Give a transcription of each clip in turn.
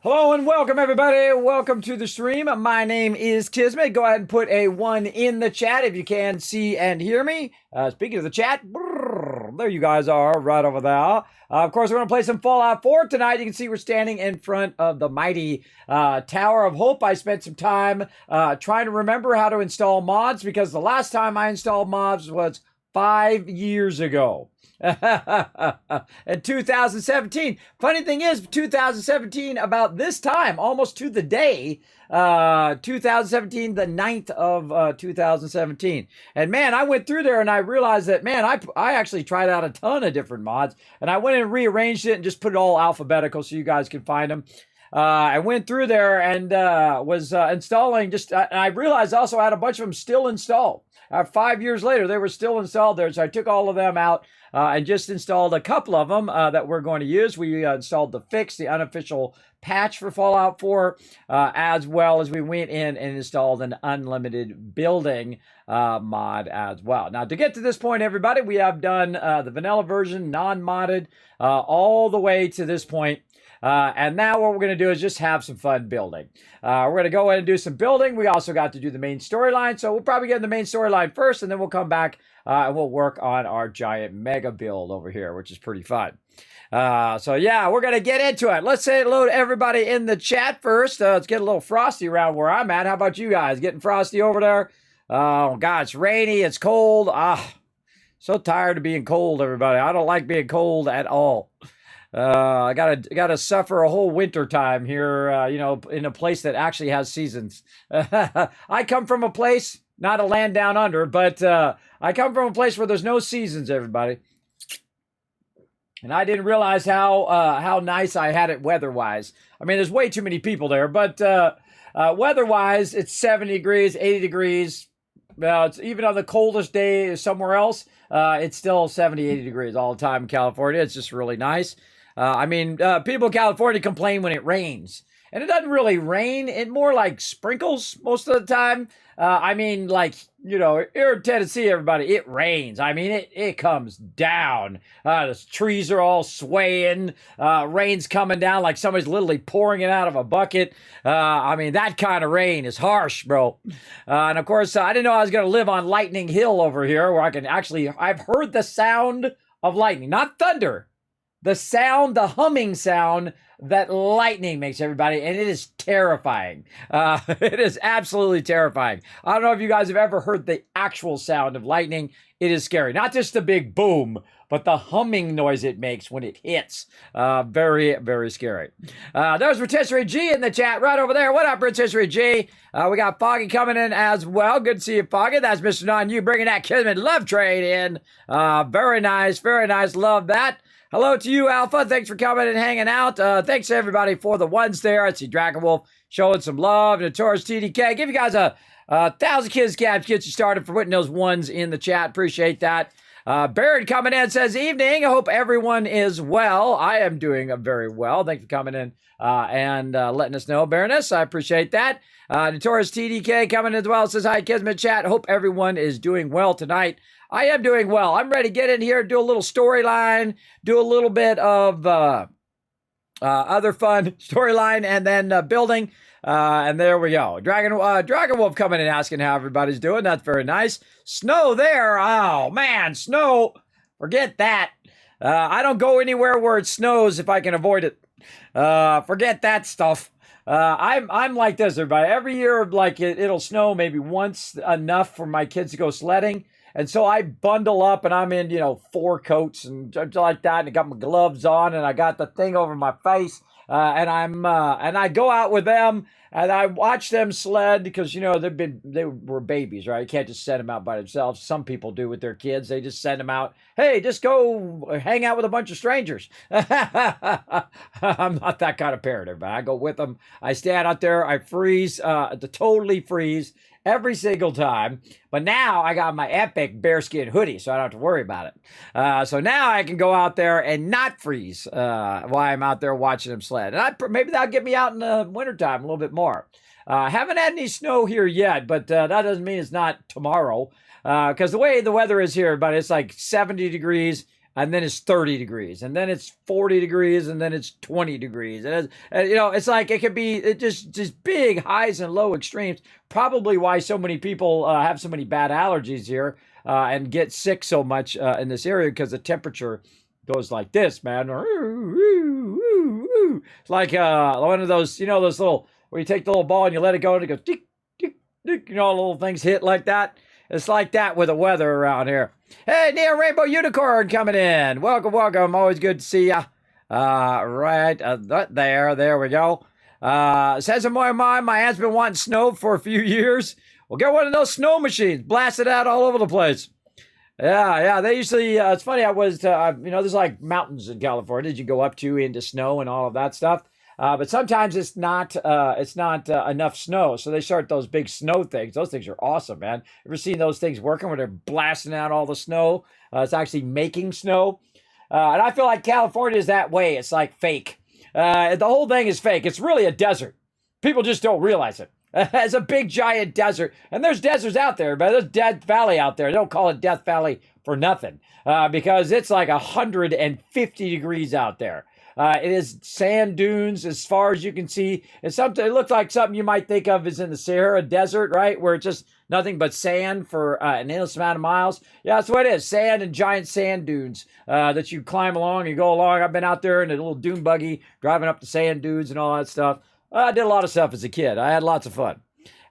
Hello and welcome, everybody. Welcome to the stream. My name is Kismet. Go ahead and put a 1 in the chat if you can see and hear me. Speaking of the chat, there you guys are right over there. Of course, we're going to play some Fallout 4 tonight. You can see we're standing in front of the mighty Tower of Hope. I spent some time trying to remember how to install mods because the last time I installed mods was 5 years ago. In 2017. Funny thing is, 2017, about this time, almost to the day, 2017, the 9th of 2017. And man, I went through there and I realized that, man, I actually tried out a ton of different mods. And I went and rearranged it and just put it all alphabetical so you guys can find them. I went through there and was installing I realized also I had a bunch of them still installed. 5 years later, they were still installed there. So I took all of them out and just installed a couple of them that we're going to use. We installed the fix, the unofficial patch for Fallout 4, as well as we went in and installed an unlimited building mod as well. Now, to get to this point, everybody, we have done the vanilla version, non-modded, all the way to this point. And now what we're going to do is just have some fun building. We're going to go ahead and do some building. We also got to do the main storyline. So we'll probably get in the main storyline first, and then we'll come back and we'll work on our giant mega build over here, which is pretty fun. So yeah, we're going to get into it. Let's say hello to everybody in the chat first. It's getting a little frosty around where I'm at. How about you guys? Getting frosty over there? Oh, God, it's rainy. It's cold. So tired of being cold, everybody. I don't like being cold at all. I gotta suffer a whole winter time here, in a place that actually has seasons. I come from a place, not a land down under, but I come from a place where there's no seasons, everybody. And I didn't realize how nice I had it weather-wise. I mean, there's way too many people there, but weather-wise, it's 70 degrees, 80 degrees. It's even on the coldest day somewhere else, it's still 70, 80 degrees all the time in California. It's just really nice. People in California complain when it rains. And it doesn't really rain. It more like sprinkles most of the time. Here in Tennessee, everybody, it rains. I mean, it comes down. The trees are all swaying. Rain's coming down like somebody's literally pouring it out of a bucket. That kind of rain is harsh, bro. And of course, I didn't know I was going to live on Lightning Hill over here where I've heard the sound of lightning, not thunder. The humming sound that lightning makes, everybody, and it is terrifying. It is absolutely terrifying. I don't know if you guys have ever heard the actual sound of lightning. It is scary. Not just the big boom, but the humming noise it makes when it hits. Very, very scary. There's Rotisserie G in the chat right over there. What up, Rotisserie G? We got Foggy coming in as well. Good to see you, Foggy. That's Mr. Non You bringing that Kismet love trade in. Very nice, very nice. Love that. Hello to you, Alpha. Thanks for coming and hanging out. Thanks to everybody for the ones there. I see Dragon Wolf showing some love. Notorious TDK. Give you guys a 1,000 kids caps. Get you started for putting those ones in the chat. Appreciate that. Baron coming in says, evening. I hope everyone is well. I am doing very well. Thanks for coming in and letting us know, Baroness. I appreciate that. Notorious TDK coming in as well. Says, hi, Kismet chat. Hope everyone is doing well tonight. I am doing well. I'm ready to get in here, do a little storyline, do a little bit of other fun storyline, and then building. And there we go. Dragon Wolf coming and asking how everybody's doing. That's very nice. Snow there. Oh, man, snow. Forget that. I don't go anywhere where it snows if I can avoid it. Forget that stuff. I'm like this, everybody. Every year, it'll snow maybe once enough for my kids to go sledding. And so I bundle up and I'm in, 4 coats and like that. And I got my gloves on and I got the thing over my face. And I go out with them and I watch them sled because, they were babies, right? You can't just send them out by themselves. Some people do with their kids. They just send them out. Hey, just go hang out with a bunch of strangers. I'm not that kind of parent, everybody. I go with them. I stand out there. I freeze, totally freeze. Every single time. But now I got my epic bearskin hoodie, so I don't have to worry about it. So now I can go out there and not freeze while I'm out there watching them sled. And maybe that'll get me out in the wintertime a little bit more. Haven't had any snow here yet, but that doesn't mean it's not tomorrow. Because the way the weather is here, but it's like 70 degrees. and then it's 30 degrees, and then it's 40 degrees, and then it's 20 degrees. And you know, it's like it could be just big highs and low extremes. Probably why so many people have so many bad allergies here and get sick so much in this area, because the temperature goes like this, man. It's like one of those, you know, those little, where you take the little ball and you let it go and it goes tick, tick, tick, you know, little things hit like that. It's like that with the weather around here. Hey, Neil Rainbow Unicorn coming in. Welcome, welcome. Always good to see ya. There we go. Says in my mind, my aunt's been wanting snow for a few years. Well, get one of those snow machines. Blast it out all over the place. Yeah. They usually, it's funny, I was, you know, there's like mountains in California that you go up to into snow and all of that stuff. But sometimes it's not enough snow, so they start those big snow things. Those things are awesome, man. Ever seen those things working where they're blasting out all the snow? It's actually making snow, and I feel like California is that way. It's like fake. The whole thing is fake. It's really a desert. People just don't realize it. It's a big giant desert, and there's deserts out there, but there's Death Valley out there. They don't call it Death Valley for nothing, because it's like 150 degrees out there. It is sand dunes as far as you can see. It's something. It looks like something you might think of as in the Sahara Desert, right? Where it's just nothing but sand for an endless amount of miles. Yeah, that's what it is. Sand and giant sand dunes that you climb along and you go along. I've been out there in a little dune buggy, driving up the sand dunes and all that stuff. I did a lot of stuff as a kid. I had lots of fun.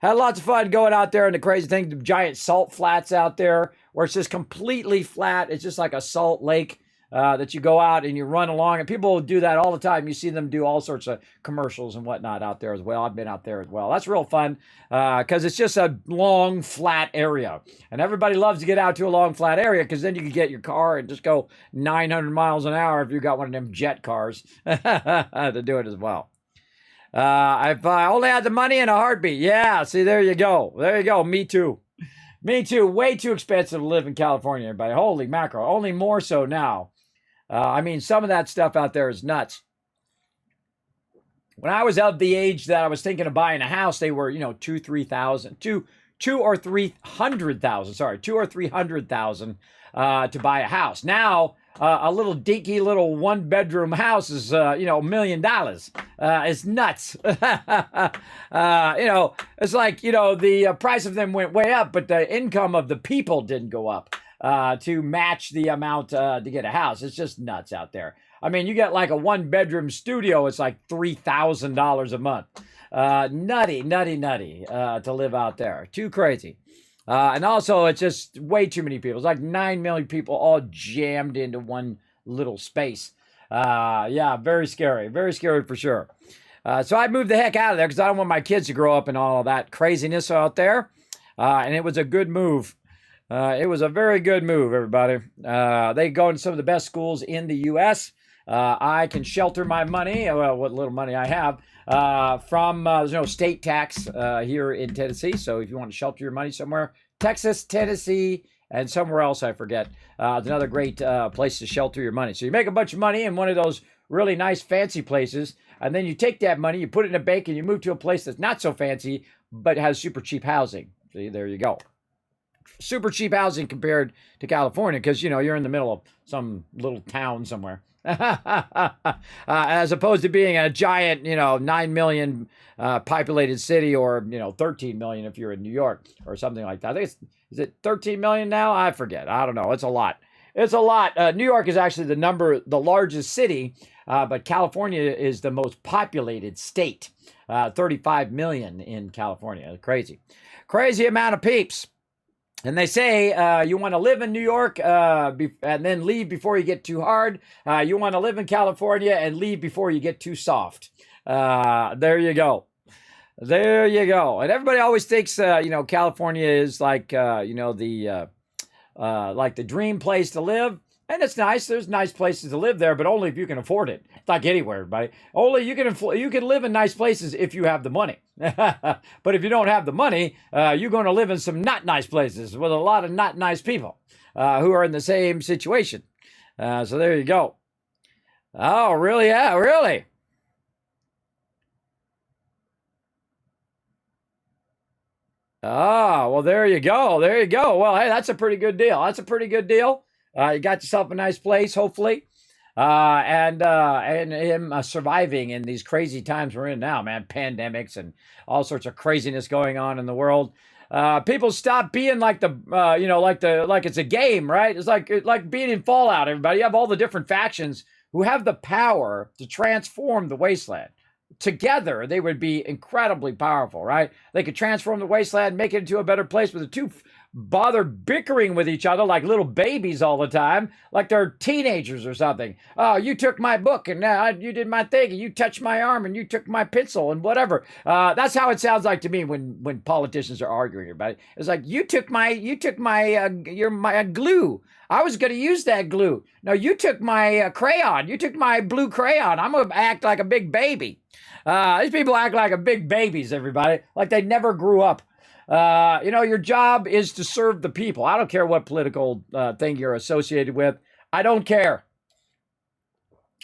Had lots of fun going out there, and the crazy thing, the giant salt flats out there where it's just completely flat. It's just like a salt lake. That you go out and you run along, and people do that all the time. You see them do all sorts of commercials and whatnot out there as well. I've been out there as well. That's real fun because it's just a long, flat area. And everybody loves to get out to a long, flat area because then you can get your car and just go 900 miles an hour if you got one of them jet cars to do it as well. If I only had the money and a heartbeat. Yeah, see, there you go. There you go. Me too. Me too. Way too expensive to live in California, everybody. Holy mackerel. Only more so now. I mean, some of that stuff out there is nuts. When I was of the age that I was thinking of buying a house, they were, you know, 2 or 300,000. Sorry, 2 or 300,000 to buy a house. Now, a little dinky little 1-bedroom house is, you know, $1 million. It's nuts. You know, it's like, you know, the price of them went way up, but the income of the people didn't go up to match the amount to get a house. It's just nuts out there. I mean, you get like a 1-bedroom studio, it's like $3,000 a month. Nutty to live out there. Too crazy. And also, it's just way too many people. It's like 9 million people all jammed into one little space. Yeah, very scary. Very scary for sure. So I moved the heck out of there because I don't want my kids to grow up in all of that craziness out there. And it was a good move. It was a very good move, everybody. They go to some of the best schools in the U.S. I can shelter my money, well, what little money I have, from there's no state tax here in Tennessee. So if you want to shelter your money somewhere, Texas, Tennessee, and somewhere else, I forget. It's another great place to shelter your money. So you make a bunch of money in one of those really nice, fancy places, and then you take that money, you put it in a bank, and you move to a place that's not so fancy, but has super cheap housing. See, there you go. Super cheap housing compared to California because, you know, you're in the middle of some little town somewhere. As opposed to being a giant, you know, 9 million populated city, or, you know, 13 million if you're in New York or something like that. I think is it 13 million now? I forget. I don't know. It's a lot. It's a lot. New York is actually the largest city, but California is the most populated state. 35 million in California. Crazy. Crazy amount of peeps. And they say you want to live in New York and then leave before you get too hard. You want to live in California and leave before you get too soft. There you go. There you go. And everybody always thinks, you know, California is like, you know, like the dream place to live. And it's nice. There's nice places to live there, but only if you can afford it. It's like anywhere, everybody. Only you can live in nice places if you have the money. But if you don't have the money, you're going to live in some not nice places with a lot of not nice people who are in the same situation. So there you go. Oh, really? Yeah, really. Ah, well, there you go. There you go. Well, hey, that's a pretty good deal. That's a pretty good deal. You got yourself a nice place, hopefully. And him surviving in these crazy times we're in now, man. Pandemics and all sorts of craziness going on in the world. People stop being like like it's a game, right? It's like being in Fallout. Everybody, you have all the different factions who have the power to transform the wasteland. Together, they would be incredibly powerful, right? They could transform the wasteland, make it into a better place, but the two bother bickering with each other like little babies all the time, like they're teenagers or something. Oh, you took my book and you did my thing, and you touched my arm and you took my pencil and whatever. That's how it sounds like to me when politicians are arguing about it. It's like you took my glue. I was going to use that glue. No, you took my crayon. You took my blue crayon. I'm going to act like a big baby. These people act like a big babies, everybody, like they never grew up. Your job is to serve the people. I don't care what political thing you're associated with. I don't care.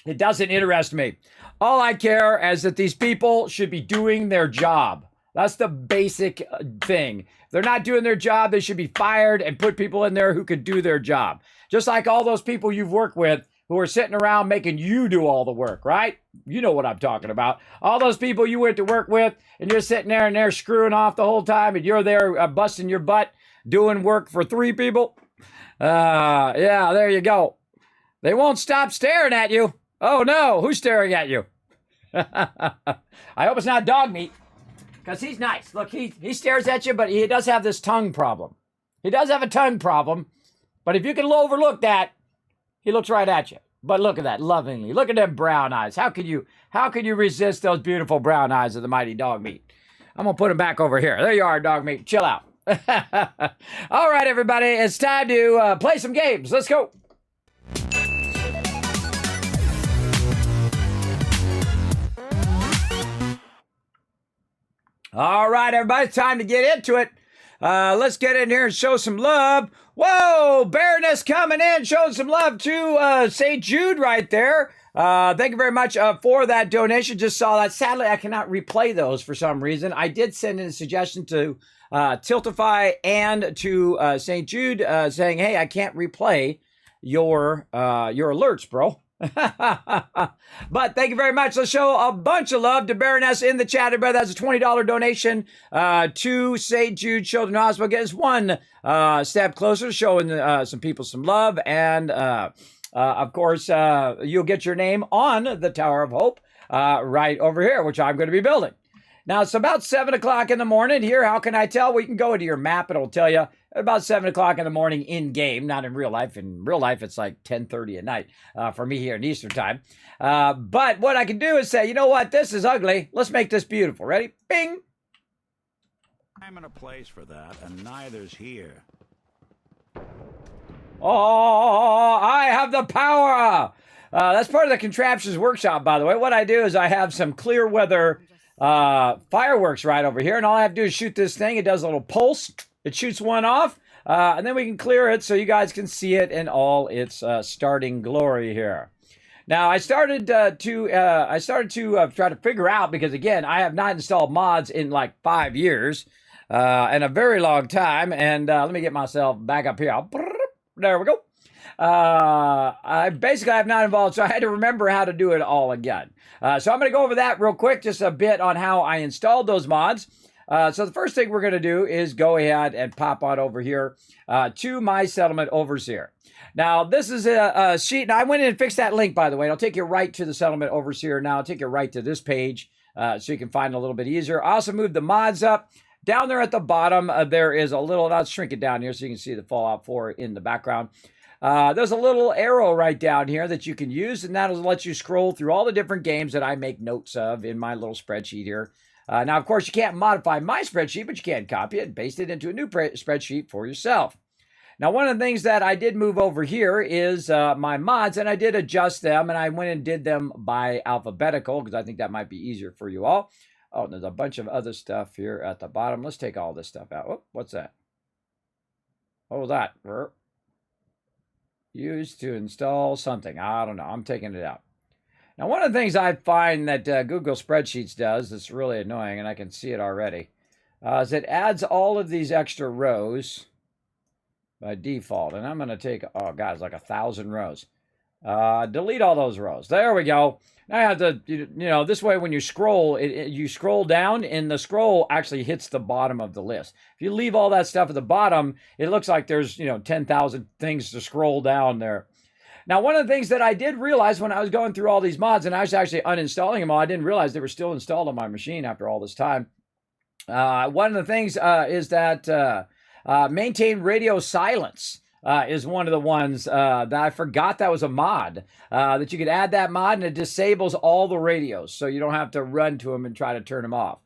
It doesn't interest me. All I care is that these people should be doing their job. That's the basic thing. If they're not doing their job, they should be fired and put people in there who could do their job. Just like all those people you've worked with who are sitting around making you do all the work, right? You know what I'm talking about. All those people you went to work with and you're sitting there and they're screwing off the whole time and you're there busting your butt doing work for 3 people. Yeah, there you go. They won't stop staring at you. Oh no, who's staring at you? I hope it's not dog meat, because he's nice. Look, he stares at you, but he does have this tongue problem. He does have a tongue problem, but if you can overlook that, he looks right at you. But look at that, lovingly. Look at them brown eyes. How can you resist those beautiful brown eyes of the mighty dog meat? I'm going to put him back over here. There you are, dog meat. Chill out. All right, everybody. It's time to play some games. Let's go. All right, everybody. It's time to get into it. Let's get in here and show some love. Whoa, Baroness coming in, showing some love to St. Jude right there. Thank you very much for that donation. Just saw that. Sadly, I cannot replay those for some reason. I did send in a suggestion to Tiltify and to St. Jude saying, hey, I can't replay your alerts, bro. But thank you very much. Let's show a bunch of love to Baroness in the chat. Everybody, that's a $20 donation to St. Jude Children's Hospital. Get us one step closer, showing some people some love. And of course, you'll get your name on the Tower of Hope right over here, which I'm going to be building. Now, it's about 7 o'clock in the morning here. How can I tell? We can go into your map. It'll tell you about 7 o'clock in the morning in game, not in real life. In real life, it's like 10:30 at night for me here in Eastern time. But what I can do is say, you know what? This is ugly. Let's make this beautiful. Ready? Bing. I'm in a place for that, and neither's here. Oh, I have the power. That's part of the contraptions workshop, by the way. What I do is I have some clear weather fireworks right over here, and all I have to do is shoot this thing. It does a little pulse. It shoots one off, and then we can clear it so you guys can see it in all its starting glory here. Now, I started to try to figure out, because again, I have not installed mods in like 5 years, and a very long time. And let me get myself back up here. There we go. I basically have not involved, so I had to remember how to do it all again. So I'm going to go over that real quick, just a bit on how I installed those mods. So the first thing we're going to do is go ahead and pop on over here to my settlement overseer. Now, this is a sheet, and I went in and fixed that link, by the way. It'll take you right to the settlement overseer. Now, I'll take you right to this page so you can find it a little bit easier. I also moved the mods up. Down there at the bottom, there is a little, I'll shrink it down here so you can see the Fallout 4 in the background. There's a little arrow right down here that you can use, and that'll let you scroll through all the different games that I make notes of in my little spreadsheet here. Now, of course, you can't modify my spreadsheet, but you can copy it and paste it into a new spreadsheet for yourself. Now, one of the things that I did move over here is my mods, and I did adjust them, and I went and did them by alphabetical because I think that might be easier for you all. Oh, there's a bunch of other stuff here at the bottom. Let's take all this stuff out. Oh, what's that? What was that? Used to install something. I don't know. I'm taking it out. Now, one of the things I find that Google Spreadsheets does that's really annoying, and I can see it already, is it adds all of these extra rows. by default. And I'm going to take, oh, guys, like 1,000 rows. Delete all those rows. There we go. Now I have to, this way when you scroll, you scroll down and the scroll actually hits the bottom of the list. If you leave all that stuff at the bottom, it looks like there's, 10,000 things to scroll down there. Now, one of the things that I did realize when I was going through all these mods, and I was actually uninstalling them all, I didn't realize they were still installed on my machine after all this time. One of the things is that maintain radio silence. Is one of the ones that I forgot that was a mod, that you could add that mod and it disables all the radios. So you don't have to run to them and try to turn them off.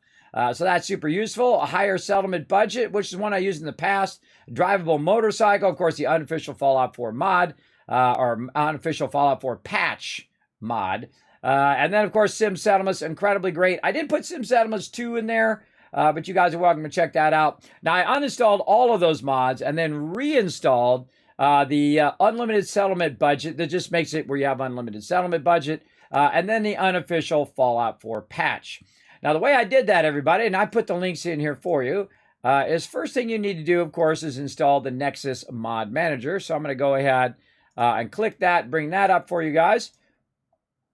So that's super useful. A higher settlement budget, which is one I used in the past. Drivable motorcycle, of course, the unofficial Fallout 4 mod, or unofficial Fallout 4 patch mod. And then, of course, Sim Settlements, incredibly great. I did put Sim Settlements 2 in there. But you guys are welcome to check that out. Now, I uninstalled all of those mods and then reinstalled the unlimited settlement budget. That just makes it where you have unlimited settlement budget. And then the unofficial Fallout 4 patch. Now, the way I did that, everybody, and I put the links in here for you, is first thing you need to do, of course, is install the Nexus Mod Manager. So I'm going to go ahead and click that, bring that up for you guys.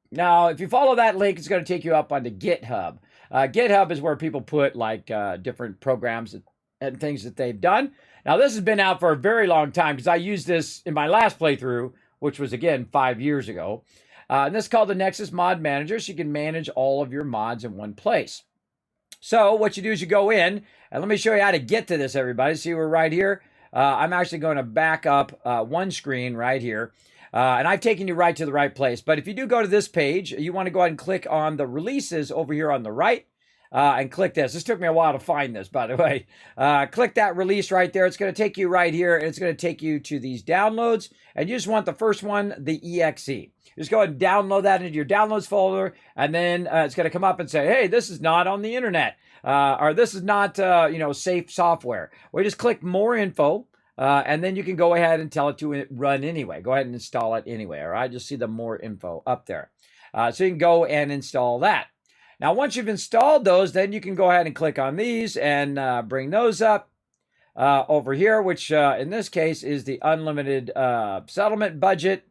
Now, if you follow that link, it's going to take you up onto GitHub. GitHub is where people put like different programs and things that they've done. Now, this has been out for a very long time because I used this in my last playthrough, which was, again, 5 years ago. And this is called the Nexus Mod Manager, so you can manage all of your mods in one place. So what you do is you go in, and let me show you how to get to this, everybody. See, we're right here. I'm actually going to back up one screen right here. And I've taken you right to the right place. But if you do go to this page, you want to go ahead and click on the releases over here on the right. And click this. This took me a while to find this, by the way. Click that release right there. It's going to take you right here, and it's going to take you to these downloads. And you just want the first one, the EXE. Just go ahead and download that into your downloads folder, and then it's going to come up and say, hey, this is not on the internet, or this is not, safe software. We just click more info. And then you can go ahead and tell it to run anyway. Go ahead and install it anyway, all right? Just see the more info up there. So you can go and install that. Now, once you've installed those, then you can go ahead and click on these and bring those up over here, which in this case is the unlimited settlement budget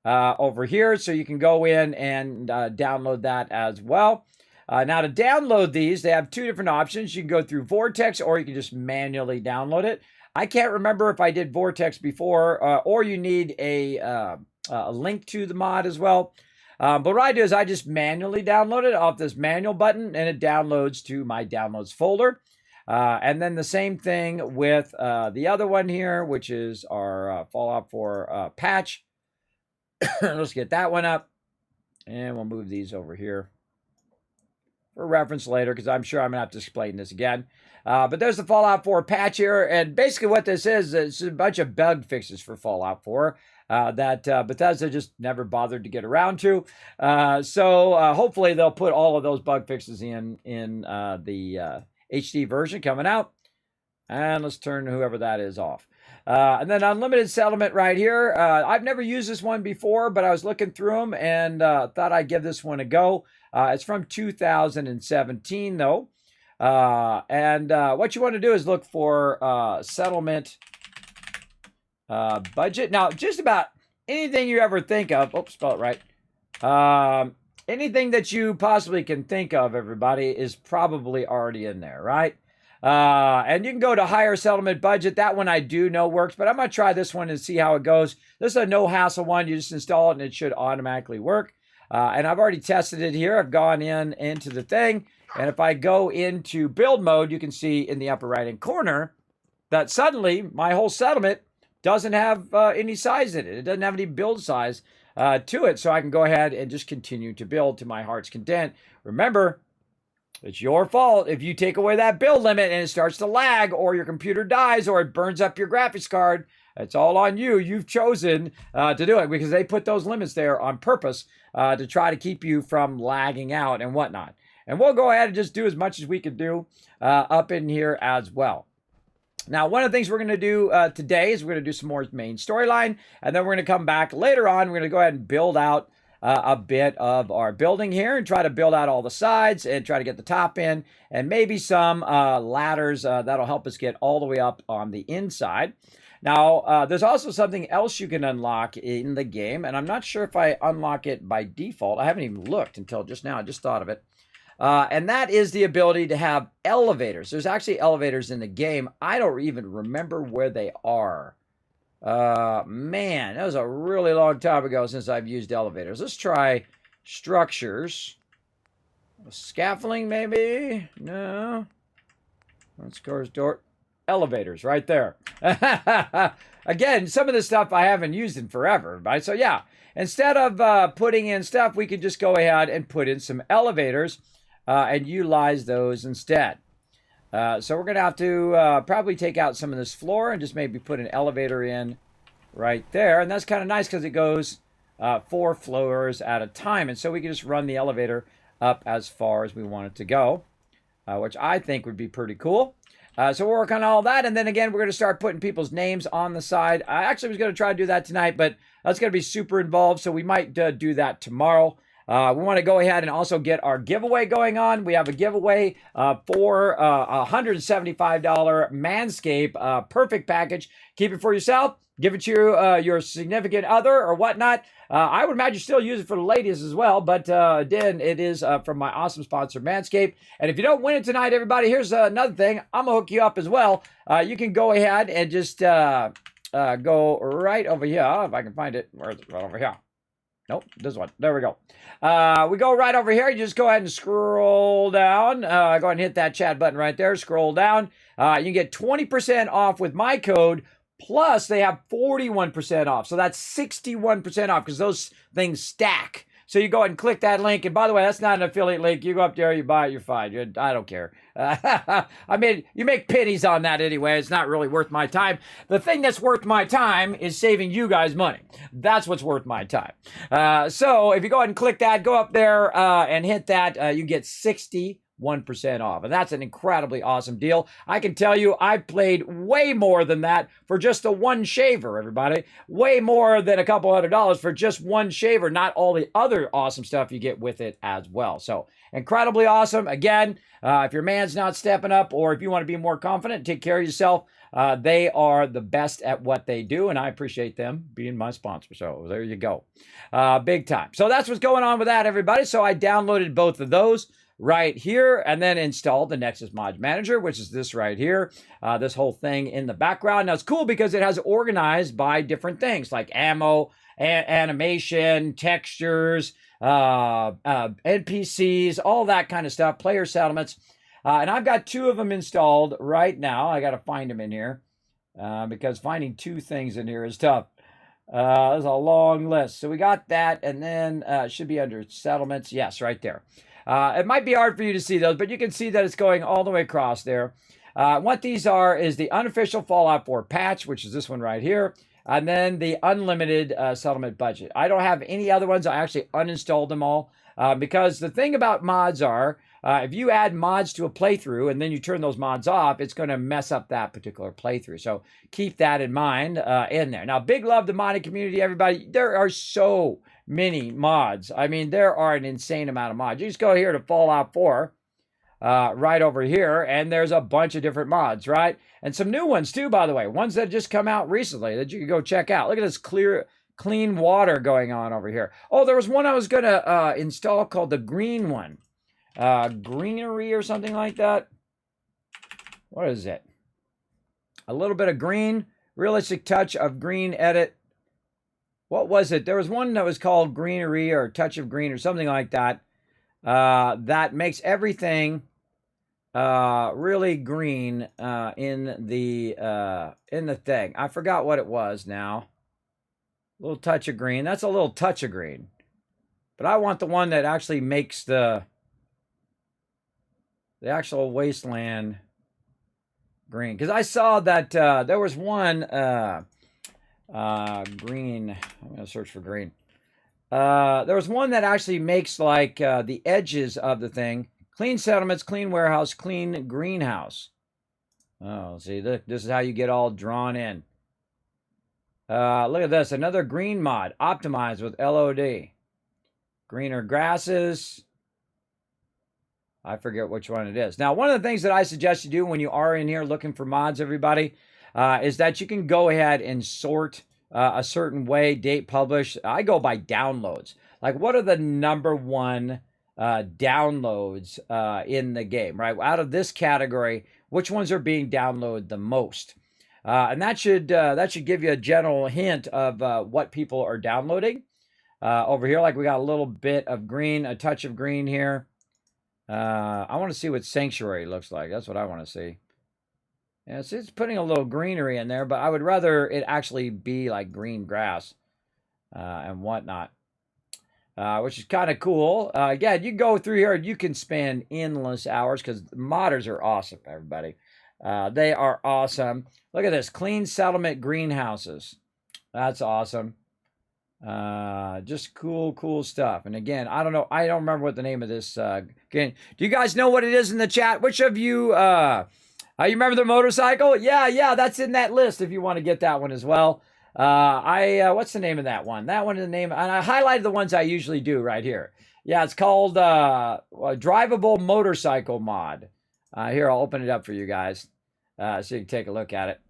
over here. So you can go in and download that as well. Now, to download these, they have two different options. You can go through Vortex, or you can just manually download it. I can't remember if I did Vortex before, or you need a link to the mod as well. But what I do is I just manually download it off this manual button, and it downloads to my downloads folder. And then the same thing with the other one here, which is our Fallout 4 patch. Let's get that one up, and we'll move these over here for reference later, because I'm sure I'm going to have to explain this again. But there's the Fallout 4 patch here, and basically what this is a bunch of bug fixes for Fallout 4 that Bethesda just never bothered to get around to. So hopefully they'll put all of those bug fixes in the HD version coming out. And let's turn whoever that is off. And then unlimited settlement right here. I've never used this one before, but I was looking through them and thought I'd give this one a go. It's from 2017, though. And what you want to do is look for settlement budget. Now, just about anything you ever think of. Oops, spell it right. Anything that you possibly can think of, everybody, is probably already in there, right? And you can go to higher settlement budget. That one I do know works, but I'm going to try this one and see how it goes. This is a no-hassle one. You just install it, and it should automatically work. And I've already tested it here. I've gone into the thing. And if I go into build mode, you can see in the upper right-hand corner that suddenly my whole settlement doesn't have any size in it. It doesn't have any build size to it. So I can go ahead and just continue to build to my heart's content. Remember, it's your fault if you take away that build limit and it starts to lag, or your computer dies, or it burns up your graphics card. It's all on you. You've chosen to do it, because they put those limits there on purpose to try to keep you from lagging out and whatnot. And we'll go ahead and just do as much as we can do up in here as well. Now, one of the things we're going to do today is we're going to do some more main storyline, and then we're going to come back later on. We're going to go ahead and build out a bit of our building here and try to build out all the sides and try to get the top in, and maybe some ladders that'll help us get all the way up on the inside. Now, there's also something else you can unlock in the game, and I'm not sure if I unlock it by default. I haven't even looked until just now. I just thought of it. And that is the ability to have elevators. There's actually elevators in the game. I don't even remember where they are. Man, that was a really long time ago since I've used elevators. Let's try structures. Scaffolding, maybe? No. Let's go door. Elevators, right there. Again, some of this stuff I haven't used in forever, right? So yeah, instead of putting in stuff, we could just go ahead and put in some elevators and utilize those instead. So we're going to have to probably take out some of this floor and just maybe put an elevator in right there. And that's kind of nice because it goes 4 floors at a time. And so we can just run the elevator up as far as we want it to go, which I think would be pretty cool. So we'll work on all that. And then again, we're going to start putting people's names on the side. I actually was going to try to do that tonight, but that's going to be super involved. So we might do that tomorrow. We want to go ahead and also get our giveaway going on. We have a giveaway for a $175 Manscaped perfect package. Keep it for yourself. Give it to your significant other or whatnot. I would imagine still use it for the ladies as well. But again, it is from my awesome sponsor, Manscaped. And if you don't win it tonight, everybody, here's another thing. I'm going to hook you up as well. You can go ahead and just go right over here. If I can find it. Where is it? Right over here. Nope, this one. There we go. We go right over here. You just go ahead and scroll down. Go ahead and hit that chat button right there. Scroll down. You can get 20% off with my code. Plus, they have 41% off. So that's 61% off because those things stack. So you go ahead and click that link. And by the way, that's not an affiliate link. You go up there, you buy it, you're fine. I don't care. I mean, you make pennies on that anyway. It's not really worth my time. The thing that's worth my time is saving you guys money. That's what's worth my time. So if you go ahead and click that, go up there and hit that, you get 61% off. And that's an incredibly awesome deal. I can tell you, I've played way more than that for just the one shaver, everybody. Way more than a couple $100 for just one shaver, not all the other awesome stuff you get with it as well. So incredibly awesome. Again, if your man's not stepping up or if you want to be more confident, take care of yourself. They are the best at what they do, and I appreciate them being my sponsor. So there you go. Big time. So that's what's going on with that, everybody. So I downloaded both of those right here and then installed the Nexus Mod Manager, which is this right here, this whole thing in the background. Now it's cool because it has organized by different things like ammo, animation, textures, NPCs, all that kind of stuff, player settlements. And I've got 2 of them installed right now. I got to find them in here because finding 2 things in here is tough. There's a long list. So we got that, and then it should be under settlements. Yes, right there. It might be hard for you to see those, but you can see that it's going all the way across there. What these are is the unofficial Fallout 4 patch, which is this one right here, and then the unlimited settlement budget. I don't have any other ones. I actually uninstalled them all because the thing about mods are, if you add mods to a playthrough and then you turn those mods off, it's going to mess up that particular playthrough. So keep that in mind in there. Now, big love to modding community, everybody. There are so many mods. I mean, there are an insane amount of mods. You just go here to Fallout 4, right over here, and there's a bunch of different mods, right? And some new ones too, by the way. Ones that just come out recently that you can go check out. Look at this clean water going on over here. Oh, there was one I was going to install called the green one. Greenery or something like that. What is it? A little bit of green. Realistic touch of green edit. What was it? There was one that was called Greenery or Touch of Green or something like that. That makes everything really green in the thing. I forgot what it was now. A little touch of green. That's a little touch of green. But I want the one that actually makes the actual wasteland green. Because I saw that there was one green. I'm going to search for green. There was one that actually makes like the edges of the thing. Clean settlements, clean warehouse, clean greenhouse. Oh, see, this is how you get all drawn in. Look at this. Another green mod. Optimized with LOD. Greener grasses. I forget which one it is. Now, one of the things that I suggest you do when you are in here looking for mods, everybody, is that you can go ahead and sort a certain way, date published. I go by downloads. Like, what are the number one downloads in the game, right? Out of this category, which ones are being downloaded the most? And that should give you a general hint of what people are downloading. Over here, like we got a little bit of green, a touch of green here. I want to see what Sanctuary looks like. That's what I want to see. Yeah, it's putting a little greenery in there, but I would rather it actually be like green grass and whatnot, which is kind of cool. Again, you go through here and you can spend endless hours because modders are awesome, everybody. They are awesome. Look at this, clean settlement greenhouses. That's awesome. Just cool stuff. And again, I don't know. I don't remember what the name of this game. Do you guys know what it is in the chat? Which of you, you remember the motorcycle? Yeah, that's in that list if you want to get that one as well. What's the name of that one? That one is the name, and I highlighted the ones I usually do right here. Yeah, it's called Drivable Motorcycle Mod. Here, I'll open it up for you guys so you can take a look at it.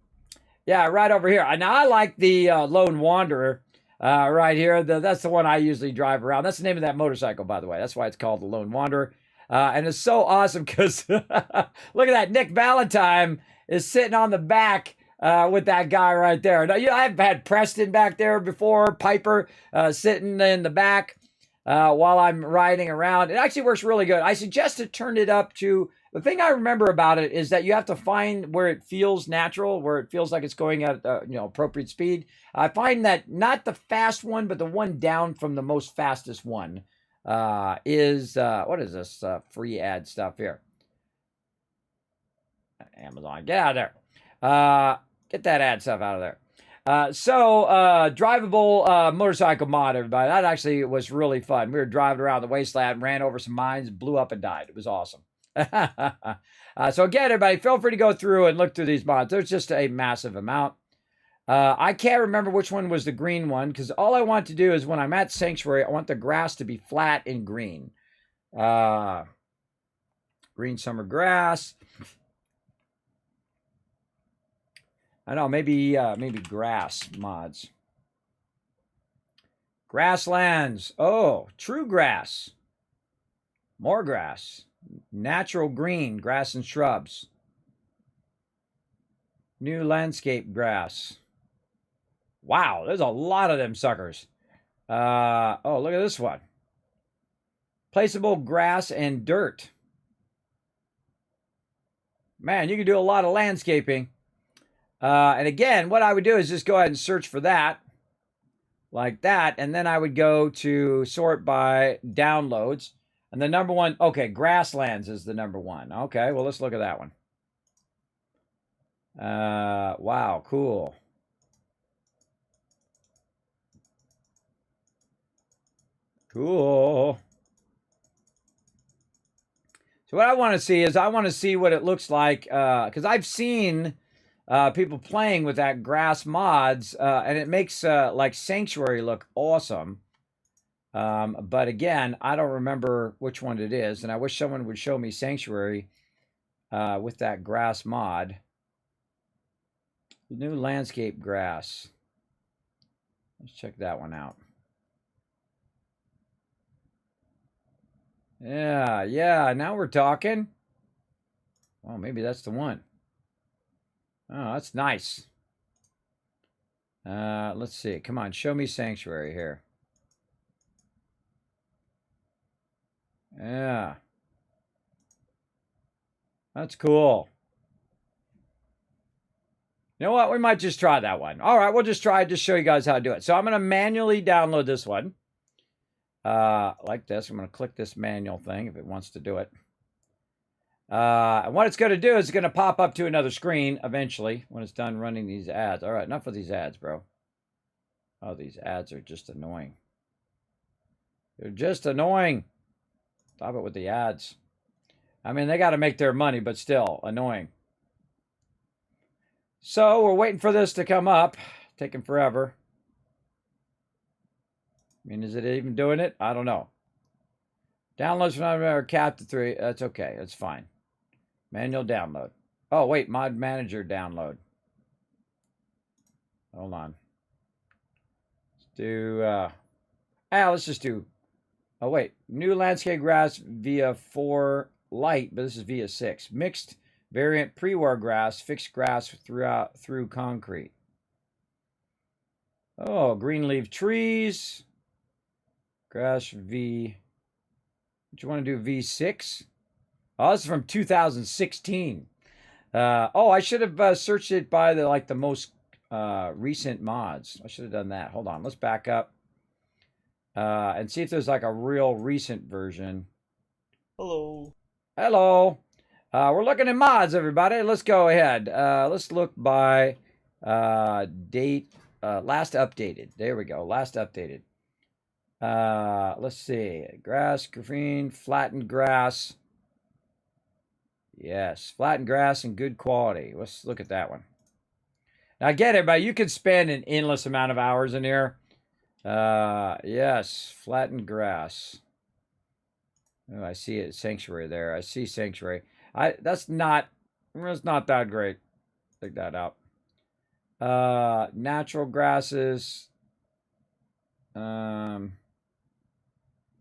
Yeah, right over here. Now, I like the Lone Wanderer right here. That's the one I usually drive around. That's the name of that motorcycle, by the way. That's why it's called the Lone Wanderer. And it's so awesome because look at that. Nick Valentine is sitting on the back with that guy right there. Now, I've had Preston back there before, Piper sitting in the back while I'm riding around. It actually works really good. I suggest to turn it up to, the thing I remember about it is that you have to find where it feels natural, where it feels like it's going at appropriate speed. I find that not the fast one, but the one down from the most fastest one is, what is this free ad stuff here? Amazon, get out of there. Get that ad stuff out of there. Drivable motorcycle mod, everybody. That actually was really fun. We were driving around the wasteland, ran over some mines, blew up and died. It was awesome. So again, everybody, feel free to go through and look through these mods. There's just a massive amount. I can't remember which one was the green one because all I want to do is when I'm at Sanctuary, I want the grass to be flat and green. Green summer grass. I know, maybe grass mods. Grasslands. Oh, true grass. More grass. Natural green, grass and shrubs. New landscape grass. Wow, there's a lot of them suckers. Oh, look at this one. Placeable grass and dirt. Man, you can do a lot of landscaping. And again, what I would do is just go ahead and search for that. Like that. And then I would go to sort by downloads. And the number one, okay, Grasslands is the number one. Okay, well, let's look at that one. Wow, cool. Cool. So what I want to see is I want to see what it looks like because I've seen people playing with that grass mods and it makes like Sanctuary look awesome. But again, I don't remember which one it is, and I wish someone would show me Sanctuary with that grass mod. New landscape grass. Let's check that one out. Yeah, now we're talking. Oh, maybe that's the one. Oh, that's nice. Let's see. Come on, show me Sanctuary here. Yeah. That's cool. You know what? We might just try that one. All right, we'll just try it, just show you guys how to do it. So I'm going to manually download this one. Like this. I'm going to click this manual thing if it wants to do it. And what it's going to do is it's going to pop up to another screen eventually when it's done running these ads. All right, enough of these ads, bro. Oh, these ads are just annoying. They're just annoying. Stop it with the ads. I mean, they got to make their money, but still annoying. So we're waiting for this to come up. Taking forever. I mean, is it even doing it? I don't know. Downloads from cap to 3. That's okay. That's fine. Manual download. Oh, wait. Mod manager download. Hold on. Let's do, let's just do, oh wait, new landscape grass via 4 light, but this is via 6. Mixed variant pre-war grass, fixed grass through concrete. Oh, green leaf trees. Grass V. What you want to do, V6? Oh, this is from 2016. Oh, I should have searched it by the most recent mods. I should have done that. Hold on, let's back up and see if there's like a real recent version. Hello. Hello. We're looking at mods, everybody. Let's go ahead. Let's look by date. Last updated. There we go. Last updated. Let's see. Grass, green, flattened grass. Yes, flattened grass and good quality. Let's look at that one. Now, get it, but you can spend an endless amount of hours in here. Yes, flattened grass. Oh, I see it. Sanctuary there. I see sanctuary. That's not that great. Take that out. Natural grasses.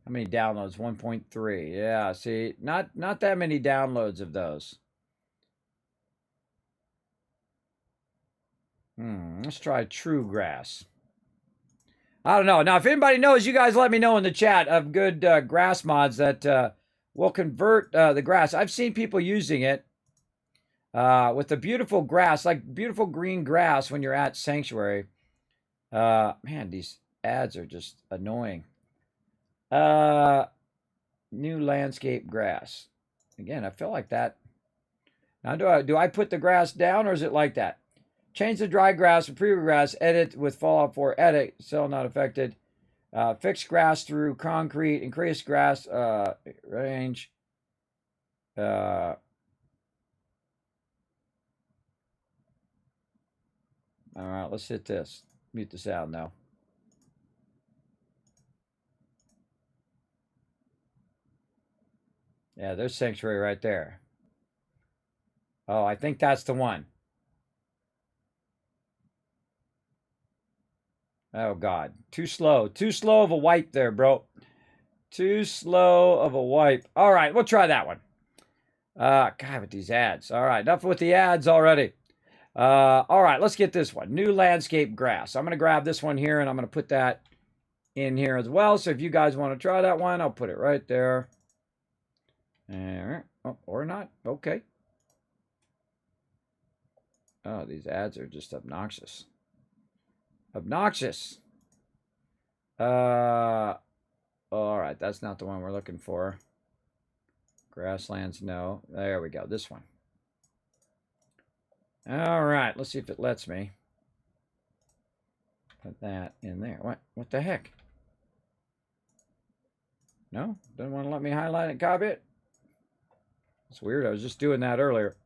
How many downloads? 1.3. Yeah, see, not that many downloads of those. Let's try true grass. I don't know. Now, if anybody knows, you guys let me know in the chat of good grass mods that will convert the grass. I've seen people using it with the beautiful grass, like beautiful green grass when you're at Sanctuary. Man, these ads are just annoying. New landscape grass. Again, I feel like that. Now, do I put the grass down or is it like that? Change the dry grass to pre grass. Edit with Fallout 4. Edit. Cell not affected. Fix grass through concrete. Increase grass range. All right, let's hit this. Mute the sound now. Yeah, there's Sanctuary right there. Oh, I think that's the one. Oh, God. Too slow. Too slow of a wipe there, bro. Too slow of a wipe. All right, we'll try that one. God, with these ads. All right, enough with the ads already. All right, let's get this one. New landscape grass. I'm going to grab this one here, and I'm going to put that in here as well. So if you guys want to try that one, I'll put it right there. Oh, or not. Okay. Oh, these ads are just obnoxious. Obnoxious. All right, that's not the one we're looking for. Grasslands, no. There we go, this one. All right, let's see if it lets me. Put that in there. What the heck? No? Doesn't want to let me highlight and copy it? It's weird, I was just doing that earlier.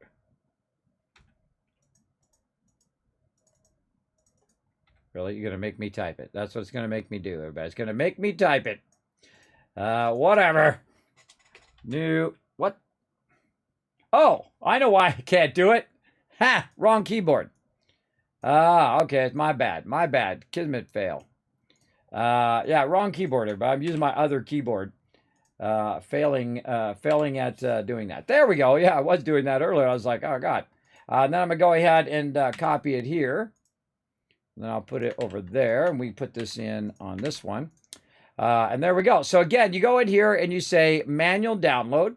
Really? You're going to make me type it. That's what it's going to make me do, everybody. It's going to make me type it. Whatever. New. What? Oh, I know why I can't do it. Ha! Wrong keyboard. Okay. It's my bad. My bad. Kismet fail. Yeah, wrong keyboard, everybody. I'm using my other keyboard. Failing at doing that. There we go. Yeah, I was doing that earlier. I was like, oh, God. Then I'm going to go ahead and copy it here. Then I'll put it over there, and we put this in on this one. And there we go. So again, you go in here and you say manual download.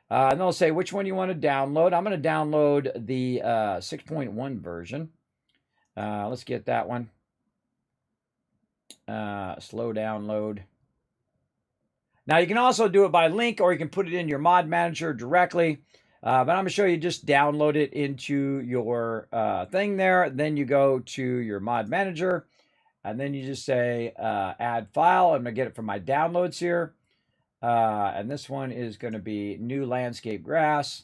And they'll say which one you want to download. I'm going to download the 6.1 version. Let's get that one. Slow download. Now, you can also do it by link, or you can put it in your mod manager directly. But I'm going to show you just download it into your thing there. Then you go to your mod manager, and then you just say add file. I'm going to get it from my downloads here. And this one is going to be new landscape grass.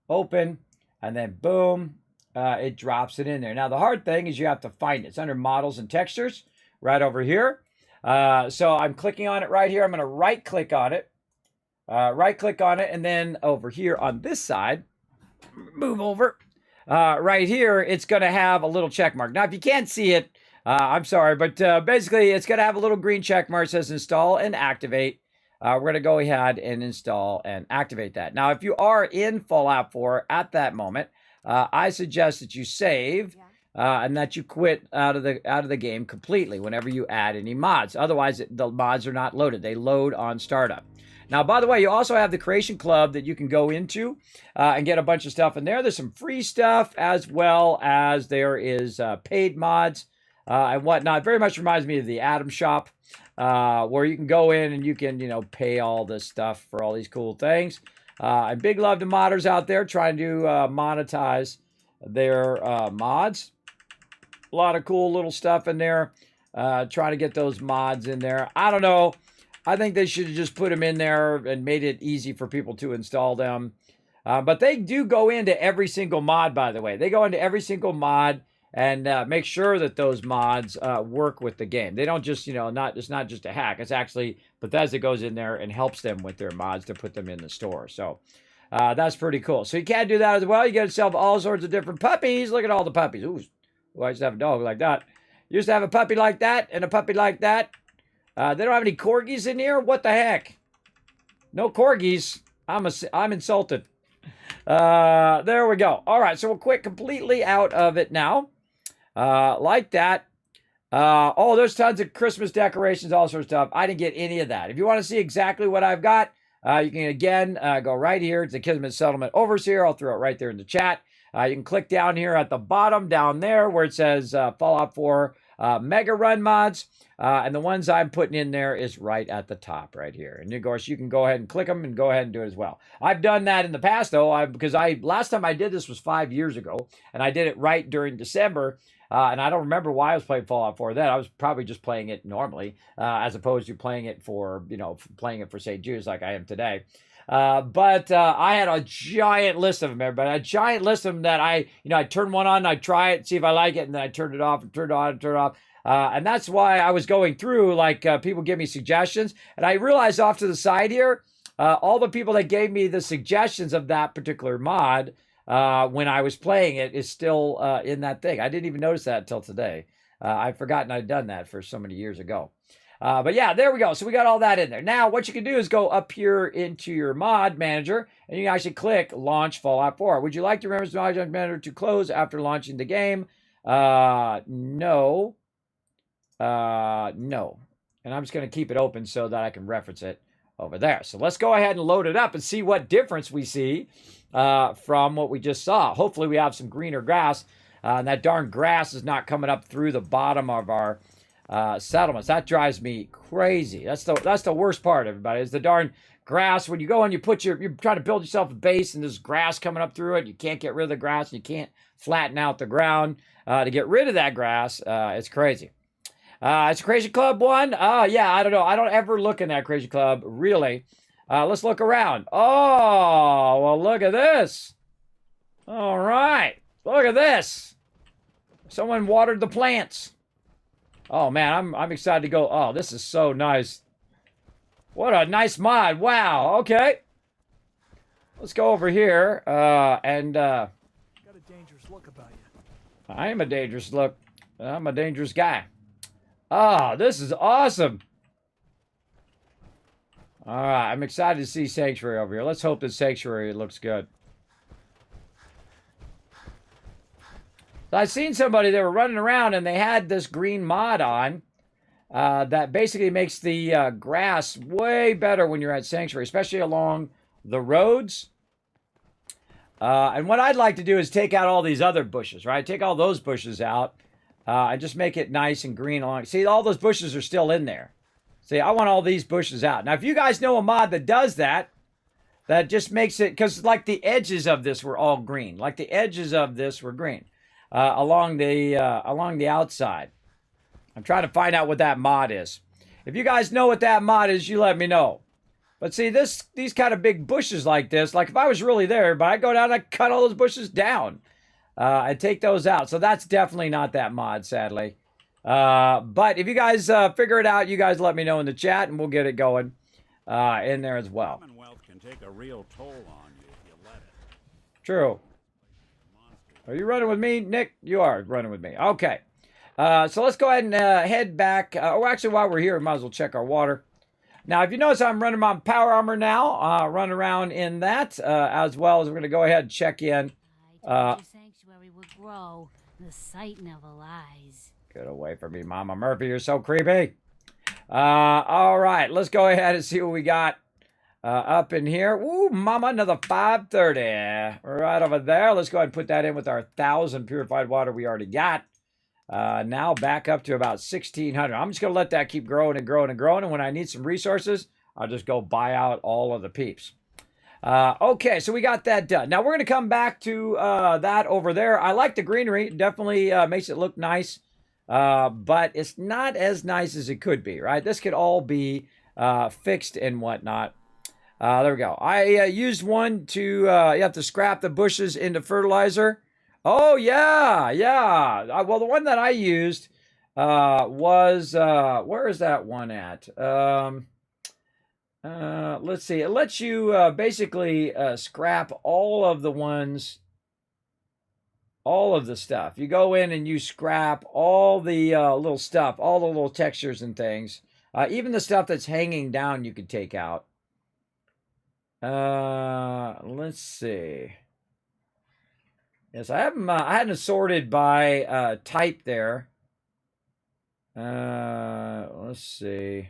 Open, and then boom, it drops it in there. Now, the hard thing is you have to find it. It's under models and textures right over here. So I'm clicking on it right here. I'm going to right click on it. Right click on it, and then over here on this side, move over. Right here, it's going to have a little check mark. Now, if you can't see it, I'm sorry, but basically it's going to have a little green check mark that says install and activate. We're going to go ahead and install and activate that. Now, if you are in Fallout 4 at that moment, I suggest that you save and that you quit out of the game completely whenever you add any mods. Otherwise, the mods are not loaded. They load on startup. Now, by the way, you also have the Creation Club that you can go into and get a bunch of stuff in there. There's some free stuff as well as there is paid mods and whatnot. Very much reminds me of the Atom Shop where you can go in and you can, pay all this stuff for all these cool things. And big love to modders out there trying to monetize their mods. A lot of cool little stuff in there. Trying to get those mods in there. I don't know. I think they should have just put them in there and made it easy for people to install them. But they do go into every single mod, by the way. They go into every single mod and make sure that those mods work with the game. They don't just, it's not just a hack. It's actually Bethesda goes in there and helps them with their mods to put them in the store. So that's pretty cool. So you can do that as well. You get yourself all sorts of different puppies. Look at all the puppies. Ooh, I used to have a dog like that. Used to have a puppy like that and a puppy like that. They don't have any corgis in here? What the heck? No corgis. I'm insulted. There we go. All right, so we'll quit completely out of it now. Like that. Oh, there's tons of Christmas decorations, all sorts of stuff. I didn't get any of that. If you want to see exactly what I've got, you can, again, go right here. It's the Kismet Settlement Overseer. I'll throw it right there in the chat. You can click down here at the bottom down there where it says Fallout 4 Mega Run mods. And the ones I'm putting in there is right at the top right here. And of course, you can go ahead and click them and go ahead and do it as well. I've done that in the past, though, because last time I did this was 5 years ago, and I did it right during December. And I don't remember why I was playing Fallout 4 then. I was probably just playing it normally, as opposed to playing it for, playing it for St. Jude's like I am today. But I had a giant list of them, everybody. A giant list of them that I'd turn one on, I'd try it, see if I like it, and then I turned it off and turned it on and turned it off. And that's why I was going through, people give me suggestions. And I realized off to the side here, all the people that gave me the suggestions of that particular mod when I was playing it is still in that thing. I didn't even notice that until today. I'd forgotten I'd done that for so many years ago. But yeah, there we go. So we got all that in there. Now, what you can do is go up here into your mod manager, and you can actually click Launch Fallout 4. Would you like to remember the mod manager to close after launching the game? No. No. And I'm just going to keep it open so that I can reference it over there. So let's go ahead and load it up and see what difference we see from what we just saw. Hopefully we have some greener grass. And that darn grass is not coming up through the bottom of our settlements. That drives me crazy. That's the worst part, everybody, is the darn grass. When you go and you're trying to build yourself a base and there's grass coming up through it, you can't get rid of the grass, and you can't flatten out the ground to get rid of that grass. It's crazy. It's a Creation Club one. Yeah, I don't know. I don't ever look in that Creation Club, really. Let's look around. Oh, well, look at this. All right. Look at this. Someone watered the plants. Oh, man, I'm excited to go. Oh, this is so nice. What a nice mod. Wow. Okay. Let's go over here and... got a dangerous look about you. I am a dangerous look. I'm a dangerous guy. Ah, this is awesome. All right, I'm excited to see Sanctuary over here. Let's hope that Sanctuary looks good. So I seen somebody, they were running around and they had this green mod on that basically makes the grass way better when you're at Sanctuary, especially along the roads. And what I'd like to do is take out all these other bushes, right? Take all those bushes out. And just make it nice and green along. See, all those bushes are still in there. See, I want all these bushes out. Now, if you guys know a mod that does that, that just makes it, because like the edges of this were all green. Like the edges of this were green along the outside. I'm trying to find out what that mod is. If you guys know what that mod is, you let me know. But see, these kind of big bushes like this, like if I was really there, but I'd go down and I'd cut all those bushes down. And take those out. So that's definitely not that mod, sadly. But if you guys figure it out, you guys let me know in the chat, and we'll get it going in there as well. Commonwealth can take a real toll on you if you let it. True. Are you running with me, Nick? You are running with me. Okay. So let's go ahead and head back. Oh, actually, while we're here, we might as well check our water. Now, if you notice, I'm running my power armor now, run around in that, as well as we're going to go ahead and check in. I told you sanctuary would grow. The sight never lies. Get away from me, Mama Murphy. You're so creepy. All right, let's go ahead and see what we got up in here. Ooh, Mama, another 530. Right over there. Let's go ahead and put that in with our 1,000 purified water we already got. Now back up to about 1,600. I'm just going to let that keep growing and growing and growing. And when I need some resources, I'll just go buy out all of the peeps. Okay, so we got that done. Now we're going to come back to that over there. I like the greenery. It definitely makes it look nice. But it's not as nice as it could be, right? This could all be fixed and whatnot. There we go. I used one to, you have to scrap the bushes into fertilizer. Oh, yeah, yeah. Well, the one that I used was, where is that one at? Let's see. It lets you basically scrap all of the ones, all of the stuff. You go in and you scrap all the little stuff, all the little textures and things. Even the stuff that's hanging down you could take out. Let's see. Yes, I hadn't sorted by type there. Let's see.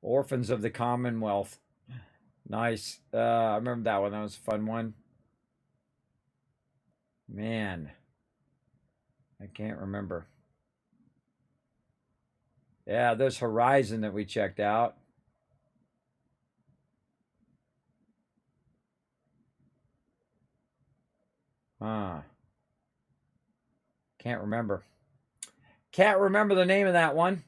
Orphans of the Commonwealth. Nice. I remember that one. That was a fun one. Man. I can't remember. Yeah, there's Horizon that we checked out. Can't remember. Can't remember the name of that one.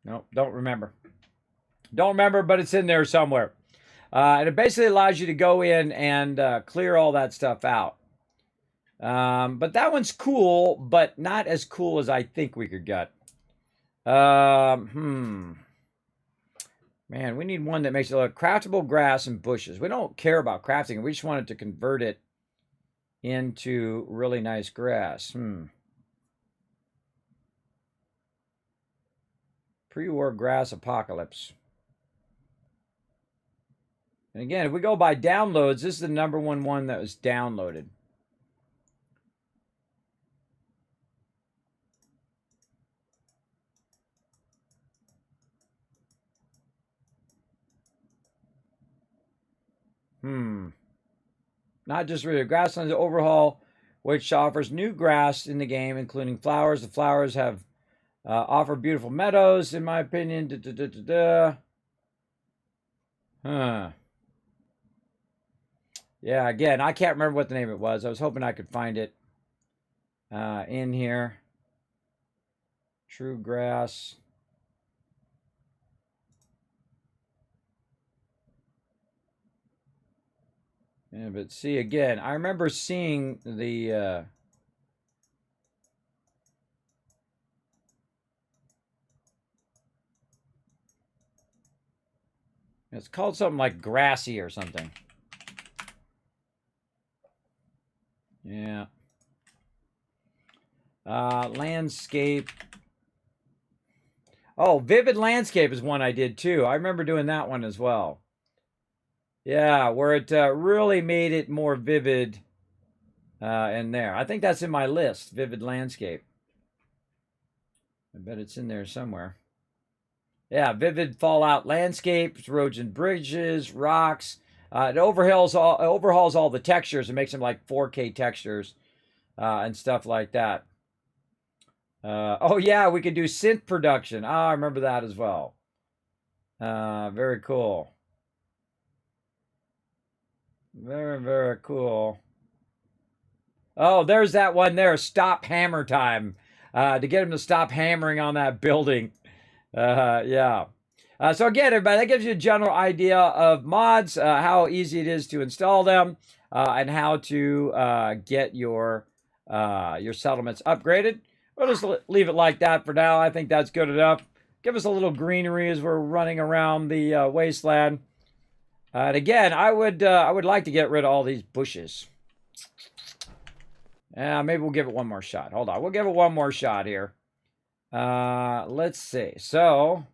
Nope, don't remember. Don't remember, but it's in there somewhere. And it basically allows you to go in and clear all that stuff out. But that one's cool, but not as cool as I think we could get. Man, we need one that makes it look craftable grass and bushes. We don't care about crafting it. We just wanted to convert it into really nice grass. Pre-war grass apocalypse. And again, if we go by downloads, this is the number one that was downloaded. Not just really grasslands overhaul, which offers new grass in the game, including flowers. The flowers have offer beautiful meadows, in my opinion. Yeah, again, I can't remember what the name it was. I was hoping I could find it in here. True grass. Yeah, but see, again, I remember seeing the... it's called something like grassy or something. Yeah. Landscape. Oh, Vivid Landscape is one I did too. I remember doing that one as well. Yeah, where it really made it more vivid in there. I think that's in my list, Vivid Landscape. I bet it's in there somewhere. Yeah, Vivid Fallout Landscapes, roads and bridges, rocks. It overhauls all the textures and makes them like 4K textures and stuff like that. Oh, yeah, we could do synth production. I remember that as well. Very cool. Very, very cool. Oh, there's that one there. Stop hammer time. To get him to stop hammering on that building. Yeah. So again, everybody, that gives you a general idea of mods, how easy it is to install them, and how to get your settlements upgraded. We'll just leave it like that for now. I think that's good enough. give us a little greenery as we're running around the wasteland. And again, I would like to get rid of all these bushes. Maybe we'll give it one more shot. Hold on, we'll give it one more shot here. Let's see. So,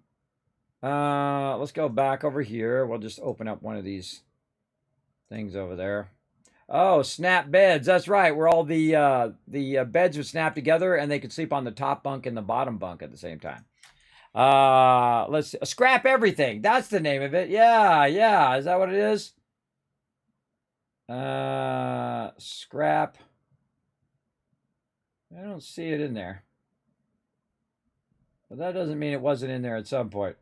let's go back over here. We'll just open up one of these things over there. Oh, snap beds. That's right. Where all the beds would snap together and they could sleep on the top bunk and the bottom bunk at the same time. Let's see. Scrap everything. That's the name of it. Yeah, yeah. Is that what it is? Scrap. I don't see it in there. But that doesn't mean it wasn't in there at some point.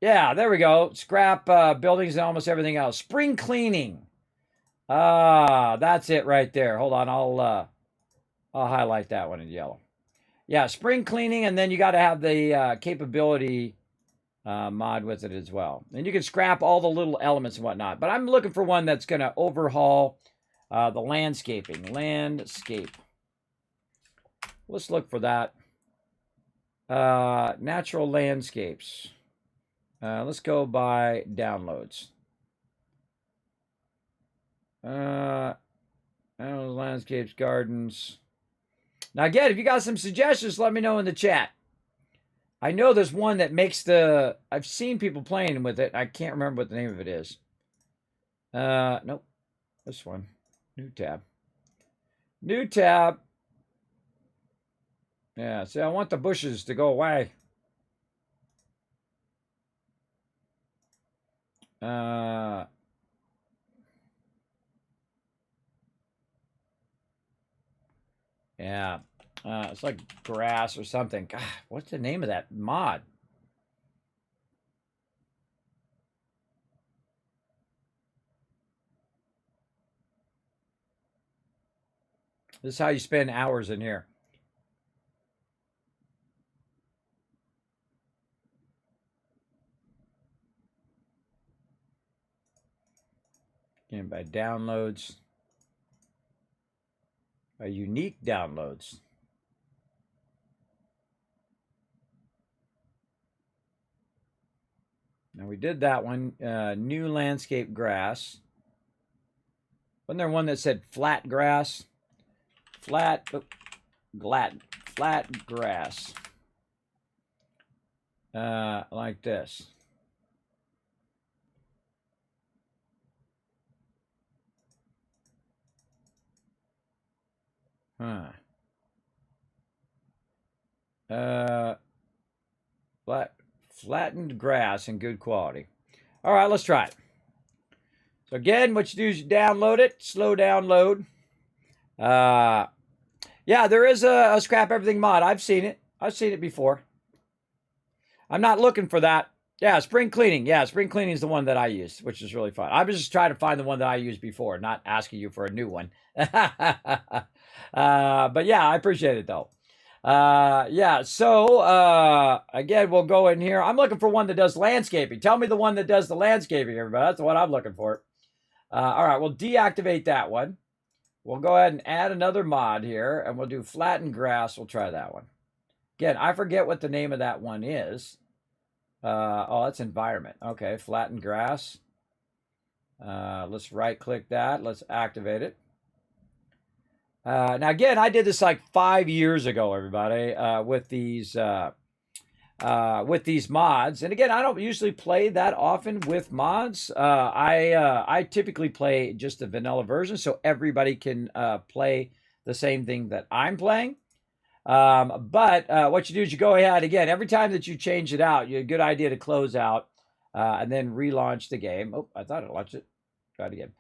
Yeah, there we go. Scrap buildings and almost everything else. Spring cleaning. That's it right there. Hold on, I'll highlight that one in yellow. Yeah, spring cleaning, and then you got to have the capability mod with it as well. And you can scrap all the little elements and whatnot. But I'm looking for one that's going to overhaul the landscaping. Landscape. Let's look for that. Natural landscapes. Let's go by downloads. Landscapes, gardens. Now, again, if you got some suggestions, let me know in the chat. I know there's one that makes the... I've seen people playing with it. I can't remember what the name of it is. Nope. This one. New tab. New tab. Yeah, see, I want the bushes to go away. Yeah. It's like grass or something. God, what's the name of that mod? This is how you spend hours in here. Again, by downloads. By unique downloads. Now we did that one. New landscape grass. Wasn't there one that said flat grass? Flat grass. Like this. Flattened grass in good quality. All right, let's try it. So again, what you do is you download it, slow download. Yeah, there is a scrap everything mod. I've seen it. I've seen it before. I'm not looking for that. Yeah, spring cleaning. Yeah, spring cleaning is the one that I use, which is really fun. I was just trying to find the one that I used before, not asking you for a new one. But yeah, I appreciate it though. Yeah, so again, we'll go in here. I'm looking for one that does landscaping. Tell me the one that does the landscaping, everybody. That's what I'm looking for. All right, we'll deactivate that one. We'll go ahead and add another mod here, and we'll do flattened grass. We'll try that one. Again, I forget what the name of that one is. Oh, that's environment. Okay, flattened grass. Let's right-click that. Let's activate it. Now, again, I did this like 5 years ago, everybody, with these mods. And again, I don't usually play that often with mods. I typically play just the vanilla version so everybody can play the same thing that I'm playing. But what you do is you go ahead, again, every time that you change it out, a good idea to close out and then relaunch the game. Oh, I thought it launched it. Try it again.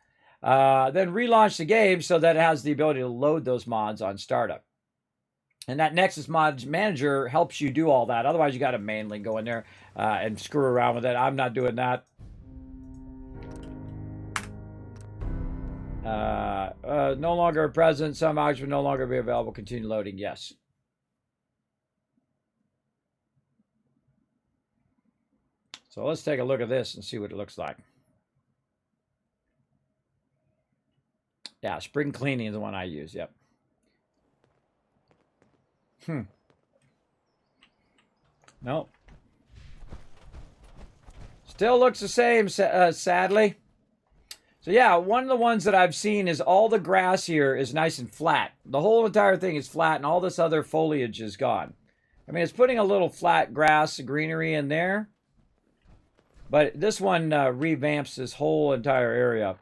Then relaunch the game so that it has the ability to load those mods on startup. And that Nexus Mods Manager helps you do all that. Otherwise, you got to manually go in there and screw around with it. I'm not doing that. No longer present. Some objects will no longer be available. Continue loading. Yes. So let's take a look at this and see what it looks like. Yeah, spring cleaning is the one I use. Yep. Nope. Still looks the same, sadly. So yeah, one of the ones that I've seen is all the grass here is nice and flat. The whole entire thing is flat and all this other foliage is gone. I mean, it's putting a little flat grass greenery in there. But this one revamps this whole entire area.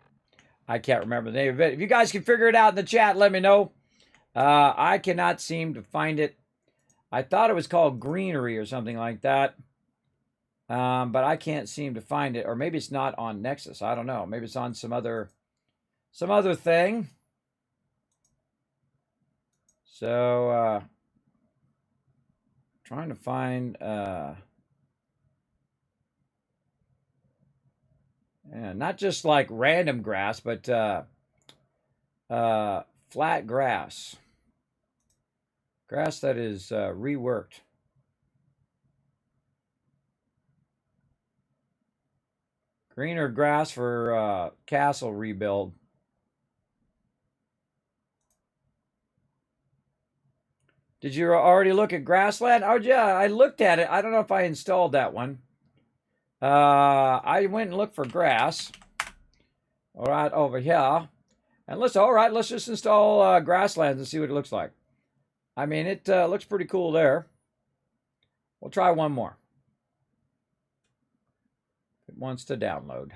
I can't remember the name of it. If you guys can figure it out in the chat, let me know. I cannot seem to find it. I thought it was called greenery or something like that. But I can't seem to find it. Or maybe it's not on Nexus. I don't know. Maybe it's on some other thing. So, trying to find... yeah, not just like random grass, but flat grass. Grass that is reworked. Greener grass for castle rebuild. Did you already look at Grassland? Oh, yeah, I looked at it. I don't know if I installed that one. I went and looked for grass. All right, over here. And let's just install Grasslands and see what it looks like. I mean, it looks pretty cool there. We'll try one more. It wants to download.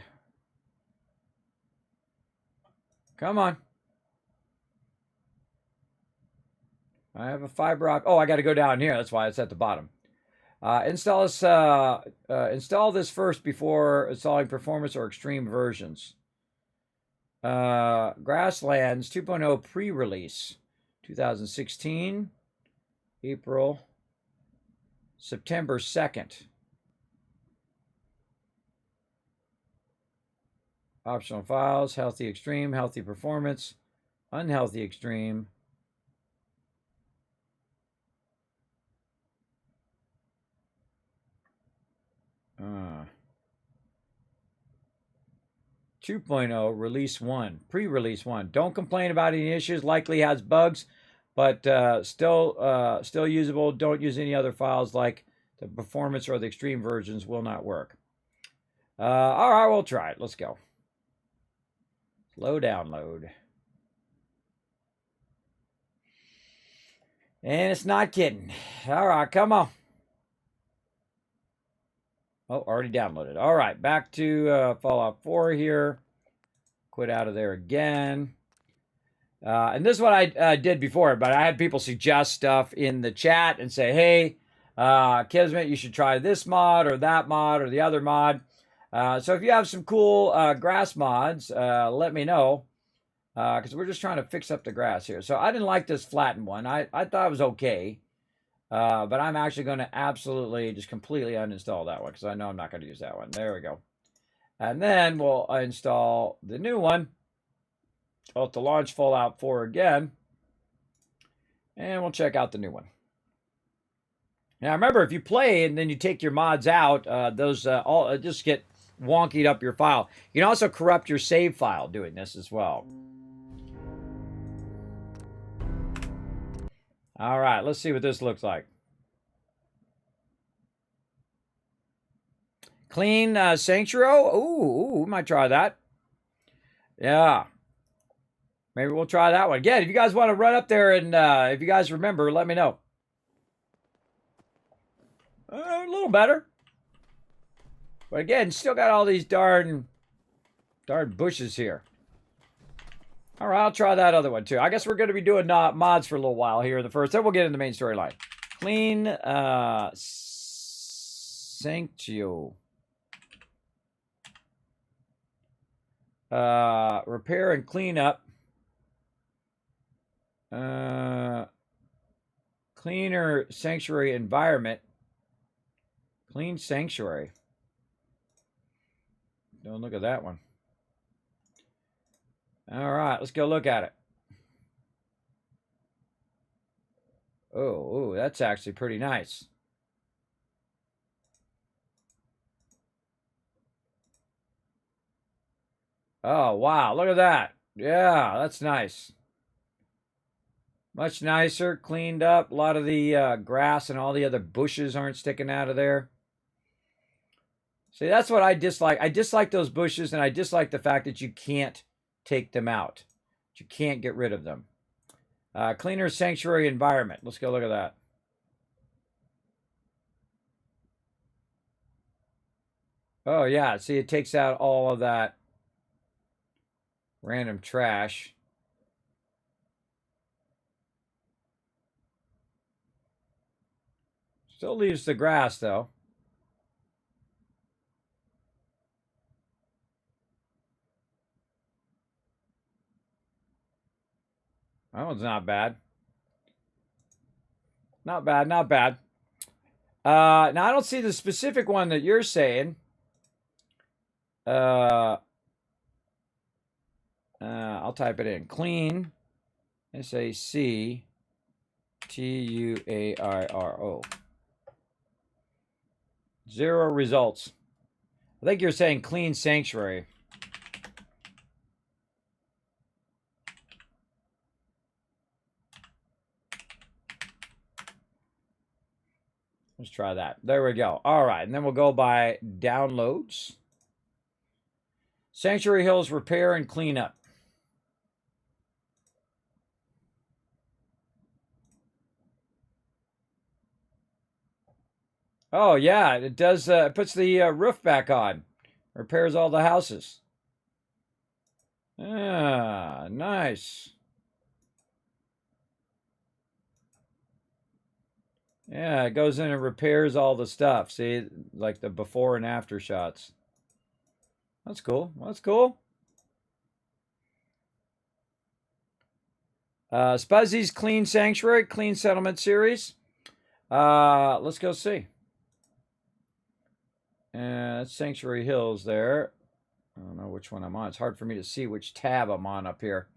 Come on. I have a fiber optic. Oh, I got to go down here. That's why it's at the bottom. Install this first before installing performance or extreme versions. Grasslands 2.0 pre-release 2016 September 2nd. Optional files: healthy extreme, healthy performance, unhealthy extreme. 2.0 release 1, pre-release 1. Don't complain about any issues. Likely has bugs, but still usable. Don't use any other files like the performance or the extreme versions will not work. All right, we'll try it. Let's go. Slow download. And it's not kidding. All right, come on. Oh, already downloaded. All right, back to Fallout 4 here. Quit out of there again. And this is what I did before, but I had people suggest stuff in the chat and say, hey, Kismet, you should try this mod or that mod or the other mod. So if you have some cool grass mods, let me know. Because we're just trying to fix up the grass here. So I didn't like this flattened one. I thought it was okay. But I'm actually going to absolutely just completely uninstall that one because I know I'm not going to use that one. There we go. And then we'll install the new one. I'll have to launch Fallout 4 again. And we'll check out the new one. Now remember, if you play and then you take your mods out, those all just get wonkied up your file. You can also corrupt your save file doing this as well. All right, let's see what this looks like. Clean Sanctuary. Ooh, we might try that. Yeah. Maybe we'll try that one. Again, if you guys want to run up there and if you guys remember, let me know. A little better. But again, still got all these darn bushes here. All right, I'll try that other one too. I guess we're going to be doing mods for a little while here. The first, then we'll get into the main storyline. Clean Sanctuary. Repair and clean up. Cleaner sanctuary environment. Clean sanctuary. Don't look at that one. All right, let's go look at it. Oh, that's actually pretty nice. Oh, wow, look at that. Yeah, that's nice. Much nicer, cleaned up. A lot of the grass and all the other bushes aren't sticking out of there. See, that's what I dislike. I dislike those bushes, and I dislike the fact that you can't take them out. You can't get rid of them. Cleaner sanctuary environment. Let's go look at that. Oh, yeah. See, it takes out all of that random trash. Still leaves the grass, though. That one's not bad. Not bad, not bad. Now, I don't see the specific one that you're saying. I'll type it in. Clean, SACTUAIRO. 0 results. I think you're saying clean sanctuary. Let's try that. There we go. All right, and then we'll go by downloads. Sanctuary Hills repair and clean up. Oh, yeah, it does. It puts the roof back on. Repairs all the houses. Ah, nice. Yeah, it goes in and repairs all the stuff. See, like the before and after shots. That's cool. That's cool. Spuzzy's Clean Sanctuary, Clean Settlement Series. Let's go see. That's Sanctuary Hills there. I don't know which one I'm on. It's hard for me to see which tab I'm on up here.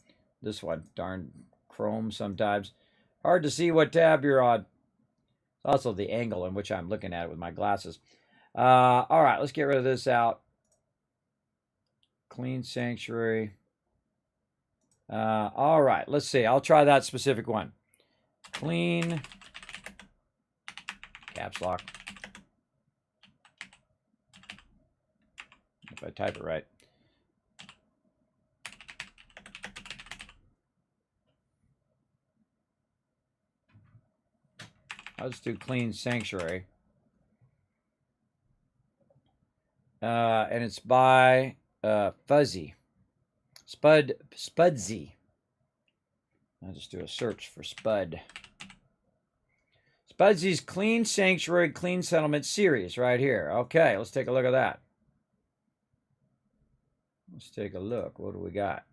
This one. Darn Chrome sometimes. Hard to see what tab you're on. It's also the angle in which I'm looking at it with my glasses. All right, let's get rid of this out. Clean Sanctuary. All right, let's see. I'll try that specific one. Clean. Caps lock. If I type it right. Let's do Clean Sanctuary. And it's by Fuzzy. Spudsy. I'll just do a search for Spud. Spudsy's Clean Sanctuary, Clean Settlement Series right here. Okay, let's take a look at that. Let's take a look. What do we got?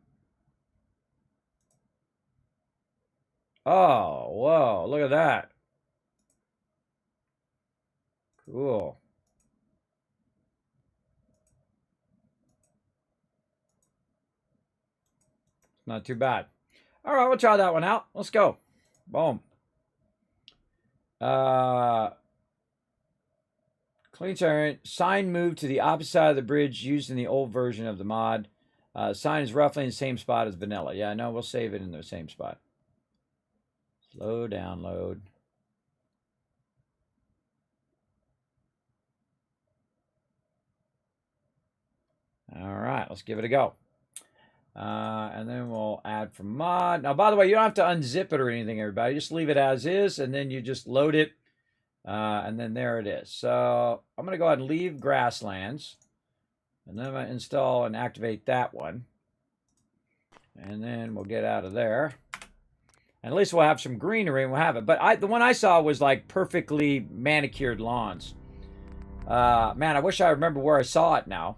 Oh, whoa, look at that. Cool. Not too bad. All right, we'll try that one out. Let's go. Boom. Clean sign moved to the opposite side of the bridge used in the old version of the mod. Sign is roughly in the same spot as vanilla. Yeah, no, we'll save it in the same spot. Slow download. All right, let's give it a go. And then we'll add from mod. Now, by the way, you don't have to unzip it or anything, everybody. Just leave it as is, and then you just load it. And then there it is. So I'm going to go ahead and leave Grasslands. And then I'm going to install and activate that one. And then we'll get out of there. And at least we'll have some greenery and we'll have it. But the one I saw was like perfectly manicured lawns. Man, I wish I remember where I saw it now.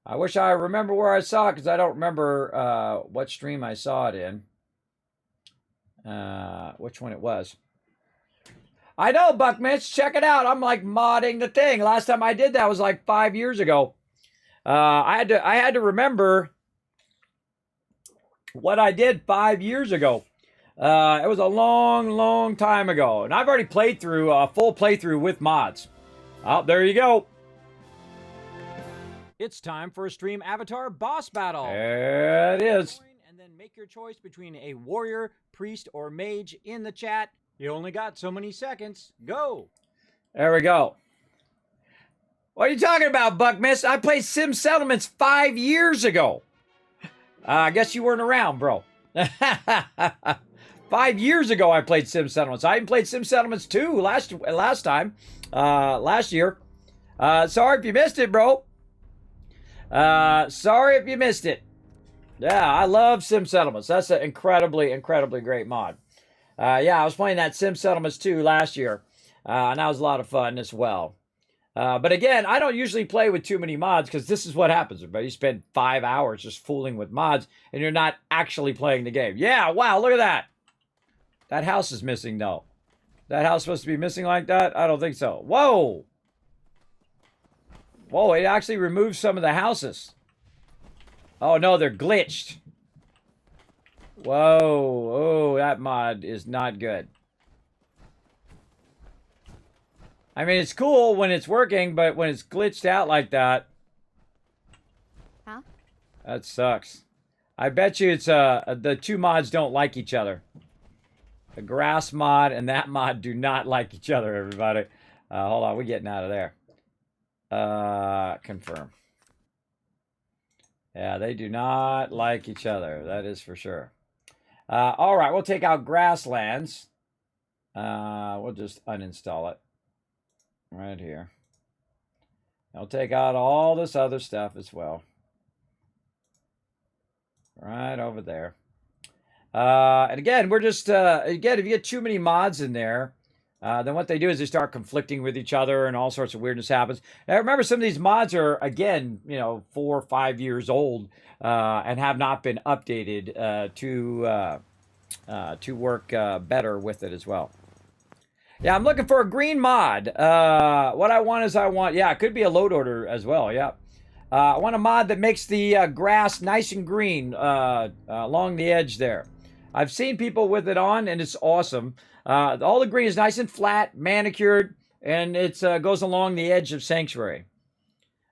I wish I remember where I saw it because I don't remember what stream I saw it in. Which one it was. I know, Buckmitch. Check it out. I'm like modding the thing. Last time I did that was like 5 years ago. I had to remember what I did 5 years ago. It was a long, long time ago. And I've already played through a full playthrough with mods. Oh, there you go. It's time for a stream avatar boss battle. There it is. And then then make your choice between a warrior, priest, or mage in the chat. You only got so many seconds. Go. There we go. What are you talking about, Buckmiss? I played Sim Settlements 5 years ago. I guess you weren't around, bro. 5 years ago, I played Sim Settlements. I even played Sim Settlements 2 last year. Sorry if you missed it, bro. Sorry if you missed it. Yeah, I love Sim Settlements. That's an incredibly, incredibly great mod. Yeah, I was playing that Sim Settlements 2 last year. And that was a lot of fun as well. But again, I don't usually play with too many mods because this is what happens, everybody. You spend 5 hours just fooling with mods and you're not actually playing the game. Yeah, wow, look at that. That house is missing, though. That house supposed to be missing like that? I don't think so. Whoa. Whoa, it actually removed some of the houses. Oh, no, they're glitched. Whoa. Oh, that mod is not good. I mean, it's cool when it's working, but when it's glitched out like that... Huh? That sucks. I bet you it's the two mods don't like each other. The grass mod and that mod do not like each other, everybody. Hold on, we're getting out of there. Confirm. Yeah, they do not like each other. That is for sure. All right, we'll take out grasslands. We'll just uninstall it. Right here. I'll take out all this other stuff as well. Right over there. And again, we're just, again, if you get too many mods in there, then what they do is they start conflicting with each other and all sorts of weirdness happens. Now, remember, some of these mods are, again, 4 or 5 years old and have not been updated to work better with it as well. Yeah, I'm looking for a green mod. What I want is yeah, it could be a load order as well, yeah. I want a mod that makes the grass nice and green along the edge there. I've seen people with it on, and it's awesome. All the green is nice and flat, manicured, and it goes along the edge of Sanctuary.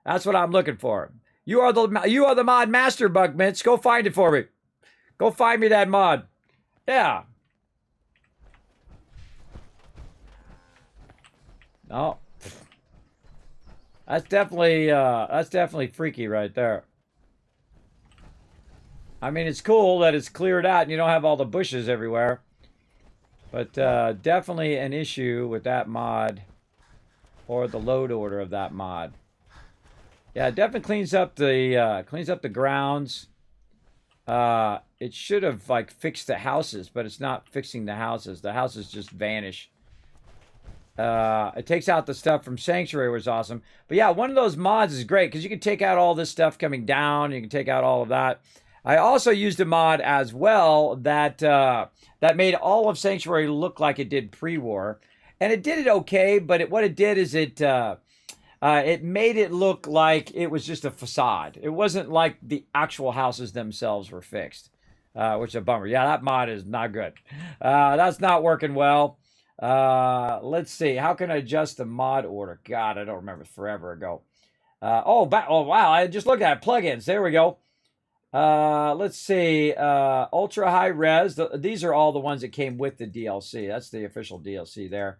That's what I'm looking for. You are the mod master, Buckmints. Go find it for me. Go find me that mod. Yeah. No. That's definitely freaky right there. I mean, it's cool that it's cleared out and you don't have all the bushes everywhere. But definitely an issue with that mod or the load order of that mod. Yeah, it definitely cleans up the grounds. It should have fixed the houses, but it's not fixing the houses. The houses just vanish. It takes out the stuff from Sanctuary, which is awesome. But yeah, one of those mods is great because you can take out all this stuff coming down. You can take out all of that. I also used a mod as well that that made all of Sanctuary look like it did pre-war, and it did it okay. But what it did is it made it look like it was just a facade. It wasn't like the actual houses themselves were fixed, which is a bummer. Yeah, that mod is not good. That's not working well. Let's see. How can I adjust the mod order? God, I don't remember. Forever ago. Oh wow! I just looked at plugins. There we go. Let's see. Ultra high res. These are all the ones that came with the DLC. That's the official DLC there.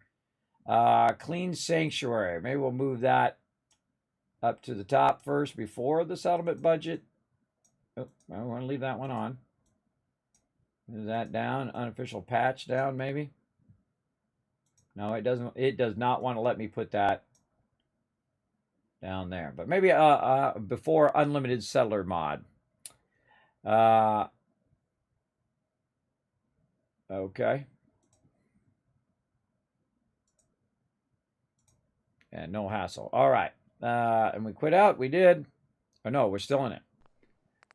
Clean Sanctuary. Maybe we'll move that up to the top first before the settlement budget. Oh, I want to leave that one on. Move that down. Unofficial patch down, maybe. No, it doesn't. It does not want to let me put that down there. But maybe before unlimited settler mod. Okay. And no hassle. All right. And we quit out. We did. Oh, no, we're still in it.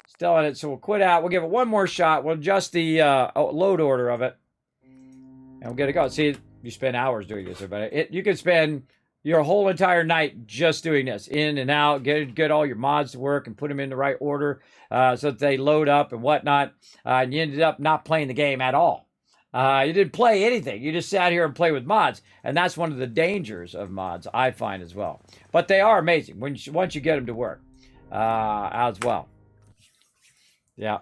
Still in it. So we'll quit out. We'll give it one more shot. We'll adjust the load order of it. And we'll get it going. See, you spend hours doing this, everybody. You can spend your whole entire night just doing this. In and out. Get all your mods to work and put them in the right order so that they load up and whatnot. And you ended up not playing the game at all. You didn't play anything. You just sat here and played with mods. And that's one of the dangers of mods, I find as well. But they are amazing once you get them to work as well. Yeah.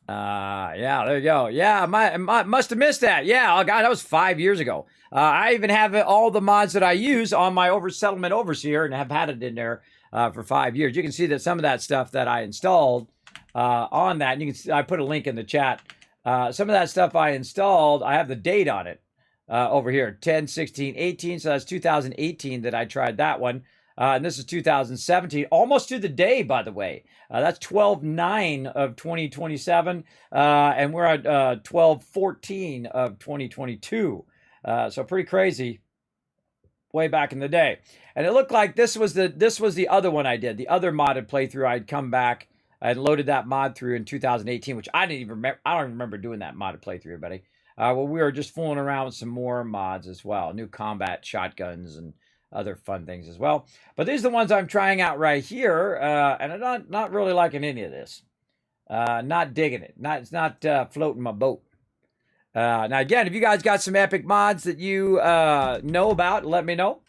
Yeah, there you go. Yeah, I must have missed that. Yeah, oh God, that was 5 years ago. I even have all the mods that I use on my Settlement Overseer and have had it in there for 5 years. You can see that some of that stuff that I installed on that, and you can see, I put a link in the chat. Some of that stuff I installed, I have the date on it over here, 10, 16, 18. So that's 2018 that I tried that one. And this is 2017, almost to the day, by the way. That's 12/9 of 2027, and we're at 12/14 of 2022. So pretty crazy, way back in the day. And it looked like this was the other one I did, the other modded playthrough. I'd come back and loaded that mod through in 2018, which I didn't even remember. I don't even remember doing that modded playthrough, buddy. Well, we were just fooling around with some more mods as well, new combat shotguns and other fun things as well. But these are the ones I'm trying out right here, and I'm not really liking any of this. Not digging it. It's not floating my boat. Now, again, if you guys got some epic mods that you know about, let me know.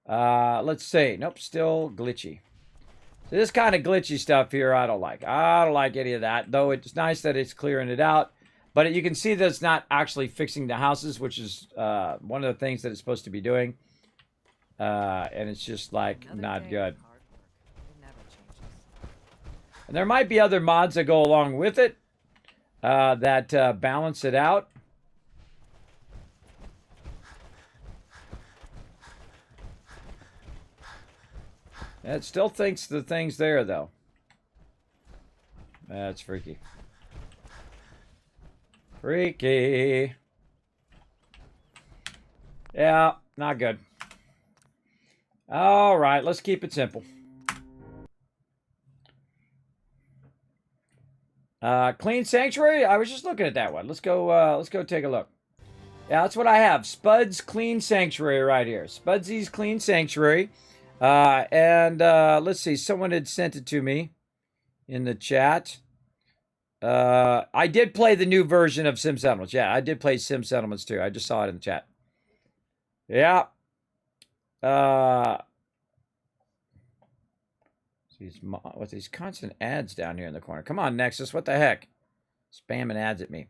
Let's see. Nope, still glitchy. So this kind of glitchy stuff here, I don't like. I don't like any of that, though it's nice that it's clearing it out. But you can see that it's not actually fixing the houses, which is one of the things that it's supposed to be doing. And it's just like not good. And there might be other mods that go along with it that balance it out. It still thinks the thing's there, though. That's freaky. Freaky. Yeah, not good. All right, let's keep it simple. Clean Sanctuary. I was just looking at that one. Let's go take a look. Yeah, that's what I have. Spud's Clean Sanctuary right here. Spudsy's Clean Sanctuary. Let's see. Someone had sent it to me in the chat. I did play the new version of Sim Settlements. Yeah, I did play Sim Settlements too. I just saw it in the chat. Yeah. With these constant ads down here in the corner. Come on, Nexus. What the heck? Spamming ads at me.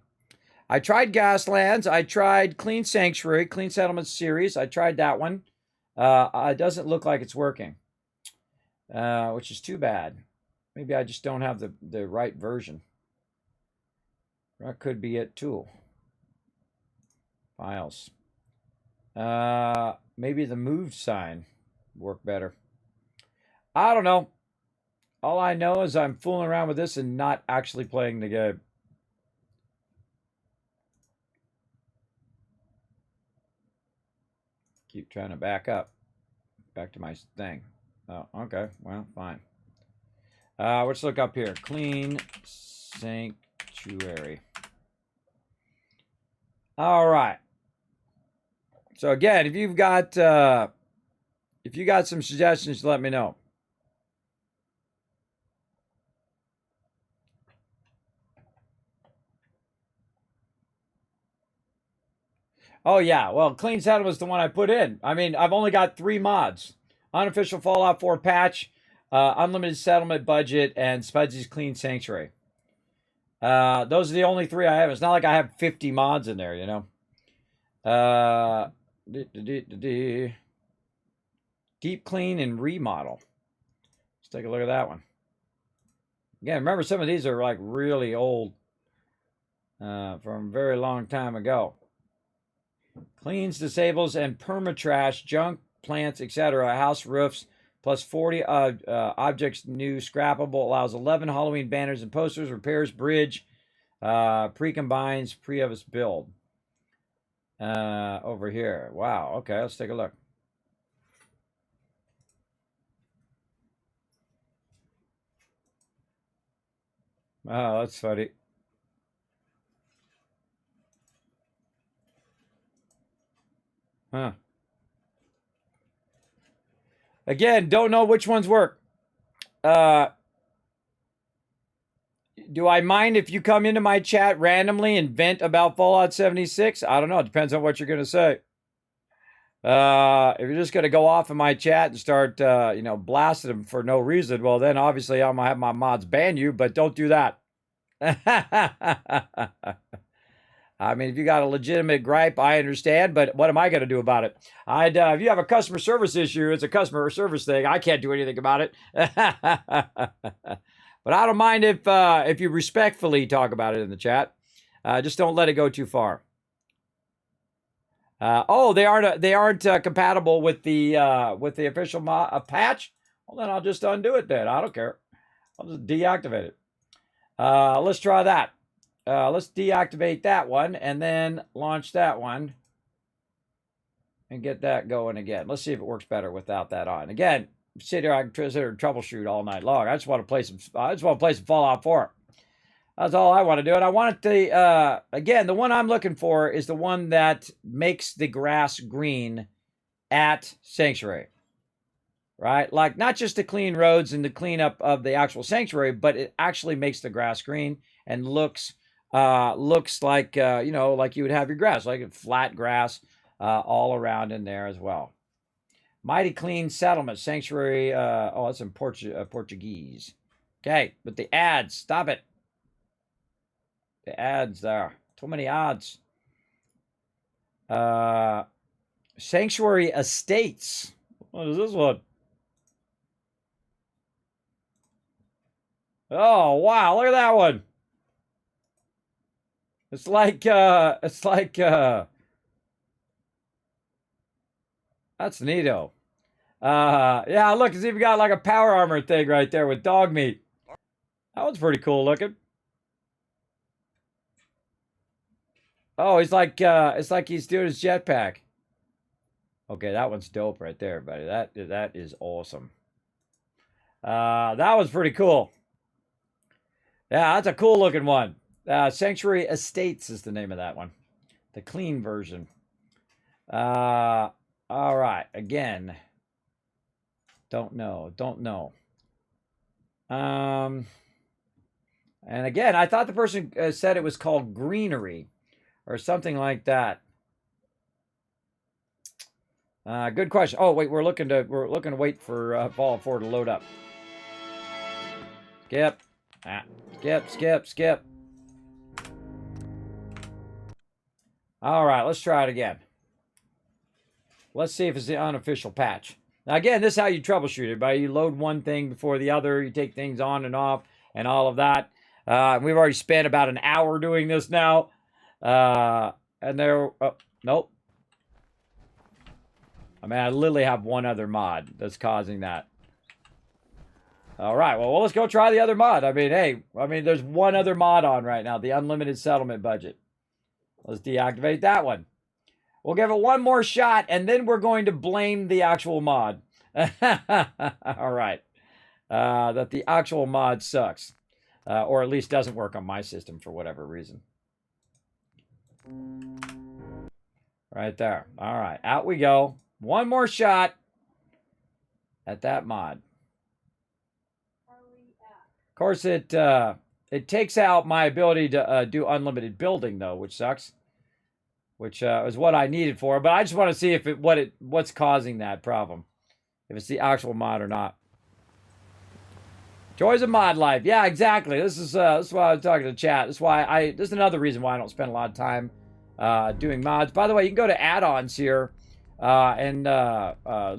I tried Gaslands. I tried Clean Sanctuary, Clean Settlements series. I tried that one. It doesn't look like it's working, which is too bad. Maybe I just don't have the right version. That could be it too. Files. Maybe the moved sign work better. I don't know. All I know is I'm fooling around with this and not actually playing the game. Keep trying to back up. Back to my thing. Oh, okay. Well, fine. Let's look up here. Clean Sanctuary. All right. So again, if you got some suggestions, let me know. Oh yeah, well, Clean Settlement was the one I put in. I mean, I've only got 3 mods: Unofficial Fallout 4 patch, Unlimited Settlement budget, and Spudsy's Clean Sanctuary. Those are the only 3 I have. It's not like I have 50 mods in there, you know. Deep Clean and Remodel. Let's take a look at that one. Again, remember some of these are like really old, from a very long time ago. Cleans, disables, and permatrash, junk, plants, etc. House roofs, plus 40 objects new, scrappable. Allows 11 Halloween banners and posters. Repairs bridge. Pre-combines pre-of build. Over here. Wow. Okay, let's take a look. Oh, that's funny. Huh. Again, don't know which ones work. Do I mind if you come into my chat randomly and vent about Fallout 76? I don't know. It depends on what you're going to say. If you're just going to go off in my chat and start, blasting them for no reason, well, then obviously I'm going to have my mods ban you, but don't do that. I mean, if you got a legitimate gripe, I understand, but what am I going to do about it? If you have a customer service issue, it's a customer service thing. I can't do anything about it. But I don't mind if you respectfully talk about it in the chat. Just don't let it go too far. They aren't compatible with the official patch. Well, then I'll just undo it. Then I don't care. I'll just deactivate it. Let's try that. Let's deactivate that one and then launch that one and get that going again. Let's see if it works better without that on. Again, sit here, I can sit here and troubleshoot all night long. I just want to play some. Fallout 4. That's all I want to do. And I want it to, again, the one I'm looking for is the one that makes the grass green at Sanctuary. Right? Like, not just to clean roads and the cleanup of the actual Sanctuary, but it actually makes the grass green and looks like, like you would have your grass, like flat grass all around in there as well. Mighty Clean Settlement, Sanctuary. That's in Portuguese. Okay, but the ads, stop it. The ads there. Too many ads. Sanctuary Estates. What is this one? Oh, wow, look at that one. It's like, that's neato. Yeah, look, it's even got like a power armor thing right there with dog meat. That one's pretty cool looking. Oh, it's like he's doing his jetpack. Okay, that one's dope right there, buddy. That is awesome. That was pretty cool. Yeah, that's a cool looking one. Sanctuary Estates is the name of that one. The clean version. All right. Again, don't know. And again, I thought the person said it was called greenery or something like that. Good question. Oh, wait, we're looking to wait for Fallout 4 to load up. Skip. All right, let's try it again. Let's see if it's the unofficial patch. Now, again, this is how you troubleshoot it. By you load one thing before the other, you take things on and off, and all of that. We've already spent about an hour doing this now. And there, nope. I mean, I literally have one other mod that's causing that. All right, well, let's go try the other mod. I mean, there's one other mod on right now, the unlimited settlement budget. Let's deactivate that one. We'll give it one more shot, and then we're going to blame the actual mod. All right. That the actual mod sucks. Or at least doesn't work on my system for whatever reason. Right there. All right, out we go. One more shot at that mod. Of course, it takes out my ability to do unlimited building, though, which sucks. Which is what I needed for. But I just want to see if what's causing that problem, if it's the actual mod or not. Joys of mod life. Yeah, exactly. This is why I was talking to the chat. This is another reason why I don't spend a lot of time doing mods. By the way, you can go to add-ons here and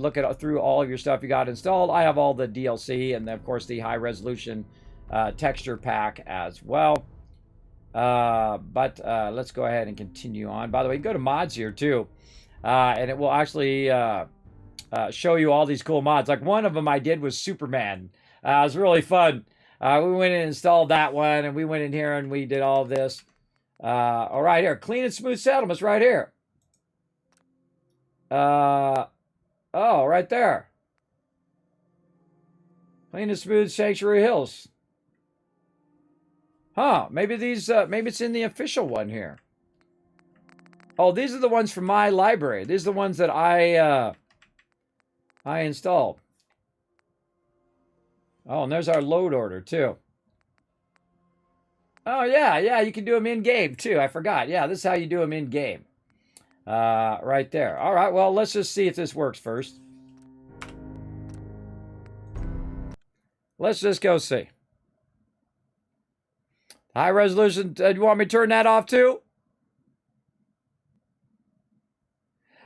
look through all of your stuff you got installed. I have all the DLC and, of course, the high-resolution texture pack as well. But let's go ahead and continue on. By the way, you can go to mods here, too. And it will actually show you all these cool mods. Like one of them I did was Superman. It was really fun. We went and installed that one, and we went in here and we did all this. All right, here. Clean and smooth settlements right here. Oh, right there. Clean and smooth Sanctuary Hills. Huh, maybe maybe it's in the official one here. Oh, these are the ones from my library. These are the ones that I installed. Oh, and there's our load order, too. Oh, yeah, you can do them in-game, too. I forgot. Yeah, this is how you do them in-game. Right there. All right, well, let's just see if this works first. Let's just go see. High resolution. Do you want me to turn that off too?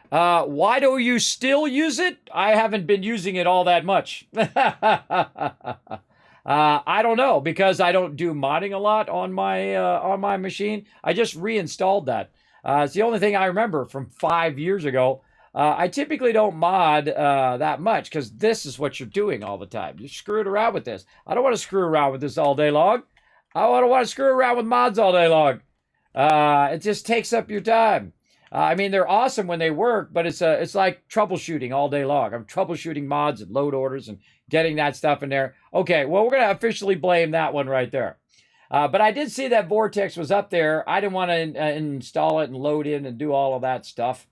Why do you still use it? I haven't been using it all that much. I don't know, because I don't do modding a lot on my machine. I just reinstalled that. It's the only thing I remember from 5 years ago. I typically don't mod that much, because this is what you're doing all the time. You're screwing around with this. I don't want to screw around with this all day long. I don't want to screw around with mods all day long. It just takes up your time. I mean, they're awesome when they work, but it's like troubleshooting all day long. I'm troubleshooting mods and load orders and getting that stuff in there. Okay, well, we're going to officially blame that one right there. But I did see that Vortex was up there. I didn't want to install it and load in and do all of that stuff.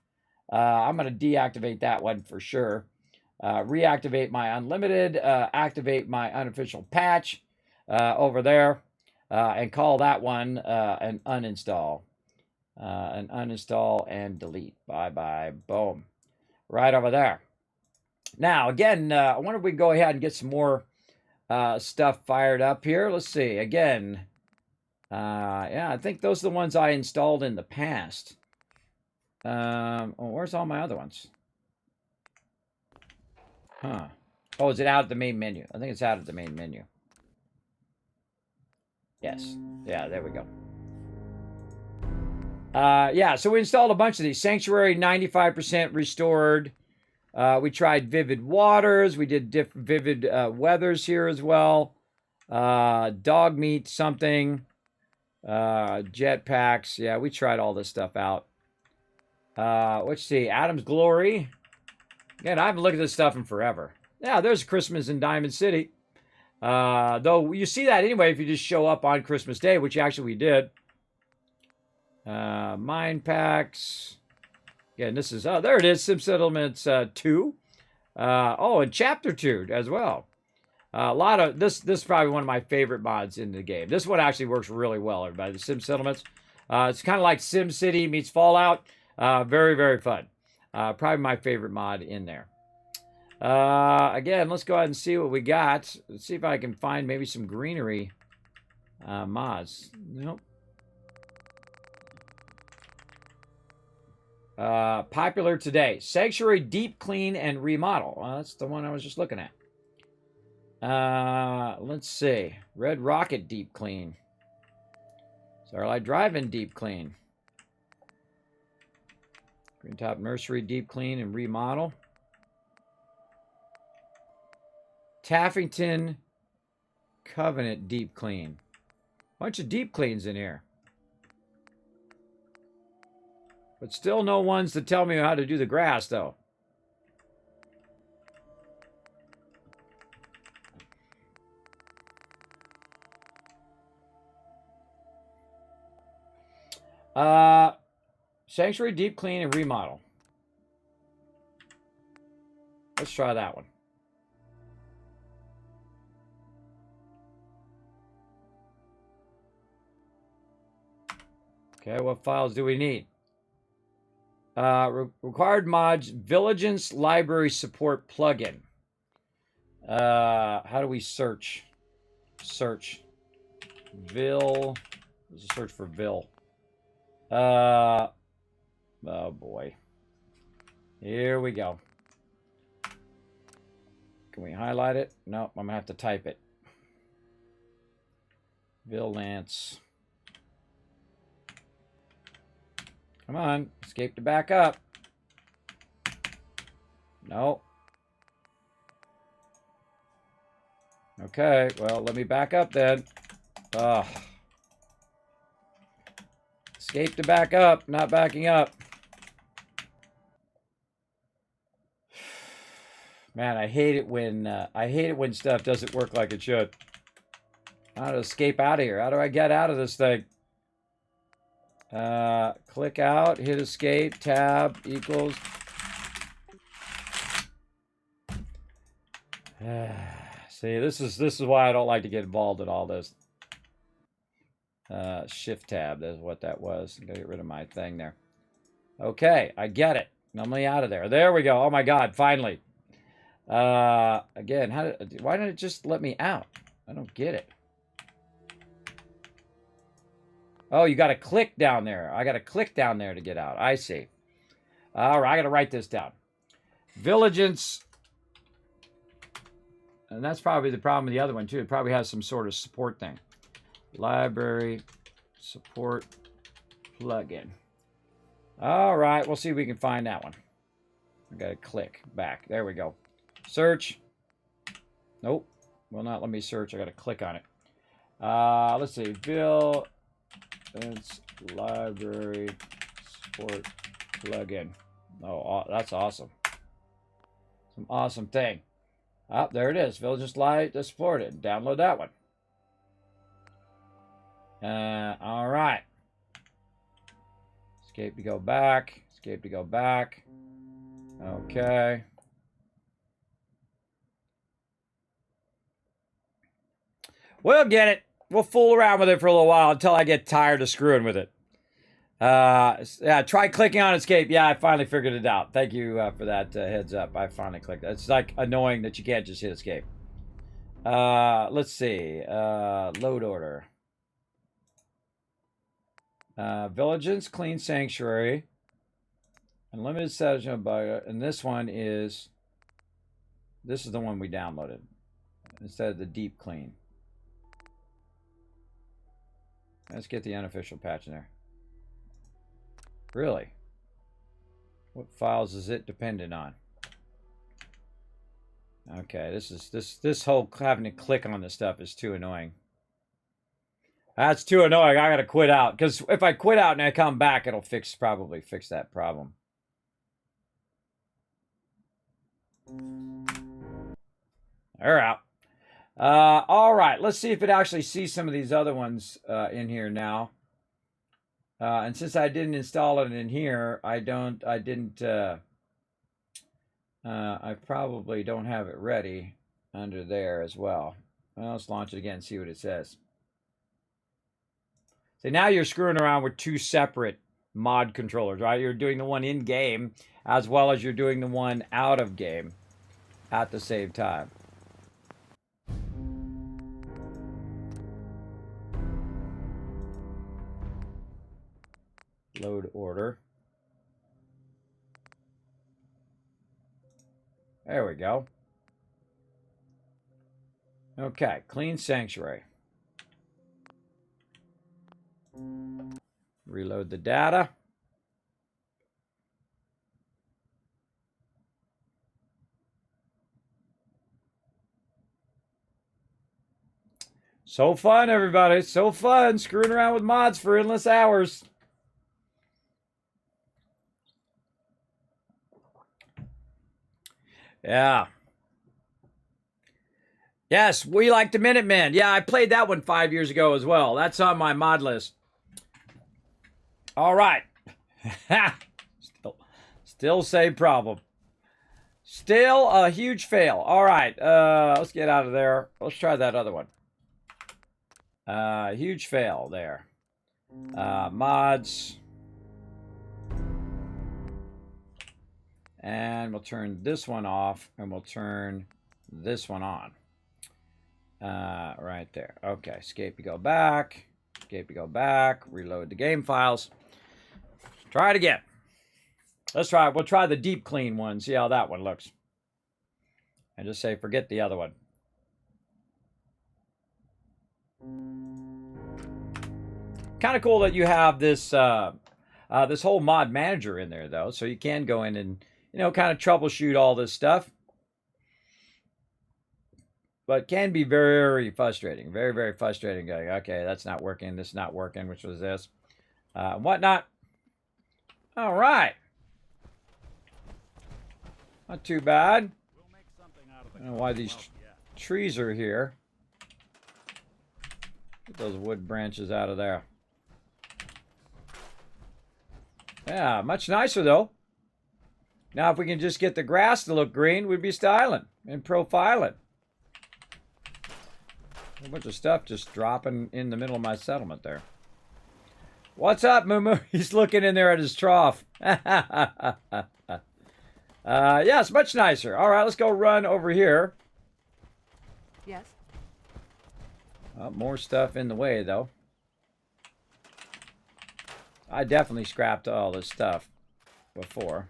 I'm going to deactivate that one for sure. Reactivate my unlimited, activate my unofficial patch over there, and call that one an uninstall. And uninstall and delete. Bye-bye. Boom. Right over there. Now, again, I wonder if we can go ahead and get some more stuff fired up here. Let's see. Again, yeah, I think those are the ones I installed in the past. Oh, where's all my other ones? Huh. Oh, is it out of the main menu? I think it's out of the main menu. Yes. Yeah, there we go. Yeah, so we installed a bunch of these. Sanctuary, 95% restored. We tried Vivid Waters. We did Vivid Weathers here as well. Dog Meat something. Jetpacks. Yeah, we tried all this stuff out. Let's see. Adam's Glory. Again, I haven't looked at this stuff in forever. Yeah, there's Christmas in Diamond City. Though you see that anyway if you just show up on Christmas Day, which actually we did. Mine Packs. Again, this is, oh, there it is, Sim Settlements 2. Oh, and Chapter 2 as well. A lot of, this is probably one of my favorite mods in the game. This one actually works really well, everybody, the Sim Settlements. It's kind of like Sim City meets Fallout. Very, very fun. Probably my favorite mod in there. Again, let's go ahead and see what we got. Let's see if I can find maybe some greenery mods. Nope. Popular today. Sanctuary Deep Clean and Remodel. That's the one I was just looking at. Let's see. Red Rocket Deep Clean. Starlight Drive-In Deep Clean. Green Top Nursery Deep Clean and Remodel. Taffington Covenant Deep Clean. Bunch of deep cleans in here. But still no ones to tell me how to do the grass, though. Sanctuary Deep Clean and Remodel. Let's try that one. Okay, what files do we need? Required mods, Vigilance Library Support plugin. How do we search? Search. Vil. There's a search for Vil. Oh boy. Here we go. Can we highlight it? Nope, I'm gonna have to type it. Vigilance. Come on, escape to back up. No. Okay, well, let me back up then. Ugh. Escape to back up, not backing up. Man, I hate it when stuff doesn't work like it should. How to escape out of here? How do I get out of this thing? Click out, hit escape, tab equals. See, this is why I don't like to get involved in all this. Shift tab, that's what that was. I'm gonna get rid of my thing there. Okay, I get it. Let me out of there. There we go. Oh my God, finally. Again, why didn't it just let me out? I don't get it. Oh, you got to click down there. I got to click down there to get out. I see. All right, I got to write this down. Vigilance. And that's probably the problem with the other one, too. It probably has some sort of support thing. Library support plugin. All right, we'll see if we can find that one. I got to click back. There we go. Search. Nope. Will not let me search. I got to click on it. Let's see. Vigilance library support plugin. Oh, that's awesome. Some awesome thing. Oh, there it is. Vigilance Live to support it. Download that one. All right. Escape to go back. Escape to go back. Okay. We'll get it. We'll fool around with it for a little while until I get tired of screwing with it. Yeah, try clicking on escape. Yeah, I finally figured it out. Thank you for that heads up. I finally clicked it. It's like annoying that you can't just hit escape. Let's see. Load order. Vigilance, clean sanctuary. Unlimited settings of bug. And this one is... This is the one we downloaded. Instead of the deep clean. Let's get the unofficial patch in there. Really? What files is it dependent on? Okay, this whole having to click on this stuff is too annoying. That's too annoying. I gotta quit out. Because if I quit out and I come back, it'll probably fix that problem. They're out. All right, let's see if it actually sees some of these other ones in here now. And since I didn't install it in here, I probably don't have it ready under there as well. Well, let's launch it again and see what it says. So now you're screwing around with two separate mod controllers, right? You're doing the one in game as well as you're doing the one out of game at the same time. Load order. There we go. Okay, clean sanctuary. Reload the data. So fun, everybody. So fun screwing around with mods for endless hours. Yeah. Yes, we like the Minutemen. Yeah, I played that one 5 years ago as well. That's on my mod list. All right. Still same problem. Still a huge fail. All right. Let's get out of there. Let's try that other one. Huge fail there. Mods. And we'll turn this one off, and we'll turn this one on. Right there. Okay, escape to go back. Escape to go back. Reload the game files. Try it again. Let's try it. We'll try the deep clean one. See how that one looks. And just say, forget the other one. Kind of cool that you have this this whole mod manager in there, though. So you can go in and, you know, kind of troubleshoot all this stuff. But can be very frustrating. Very, very frustrating. Going, okay, that's not working. This is not working. Which was this. Whatnot. All right. Not too bad. I don't know why these trees are here. Get those wood branches out of there. Yeah, much nicer, though. Now, if we can just get the grass to look green, we'd be styling and profiling. A bunch of stuff just dropping in the middle of my settlement there. What's up, Moo? He's looking in there at his trough. Yeah, it's much nicer. All right, let's go run over here. Yes. More stuff in the way, though. I definitely scrapped all this stuff before.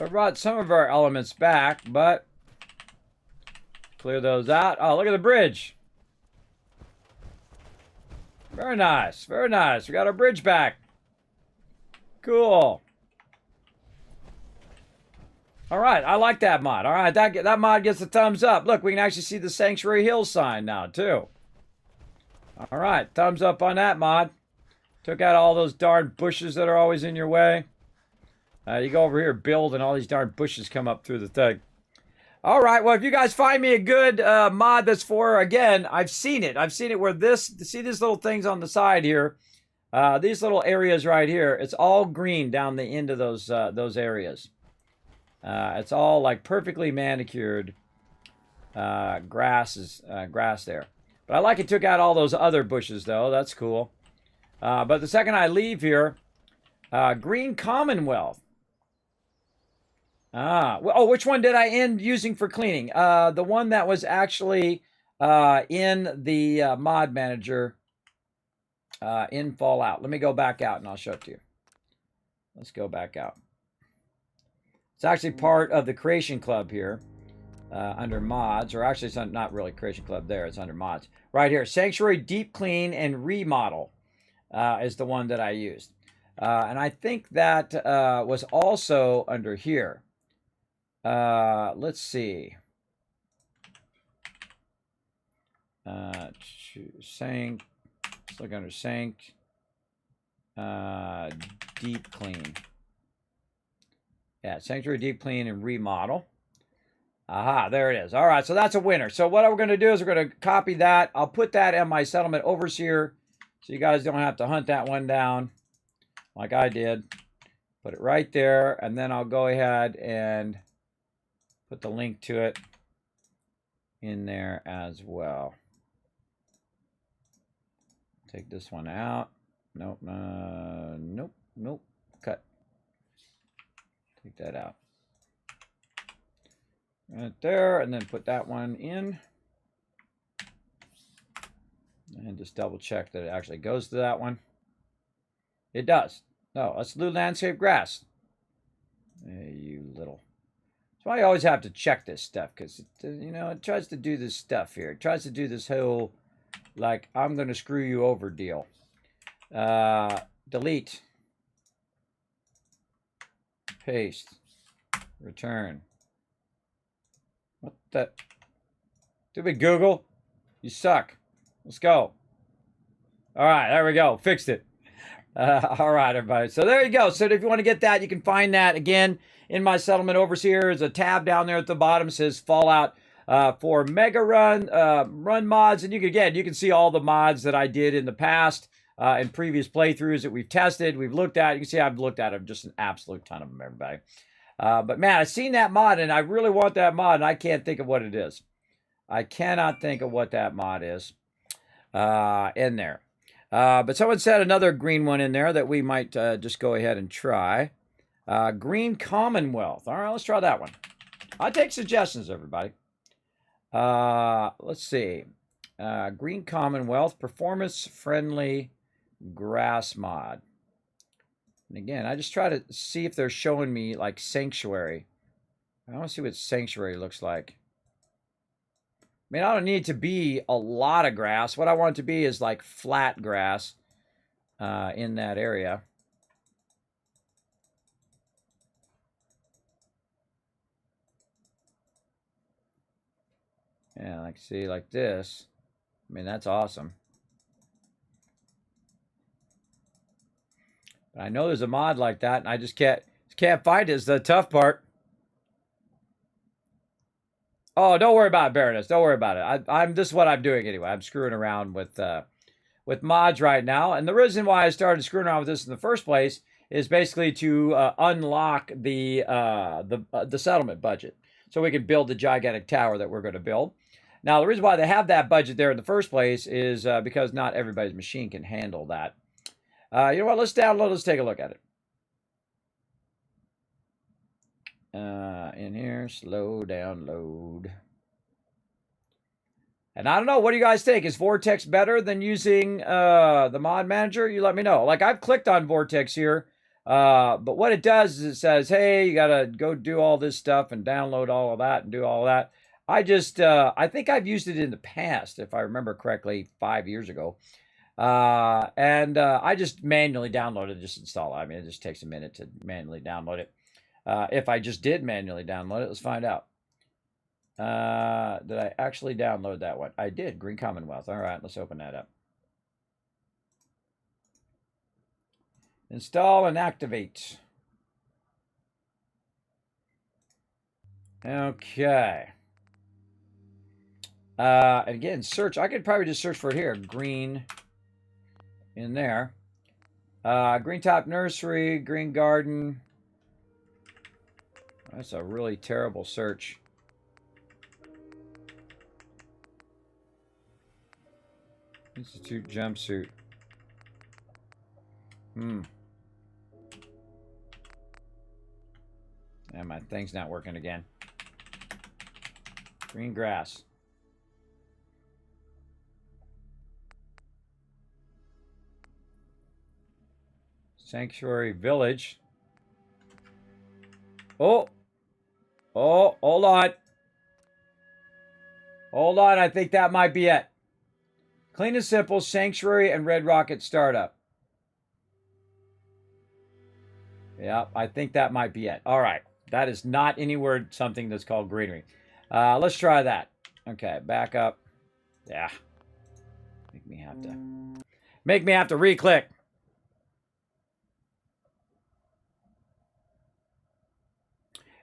I brought some of our elements back, but clear those out. Oh, look at the bridge. Very nice. Very nice. We got our bridge back. Cool. All right. I like that mod. All right. That mod gets a thumbs up. Look, we can actually see the Sanctuary Hills sign now, too. All right. Thumbs up on that mod. Took out all those darn bushes that are always in your way. You go over here, build, and all these darn bushes come up through the thing. All right, well, if you guys find me a good mod that's for, again, I've seen it. I've seen it where see these little things on the side here, these little areas right here, it's all green down the end of those areas. It's all like perfectly manicured grass there. But I like it took out all those other bushes, though. That's cool. But the second I leave here, Green Commonwealth. Oh, which one did I end using for cleaning? The one that was actually in the mod manager in Fallout. Let me go back out and I'll show it to you. Let's go back out. It's actually part of the Creation Club here under mods, or actually it's not really Creation Club there. It's under mods. Right here, Sanctuary Deep Clean and Remodel is the one that I used. And I think that was also under here. Let's see. Sank. Let's look under Sank. Deep Clean. Yeah, Sanctuary Deep Clean and Remodel. Aha, there it is. All right, so that's a winner. So what we're going to do is we're going to copy that. I'll put that in my settlement overseer so you guys don't have to hunt that one down like I did. Put it right there, and then I'll go ahead and put the link to it in there as well. Take this one out. Nope. Nope. Cut. Take that out. Right there, and then put that one in. And just double check that it actually goes to that one. It does. No, that's blue landscape grass. Hey, you little. That's why I always have to check this stuff, because, you know, it tries to do this stuff here. It tries to do this whole, like, I'm going to screw you over deal. Delete. Paste. Return. What the? Stupid Google. You suck. Let's go. All right, there we go. Fixed it. All right, everybody. So there you go. So if you want to get that, you can find that again in my settlement overseer. There's a tab down there at the bottom. It says Fallout for Mega Run mods. And you can see all the mods that I did in the past in previous playthroughs that we've tested, we've looked at. You can see I've looked at them, just an absolute ton of them, everybody. But man, I've seen that mod and I really want that mod and I can't think of what it is. I cannot think of what that mod is in there. But someone said another green one in there that we might just go ahead and try. Green Commonwealth. All right, let's try that one. I take suggestions, everybody. Let's see. Green Commonwealth, performance-friendly grass mod. And again, I just try to see if they're showing me like Sanctuary. I want to see what Sanctuary looks like. I mean, I don't need it to be a lot of grass. What I want it to be is like flat grass in that area. Yeah, like see, like this. I mean, that's awesome. But I know there's a mod like that, and I just can't find it. It's the tough part. Oh, don't worry about it, Baroness. Don't worry about it. This is what I'm doing anyway. I'm screwing around with mods right now, and the reason why I started screwing around with this in the first place is basically to unlock the settlement budget, so we can build the gigantic tower that we're going to build. Now, the reason why they have that budget there in the first place is because not everybody's machine can handle that. You know what? Let's download. Let's take a look at it. In here, slow download. And I don't know, what do you guys think? Is Vortex better than using the mod manager? You let me know. Like, I've clicked on Vortex here, but what it does is it says, hey, you got to go do all this stuff and download all of that and do all of that. I think I've used it in the past, if I remember correctly, 5 years ago. I just manually download it, just install it. I mean, it just takes a minute to manually download it. If I just did manually download it, let's find out. Did I actually download that one? I did. Green Commonwealth. All right, let's open that up. Install and activate. Okay. And again, search. I could probably just search for it here. Green in there. Green Top Nursery, Green Garden. That's a really terrible search. Institute jumpsuit. And my thing's not working again. Green grass. Sanctuary Village. Oh, hold on. Hold on, I think that might be it. Clean and Simple, Sanctuary, and Red Rocket Startup. Yeah, I think that might be it. All right. That is not anywhere something that's called greenery. Let's try that. Okay, back up. Yeah. Make me have to re-click.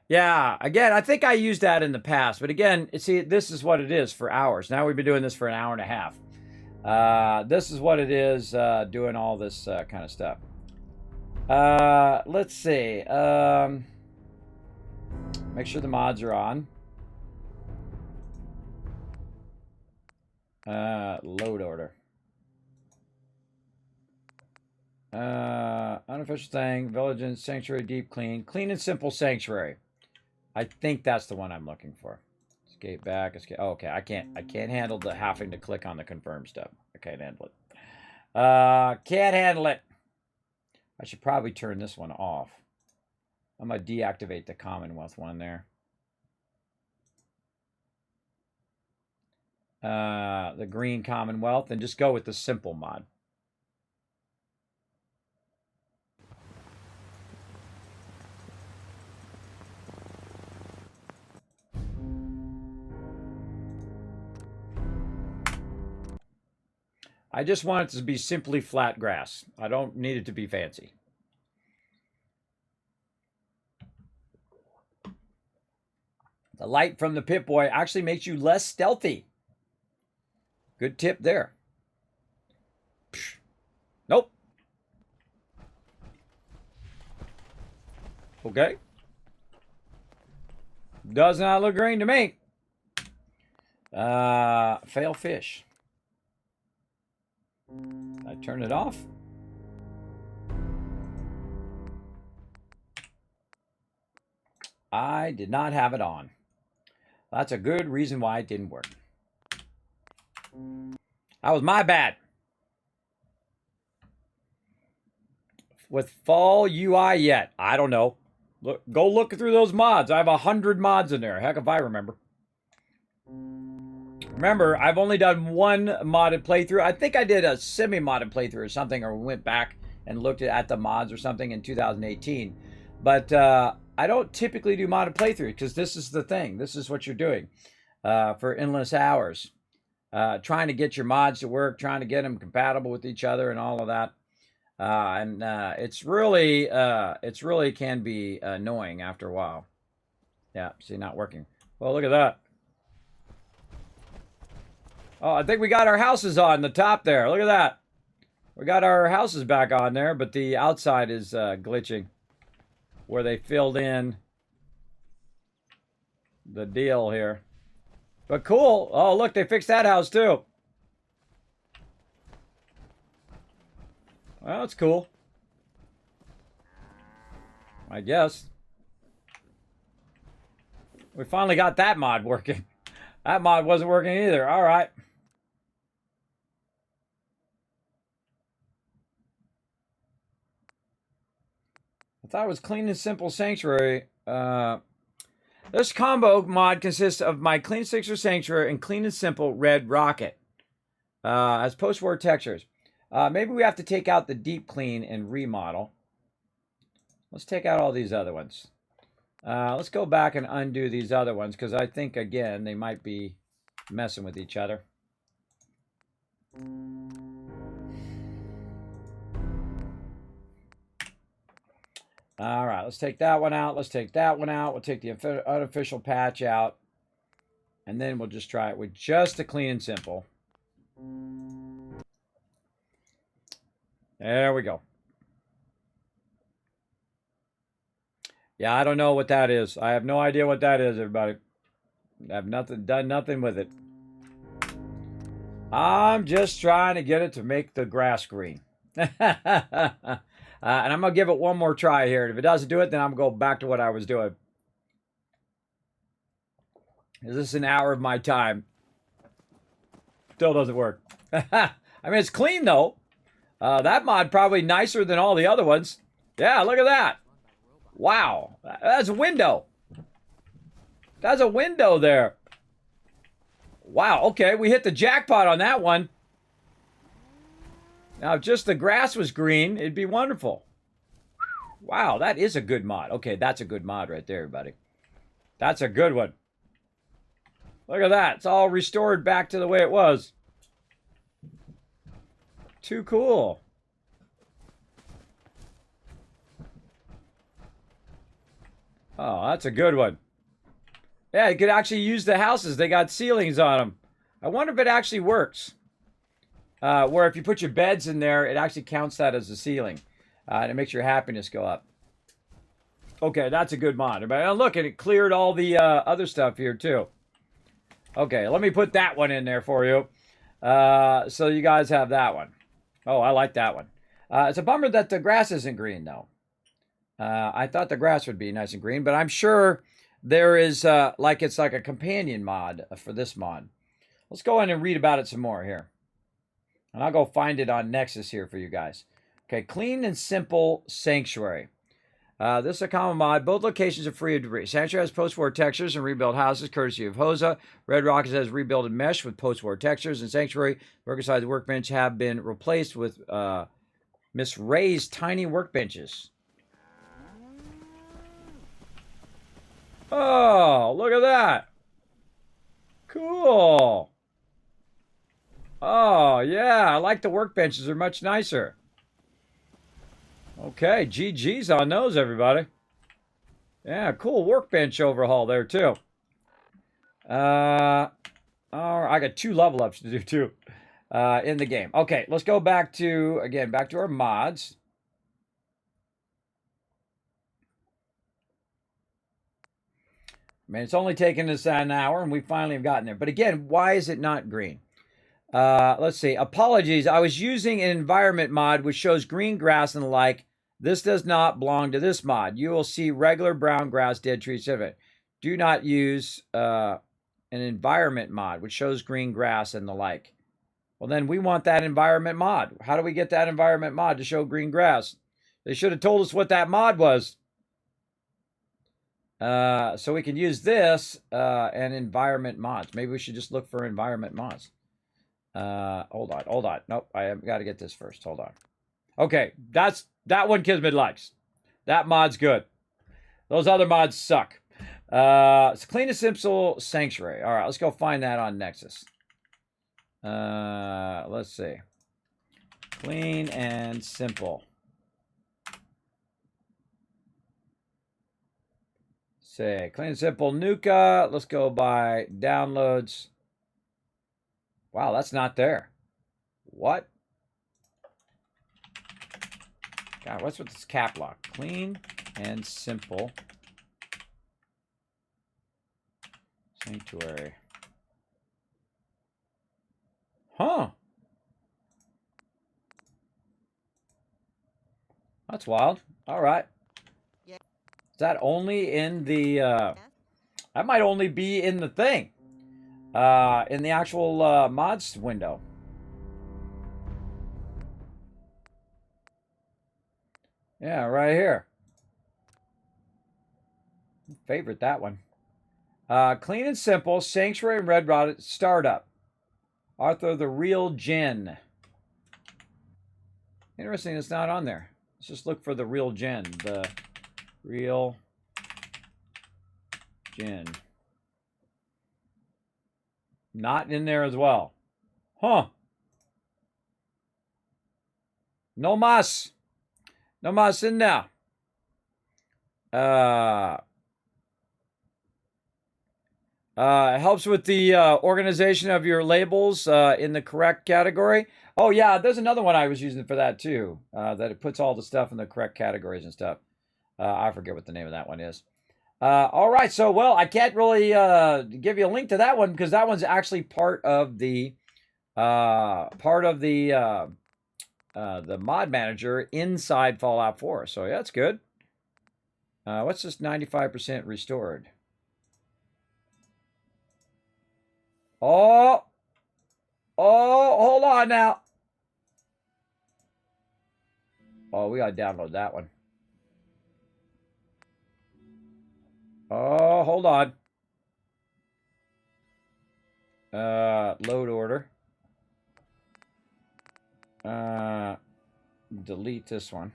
Yeah, again, I think I used that in the past. But again, see, this is what it is for hours. Now we've been doing this for an hour and a half. This is what it is, doing all this kind of stuff. Let's see. Make sure the mods are on. Load order. Unofficial thing. Village and Sanctuary Deep Clean. Clean and Simple Sanctuary. I think that's the one I'm looking for. Escape back. Escape. Oh, okay, I can't handle the having to click on the confirm stuff. I can't handle it. Can't handle it. I should probably turn this one off. I'm gonna deactivate the Commonwealth one there. The green Commonwealth, and just go with the simple mod. I just want it to be simply flat grass. I don't need it to be fancy. The light from the Pip-Boy actually makes you less stealthy. Good tip there. Psh. Nope. Okay. Does not look green to me. Fail fish. I turn it off. I did not have it on. That's a good reason why it didn't work. That was my bad. With fall UI yet? I don't know. Go look through those mods. I have 100 mods in there. Heck if I remember. Remember, I've only done one modded playthrough. I think I did a semi-modded playthrough or something, or went back and looked at the mods or something in 2018. But I don't typically do modded playthrough because this is the thing. This is what you're doing for endless hours. Trying to get your mods to work, trying to get them compatible with each other and all of that. It's really can be annoying after a while. Yeah, see, not working. Well, look at that. Oh, I think we got our houses on the top there. Look at that. We got our houses back on there, but the outside is glitching where they filled in the deal here. But cool. Oh, look, they fixed that house too. Well, that's cool. I guess. We finally got that mod working. That mod wasn't working either. All right. I thought it was Clean and Simple Sanctuary. This combo mod consists of my Clean and Simple Sanctuary and Clean and Simple Red Rocket as post-war textures. Maybe we have to take out the deep clean and remodel. Let's take out all these other ones. Let's go back and undo these other ones because I think, again, they might be messing with each other. All right, let's take that one out. Let's take that one out. We'll take the unofficial patch out. And then we'll just try it with just a Clean and Simple. There we go. Yeah, I don't know what that is. I have no idea what that is, everybody. I've done nothing with it. I'm just trying to get it to make the grass green. And I'm going to give it one more try here. And if it doesn't do it, then I'm going to go back to what I was doing. Is this an hour of my time? Still doesn't work. I mean, it's clean, though. That mod probably nicer than all the other ones. Yeah, look at that. Wow. That's a window. That's a window there. Wow, okay. We hit the jackpot on that one. Now, if just the grass was green, it'd be wonderful. Wow, that is a good mod. Okay, that's a good mod right there, everybody. That's a good one. Look at that. It's all restored back to the way it was. Too cool. Oh, that's a good one. Yeah, you could actually use the houses. They got ceilings on them. I wonder if it actually works. Where if you put your beds in there, it actually counts that as a ceiling. And it makes your happiness go up. Okay, that's a good mod. But look, and it cleared all the other stuff here too. Okay, let me put that one in there for you. So you guys have that one. Oh, I like that one. It's a bummer that the grass isn't green, though. I thought the grass would be nice and green, but I'm sure there is, it's like a companion mod for this mod. Let's go in and read about it some more here. And I'll go find it on Nexus here for you guys. Okay, Clean and Simple Sanctuary. This is a common mod. Both locations are free of debris. Sanctuary has post-war textures and rebuilt houses, courtesy of Hosa. Red Rocket has rebuilt mesh with post-war textures. And Sanctuary, worker-sized workbench have been replaced with Miss Ray's tiny workbenches. Oh, look at that. Cool. Oh, yeah. I like the workbenches. They're much nicer. Okay, GG's on those, everybody. Yeah, cool workbench overhaul there, too. I got 2 level ups to do, too, in the game. Okay, let's go back to, again, back to our mods. Man, it's only taken us an hour, and we finally have gotten there. But again, why is it not green? Let's see. Apologies. I was using an environment mod which shows green grass and the like. This does not belong to this mod. You will see regular brown grass, dead trees, etc. Do not use an environment mod which shows green grass and the like. Well, then we want that environment mod. How do we get that environment mod to show green grass? They should have told us what that mod was. So we can use this and environment mods. Maybe we should just look for environment mods. Hold on. Nope, I have got to get this first. Hold on. Okay, that one Kismet likes. That mod's good. Those other mods suck. It's Clean and Simple Sanctuary. All right, let's go find that on Nexus. Let's see. Clean and Simple. Say, Clean and Simple Nuka. Let's go by downloads. Wow, that's not there. What? God, what's with this cap lock? Clean and Simple Sanctuary. Huh. That's wild. All right. Yeah. Is that only in the, that might only be in the thing. In the actual mods window. Yeah, right here. Favorite that one. Clean and simple, Sanctuary and Red Rod startup. Arthur the Real Gin. Interesting, it's not on there. Let's just look for the Real Gin. The Real Gin. Not in there as well. Huh. No mas. No mas in there. It helps with the organization of your labels in the correct category. Oh, yeah, there's another one I was using for that, too. That it puts all the stuff in the correct categories and stuff. I forget what the name of that one is. All right, so, well, I can't really give you a link to that one because that one's actually part of the mod manager inside Fallout 4. So, yeah, that's good. What's this 95% restored? Oh, hold on now. Oh, we gotta download that one. Oh, hold on. Load order. Delete this one.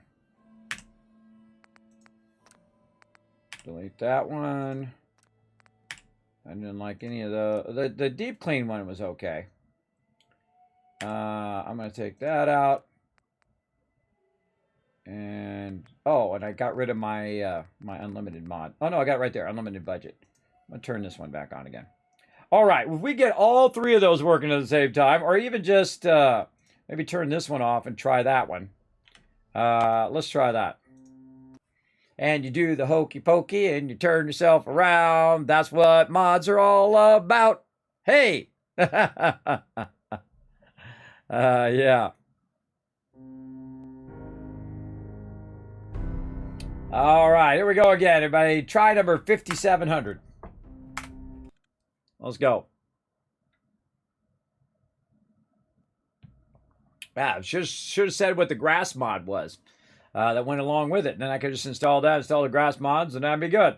Delete that one. I didn't like any of the deep clean one was okay. I'm gonna take that out. And oh, and I got rid of my my unlimited mod. Oh no, I got it right there, unlimited budget. I'm gonna turn this one back on again. All right, if we get all three of those working at the same time, or even just maybe turn this one off and try that one. Let's try that. And you do the hokey pokey and you turn yourself around. That's what mods are all about. Hey! Yeah. All right, here we go again, everybody. Try number 5700. Let's go. Ah, should have said what the grass mod was. That went along with it. And then I could just install that, install the grass mods, and that'd be good.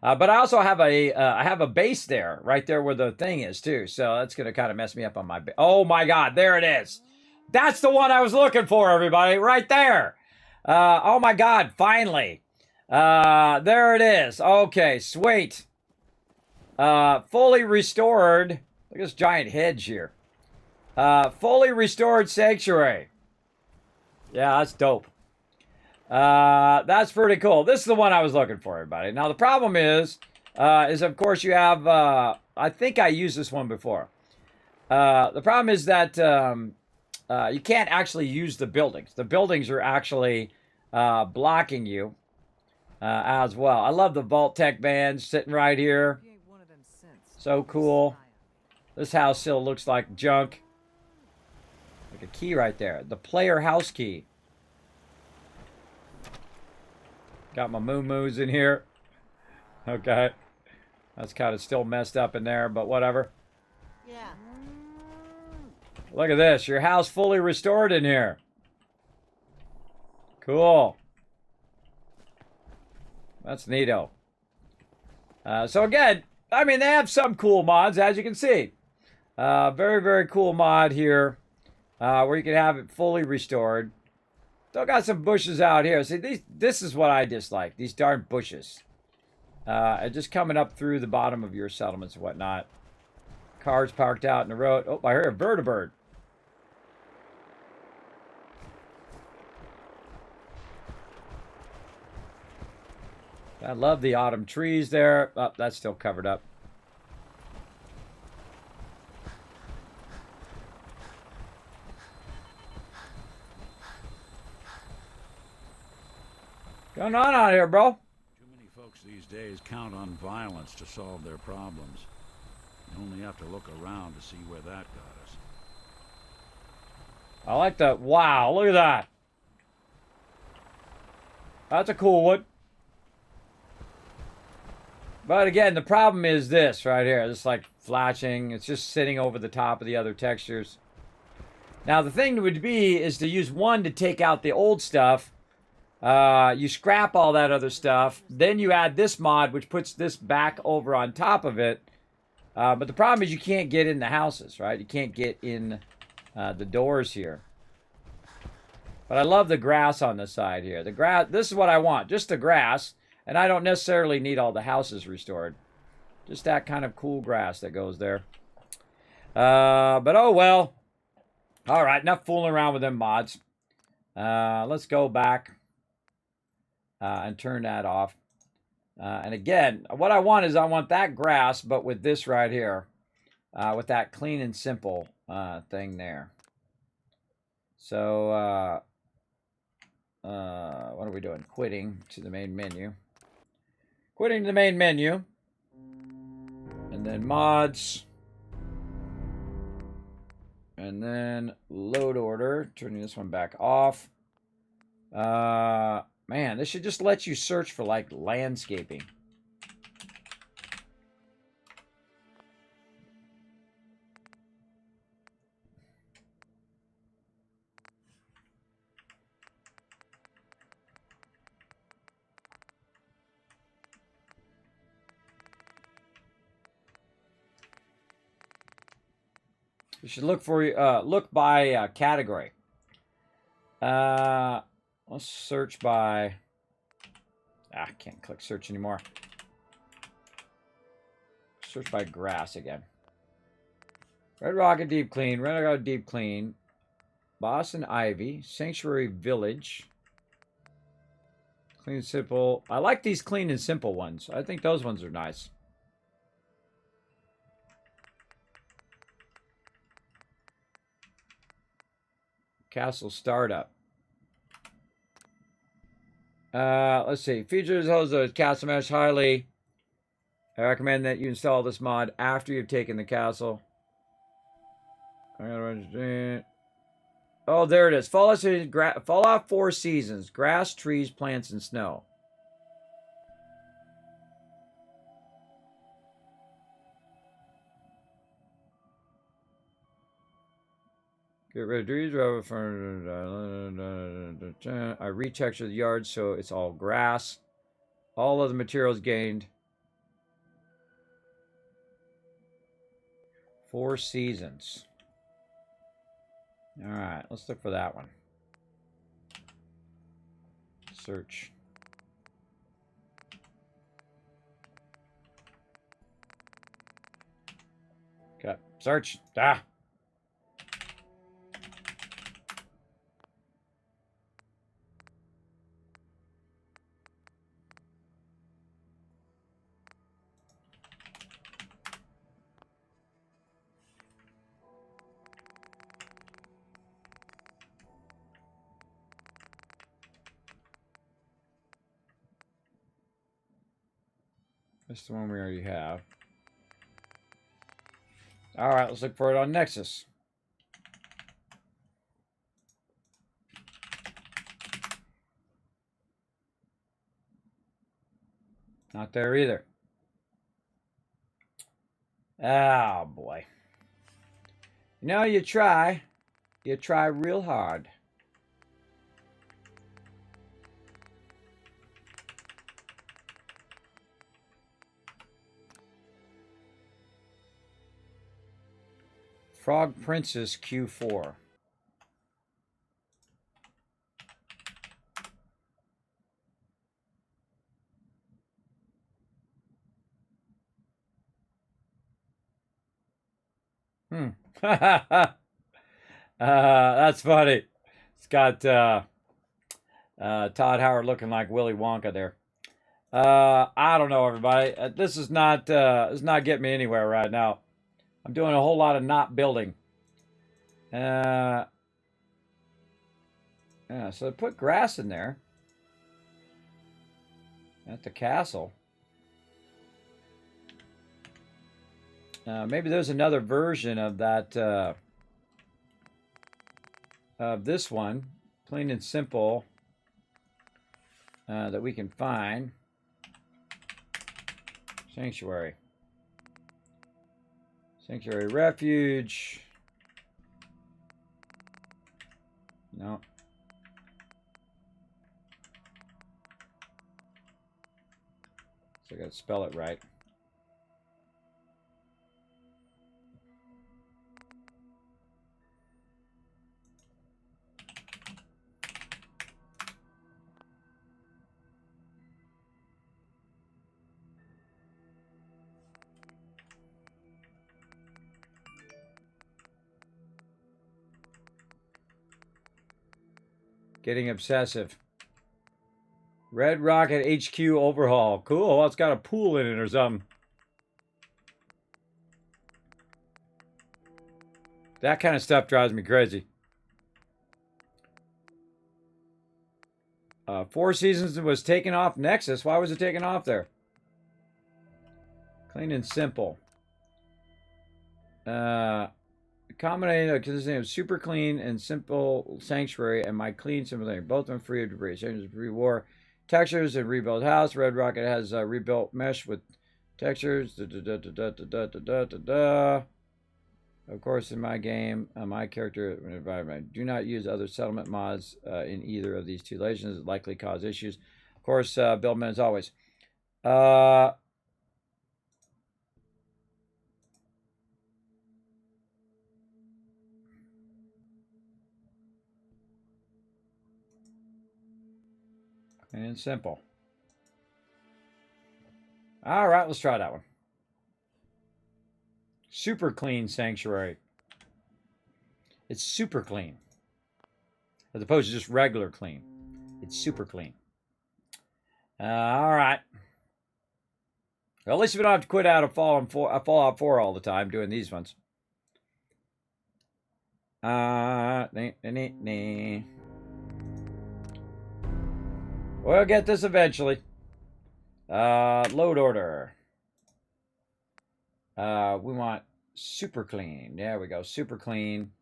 But I also have a base there, right there where the thing is too. So that's gonna kind of mess me up on my. Oh my God, there it is. That's the one I was looking for, everybody, right there. Oh my God, finally. There it is. Okay, sweet. Fully restored. Look at this giant hedge here. Fully restored sanctuary. Yeah, that's dope. That's pretty cool. This is the one I was looking for, everybody. Now, the problem is of course you have, I think I used this one before. The problem is that you can't actually use the buildings. The buildings are actually blocking you as well. I love the vault-tec bands sitting right here. So cool. This house still looks like junk. Like a key right there. The player house key. Got my moo-moos in here. Okay. That's kind of still messed up in there, but whatever. Yeah. Look at this. Your house fully restored in here. Cool. That's neato. So again, I mean, they have some cool mods, as you can see. Very, very cool mod here. Where you can have it fully restored. Still got some bushes out here. See, this is what I dislike. These darn bushes. Just coming up through the bottom of your settlements and whatnot. Cars parked out in the road. Oh, I heard a vertibird. I love the autumn trees there. Oh, that's still covered up. Going on out here, bro? Too many folks these days count on violence to solve their problems. You only have to look around to see where that got us. I like the... Wow, look at that. That's a cool one. But again, the problem is this right here. It's like flashing. It's just sitting over the top of the other textures. Now, the thing would be is to use one to take out the old stuff. You scrap all that other stuff. Then you add this mod, which puts this back over on top of it. But the problem is you can't get in the houses, right? You can't get in the doors here. But I love the grass on the side here. The grass. This is what I want. Just the grass. And I don't necessarily need all the houses restored. Just that kind of cool grass that goes there. But oh well. All right, enough fooling around with them mods. Let's go back and turn that off. And again, what I want is I want that grass, but with this right here. With that clean and simple thing there. So, what are we doing? Quitting to the main menu. Quitting the main menu. And then mods. And then load order. Turning this one back off. Man, this should just let you search for like landscaping. You should look for look by category. Let's search by. I can't click search anymore. Search by grass again. Red Rocket Deep Clean, Red Rocket Deep Clean, Boston Ivy, Sanctuary Village. Clean and simple. I like these clean and simple ones. I think those ones are nice. Castle Startup. Let's see. Features those Castle Mesh highly. I recommend that you install this mod after you've taken the castle. Oh, there it is. Fallout 4 seasons. Grass, trees, plants, and snow. Get rid of trees. I retexture the yard so it's all grass. All of the materials gained. 4 seasons. All right, let's look for that one. Search. Okay, search. Ah. That's the one we already have. All right, let's look for it on Nexus. Not there either. Oh, boy. You know, you try real hard. Frog Princess Q4. That's funny. It's got Todd Howard looking like Willy Wonka there. I don't know, everybody. This is not getting me anywhere right now. I'm doing a whole lot of not building. Yeah, so I put grass in there at the castle. Maybe there's another version of that of this one, plain and simple, that we can find. Sanctuary. Sanctuary refuge. No. So I gotta spell it right. Getting obsessive. Red Rocket HQ overhaul. Cool. Well, it's got a pool in it or something. That kind of stuff drives me crazy. Four Seasons was taken off Nexus. Why was it taken off there? Clean and simple. Combination consisting of super clean and simple sanctuary and my clean simple thing. Both of them free of debris. Changes pre-war textures and rebuilt house. Red Rocket has rebuilt mesh with textures. Of course, in my game, my character environment. Do not use other settlement mods in either of these two legends. It likely cause issues. Of course, Buildman as always. And simple. All right, let's try that one. Super clean sanctuary. It's super clean. As opposed to just regular clean. It's super clean. All right. Well, at least we don't have to quit out of Fallout 4 all the time doing these ones. We'll get this eventually. Load order. We want super clean. There we go. Super clean.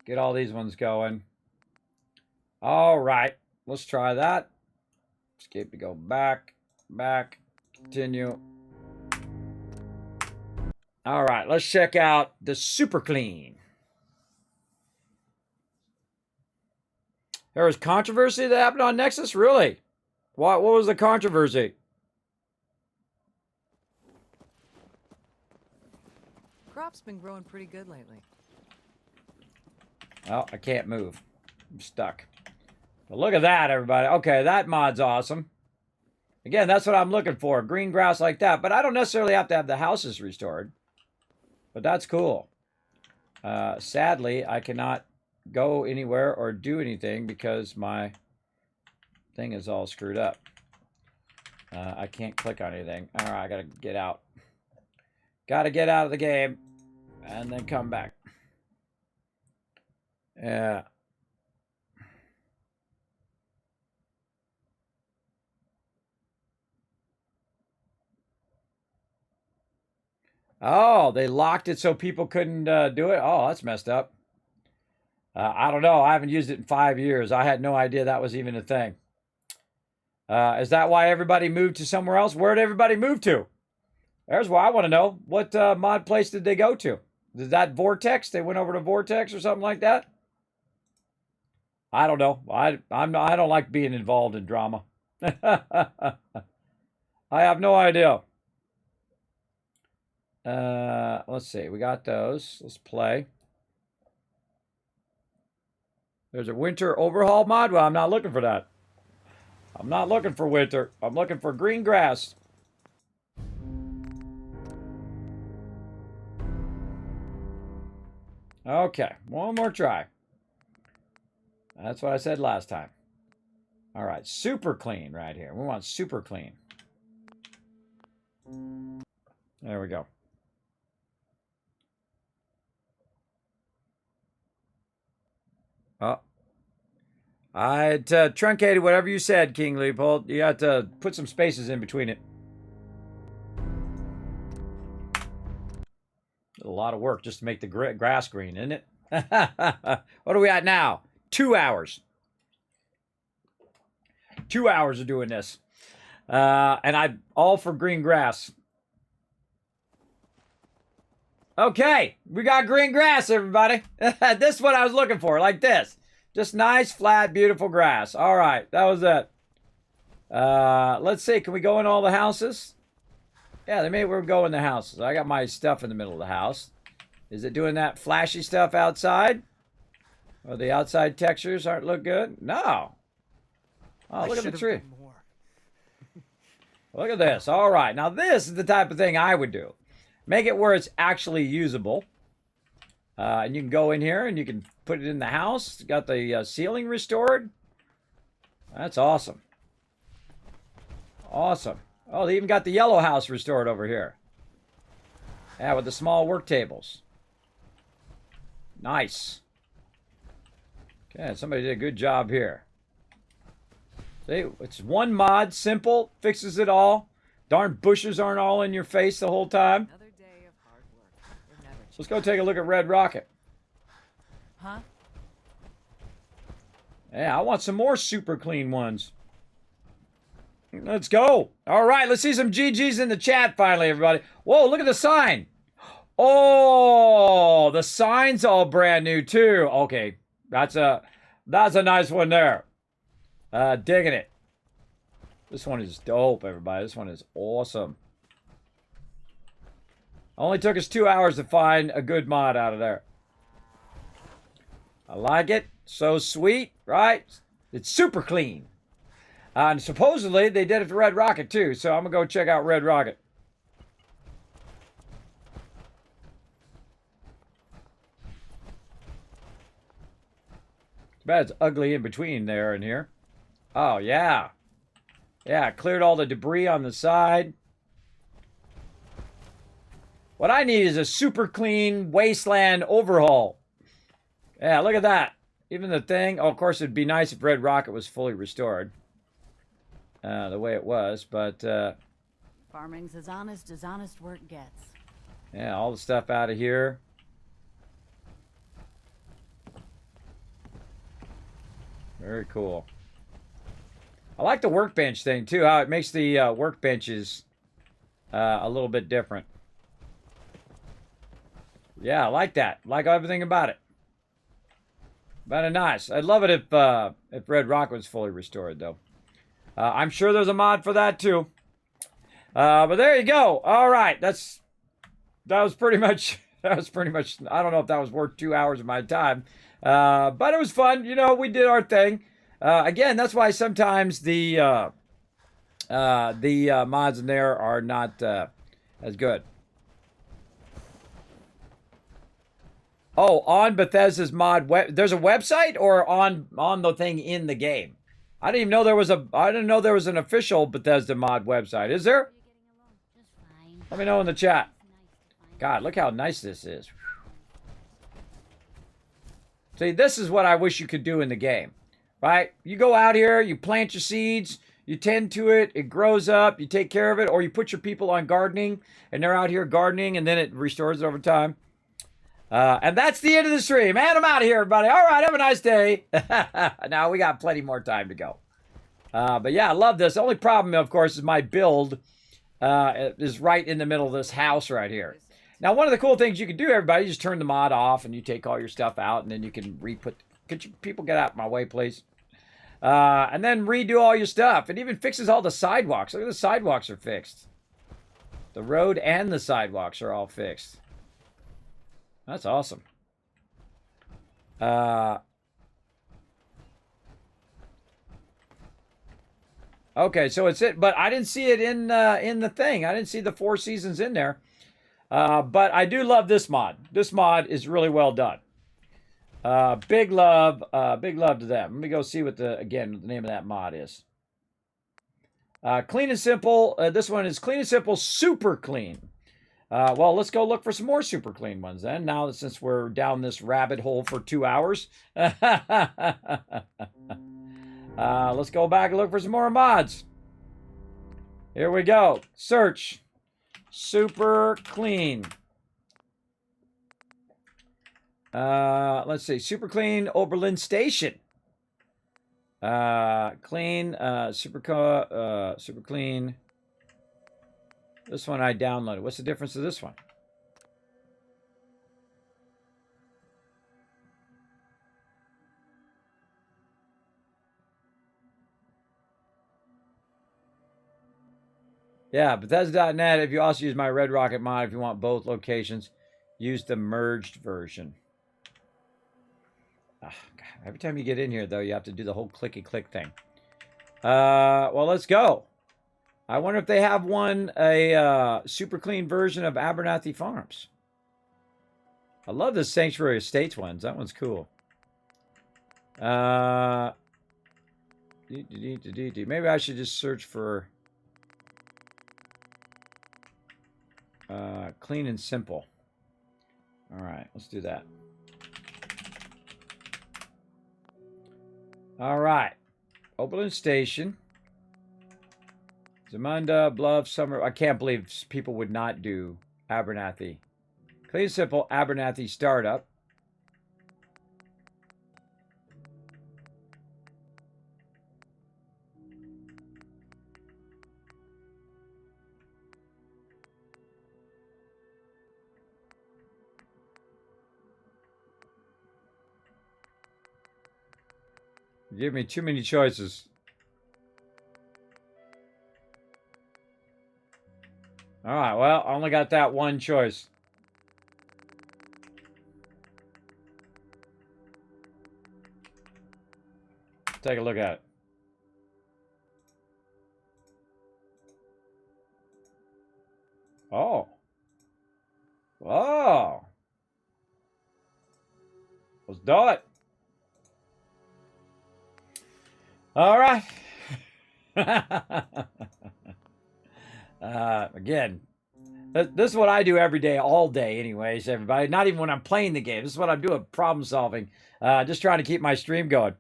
Get all these ones going. All right. Let's try that. Escape to go back. Back. Continue. All right. Let's check out the super clean. There was controversy that happened on Nexus? Really? What was the controversy? Crop's been growing pretty good lately. Oh, I can't move. I'm stuck. But look at that, everybody. Okay, that mod's awesome. Again, that's what I'm looking for. Green grass like that. But I don't necessarily have to have the houses restored. But that's cool. Sadly, I cannot go anywhere or do anything because my thing is all screwed up. I can't click on anything. All right, I gotta get out. Gotta get out of the game and then come back. Yeah. Oh, they locked it so people couldn't do it? Oh, that's messed up. I don't know. I haven't used it in 5 years. I had no idea that was even a thing. Is that why everybody moved to somewhere else? Where did everybody move to? There's what I want to know. What mod place did they go to? Is that Vortex? They went over to Vortex or something like that? I don't know. I don't like being involved in drama. I have no idea. Let's see. We got those. Let's play. There's a winter overhaul mod. Well, I'm not looking for that. I'm not looking for winter. I'm looking for green grass. Okay, one more try. That's what I said last time. All right, super clean right here. We want super clean. There we go. Oh. I truncated whatever you said, King Leopold. You got to put some spaces in between it. A lot of work just to make the grass green, isn't it? What are we at now? 2 hours. 2 hours of doing this. And I'm all for green grass. Okay, we got green grass, everybody. This is what I was looking for, like this. Just nice, flat, beautiful grass. All right, that was it. Let's see, can we go in all the houses? Yeah, they may go in the houses. I got my stuff in the middle of the house. Is it doing that flashy stuff outside? Or the outside textures aren't look good? No. Oh, look at the tree. Look at this. All right. Now, this is the type of thing I would do. Make it where it's actually usable. And you can go in here and you can put it in the house. Got the ceiling restored. That's awesome. Awesome. Oh, they even got the yellow house restored over here. Yeah, with the small work tables. Nice. Okay, somebody did a good job here. See, it's one mod, simple, fixes it all. Darn bushes aren't all in your face the whole time. Another day of hard work. You're never So let's go take a look at Red Rocket. Huh? Yeah, I want some more super clean ones. Let's go. All right, let's see some GGs in the chat finally, everybody. Whoa, look at the sign. Oh, the sign's all brand new too. Okay, that's a nice one there. Digging it. This one is dope, everybody. This one is awesome. Only took us 2 hours to find a good mod out of there. I like it. So sweet, right? It's super clean. And supposedly they did it to Red Rocket too, so I'm gonna go check out Red Rocket. Too bad it's ugly in between there and here. Oh, yeah. Yeah, cleared all the debris on the side. What I need is a super clean wasteland overhaul. Yeah, look at that. Even the thing. Oh, of course, it'd be nice if Red Rocket was fully restored. The way it was, but... Farming's as honest work gets. yeah, all the stuff out of here. Very cool. I like the workbench thing, too. How it makes the workbenches a little bit different. Yeah, I like that. Like everything about it. Kind of nice. I'd love it if Red Rock was fully restored, though. I'm sure there's a mod for that, too. But there you go. All right. That was pretty much... That was pretty much... I don't know if that was worth 2 hours of my time. But it was fun. You know, we did our thing. Again, that's why sometimes the mods in there are not as good. Oh, on Bethesda's mod web, there's a website, or on the thing in the game? I didn't even know there was I didn't know there was an official Bethesda mod website. Is there? Just fine. Let me know in the chat. It's nice to find God, look how nice this is. See, this is what I wish you could do in the game, right? You go out here, you plant your seeds, you tend to it, it grows up, you take care of it, or you put your people on gardening, and they're out here gardening, and then it restores it over time. And that's the end of the stream. Man, I'm out of here, everybody. All right, have a nice day. Now, we got plenty more time to go. But yeah, I love this. The only problem, of course, is my build is right in the middle of this house right here. Now, one of the cool things you can do, everybody, you just turn the mod off, and you take all your stuff out, and then you can re-put... Could you people get out of my way, please? And then redo all your stuff. It even fixes all the sidewalks. Look at the sidewalks are fixed. The road and the sidewalks are all fixed. That's awesome. Okay, so it's it, but I didn't see it in the thing. I didn't see the 4 seasons in there. But I do love this mod. This mod is really well done. Big love to them. Let me go see what the name of that mod is. Clean and simple. This one is clean and simple, super clean. Well, let's go look for some more super clean ones then. Now, since we're down this rabbit hole for 2 hours. Let's go back and look for some more mods. Here we go. Search. Super clean. Let's see. Super clean Oberlin Station. Clean, super clean. This one I downloaded. What's the difference of this one? Yeah, Bethesda.net. If you also use my Red Rocket mod, if you want both locations, use the merged version. Oh, God. Every time you get in here, though, you have to do the whole clicky-click thing. Well, let's go. I wonder if they have a super clean version of Abernathy Farms. I love the Sanctuary Estates ones. That one's cool. Maybe I should just search for clean and simple. All right, let's do that. All right. Oberlin Station. Zamunda, Bluff, Summer. I can't believe people would not do Abernathy. Clean and simple, Abernathy startup. You give me too many choices. All right, well, I only got that one choice. Take a look at it. Oh. Oh. Let's do it. All right. Again, this is what I do every day, all day anyways, everybody. Not even when I'm playing the game. This is what I'm doing, problem solving. Just trying to keep my stream going.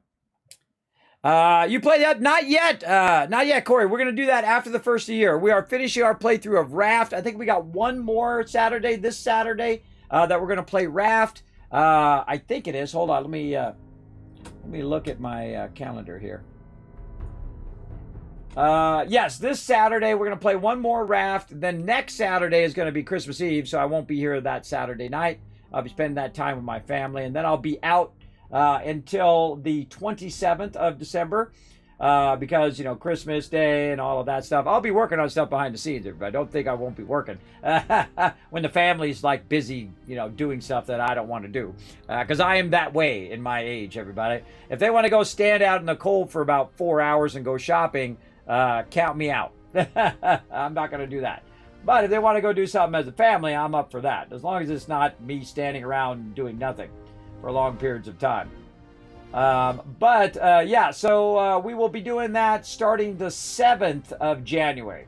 You played that? Not yet. Not yet, Corey. We're going to do that after the first of the year. We are finishing our playthrough of Raft. I think we got one more Saturday, this Saturday, that we're going to play Raft. I think it is. Hold on. Let me look at my calendar here. Yes, this Saturday we're going to play one more Raft. Then next Saturday is going to be Christmas Eve, so I won't be here that Saturday night. I'll be spending that time with my family, and then I'll be out until the 27th of December because, you know, Christmas Day and all of that stuff. I'll be working on stuff behind the scenes, everybody. Don't think I won't be working when the family's, like, busy, you know, doing stuff that I don't want to do. Because I am that way in my age, everybody. If they want to go stand out in the cold for about 4 hours and go shopping, count me out. I'm not going to do that. But if they want to go do something as a family, I'm up for that. As long as it's not me standing around doing nothing for long periods of time. Yeah, so we will be doing that starting the 7th of January.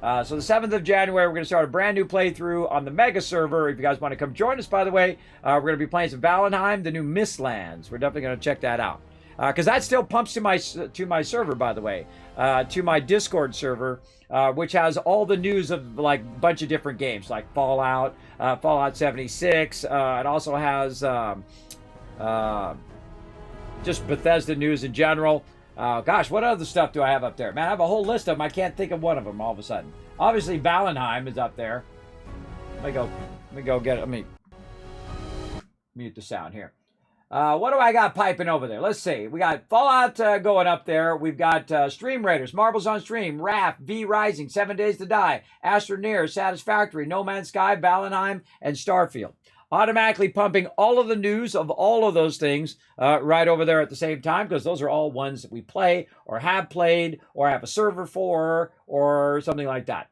So the 7th of January, we're going to start a brand new playthrough on the Mega server. If you guys want to come join us, by the way, we're going to be playing some Valheim, the new Mistlands. We're definitely going to check that out. Because that still pumps to my server, by the way, to my Discord server, which has all the news of, like, a bunch of different games, like Fallout, Fallout 76. It also has just Bethesda news in general. Gosh, what other stuff do I have up there? Man, I have a whole list of them. I can't think of one of them all of a sudden. Obviously, Valheim is up there. Let me go get it. Let me mute the sound here. What do I got piping over there? Let's see. We got Fallout going up there. We've got Stream Raiders, Marbles on Stream, Raft, V Rising, 7 Days to Die, Astroneer, Satisfactory, No Man's Sky, Valheim, and Starfield. Automatically pumping all of the news of all of those things right over there at the same time, because those are all ones that we play or have played or have a server for or something like that.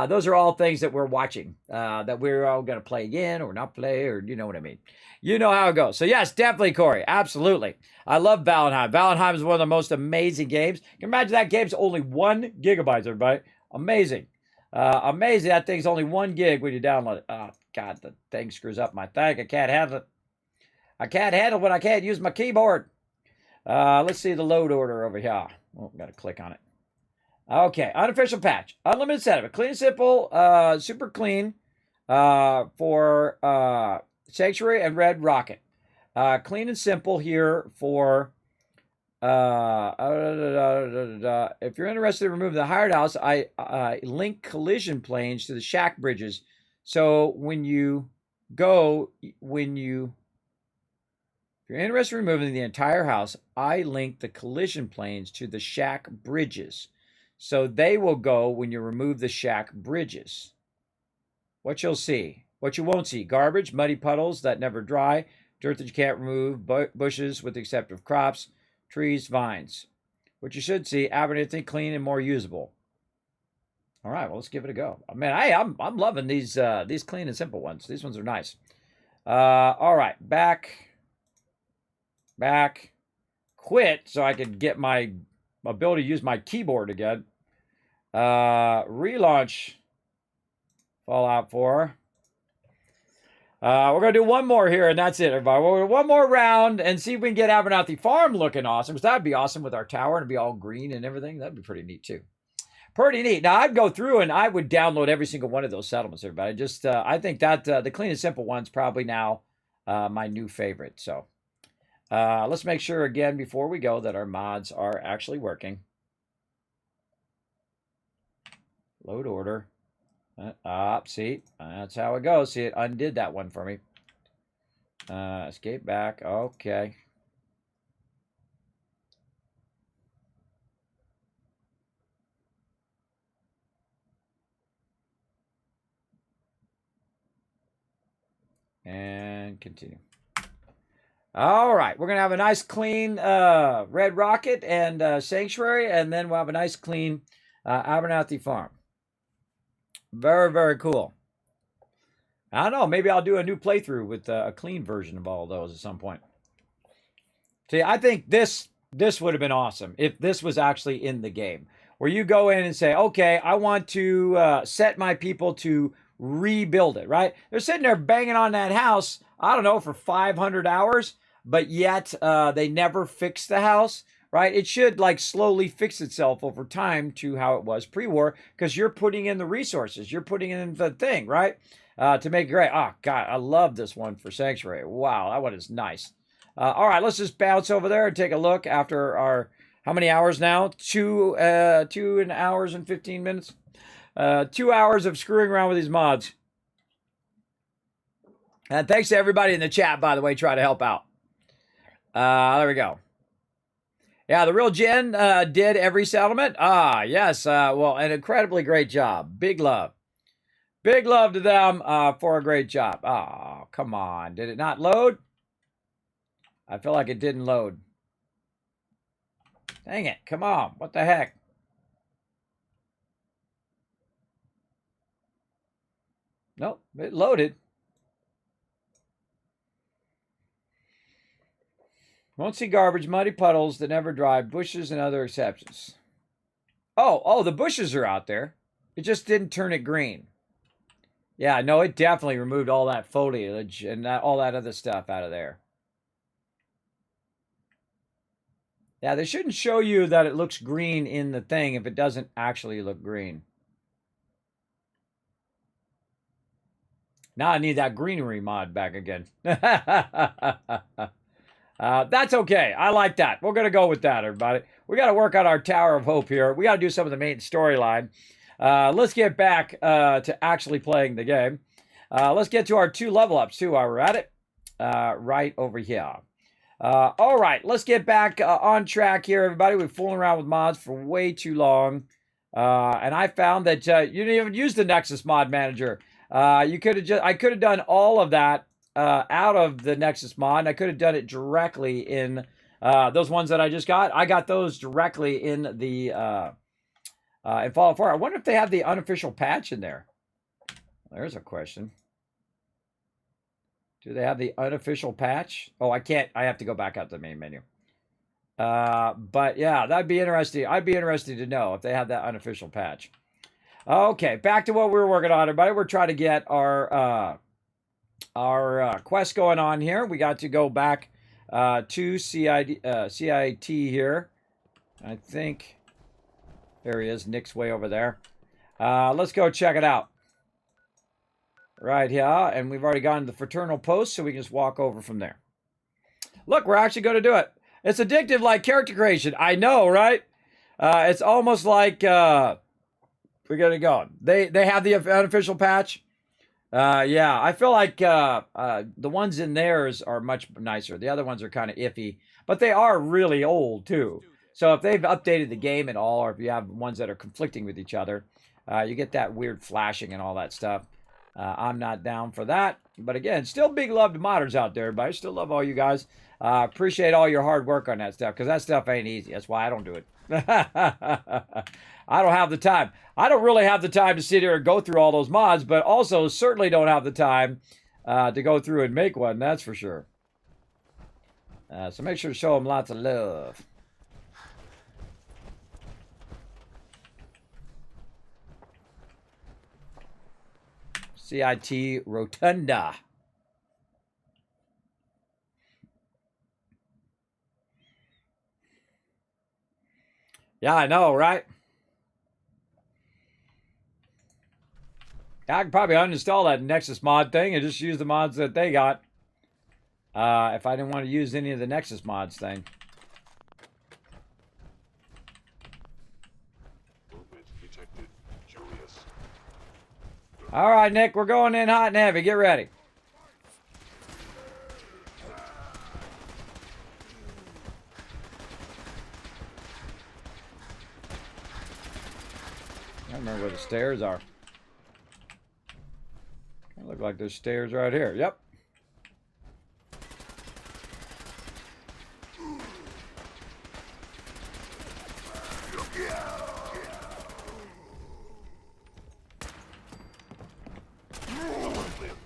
Those are all things that we're watching, that we're all going to play again or not play, or you know what I mean. You know how it goes. So yes, definitely, Corey. Absolutely. I love Valheim. Valheim is one of the most amazing games. You can imagine that game's only 1 gigabyte, everybody. Amazing. Amazing. That thing's only 1 gig when you download it. Oh, God, the thing screws up my thing. I can't handle it. I can't handle when I can't use my keyboard. Let's see the load order over here. Oh, got to click on it. Okay, unofficial patch. Unlimited setup. Clean and simple, super clean for Sanctuary and Red Rocket. Clean and simple here for If you're interested in removing the hired house, I link collision planes to the shack bridges. So when you go, if you're interested in removing the entire house, I link the collision planes to the shack bridges. So they will go when you remove the shack bridges. What you'll see, what you won't see, garbage, muddy puddles that never dry, dirt that you can't remove, bushes with the exception of crops, trees, vines. What you should see, abundantly clean and more usable. All right, well, let's give it a go. Man, I'm loving these clean and simple ones. These ones are nice. All right, back, quit, so I can get my ability to use my keyboard again. Relaunch Fallout 4. We're going to do one more here, and that's it, everybody. We'll do one more round and see if we can get Abernathy Farm looking awesome, because that'd be awesome with our tower and it'd be all green and everything. That'd be pretty neat, too. Pretty neat. Now, I'd go through and I would download every single one of those settlements, everybody. Just, I think that the clean and simple one's probably now my new favorite. So, let's make sure, again, before we go, that our mods are actually working. Load order. See, that's how it goes. See, it undid that one for me. Escape back. Okay. And continue. All right, we're going to have a nice clean Red Rocket and Sanctuary, and then we'll have a nice clean Abernathy Farm. Very, very cool. I don't know. Maybe I'll do a new playthrough with a clean version of all of those at some point. See, I think this would have been awesome if this was actually in the game, where you go in and say, okay, I want to set my people to rebuild it, right? They're sitting there banging on that house, I don't know, for 500 hours, but yet they never fix the house. Right? It should like slowly fix itself over time to how it was pre-war, because you're putting in the resources, you're putting in the thing, right? To make it great. Oh, God, I love this one for Sanctuary. Wow, that one is nice. All right, let's just bounce over there and take a look after our, how many hours now? 2 hours and 15 minutes. 2 hours of screwing around with these mods. And thanks to everybody in the chat, by the way, try to help out. There we go. Yeah, the real Jen did every settlement. Ah, yes. Well, an incredibly great job. Big love. Big love to them for a great job. Oh, come on. Did it not load? I feel like it didn't load. Dang it. Come on. What the heck? Nope, it loaded. Won't see garbage, muddy puddles that never dry, bushes, and other exceptions. Oh, the bushes are out there. It just didn't turn it green. Yeah, no, it definitely removed all that foliage and all that other stuff out of there. Yeah, they shouldn't show you that it looks green in the thing if it doesn't actually look green. Now I need that greenery mod back again. That's okay. I like that. We're going to go with that, everybody. We got to work on our Tower of Hope here. We got to do some of the main storyline. Let's get back to actually playing the game. Let's get to our 2 level ups, too, while we're at it. Right over here. All right. Let's get back on track here, everybody. We've fooling around with mods for way too long. And I found that you didn't even use the Nexus Mod Manager. I could have done all of that out of the Nexus mod. I could have done it directly in those ones that I just got. I got those directly in the in Fallout 4. I wonder if they have the unofficial patch in there. There's a question. Do they have the unofficial patch? Oh, I can't. I have to go back out to the main menu. But yeah, that'd be interesting. I'd be interested to know if they have that unofficial patch. Okay, back to what we were working on, everybody. We're trying to get our quest going on here. We got to go back to CIT here. I think there he is. Nick's way over there. Let's go check it out. Right here. And we've already gone to the Fraternal Post, so we can just walk over from there. Look, we're actually going to do it. It's addictive like character creation. I know, right? It's almost like we got to go. They have the unofficial patch. Yeah, I feel like the ones in theirs are much nicer. The other ones are kind of iffy, but they are really old too. So if they've updated the game at all, or if you have ones that are conflicting with each other, you get that weird flashing and all that stuff. I'm not down for that. But again, still big love to modders out there, everybody. Still love all you guys. Appreciate all your hard work on that stuff, because that stuff ain't easy. That's why I don't do it. I don't have the time. I don't really have the time to sit here and go through all those mods, but also certainly don't have the time to go through and make one, that's for sure. So make sure to show them lots of love. CIT Rotunda. Yeah, I know, right? I could probably uninstall that Nexus mod thing and just use the mods that they got. If I didn't want to use any of the Nexus mods thing. All right, Nick, we're going in hot and heavy. Get ready. I don't remember where the stairs are. They look like there's stairs right here. Yep.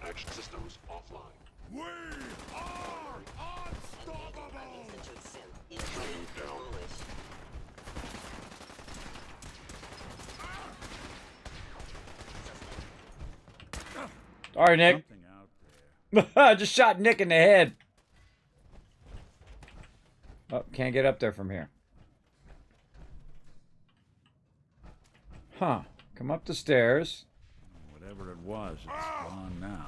Action systems offline. We are unstoppable! Sorry, Nick. Something out there. Just shot Nick in the head. Oh, can't get up there from here. Huh. Come up the stairs. Whatever it was, it's gone now.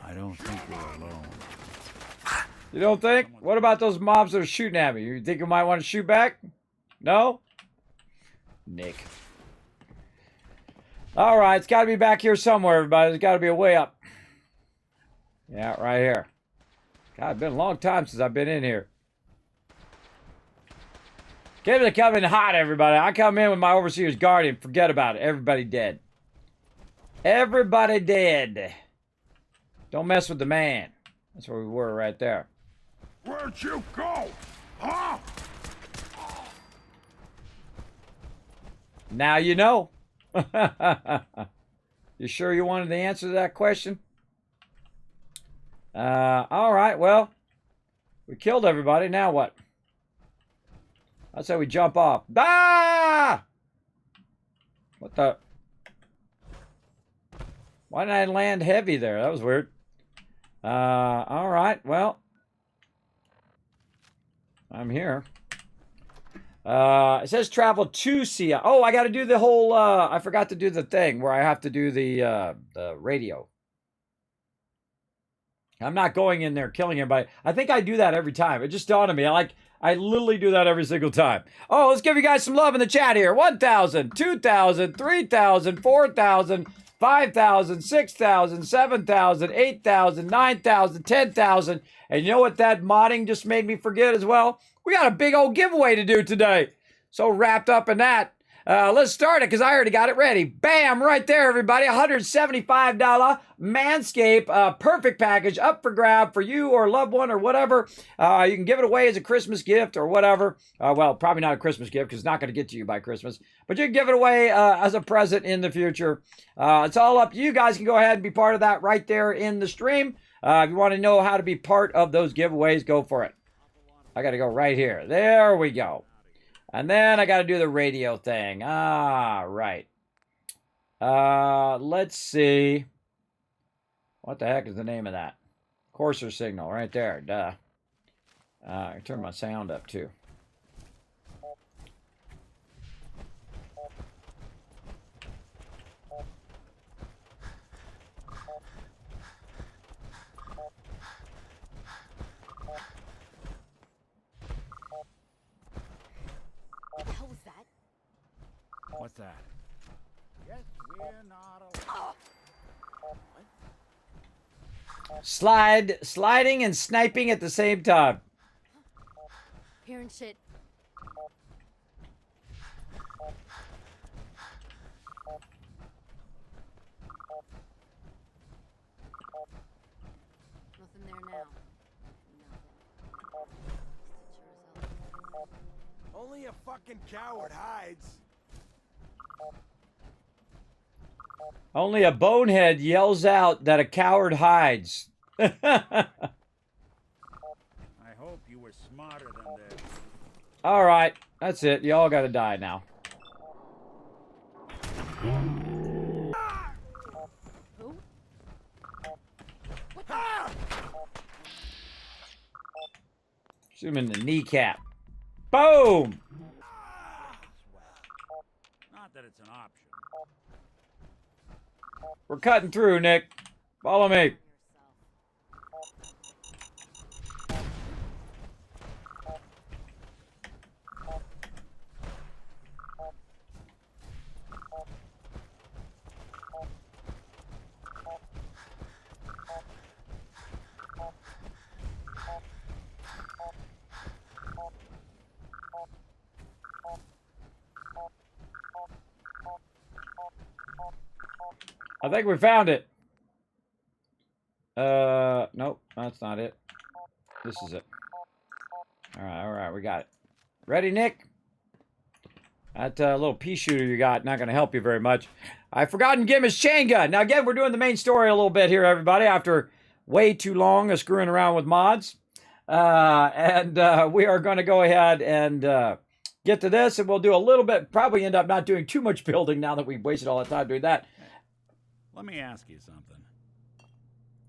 I don't think we're alone. You don't think? What about those mobs that are shooting at me? You think you might want to shoot back? No? Nick. All right, it's got to be back here somewhere, everybody. There's got to be a way up. Yeah, right here. God, it's been a long time since I've been in here. Get to come in hot, everybody. I come in with my Overseer's Guardian. Forget about it. Everybody dead. Everybody dead. Don't mess with the man. That's where we were right there. Where'd you go? Huh? Now you know. You sure you wanted the answer to that question? All right, well, we killed everybody. Now what? I say we jump off. Ah! What the? Why did I land heavy there? That was weird. All right, well, I'm here. It says travel to CI. Oh, I got to do the whole, I forgot to do the thing where I have to do the radio. I'm not going in there killing everybody. I think I do that every time. It just dawned on me. I literally do that every single time. Oh, let's give you guys some love in the chat here. 1,000, 2,000, 3,000, 4,000, 5,000, 6,000, 7,000, 8,000, 9,000, 10,000. And you know what that modding just made me forget as well? We got a big old giveaway to do today. So wrapped up in that. Let's start it because I already got it ready. Bam, right there, everybody. $175 Manscaped perfect package up for grab for you or loved one or whatever. You can give it away as a Christmas gift or whatever. Well, probably not a Christmas gift because it's not going to get to you by Christmas. But you can give it away as a present in the future. It's all up to you. You guys can go ahead and be part of that right there in the stream. If you want to know how to be part of those giveaways, go for it. I got to go right here. There we go. And then I got to do the radio thing. Ah, right. Let's see. What the heck is the name of that? Courser signal right there. Duh. I turn my sound up too. What's that? Yes, we're not allowed. Sliding and sniping at the same time. Hearing shit. Nothing there now. Nothing. Only a fucking coward hides. Only a bonehead yells out that a coward hides. I hope you were smarter than this. All right, that's it. You all got to die now. Who? Shoot him in the kneecap. Boom! Not that it's an option. We're cutting through, Nick. Follow me. I think we found it. Nope, that's not it. This is it. All right, we got it. Ready, Nick? That little pea shooter you got, not going to help you very much. I've forgotten Gim's chain gun. Now, again, we're doing the main story a little bit here, everybody, after way too long of screwing around with mods. We are going to go ahead and get to this, and we'll do a little bit, probably end up not doing too much building now that we've wasted all the time doing that. Let me ask you something.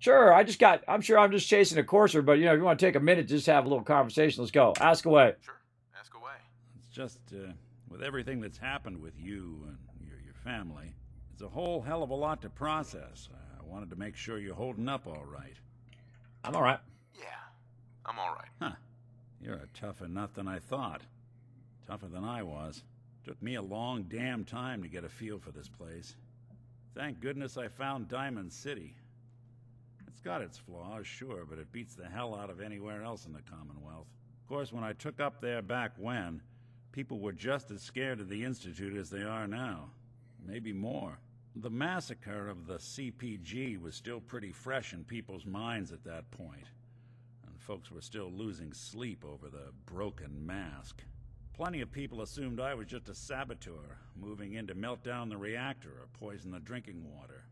Sure, I'm sure I'm just chasing a courser, but, you know, if you want to take a minute, just have a little conversation, let's go. Ask away. Sure, ask away. It's just, with everything that's happened with you and your family, it's a whole hell of a lot to process. I wanted to make sure you're holding up all right. I'm all right. Yeah, I'm all right. Huh. You're a tougher nut than I thought. Tougher than I was. Took me a long damn time to get a feel for this place. Thank goodness I found Diamond City. It's got its flaws, sure, but it beats the hell out of anywhere else in the Commonwealth. Of course, when I took up there back when, people were just as scared of the Institute as they are now. Maybe more. The massacre of the CPG was still pretty fresh in people's minds at that point, and folks were still losing sleep over the broken mask. Plenty of people assumed I was just a saboteur, moving in to melt down the reactor or poison the drinking water.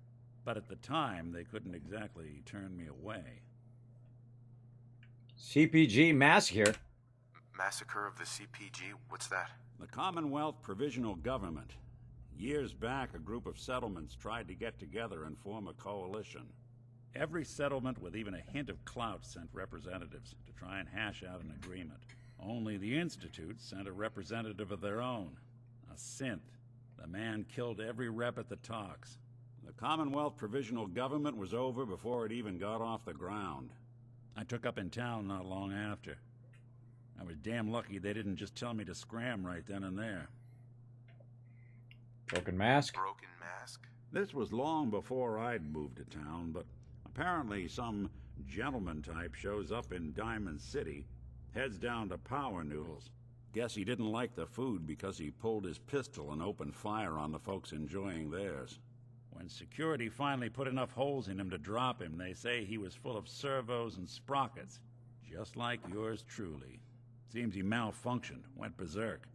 But at the time, they couldn't exactly turn me away. CPG massacre? Massacre of the CPG? What's that? The Commonwealth Provisional Government. Years back, a group of settlements tried to get together and form a coalition. Every settlement with even a hint of clout sent representatives to try and hash out an agreement. Only the Institute sent a representative of their own, a synth. The man killed every rep at the talks. The Commonwealth Provisional Government was over before it even got off the ground. I took up in town not long after. I was damn lucky they didn't just tell me to scram right then and there. Broken mask? Broken mask? This was long before I'd moved to town, but apparently some gentleman type shows up in Diamond City, heads down to Power Noodles. Guess he didn't like the food because he pulled his pistol and opened fire on the folks enjoying theirs. When security finally put enough holes in him to drop him, they say he was full of servos and sprockets, just like yours truly. Seems he malfunctioned, went berserk.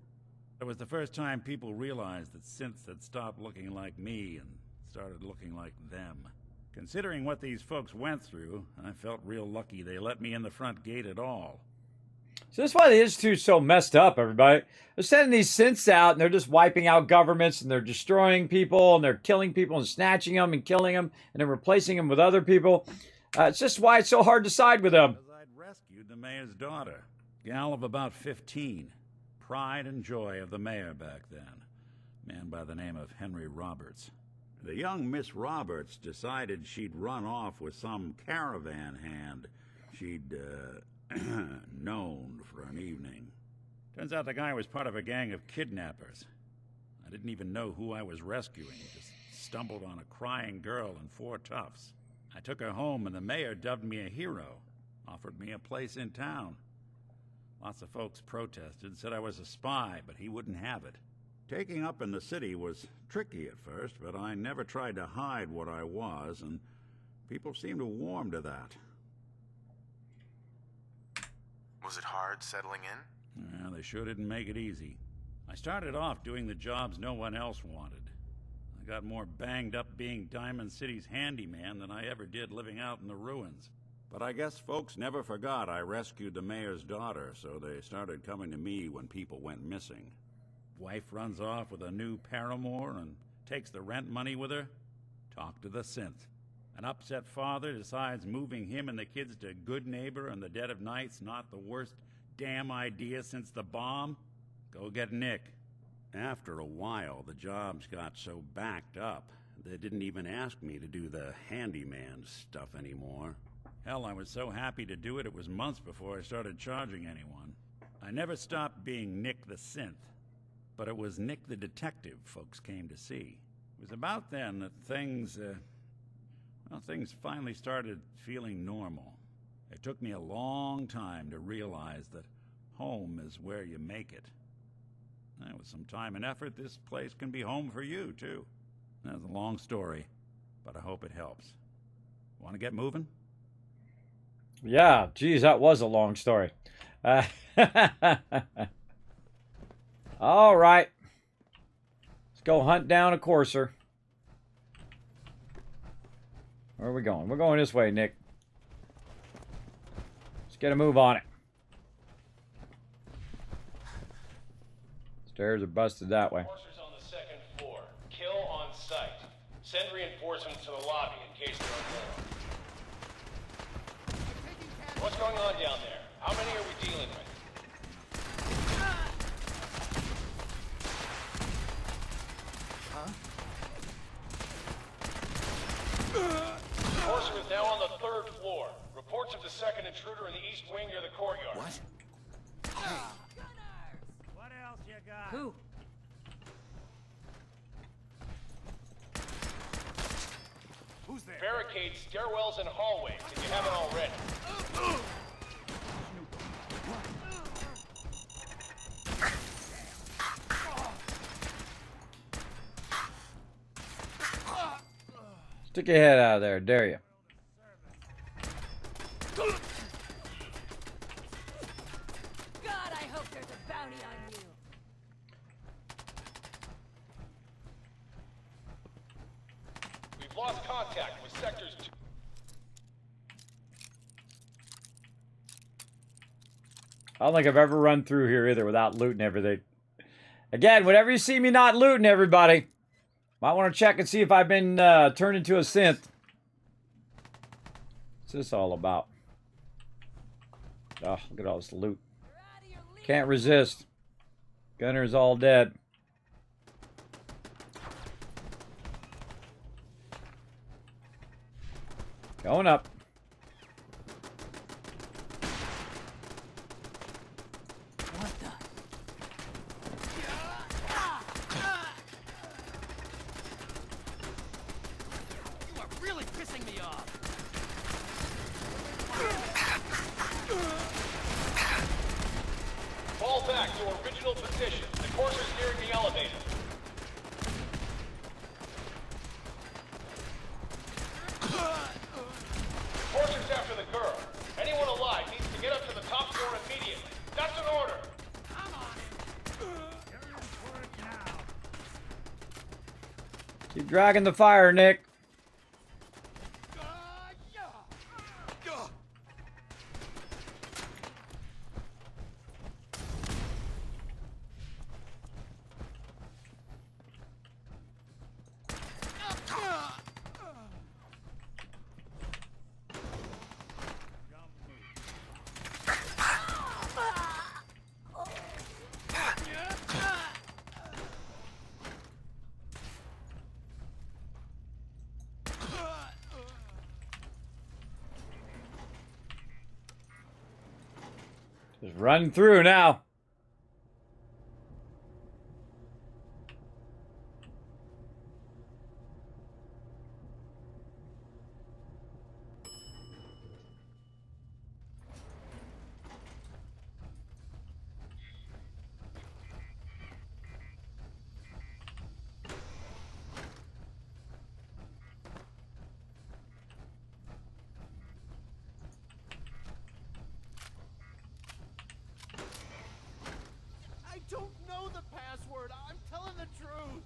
It was the first time people realized that synths had stopped looking like me and started looking like them. Considering what these folks went through, I felt real lucky they let me in the front gate at all. So that's why the Institute's so messed up, everybody. They're sending these synths out, and they're just wiping out governments, and they're destroying people, and they're killing people and snatching them and killing them, and then replacing them with other people. It's just why it's so hard to side with them. Because I'd rescued the mayor's daughter, gal of about 15. Pride and joy of the mayor back then. Man by the name of Henry Roberts. The young Miss Roberts decided she'd run off with some caravan hand she'd, known for an evening. Turns out the guy was part of a gang of kidnappers. I didn't even know who I was rescuing, just stumbled on a crying girl and 4 toughs. I took her home and the mayor dubbed me a hero, offered me a place in town. Lots of folks protested, said I was a spy, but he wouldn't have it. Taking up in the city was tricky at first, but I never tried to hide what I was, and people seemed to warm to that. Was it hard settling in? Yeah, they sure didn't make it easy. I started off doing the jobs no one else wanted. I got more banged up being Diamond City's handyman than I ever did living out in the ruins. But I guess folks never forgot I rescued the mayor's daughter, so they started coming to me when people went missing. Wife runs off with a new paramour and takes the rent money with her. Talk to the synth. An upset father decides moving him and the kids to Good Neighbor in the dead of night's not the worst damn idea since the bomb. Go get Nick. After a while, the jobs got so backed up, they didn't even ask me to do the handyman stuff anymore. Hell, I was so happy to do it, it was months before I started charging anyone. I never stopped being Nick the synth, but it was Nick the detective folks came to see. It was about then that things finally started feeling normal. It took me a long time to realize that home is where you make it. And with some time and effort, this place can be home for you, too. That's a long story, but I hope it helps. Want to get moving? Yeah, geez, that was a long story. All right. Let's go hunt down a courser. Where are we going? We're going this way, Nick. Let's get a move on it. Stairs are busted that way. Enforcers on the 2nd floor. Kill on sight. Send reinforcements to the lobby in case there are more. What's going on down there? How many are we dealing with? Enforcer is now on the 3rd floor. Reports of the 2nd intruder in the east wing near the courtyard. What? What else you got? Who? Who's there? Barricade stairwells and hallways if you haven't already. Stick your head out of there, dare you. God, I hope there's a bounty on you. We've lost contact with sectors 2. I don't think I've ever run through here either without looting everything. Again, whenever you see me not looting everybody, might want to check and see if I've been turned into a synth. What's this all about? Oh, look at all this loot. Can't resist. Gunner's all dead. Going up. What the? You are really pissing me off. Fall back to original position. The courser's nearing the elevator. Courser's after the girl. Anyone alive needs to get up to the top floor immediately. That's an order. I'm on it. You're in for it now. Keep dragging the fire, Nick. Just running through now. don't know the password. I'm telling the truth.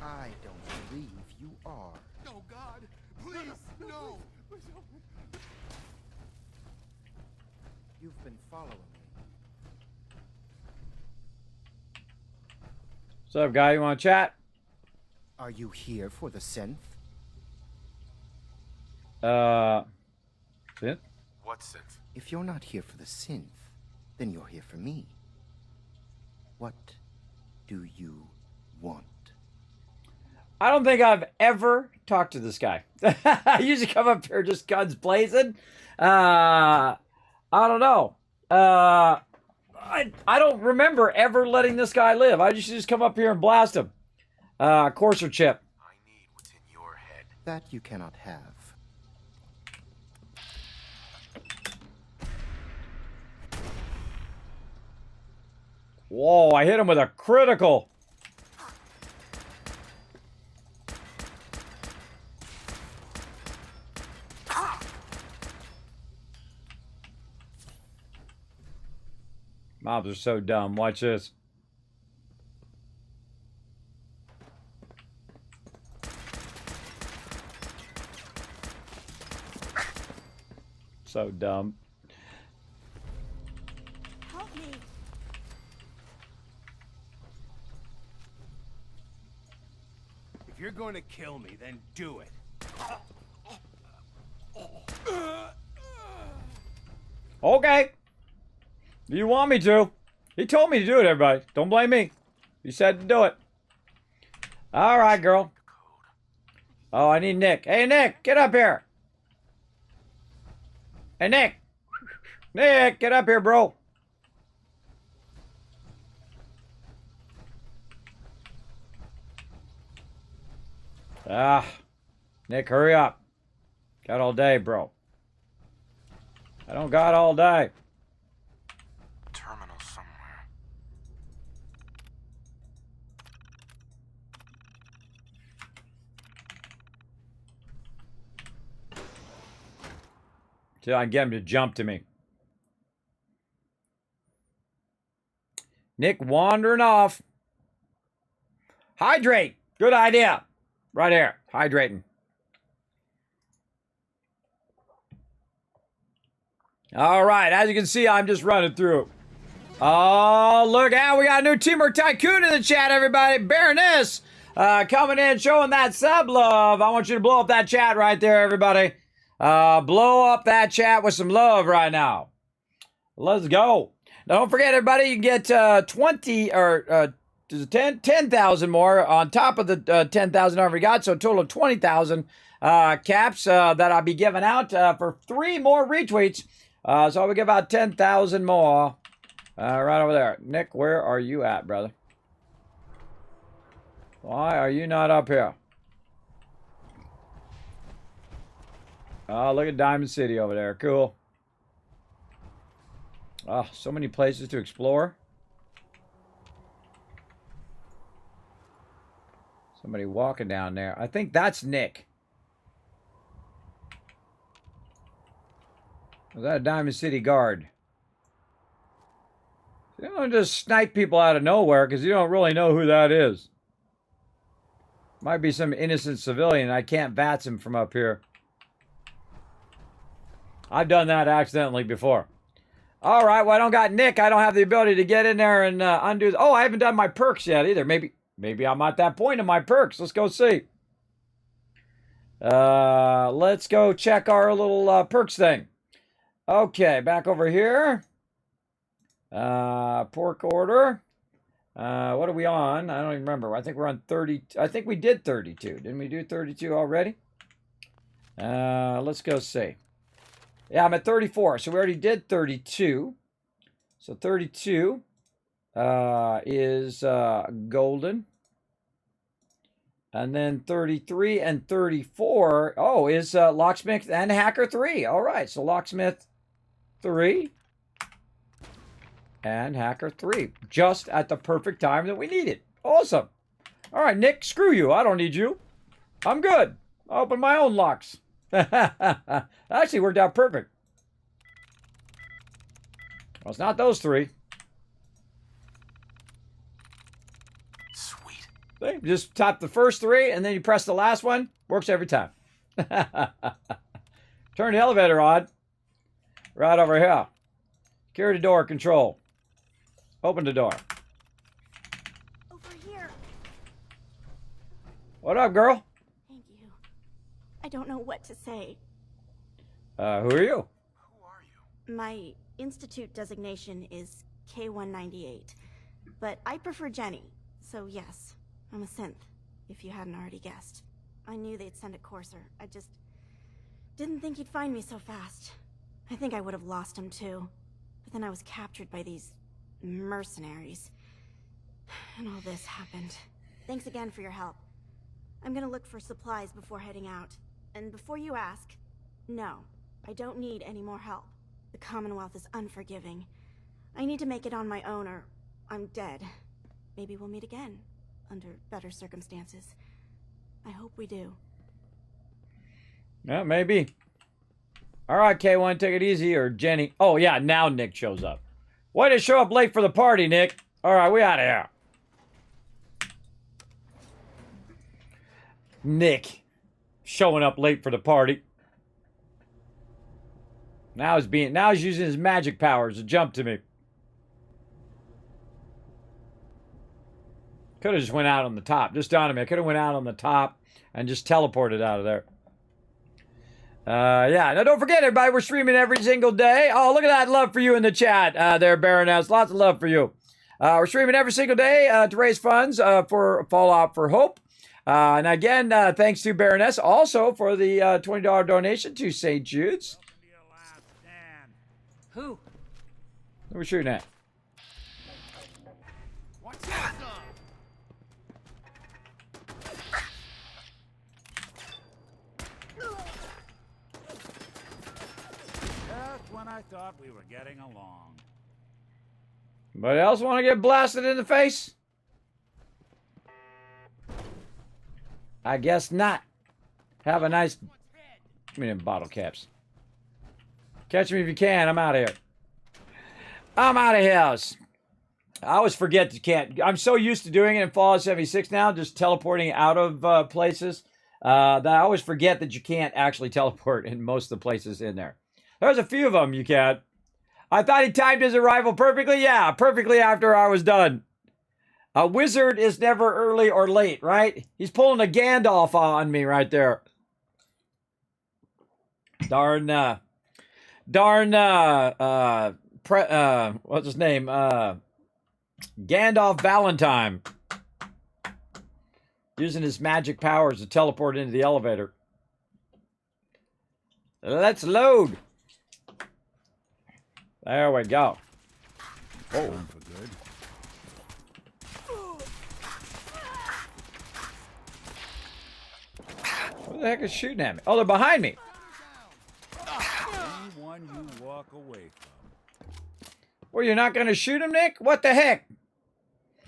I don't believe you are. Oh, God. Please, no. You've been following me. What's up, guy? You want to chat? Are you here for the synth? Synth? What synth? If you're not here for the synth, then you're here for me. What do you want? I don't think I've ever talked to this guy. I usually come up here just guns blazing. I don't know. I don't remember ever letting this guy live. I used to just come up here and blast him. Courser chip. I need what's in your head. That you cannot have. Whoa, I hit him with a critical. Mobs are so dumb. Watch this. So dumb. Help me. If you're going to kill me, then do it. Okay. You want me to? He told me to do it, everybody. Don't blame me. He said to do it. All right, girl. Oh, I need Nick. Hey, Nick, get up here. Hey, Nick. Nick, get up here, bro. Nick, hurry up. Got all day, bro. I don't got all day. Terminal somewhere. See, I can get him to jump to me. Nick wandering off. Hydrate. Good idea. Right here. Hydrating. All right. As you can see, I'm just running through. Oh, look out. We got a new Teamwork Tycoon in the chat, everybody. Baroness coming in, showing that sub love. I want you to blow up that chat right there, everybody. Blow up that chat with some love right now. Let's go. Now, don't forget, everybody, you can get 20 or 10,000 more on top of the 10,000 I already got. So a total of 20,000 caps that I'll be giving out for 3 more retweets. So I will give out 10,000 more right over there. Nick, where are you at, brother? Why are you not up here? Oh, look at Diamond City over there. Cool. Oh, so many places to explore. Somebody walking down there. I think that's Nick. Was that a Diamond City guard? You don't just snipe people out of nowhere because you don't really know who that is. Might be some innocent civilian. I can't VATS him from up here. I've done that accidentally before. All right, well, I don't got Nick. I don't have the ability to get in there and undo. Oh, I haven't done my perks yet either. Maybe I'm at that point in my perks. Let's go see. Let's go check our little perks thing. Okay, back over here. Pork order. What are we on? I don't even remember. I think we're on 30. I think we did 32. Didn't we do 32 already? Let's go see. Yeah, I'm at 34. So we already did 32. So 32 is golden. And then 33 and 34, is Locksmith and Hacker 3. All right, so Locksmith 3 and Hacker 3. Just at the perfect time that we need it. Awesome. All right, Nick, screw you. I don't need you. I'm good. I'll open my own locks. Actually worked out perfect. Well, it's not those 3. See? Just tap the first 3, and then you press the last one. Works every time. Turn the elevator on. Right over here. Security door control. Open the door. Over here. What up, girl? Thank you. I don't know what to say. Who are you? Who are you? My institute designation is K198, but I prefer Jenny, so yes, I'm a synth, if you hadn't already guessed. I knew they'd send a courser. I just didn't think he'd find me so fast. I think I would have lost him too, but then I was captured by these mercenaries. And all this happened. Thanks again for your help. I'm gonna look for supplies before heading out. And before you ask, no, I don't need any more help. The Commonwealth is unforgiving. I need to make it on my own or I'm dead. Maybe we'll meet again, under better circumstances. I hope we do. Yeah, maybe. All right, K1, take it easy, or Jenny. Oh, yeah, now Nick shows up. Way to show up late for the party, Nick. All right, we out of here. Nick, showing up late for the party. Now he's using his magic powers to jump to me. Could have just went out on the top. Just dawned on me. I could have went out on the top and just teleported out of there. Yeah. Now, don't forget, everybody, we're streaming every single day. Oh, look at that love for you in the chat there, Baroness. Lots of love for you. We're streaming every single day to raise funds for Fallout for Hope. And again, thanks to Baroness also for the $20 donation to St. Jude's. Who? Who are we shooting at? What's that? Just when I thought we were getting along. Anybody else want to get blasted in the face? I guess not. Have a nice... Give me them bottle caps. Catch me if you can. I'm out of here. I'm out of here. I always forget you can't. I'm so used to doing it in Fallout 76 now, just teleporting out of places, that I always forget that you can't actually teleport in most of the places in there. There's a few of them you can't. I thought he timed his arrival perfectly. Yeah, perfectly after I was done. A wizard is never early or late, right? He's pulling a Gandalf on me right there. What's his name? Gandalf Valentine. Using his magic powers to teleport into the elevator. Let's load. There we go. Oh. Time for good. What the heck is shooting at me? Oh, they're behind me. Anyone you walk away from. Well, you're not going to shoot him, Nick? What the heck?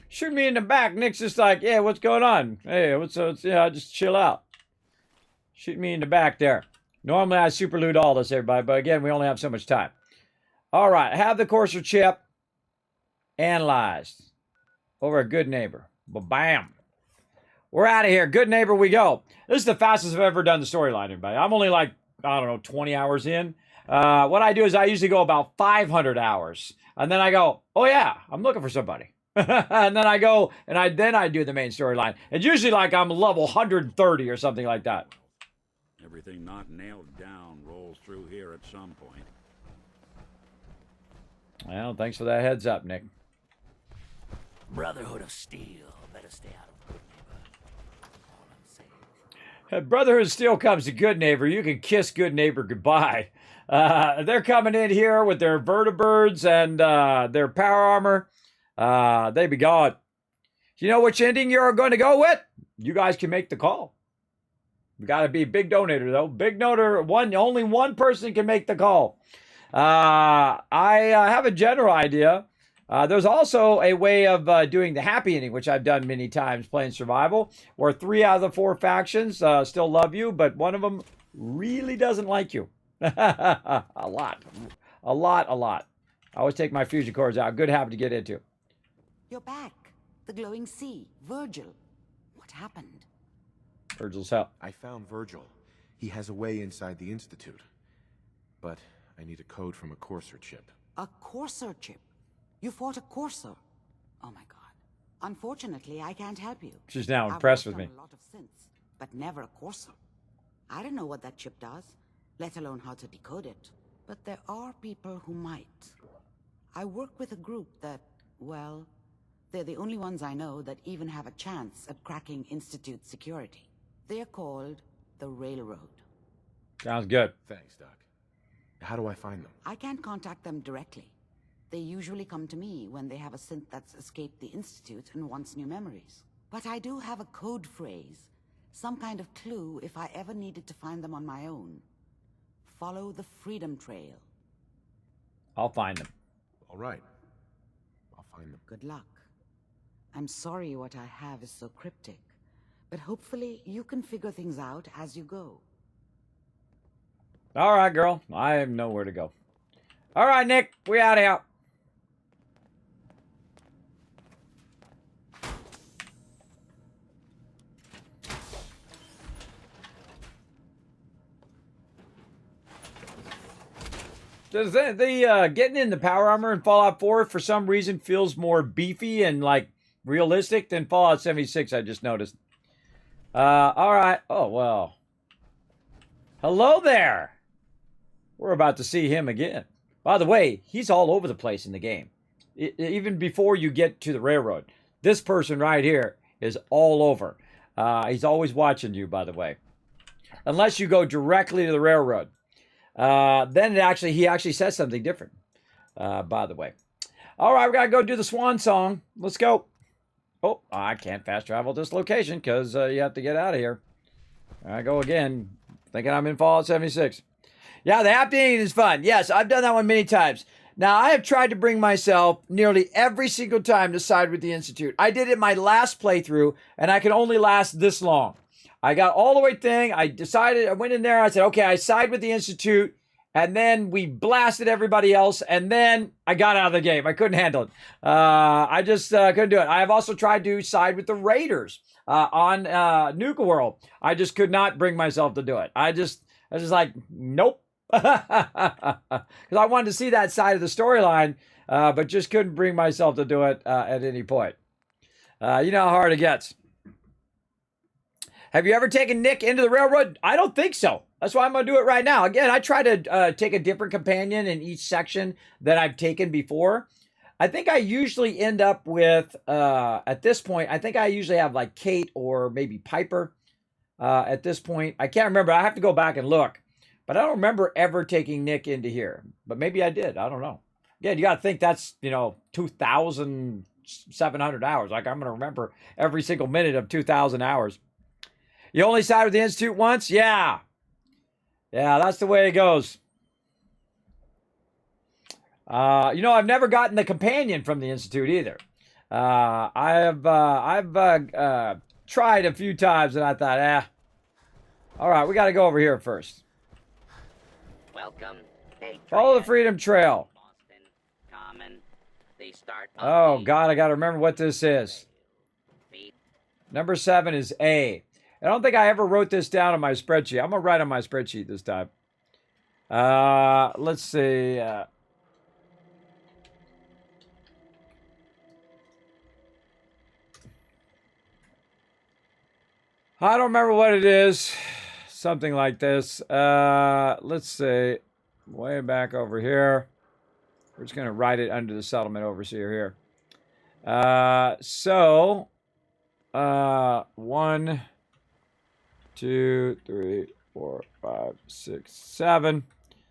Shoot me in the back. Nick's just like, yeah, what's going on? Hey, yeah, just chill out. Shoot me in the back there. Normally, I super loot all this, everybody, but again, we only have so much time. All right, have the courser chip analyzed over a good neighbor. Ba-bam. We're out of here. Good neighbor we go. This is the fastest I've ever done the storyline, everybody. I'm only like, I don't know, 20 hours in. What I do is I usually go about 500 hours. And then I go, oh yeah, I'm looking for somebody. And then I go, and I do the main storyline. It's usually like I'm level 130 or something like that. Everything not nailed down rolls through here at some point. Well, thanks for that heads up, Nick. Brotherhood of Steel. Better stay out of Good Neighbor. All I'm saying. Brotherhood of Steel comes to Good Neighbor. You can kiss Good Neighbor goodbye. They're coming in here with their vertibirds and their power armor. They be gone. You know which ending you're going to go with? You guys can make the call. You got to be a big donator, though. Big donator, only one person can make the call. I have a general idea. There's also a way of doing the happy ending, which I've done many times playing survival, where 3 out of the 4 factions still love you, but one of them really doesn't like you. A lot. I always take my fusion cores out. Good habit to get into. You're back. The glowing sea. Virgil. What happened? Virgil's help. I found Virgil. He has a way inside the Institute. But I need a code from a Courser chip. A Courser chip? You fought a Courser? Oh my god. Unfortunately, I can't help you. She's now impressed with I've me. worked on a lot of synths, but never a Courser. I don't know what that chip does, let alone how to decode it. But there are people who might. I work with a group that, well, they're the only ones I know that even have a chance at cracking Institute security. They're called the Railroad. Sounds good. Thanks, Doc. How do I find them? I can't contact them directly. They usually come to me when they have a synth that's escaped the Institute and wants new memories. But I do have a code phrase, some kind of clue if I ever needed to find them on my own. Follow the Freedom Trail. I'll find them. All right. I'll find them. Good luck. I'm sorry what I have is so cryptic, but hopefully you can figure things out as you go. All right, girl. I have nowhere to go. All right, Nick. We out of here. Does the getting in the power armor in Fallout 4 for some reason feels more beefy and like realistic than Fallout 76? I just noticed. All right. Oh well. Hello there. We're about to see him again. By the way, he's all over the place in the game. Even before you get to the railroad, this person right here is all over. He's always watching you. By the way, unless you go directly to the railroad. Then he actually says something different, by the way. All right, we got to go do the swan song. Let's go. Oh, I can't fast travel this location because you have to get out of here. I go again, thinking I'm in Fallout 76. Yeah, the happening is fun. Yes, I've done that one many times. Now, I have tried to bring myself nearly every single time to side with the Institute. I did it my last playthrough, and I can only last this long. I got all the way thing. I went in there. I said, okay, I side with the Institute. And then we blasted everybody else. And then I got out of the game. I couldn't handle it. I just couldn't do it. I have also tried to side with the Raiders on Nuka World. I just could not bring myself to do it. I was just like, nope. Because I wanted to see that side of the storyline, but just couldn't bring myself to do it at any point. You know how hard it gets. Have you ever taken Nick into the railroad? I don't think so. That's why I'm going to do it right now. Again, I try to take a different companion in each section that I've taken before. I think I usually end up with, at this point, I think I usually have like Kate or maybe Piper at this point. I can't remember. I have to go back and look. But I don't remember ever taking Nick into here. But maybe I did. I don't know. Again, you got to think that's, 2,700 hours. Like I'm going to remember every single minute of 2,000 hours. You only side with the Institute once? Yeah. Yeah, that's the way it goes. I've never gotten the companion from the Institute either. I've tried a few times and I thought, all right, we got to go over here first. Welcome. Follow the Freedom Trail. Boston, Common. They start. Oh, God, I got to remember what this is. Number 7 is A. I don't think I ever wrote this down on my spreadsheet. I'm going to write on my spreadsheet this time. Let's see. I don't remember what it is. Something like this. Let's see. Way back over here. We're just going to write it under the settlement overseer here. 1, 2, 3, 4, 5, 6, 7.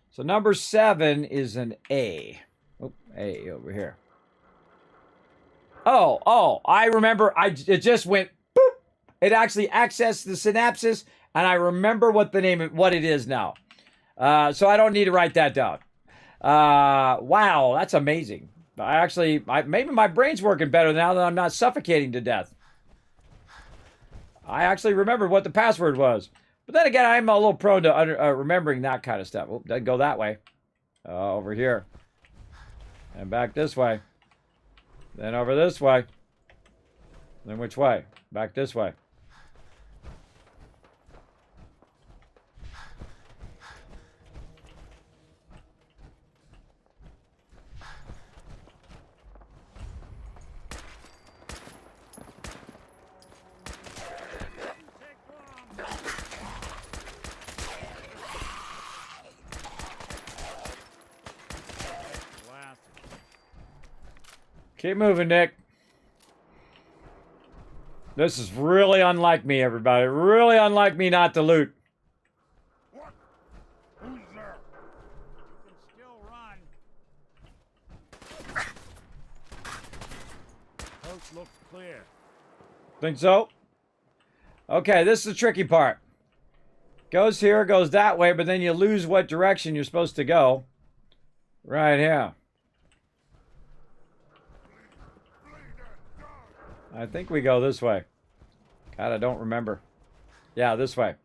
So number 7 is an A. Oh, A over here. Oh, I remember. It just went boop. It actually accessed the synapses, and I remember what it is now. So I don't need to write that down. Wow, that's amazing. Maybe my brain's working better now that I'm not suffocating to death. I actually remembered what the password was. But then again, I'm a little prone to remembering that kind of stuff. Oh, doesn't go that way. Over here. And back this way. Then over this way. Then which way? Back this way. Keep moving, Nick. This is really unlike me, everybody. Really unlike me not to loot. What? Who's there? You can still run. Coast looks clear. Think so? Okay, this is the tricky part. Goes here, goes that way, but then you lose what direction you're supposed to go. Right here. I think we go this way. God, I don't remember. Yeah, this way.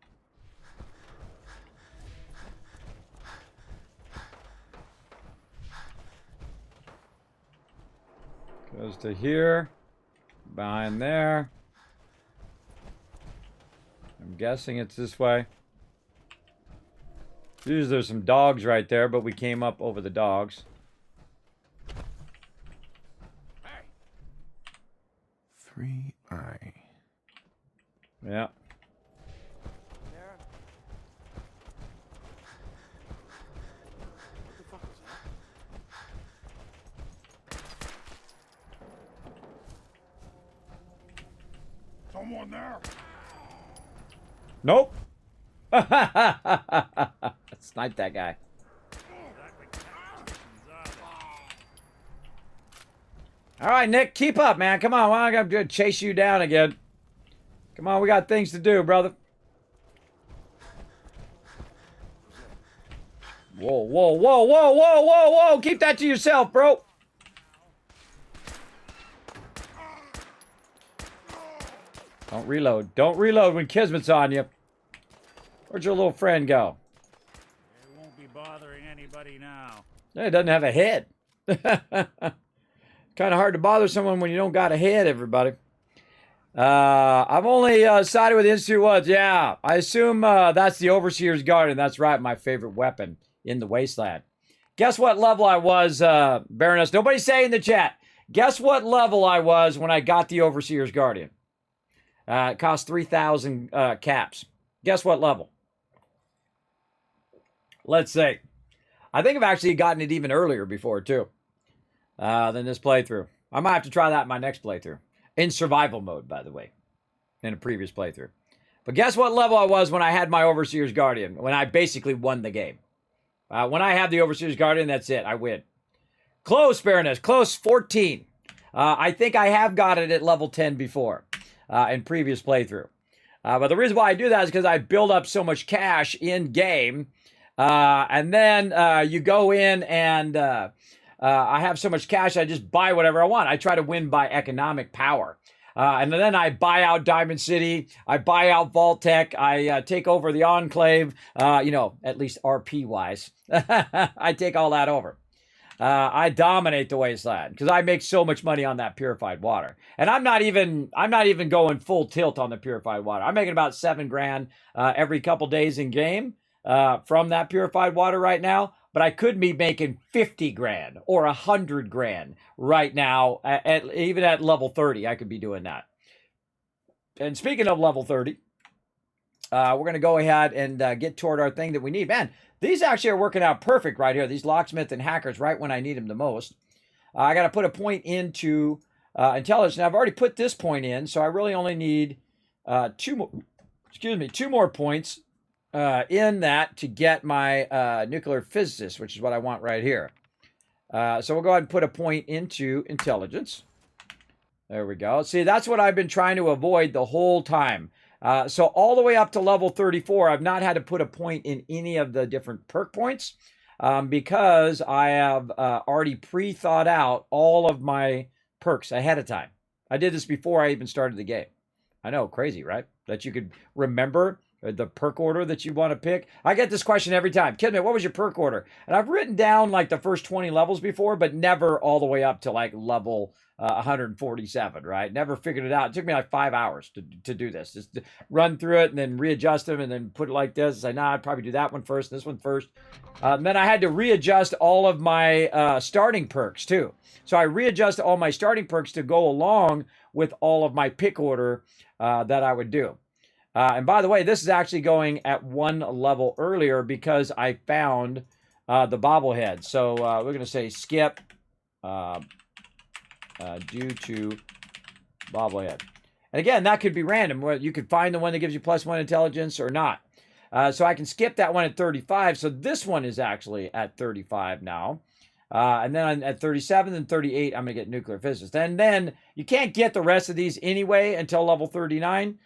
Goes to here. Behind there. I'm guessing it's this way. Usually there's some dogs right there, but we came up over the dogs. Hey. 3I. Yeah. There. What the fuck is that? Someone there? Nope. Snipe that guy. All right, Nick, keep up, man. Come on, I'm gonna chase you down again. Come on, we got things to do, brother. Whoa, whoa, whoa, whoa, whoa, whoa, whoa! Keep that to yourself, bro. Don't reload. Don't reload when Kismet's on you. Where'd your little friend go? It won't be bothering anybody now. Yeah, it doesn't have a head. Kind of hard to bother someone when you don't got a head, everybody. I've only sided with Institute Woods. Yeah, I assume that's the Overseer's Guardian. That's right, my favorite weapon in the Wasteland. Guess what level I was, Baroness? Nobody say in the chat. Guess what level I was when I got the Overseer's Guardian? It cost 3,000 caps. Guess what level? Let's see. I think I've actually gotten it even earlier before, too, than this playthrough. I might have to try that in my next playthrough. In survival mode, by the way, in a previous playthrough. But guess what level I was when I had my Overseer's Guardian, when I basically won the game. When I have the Overseer's Guardian, that's it. I win. Close, Baroness. Close, 14. I think I have got it at level 10 before in previous playthrough. But the reason why I do that is because I build up so much cash in-game. And then you go in and I have so much cash, I just buy whatever I want. I try to win by economic power. And then I buy out Diamond City. I buy out vault-tec. I take over the Enclave, you know, at least RP-wise. I take all that over. I dominate the Wasteland because I make so much money on that purified water. And I'm not even going full tilt on the purified water. I'm making about 7 grand every couple days in game from that purified water right now. But I could be making 50 grand or 100 grand right now, even at level 30. I could be doing that. And speaking of level 30, we're going to go ahead and get toward our thing that we need. Man, these actually are working out perfect right here. These locksmith and hackers right when I need them the most. I got to put a point into intelligence. Now, I've already put this point in, so I really only need 2 more points in that to get my nuclear physicist, which is what I want right here. So we'll go ahead and put a point into intelligence. There we go. See, that's what I've been trying to avoid the whole time. So all the way up to level 34, I've not had to put a point in any of the different perk points because I have already pre-thought out all of my perks ahead of time. I did this before I even started the game. I know, crazy, right? That you could remember the perk order that you want to pick. I get this question every time. Kismet, what was your perk order? And I've written down like the first 20 levels before, but never all the way up to like level 147, right? Never figured it out. It took me like 5 hours to do this. Just to run through it and then readjust them and then put it like this. Say, nah, I'd probably do that one first, this one first. And then I had to readjust all of my starting perks too. So I readjust all my starting perks to go along with all of my pick order that I would do. And by the way, this is actually going at 1 level earlier because I found the bobblehead. So we're going to say skip due to bobblehead. And again, that could be random. Where you could find the one that gives you +1 intelligence or not. So I can skip that one at 35. So this one is actually at 35 now. And then at 37 and 38, I'm going to get nuclear physicist. And then you can't get the rest of these anyway until level 39.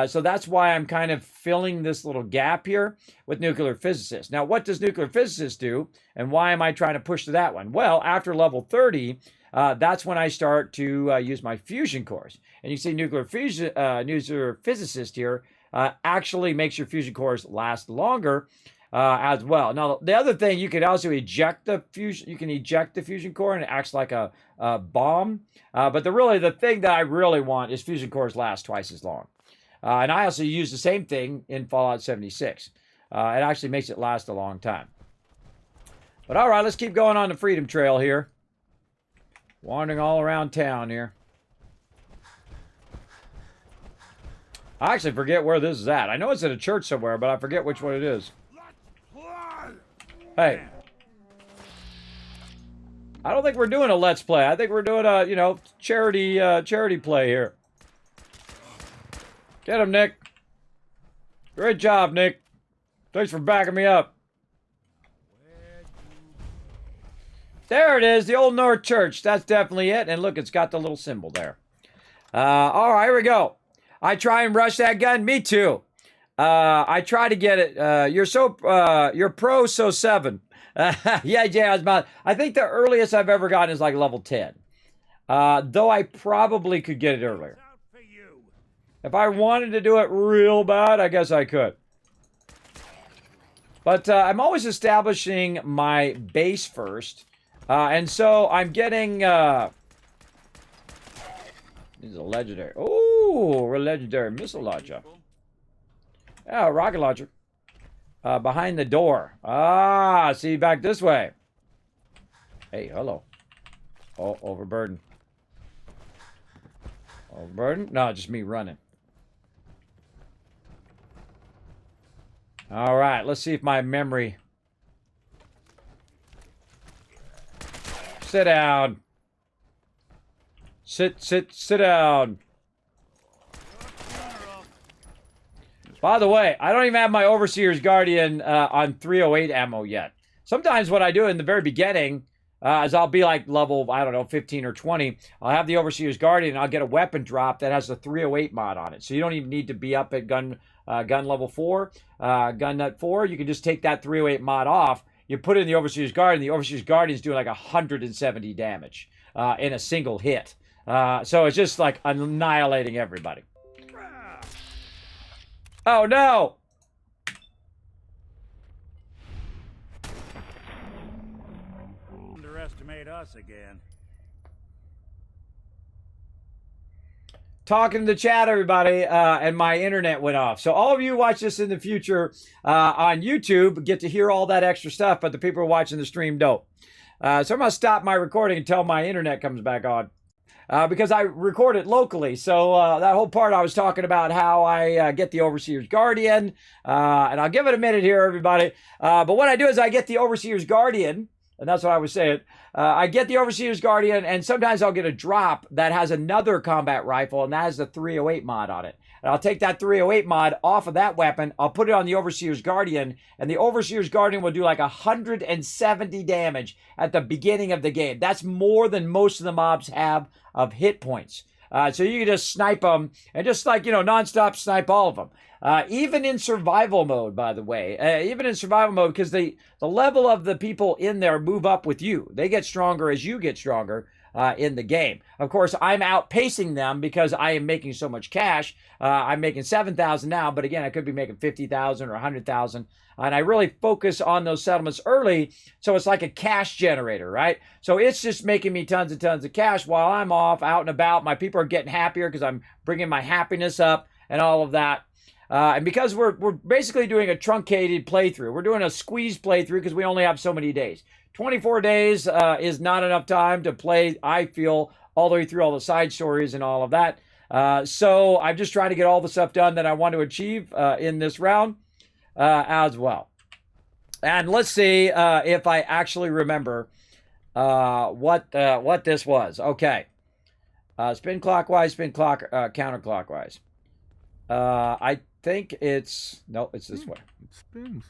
So that's why I'm kind of filling this little gap here with nuclear physicist. Now, what does nuclear physicist do? And why am I trying to push to that one? Well, after level 30, that's when I start to use my fusion cores. And you see nuclear physicist here actually makes your fusion cores last longer as well. Now, the other thing, you could also eject the fusion. You can eject the fusion core and it acts like a bomb. But the thing that I really want is fusion cores last twice as long. And I also use the same thing in Fallout 76. It actually makes it last a long time. But all right, let's keep going on the Freedom Trail here. Wandering all around town here. I actually forget where this is at. I know it's at a church somewhere, but I forget which one it is. Hey. I don't think we're doing a let's play. I think we're doing a, charity play here. Get him, Nick. Great job, Nick. Thanks for backing me up. There it is, the Old North Church. That's definitely it. And look, it's got the little symbol there. All right, here we go. I try and rush that gun. Me too. I try to get it. You're pro so 7. Yeah, I think the earliest I've ever gotten is like level 10. Though I probably could get it earlier. If I wanted to do it real bad, I guess I could. But I'm always establishing my base first. And so I'm getting... this is a legendary. Oh, a legendary missile launcher. Yeah, rocket launcher. Behind the door. Ah, see, back this way. Hey, hello. Oh, overburden. Overburden? No, just me running. All right, let's see if my memory... Sit down. Sit down. By the way, I don't even have my Overseer's Guardian on 308 ammo yet. Sometimes what I do in the very beginning is I'll be like level, I don't know, 15 or 20. I'll have the Overseer's Guardian and I'll get a weapon drop that has the 308 mod on it. So you don't even need to be up at gun level 4, gun nut 4. You can just take that 308 mod off. You put it in the Overseer's Guardian. The Overseer's Guardian is doing like 170 damage in a single hit. So it's just like annihilating everybody. Oh no! Underestimate us again. Talking to the chat, everybody, and my internet went off. So all of you watch this in the future on YouTube get to hear all that extra stuff, but the people watching the stream don't. So I'm going to stop my recording until my internet comes back on. Because I record it locally. So that whole part I was talking about how I get the Overseer's Guardian. And I'll give it a minute here, everybody. But what I do is I get the Overseer's Guardian. And that's what I was saying. I get the Overseer's Guardian, and sometimes I'll get a drop that has another combat rifle, and that has the 308 mod on it. And I'll take that 308 mod off of that weapon. I'll put it on the Overseer's Guardian, and the Overseer's Guardian will do like 170 damage at the beginning of the game. That's more than most of the mobs have of hit points. So you can just snipe them and just like, nonstop snipe all of them. Even in survival mode, by the way. Even in survival mode, because the level of the people in there move up with you. They get stronger as you get stronger in the game. Of course, I'm outpacing them because I am making so much cash. I'm making 7,000 now, but again, I could be making 50,000 or 100,000. And I really focus on those settlements early, so it's like a cash generator, right? So it's just making me tons and tons of cash while I'm off, out and about. My people are getting happier because I'm bringing my happiness up and all of that. And because we're basically doing a truncated playthrough. We're doing a squeeze playthrough because we only have so many days. 24 days is not enough time to play, I feel, all the way through all the side stories and all of that. So I'm just trying to get all the stuff done that I want to achieve in this round as well. And let's see if I actually remember what this was. Okay. Spin clockwise, counterclockwise. I think it's... No, it's this way. It spins.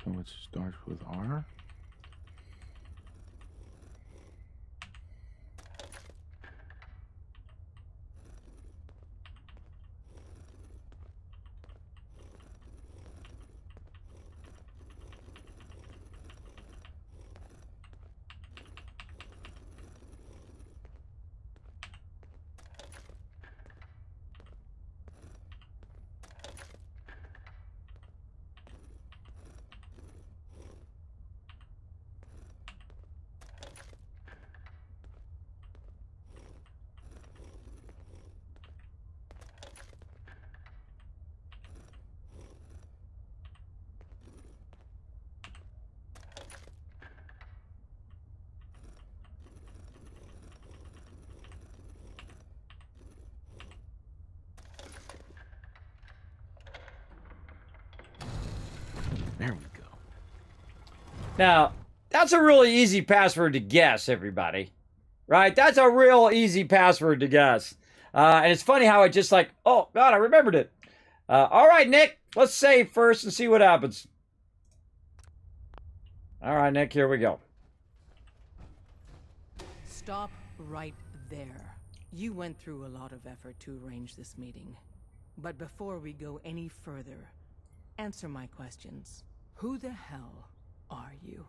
So it starts with R? There we go. Now, that's a really easy password to guess, everybody. Right? That's a real easy password to guess. And it's funny how it just like, oh, God, I remembered it. All right, Nick, let's save first and see what happens. All right, Nick, here we go. Stop right there. You went through a lot of effort to arrange this meeting. But before we go any further, answer my questions. Who the hell are you?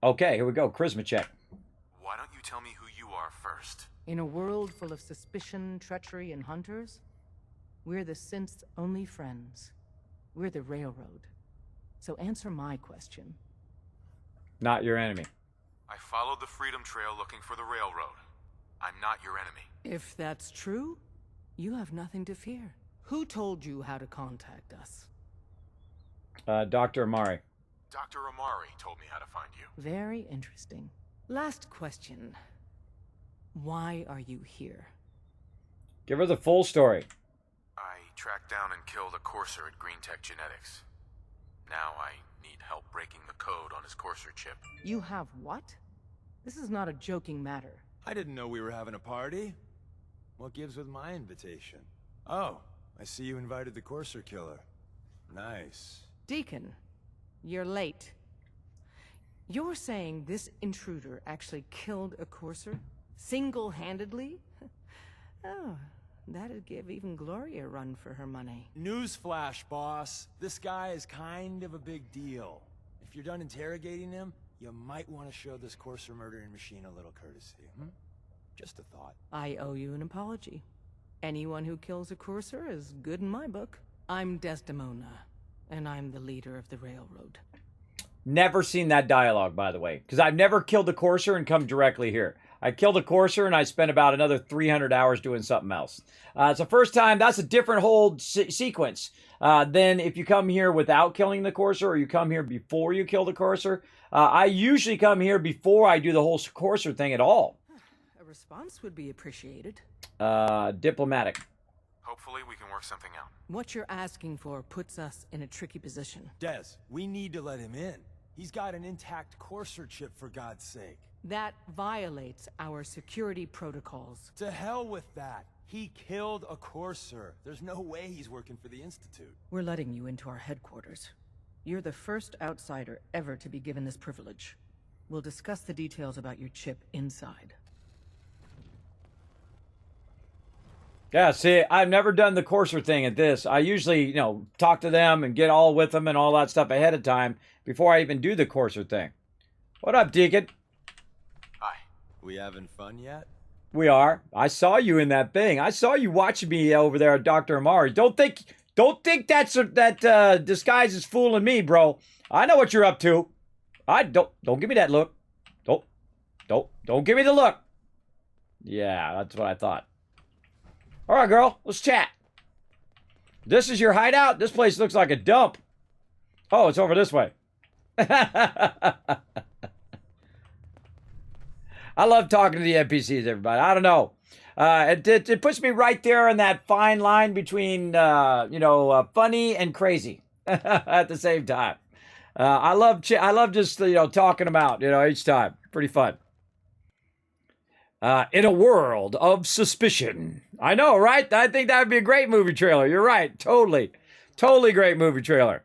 Okay, here we go. Charisma check. Why don't you tell me who you are first? In a world full of suspicion, treachery, and hunters, we're the synth's only friends. We're the Railroad. So answer my question. Not your enemy. I followed the Freedom Trail looking for the Railroad. I'm not your enemy. If that's true, you have nothing to fear. Who told you how to contact us? Dr. Amari. Dr. Amari told me how to find you. Very interesting. Last question. Why are you here? Give her the full story. I tracked down and killed a courser at Green Tech Genetics. Now I need help breaking the code on his courser chip. You have what? This is not a joking matter. I didn't know we were having a party. What gives with my invitation? Oh, I see you invited the courser killer. Nice. Deacon, you're late. You're saying this intruder actually killed a courser? Single-handedly? Oh, that'd give even Gloria a run for her money. Newsflash, boss. This guy is kind of a big deal. If you're done interrogating him, you might want to show this courser murdering machine a little courtesy, Just a thought. I owe you an apology. Anyone who kills a courser is good in my book. I'm Desdemona, and I'm the leader of the Railroad. Never seen that dialogue, by the way, because I've never killed a courser and come directly here. I killed a courser and I spent about another 300 hours doing something else. It's the first time. That's a different whole sequence than if you come here without killing the courser or you come here before you kill the courser. I usually come here before I do the whole courser thing at all. A response would be appreciated. Diplomatic. Hopefully we can work something out. What you're asking for puts us in a tricky position. Des, we need to let him in. He's got an intact courser chip, for God's sake. That violates our security protocols. To hell with that. He killed a courser. There's no way he's working for the Institute. We're letting you into our headquarters. You're the first outsider ever to be given this privilege. We'll discuss the details about your chip inside. Yeah, see, I've never done the courser thing at this. I usually, talk to them and get all with them and all that stuff ahead of time before I even do the courser thing. What up, Deacon? Hi. We having fun yet? We are. I saw you in that thing. I saw you watching me over there at Dr. Amari. Don't think that disguise is fooling me, bro. I know what you're up to. Don't give me that look. Don't give me the look. Yeah, that's what I thought. All right, girl, let's chat. This is your hideout? This place looks like a dump. Oh, it's over this way. I love talking to the NPCs, everybody. I don't know. It puts me right there in that fine line between funny and crazy at the same time. I love just talking about each time. Pretty fun. In a world of suspicion. I know, right? I think that would be a great movie trailer. You're right. Totally great movie trailer.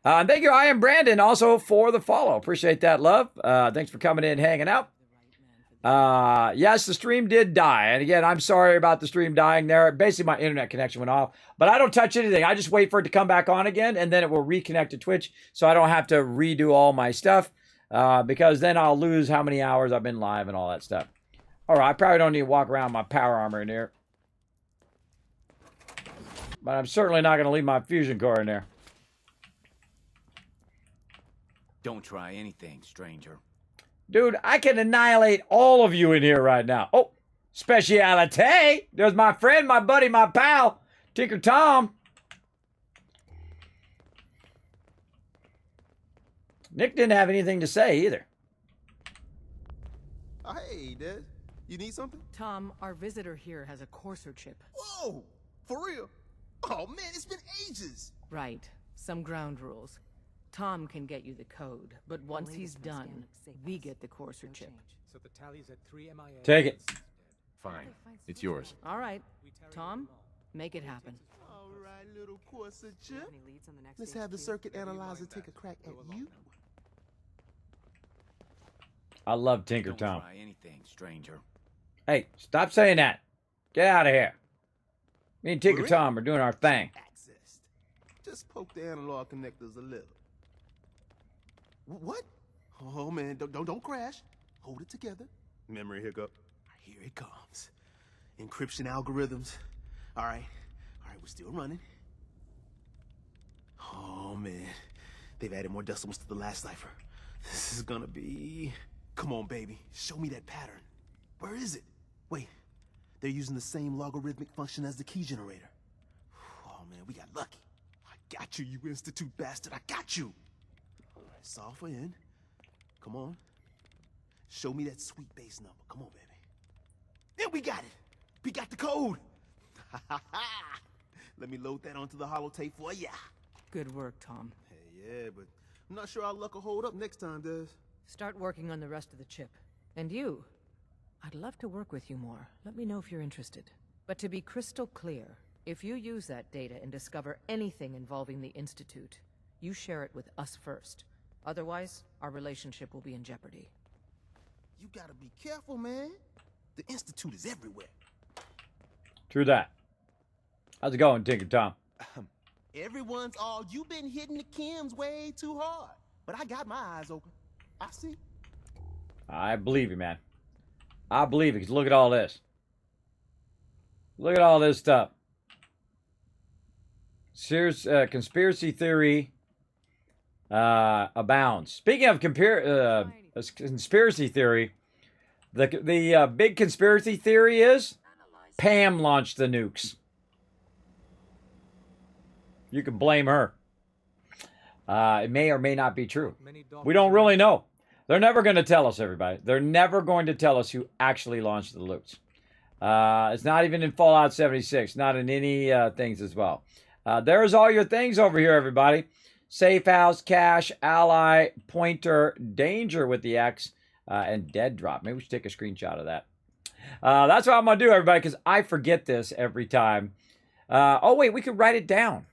Thank you, I am Brandon, also for the follow. Appreciate that, love. Thanks for coming in, hanging out. Yes, the stream did die. And again, I'm sorry about the stream dying there. Basically, my internet connection went off. But I don't touch anything. I just wait for it to come back on again, and then it will reconnect to Twitch, so I don't have to redo all my stuff, because then I'll lose how many hours I've been live and all that stuff. All right, I probably don't need to walk around my power armor in here. But I'm certainly not going to leave my fusion core in there. Don't try anything, stranger. Dude, I can annihilate all of you in here right now. Oh, speciality. There's my friend, my buddy, my pal, Tinker Tom. Nick didn't have anything to say either. Oh, hey, Des. You need something? Tom, our visitor here has a Courser chip. Whoa! For real? Oh, man, it's been ages. Right. Some ground rules. Tom can get you the code, but once he's done, we get the Courser chip. So the tally's at 3 MIA. Take it. Fine. It's yours. All right. Tom, make it happen. All right, little Courser chip. Let's have the circuit analyzer take a crack at you. I love Tinker Don't Tom. try anything, stranger. Hey, stop saying that. Get out of here. Me and Tinker Tom are doing our thing. Accessed. Just poke the analog connectors a little. What? Oh man, don't crash. Hold it together. Memory hiccup. Here it comes. Encryption algorithms. All right, we're still running. Oh man, they've added more decimals to the last cipher. This is gonna be... Come on, baby. Show me that pattern. Where is it? Wait, they're using the same logarithmic function as the key generator. Oh man, we got lucky. I got you, you institute bastard. I got you. All right, solve for n. Come on. Show me that sweet base number. Come on, baby. Yeah, we got it. We got the code. Let me load that onto the holotape for ya. Good work, Tom. Hey, yeah, but I'm not sure our luck will hold up next time, Des. Start working on the rest of the chip. And you, I'd love to work with you more. Let me know if you're interested. But to be crystal clear, if you use that data and discover anything involving the Institute, you share it with us first. Otherwise, our relationship will be in jeopardy. You gotta be careful, man. The Institute is everywhere. True that. How's it going, Tinker Tom? Everyone's all, you've been hitting the chems way too hard. But I got my eyes open. I see. I believe you, man. I believe you, because look at all this. Look at all this stuff. Serious conspiracy theory abounds. Speaking of conspiracy theory, the big conspiracy theory is Pam launched the nukes. You can blame her. It may or may not be true. We don't really know. They're never going to tell us, everybody. They're never going to tell us who actually launched the nukes. It's not even in Fallout 76. Not in any things as well. There's all your things over here, everybody. Safe house, cache, ally, pointer, danger with the X, and dead drop. Maybe we should take a screenshot of that. That's what I'm going to do, everybody, because I forget this every time. Oh, wait, we could write it down.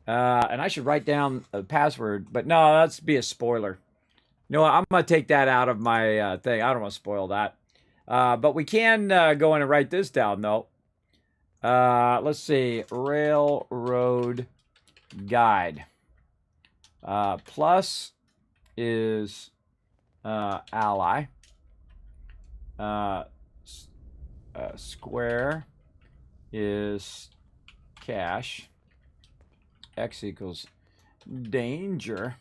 And I should write down the password, but no, that's be a spoiler. You know what? I'm going to take that out of my thing. I don't want to spoil that. But we can go in and write this down, though. Let's see. Railroad guide. Plus is ally. Square is cache. X equals danger.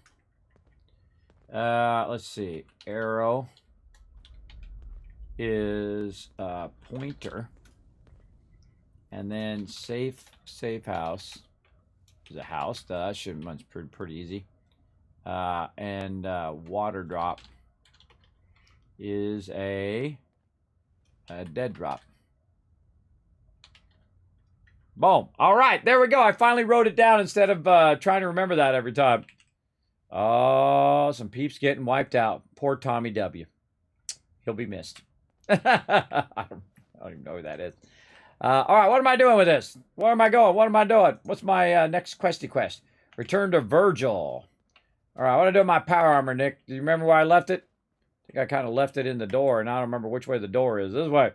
Let's see. Arrow is pointer. And then safe house is a house. That should be pretty easy. And water drop is a A dead drop. Boom. All right, there we go. I finally wrote it down instead of trying to remember that every time. Oh, some peeps getting wiped out. Poor Tommy W. He'll be missed. I don't even know who that is. All right, what am I doing with this? Where am I going? What am I doing? What's my next questy quest? Return to Virgil. All right, what do I do with my power armor, Nick? Do you remember where I left it? I think I kind of left it in the door, and I don't remember which way the door is. This way.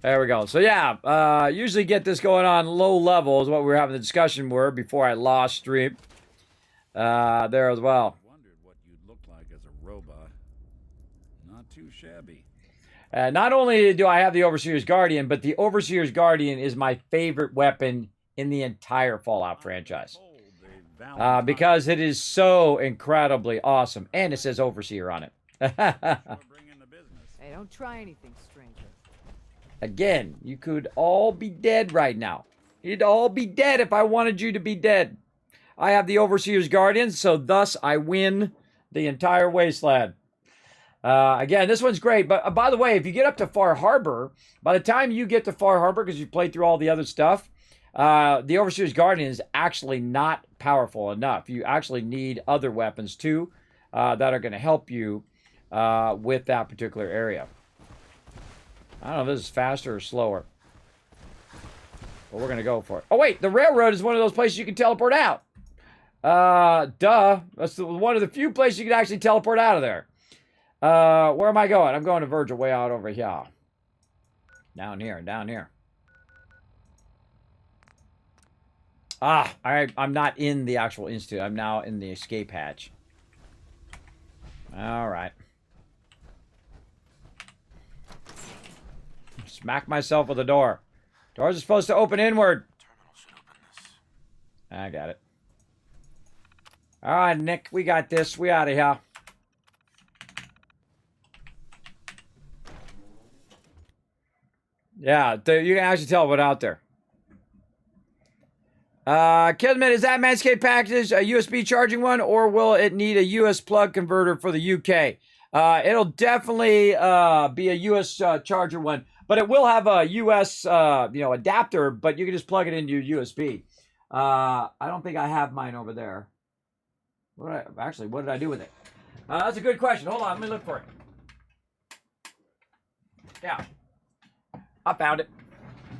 There we go. So yeah, usually get this going on low level is what we were having the discussion were before I lost stream. There as well. Wondered what you'd look like as a robot. Not too shabby. Not only do I have the Overseer's Guardian, but the Overseer's Guardian is my favorite weapon in the entire Fallout franchise. Because it is so incredibly awesome. And it says Overseer on it. Hey, don't try anything, stranger. Again, you could all be dead right now. You'd all be dead if I wanted you to be dead. I have the Overseer's Guardian, so thus I win the entire wasteland. Again, this one's great. But by the way, if you get up to Far Harbor, by the time you get to Far Harbor, because you've played through all the other stuff, the Overseer's Guardian is actually not powerful enough. You actually need other weapons too that are going to help you with that particular area. I don't know if this is faster or slower. But we're going to go for it. Oh, wait. The railroad is one of those places you can teleport out. Duh. That's one of the few places you can actually teleport out of there. Where am I going? I'm going to Virgil way out over here. Down here. Down here. Ah, I'm not in the actual institute. I'm now in the escape hatch. All right. Smack myself with the door. Doors are supposed to open inward. I got it. All right, Nick, we got this. We out of here. Yeah, you can actually tell what out there. Kismet, is that Manscaped package a USB charging one, or will it need a US plug converter for the UK? It'll definitely be a US charger one, but it will have a US adapter, but you can just plug it into your USB. I don't think I have mine over there. What did I do with it? That's a good question. Hold on, let me look for it. Yeah, I found it.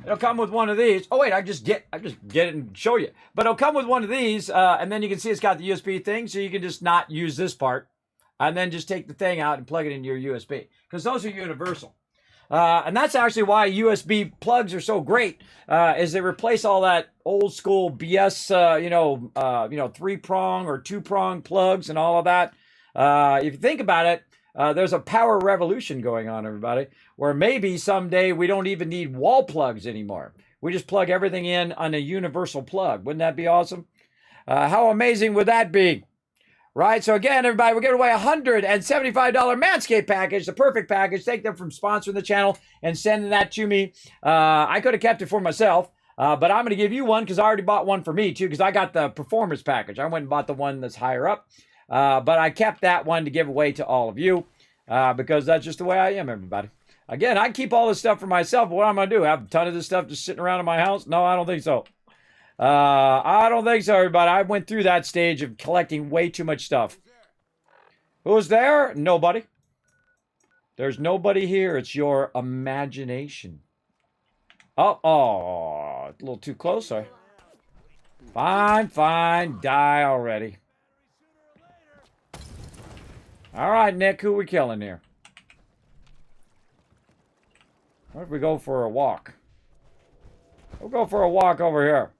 It'll come with one of these. Oh wait, I just get it and show you. But it'll come with one of these, and then you can see it's got the USB thing, so you can just not use this part, and then just take the thing out and plug it into your USB, because those are universal. And that's actually why USB plugs are so great, is they replace all that old school BS, 3-prong or 2-prong plugs and all of that. If you think about it, there's a power revolution going on, everybody, where maybe someday we don't even need wall plugs anymore. We just plug everything in on a universal plug. Wouldn't that be awesome? How amazing would that be? Right, so again, everybody, we're giving away a $175 Manscaped package, the perfect package. Thank them for sponsoring the channel and sending that to me. I could have kept it for myself, but I'm going to give you one because I already bought one for me, too, because I got the performance package. I went and bought the one that's higher up, but I kept that one to give away to all of you because that's just the way I am, everybody. Again, I keep all this stuff for myself, but what am I going to do? Have a ton of this stuff just sitting around in my house? No, I don't think so. I don't think so, everybody. I went through that stage of collecting way too much stuff. Who's there? Nobody. There's nobody here. It's your imagination. Oh, a little too close, sorry. Fine. Die already. All right, Nick, who we killing here? What if we go for a walk? We'll go for a walk over here.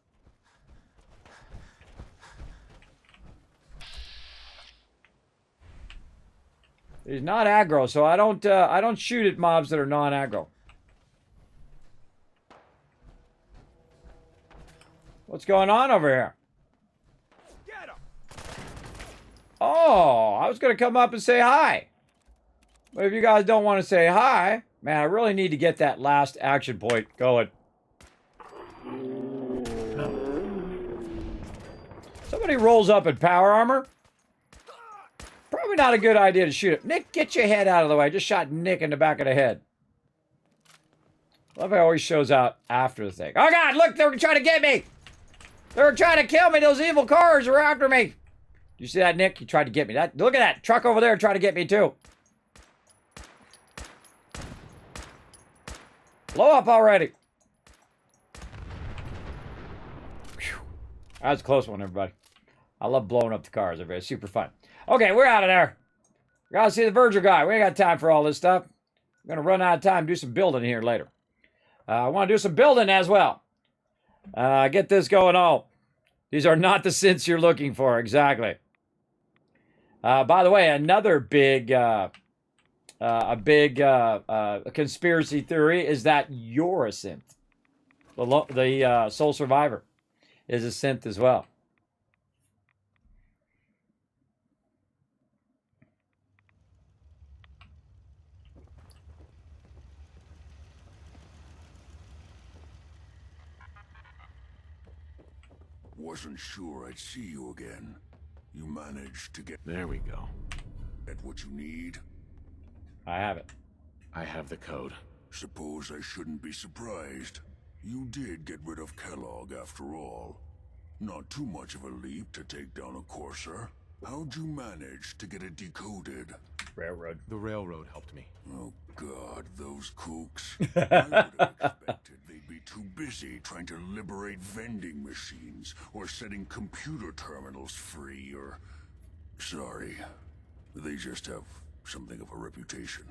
He's not aggro, so I don't shoot at mobs that are non-aggro. What's going on over here? Get him. Oh, I was gonna come up and say hi. But if you guys don't want to say hi, man, I really need to get that last action point going. Somebody somebody rolls up in power armor, probably not a good idea to shoot it. Nick, get your head out of the way. I just shot Nick in the back of the head. Love how it always shows out after the thing. Oh, God, look, they were trying to get me. They were trying to kill me. Those evil cars were after me. Do you see that, Nick? He tried to get me. Look at that truck over there trying to get me, too. Blow up already. Whew. That was a close one, everybody. I love blowing up the cars. It's super fun. Okay, we're out of there. Gotta see the Verger guy. We ain't got time for all this stuff. I'm gonna run out of time, do some building here later. I want to do some building as well. Get this going on. These are not the synths you're looking for, exactly. By the way, another big conspiracy theory is that you're a synth. The Soul Survivor is a synth as well. Wasn't sure I'd see you again. You managed to get... There we go. Get what you need? I have it. I have the code. Suppose I shouldn't be surprised. You did get rid of Kellogg after all. Not too much of a leap to take down a Courser. How'd you manage to get it decoded? Railroad. The railroad helped me. Oh God, those kooks. I would have expected they'd be too busy trying to liberate vending machines or setting computer terminals free or... Sorry. They just have something of a reputation.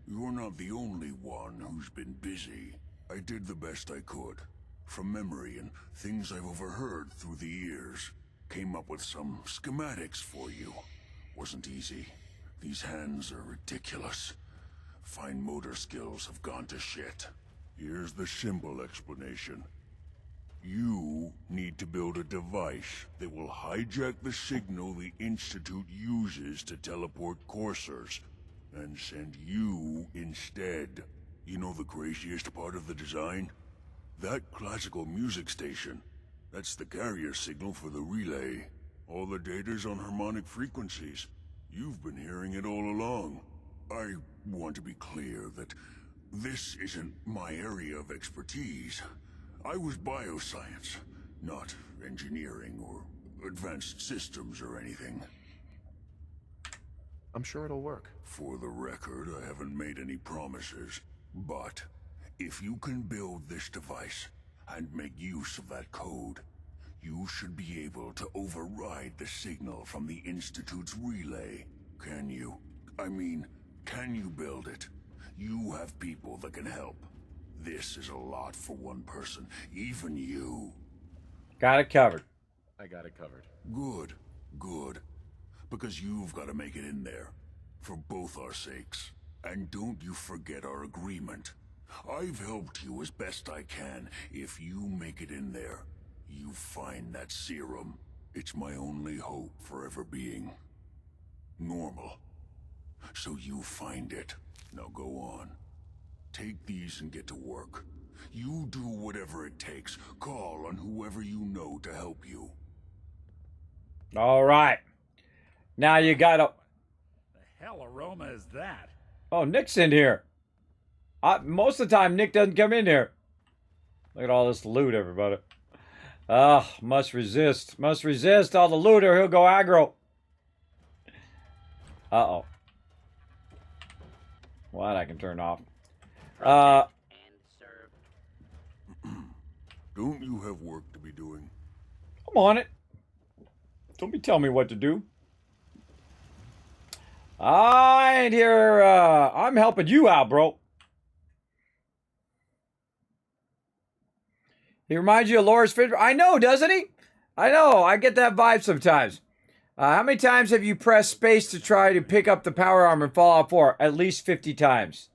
You're not the only one who's been busy. I did the best I could. From memory and things I've overheard through the years. Came up with some schematics for you. Wasn't easy. These hands are ridiculous. Fine motor skills have gone to shit. Here's the simple explanation. You need to build a device that will hijack the signal the Institute uses to teleport coursers, and send you instead. You know the craziest part of the design? That classical music station. That's the carrier signal for the relay. All the data's on harmonic frequencies. You've been hearing it all along. I want to be clear that this isn't my area of expertise. I was bioscience, not engineering or advanced systems or anything. I'm sure it'll work. For the record, I haven't made any promises. But if you can build this device and make use of that code, you should be able to override the signal from the Institute's relay. Can you? I mean, can you build it? You have people that can help. This is a lot for one person, even you. Got it covered. I got it covered. Good, good. Because you've got to make it in there. For both our sakes. And don't you forget our agreement. I've helped you as best I can. If you make it in there, you find that serum. It's my only hope for ever being normal. So you find it. Now go on. Take these and get to work. You do whatever it takes. Call on whoever you know to help you. All right. Now you gotta... The hell aroma is that? Oh, Nick's in here. Most of the time, Nick doesn't come in here. Look at all this loot, everybody. Ah, must resist. Must resist all the loot or he'll go aggro. Uh-oh. What I can turn off. Don't you have work to be doing? I'm on it. Don't be telling me what to do. I ain't here. I'm helping you out, bro. He reminds you of Laura's Fisher. I know, doesn't he? I know. I get that vibe sometimes. How many times have you pressed space to try to pick up the power arm in Fallout 4? At least 50 times.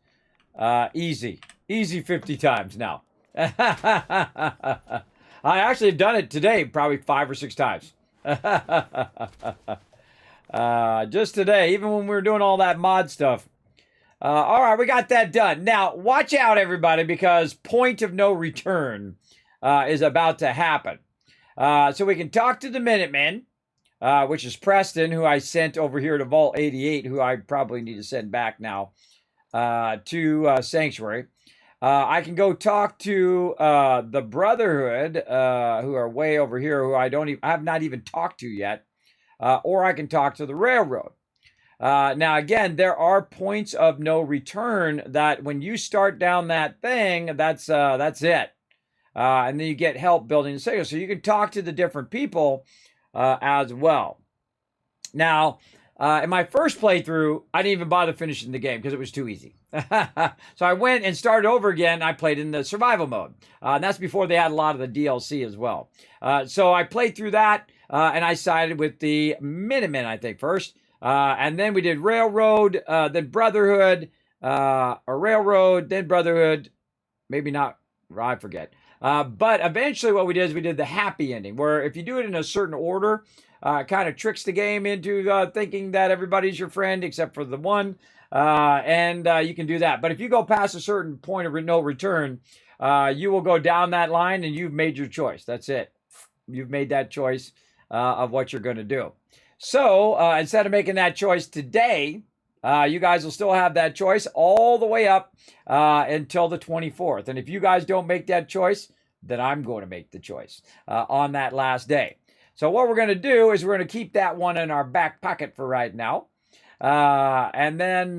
Easy. Easy 50 times now. I actually have done it today probably 5 or 6 times. Just today, even when we were doing all that mod stuff. All right, we got that done. Now, watch out, everybody, because point of no return is about to happen. So we can talk to the Minutemen. which is Preston, who I sent over here to Vault 88, who I probably need to send back now to Sanctuary. I can go talk to the Brotherhood, who are way over here, who I have not even talked to yet, or I can talk to the Railroad. Now, again, there are points of no return that when you start down that thing, that's it. And then you get help building the signal. So you can talk to the different people as well. Now, in my first playthrough, I didn't even bother finishing the game because it was too easy. So I went and started over again. I played in the survival mode. And that's before they had a lot of the DLC as well. So I played through that, and I sided with the Minutemen, I think, first. And then we did Railroad, then Brotherhood, or Railroad, then Brotherhood. Maybe not, I forget. But eventually what we did is we did the happy ending, where if you do it in a certain order, it kind of tricks the game into thinking that everybody's your friend except for the one. And you can do that. But if you go past a certain point of no return, you will go down that line and you've made your choice. That's it. You've made that choice of what you're going to do. So instead of making that choice today, you guys will still have that choice all the way up until the 24th. And if you guys don't make that choice, then I'm going to make the choice on that last day. So what we're going to do is we're going to keep that one in our back pocket for right now. And then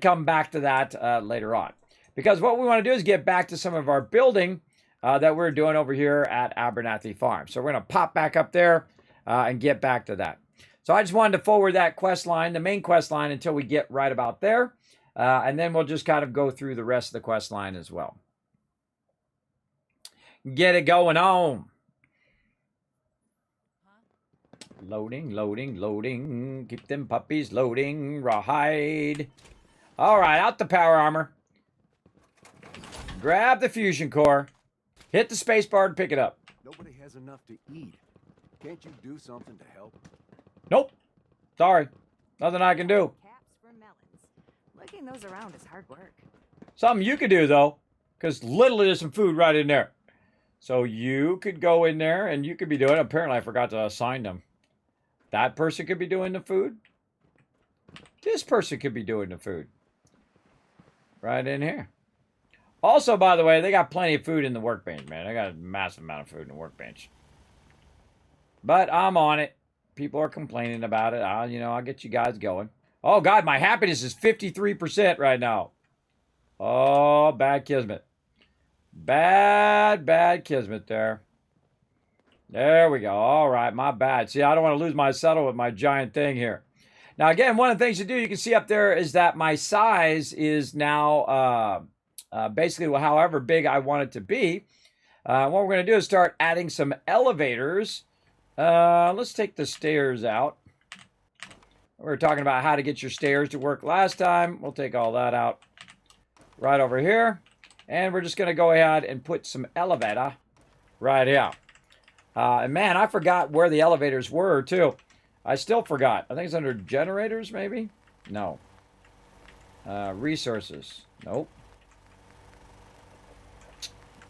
come back to that later on. Because what we want to do is get back to some of our building that we're doing over here at Abernathy Farm. So we're going to pop back up there and get back to that. So I just wanted to forward that quest line, the main quest line, until we get right about there. And then we'll just kind of go through the rest of the quest line as well. Get it going on. Loading, loading, loading. Keep them puppies loading. Rawhide. All right, out the power armor. Grab the fusion core. Hit the space bar and pick it up. Nobody has enough to eat. Can't you do something to help? Nope. Sorry. Nothing I can do. Caps for melons. Lugging those around is hard work. Something you could do, though, because literally there's some food right in there. So you could go in there and you could be doing it. Apparently, I forgot to assign them. That person could be doing the food. This person could be doing the food. Right in here. Also, by the way, they got plenty of food in the workbench, man. They got a massive amount of food in the workbench. But I'm on it. People are complaining about it. I'll get you guys going. Oh, God, my happiness is 53% right now. Oh, bad Kismet. Bad Kismet there. There we go. All right, my bad. See, I don't want to lose my settle with my giant thing here. Now, again, one of the things to do, you can see up there, is that my size is now basically however big I want it to be. What we're going to do is start adding some elevators. Let's take the stairs out. We were talking about how to get your stairs to work last time. We'll take all that out right over here. And we're just going to go ahead and put some elevator right here. And man, I forgot where the elevators were, too. I still forgot. I think it's under generators, maybe? No. Resources. Nope.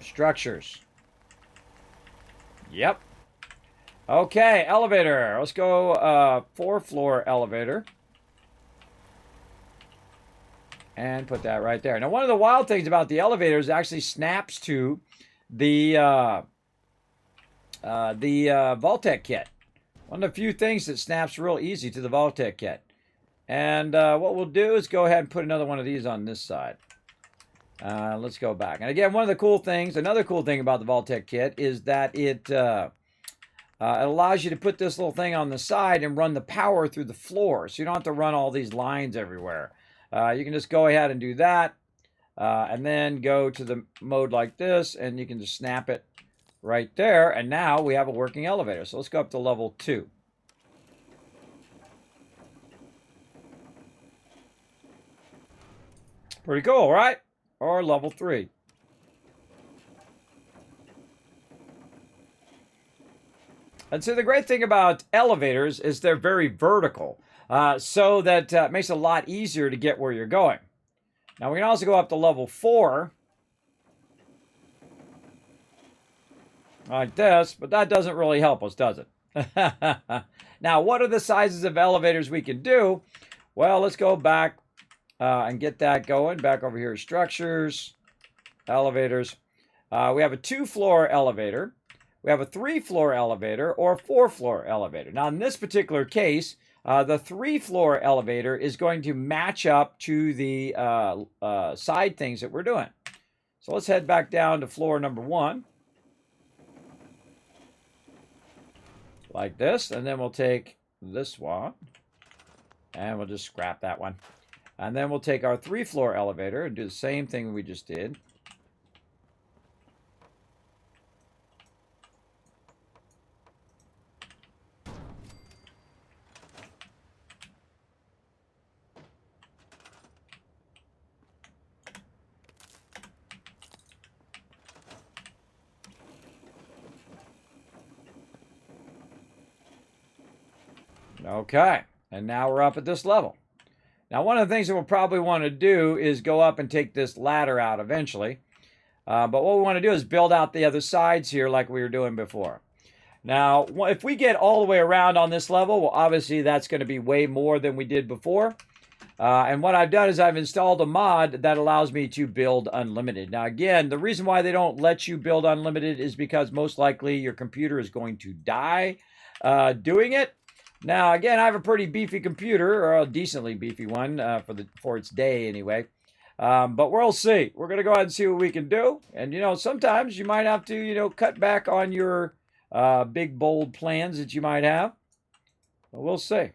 Structures. Yep. Okay, elevator. Let's go 4-floor elevator. And put that right there. Now, one of the wild things about the elevator is it actually snaps to the vault-tec kit. One of the few things that snaps real easy to the vault-tec kit. And what we'll do is go ahead and put another one of these on this side. Let's go back. And again, one of the cool things, another cool thing about the vault-tec kit is that it allows you to put this little thing on the side and run the power through the floor. So you don't have to run all these lines everywhere. You can just go ahead and do that. And then go to the mode like this, and you can just snap it right there. And now we have a working elevator. So let's go up to level 2. Pretty cool, right? Or level 3. And so the great thing about elevators is they're very vertical. So that makes it a lot easier to get where you're going. Now we can also go up to level 4. Like this, but that doesn't really help us, does it? Now, what are the sizes of elevators we can do? Well, let's go back and get that going. Back over here, structures, elevators. We have a 2-floor elevator. We have a 3-floor elevator or a 4-floor elevator. Now, in this particular case, the 3-floor elevator is going to match up to the side things that we're doing. So let's head back down to floor number 1. Like this, and then we'll take this one, and we'll just scrap that one. And then we'll take our 3-floor elevator and do the same thing we just did. Okay, and now we're up at this level. Now, one of the things that we'll probably want to do is go up and take this ladder out eventually. But what we want to do is build out the other sides here like we were doing before. Now, if we get all the way around on this level, well, obviously that's going to be way more than we did before. And what I've done is I've installed a mod that allows me to build unlimited. Now, again, the reason why they don't let you build unlimited is because most likely your computer is going to die doing it. Now, again, I have a pretty beefy computer, or a decently beefy one for its day anyway. But we'll see. We're going to go ahead and see what we can do. And, sometimes you might have to, cut back on your big, bold plans that you might have. But we'll see.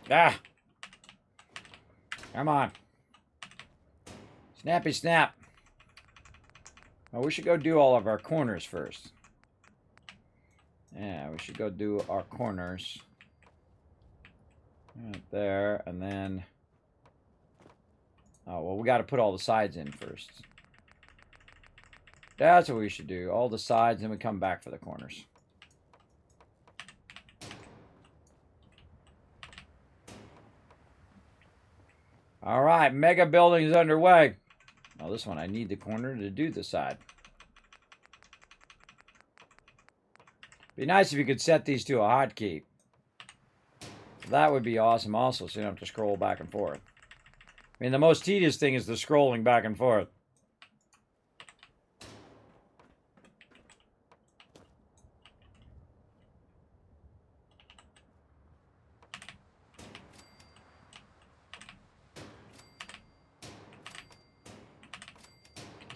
Ah! Come on. Snappy snap. Well, we should go do all of our corners first. Yeah, we should go do our corners. Right there, and then... Oh, well, we got to put all the sides in first. That's what we should do. All the sides, and we come back for the corners. All right, mega building is underway. Well, this one, I need the corner to do the side. Be nice if you could set these to a hotkey. That would be awesome also, so you don't have to scroll back and forth. I mean, the most tedious thing is the scrolling back and forth.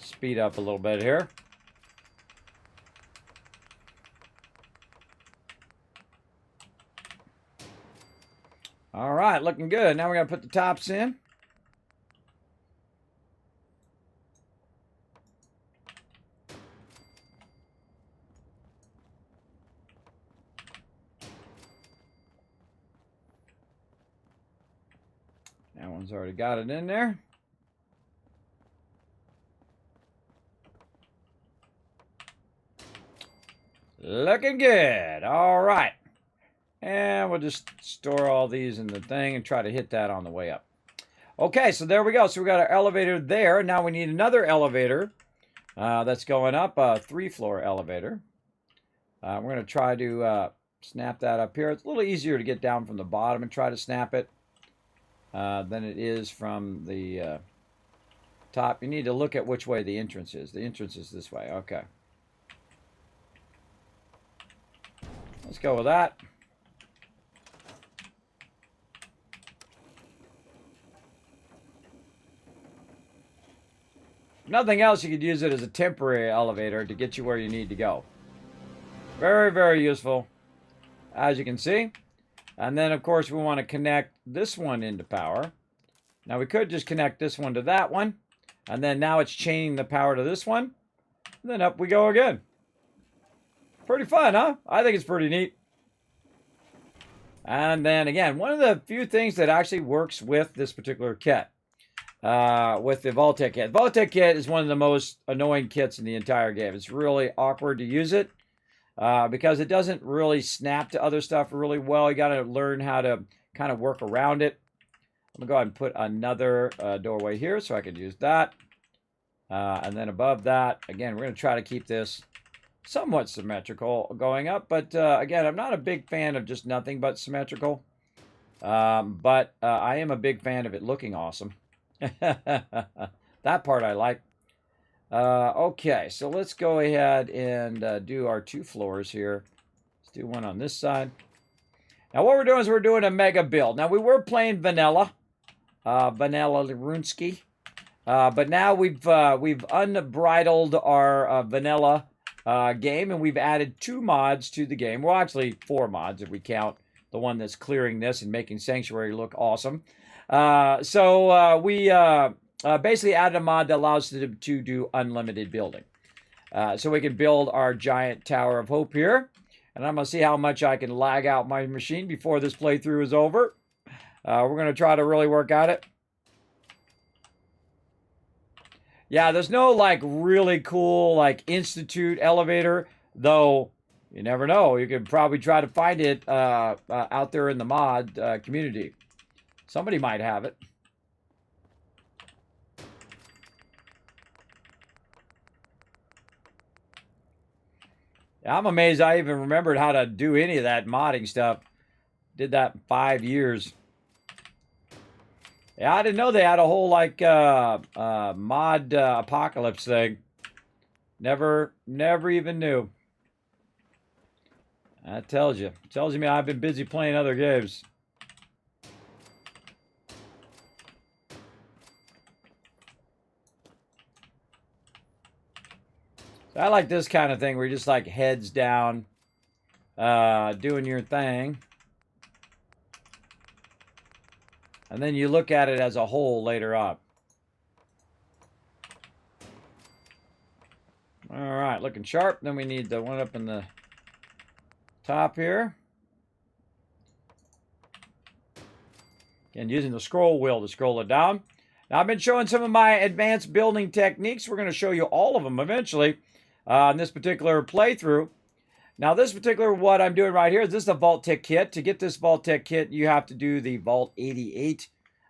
Speed up a little bit here. All right, looking good. Now we're going to put the tops in. That one's already got it in there. Looking good. All right. And we'll just store all these in the thing and try to hit that on the way up. Okay, so there we go. So we got our elevator there. Now we need another elevator that's going up, a 3-floor elevator. We're going to try to snap that up here. It's a little easier to get down from the bottom and try to snap it than it is from the top. You need to look at which way the entrance is. The entrance is this way. Okay. Let's go with that. Nothing else, you could use it as a temporary elevator to get you where you need to go. Very, very useful, as you can see. And then, of course, we want to connect this one into power. Now, we could just connect this one to that one. And then now it's chaining the power to this one. And then up we go again. Pretty fun, huh? I think it's pretty neat. And then, again, one of the few things that actually works with this particular kit. With the vault-tec kit. Vault-tec kit is one of the most annoying kits in the entire game. It's really awkward to use it. because it doesn't really snap to other stuff really well. You got to learn how to kind of work around it. I'm going to go ahead and put another doorway here so I can use that. And then above that, again, we're going to try to keep this somewhat symmetrical going up. But again, I'm not a big fan of just nothing but symmetrical. But I am a big fan of it looking awesome. That part I like. Okay, so let's go ahead and do our 2 floors here. Let's do one on this side. Now what we're doing is we're doing a mega build. Now we were playing vanilla, vanilla Runsky, but now we've unbridled our vanilla game, and we've added 2 mods to the game. Well, actually 4 mods if we count the one that's clearing this and making Sanctuary look awesome. We basically added a mod that allows us to do unlimited building. So we can build our giant Tower of Hope here. And I'm going to see how much I can lag out my machine before this playthrough is over. We're going to try to really work at it. Yeah, there's no like really cool like Institute elevator, though you never know. You could probably try to find it out there in the mod community. Somebody might have it. I'm amazed I even remembered how to do any of that modding stuff. Did that in 5 years. Yeah, I didn't know they had a whole like mod apocalypse thing. Never even knew. That tells you. Tells me I've been busy playing other games. So I like this kind of thing where you're just like heads down, doing your thing. And then you look at it as a whole later on. All right, looking sharp. Then we need the one up in the top here. And using the scroll wheel to scroll it down. Now, I've been showing some of my advanced building techniques. We're going to show you all of them eventually in this particular playthrough. Now, this particular, what I'm doing right here is this is a vault-tec kit. To get this vault-tec kit, you have to do the Vault 88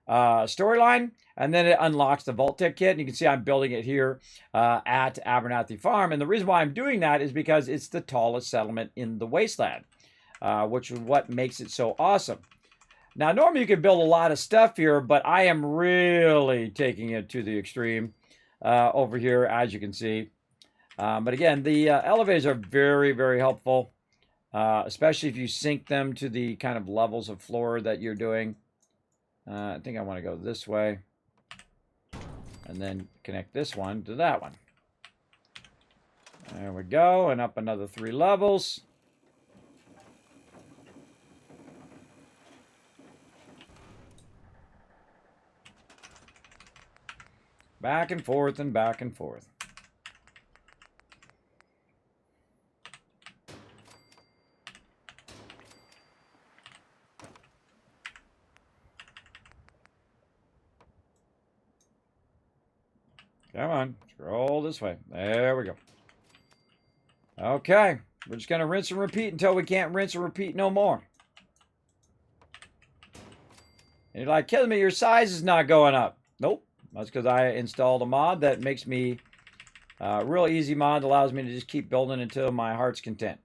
storyline, and then it unlocks the vault-tec kit. And you can see I'm building it here at Abernathy Farm. And the reason why I'm doing that is because it's the tallest settlement in the wasteland, which is what makes it so awesome. Now, normally you can build a lot of stuff here, but I am really taking it to the extreme over here, as you can see. But again, the elevators are very, very helpful, especially if you sync them to the kind of levels of floor that you're doing. I think I want to go this way and then connect this one to that one. There we go, and up another 3 levels. Back and forth and back and forth. Come on, scroll this way. There we go. Okay, we're just going to rinse and repeat until we can't rinse and repeat no more. And you're like, kidding me, your size is not going up. Nope, that's because I installed a mod that makes me a real easy mod that allows me to just keep building until my heart's content.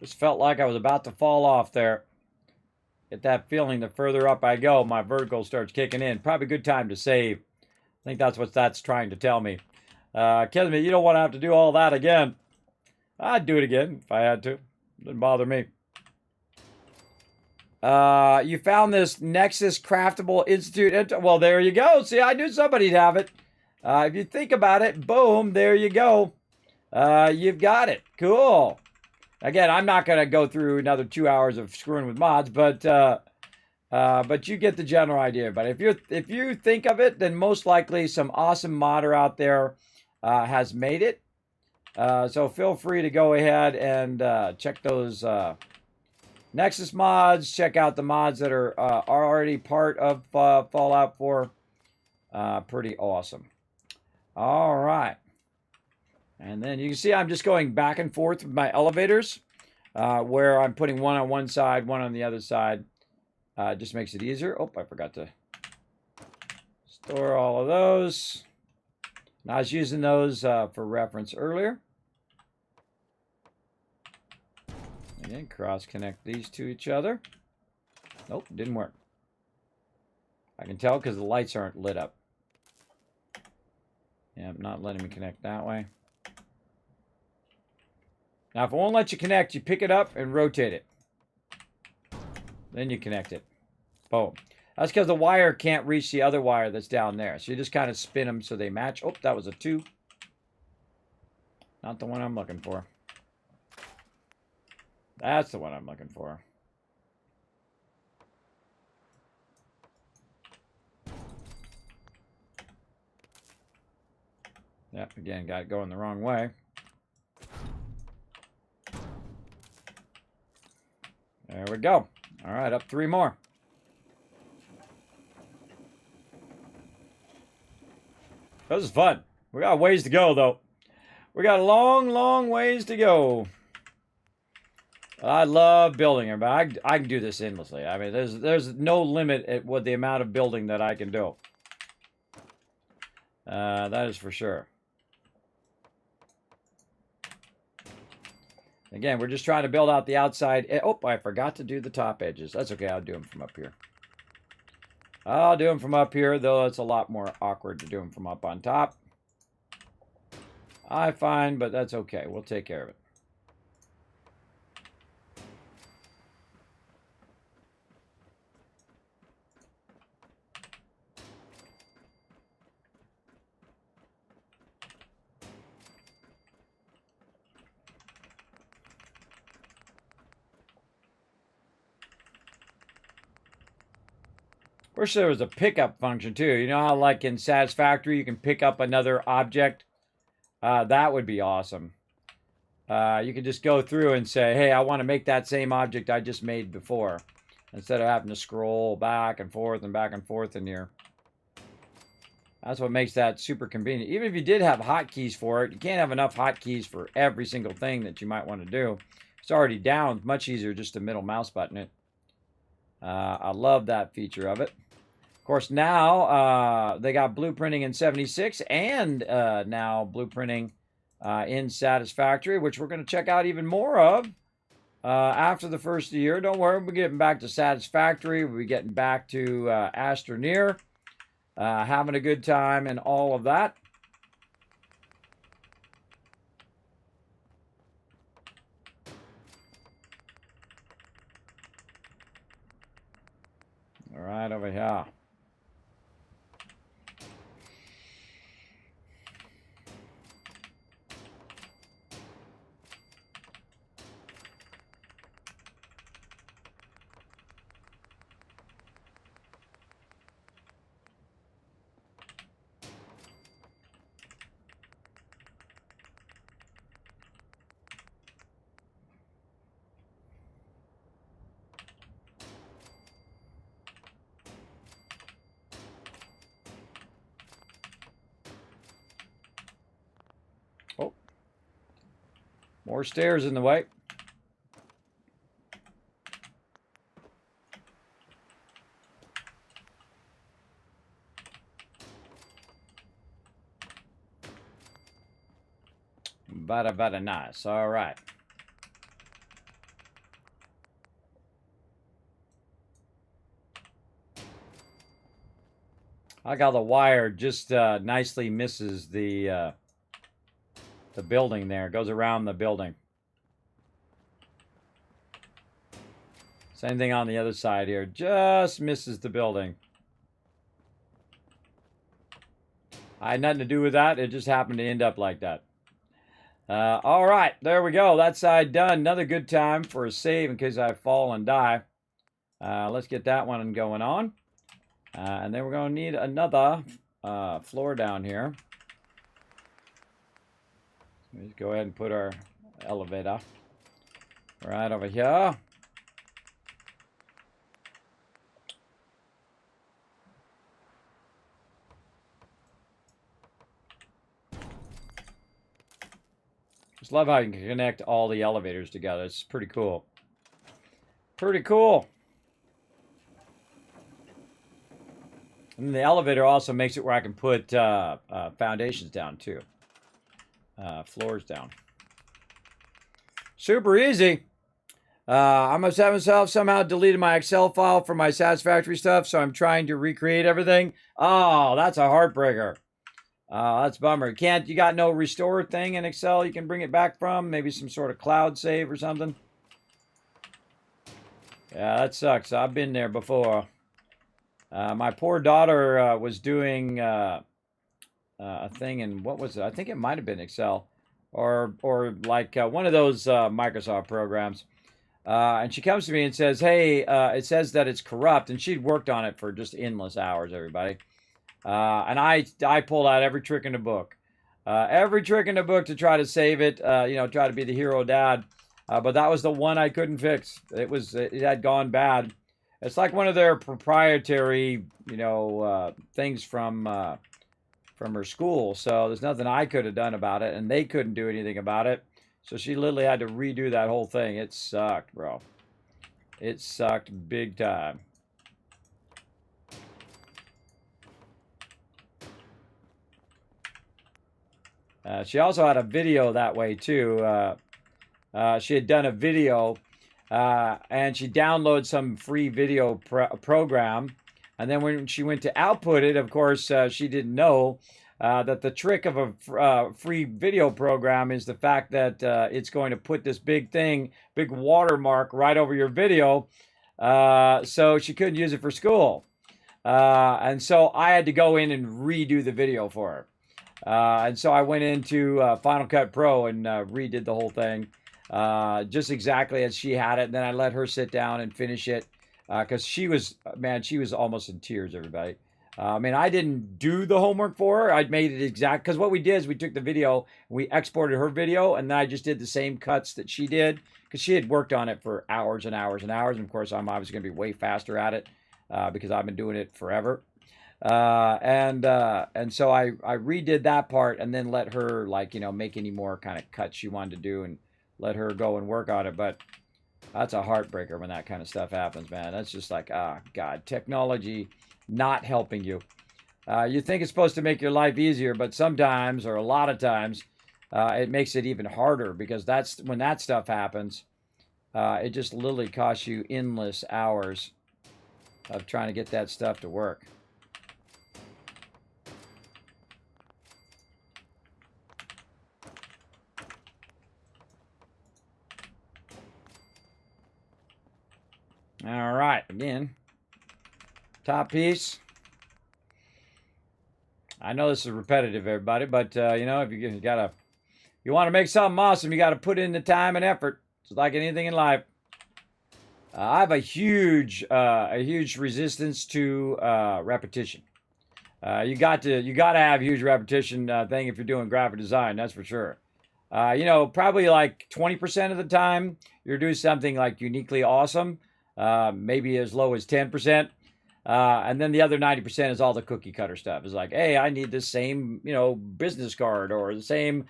Just felt like I was about to fall off there. Get that feeling the further up I go, my vertigo starts kicking in. Probably a good time to save. I think that's what that's trying to tell me. Kismet, you don't want to have to do all that again. I'd do it again if I had to. Doesn't bother me. You found this Nexus Craftable Institute. Well, there you go. See, I knew somebody'd have it. If you think about it, boom, there you go. You've got it. Cool. Again, I'm not going to go through another 2 hours of screwing with mods, but But you get the general idea. But if you think of it, then most likely some awesome modder out there has made it. So feel free to go ahead and check those Nexus mods. Check out the mods that are already part of Fallout 4. Pretty awesome. All right. And then you can see I'm just going back and forth with my elevators, where I'm putting one on one side, one on the other side. Just makes it easier. Oh, I forgot to store all of those. And I was using those for reference earlier. And then cross-connect these to each other. Nope, didn't work. I can tell because the lights aren't lit up. Yeah, I'm not letting me connect that way. Now, if it won't let you connect, you pick it up and rotate it. Then you connect it. Boom. That's because the wire can't reach the other wire that's down there. So you just kind of spin them so they match. Oh, that was a 2. Not the one I'm looking for. That's the one I'm looking for. Yep, again, got it going the wrong way. There we go. All right, up 3 more. This is fun. We got ways to go, though. We got a long, long ways to go. I love building them, but I can do this endlessly. I mean, there's no limit at what the amount of building that I can do. That is for sure. Again, we're just trying to build out the outside. Oh, I forgot to do the top edges. That's okay. I'll do them from up here. I'll do them from up here, though it's a lot more awkward to do them from up on top. I find, but that's okay. We'll take care of it. Wish there was a pickup function too. You know how like in Satisfactory you can pick up another object? That would be awesome. You could just go through and say, hey, I want to make that same object I just made before. Instead of having to scroll back and forth in here. That's what makes that super convenient. Even if you did have hotkeys for it, you can't have enough hotkeys for every single thing that you might want to do. It's already down. It's much easier just to middle mouse button it. I love that feature of it. Of course, now they got blueprinting in 76 and now blueprinting in Satisfactory, which we're going to check out even more of after the first year. Don't worry, we'll be getting back to Satisfactory. We'll be getting back to Astroneer, having a good time and all of that. All right, over here. Oh, more stairs in the way. Very nice. All right. I like how the wire just nicely misses the building there. It goes around the building. Same thing on the other side here. Just misses the building. I had nothing to do with that. It just happened to end up like that. All right, there we go. That side done. Another good time for a save in case I fall and die. Let's get that one going on. And then we're going to need another floor down here. Let's go ahead and put our elevator right over here. Just love how you can connect all the elevators together. It's pretty cool. Pretty cool. And the elevator also makes it where I can put foundations down too. Floors down. Super easy. I must have myself somehow deleted my Excel file from my Satisfactory stuff, so I'm trying to recreate everything. Oh, that's a heartbreaker. That's a bummer. You got no restore thing in Excel you can bring it back from? Maybe some sort of cloud save or something? Yeah, that sucks. I've been there before. My poor daughter was doing a thing in, what was it? I think it might have been Excel or like one of those Microsoft programs. And she comes to me and says, hey, it says that it's corrupt. And she'd worked on it for just endless hours, everybody. And I pulled out every trick in the book. Every trick in the book to try to save it, try to be the hero dad. But that was the one I couldn't fix. It had gone bad. It's like one of their proprietary, things from her school. So there's nothing I could have done about it, and they couldn't do anything about it. So she literally had to redo that whole thing. It sucked, bro. It sucked big time. She also had a video that way, too. She had done a video, and she downloaded some free video program. And then when she went to output it, of course, she didn't know that the trick of a free video program is the fact that it's going to put this big watermark right over your video. So she couldn't use it for school. And so I had to go in and redo the video for her. And so I went into Final Cut Pro and redid the whole thing just exactly as she had it. And then I let her sit down and finish it because she was almost in tears, everybody. I didn't do the homework for her. I made it exact, because what we did is we took the video, we exported her video, and then I just did the same cuts that she did, because she had worked on it for hours and hours and hours. And of course, I'm obviously going to be way faster at it because I've been doing it forever. And so I redid that part and then let her make any more kind of cuts she wanted to do and let her go and work on it. But that's a heartbreaker when that kind of stuff happens, man. That's just like, God, technology not helping you. You think it's supposed to make your life easier, but sometimes, or a lot of times, it makes it even harder, because that's when that stuff happens. It just literally costs you endless hours of trying to get that stuff to work. All right, again, top piece. I know this is repetitive, everybody, but if you want to make something awesome, you got to put in the time and effort. It's like anything in life. I have a huge resistance to repetition. You got to have huge repetition thing if you're doing graphic design. That's for sure. Probably like 20% of the time you're doing something like uniquely awesome. Maybe as low as 10%. And then the other 90% is all the cookie cutter stuff. It's like, hey, I need this same, business card or the same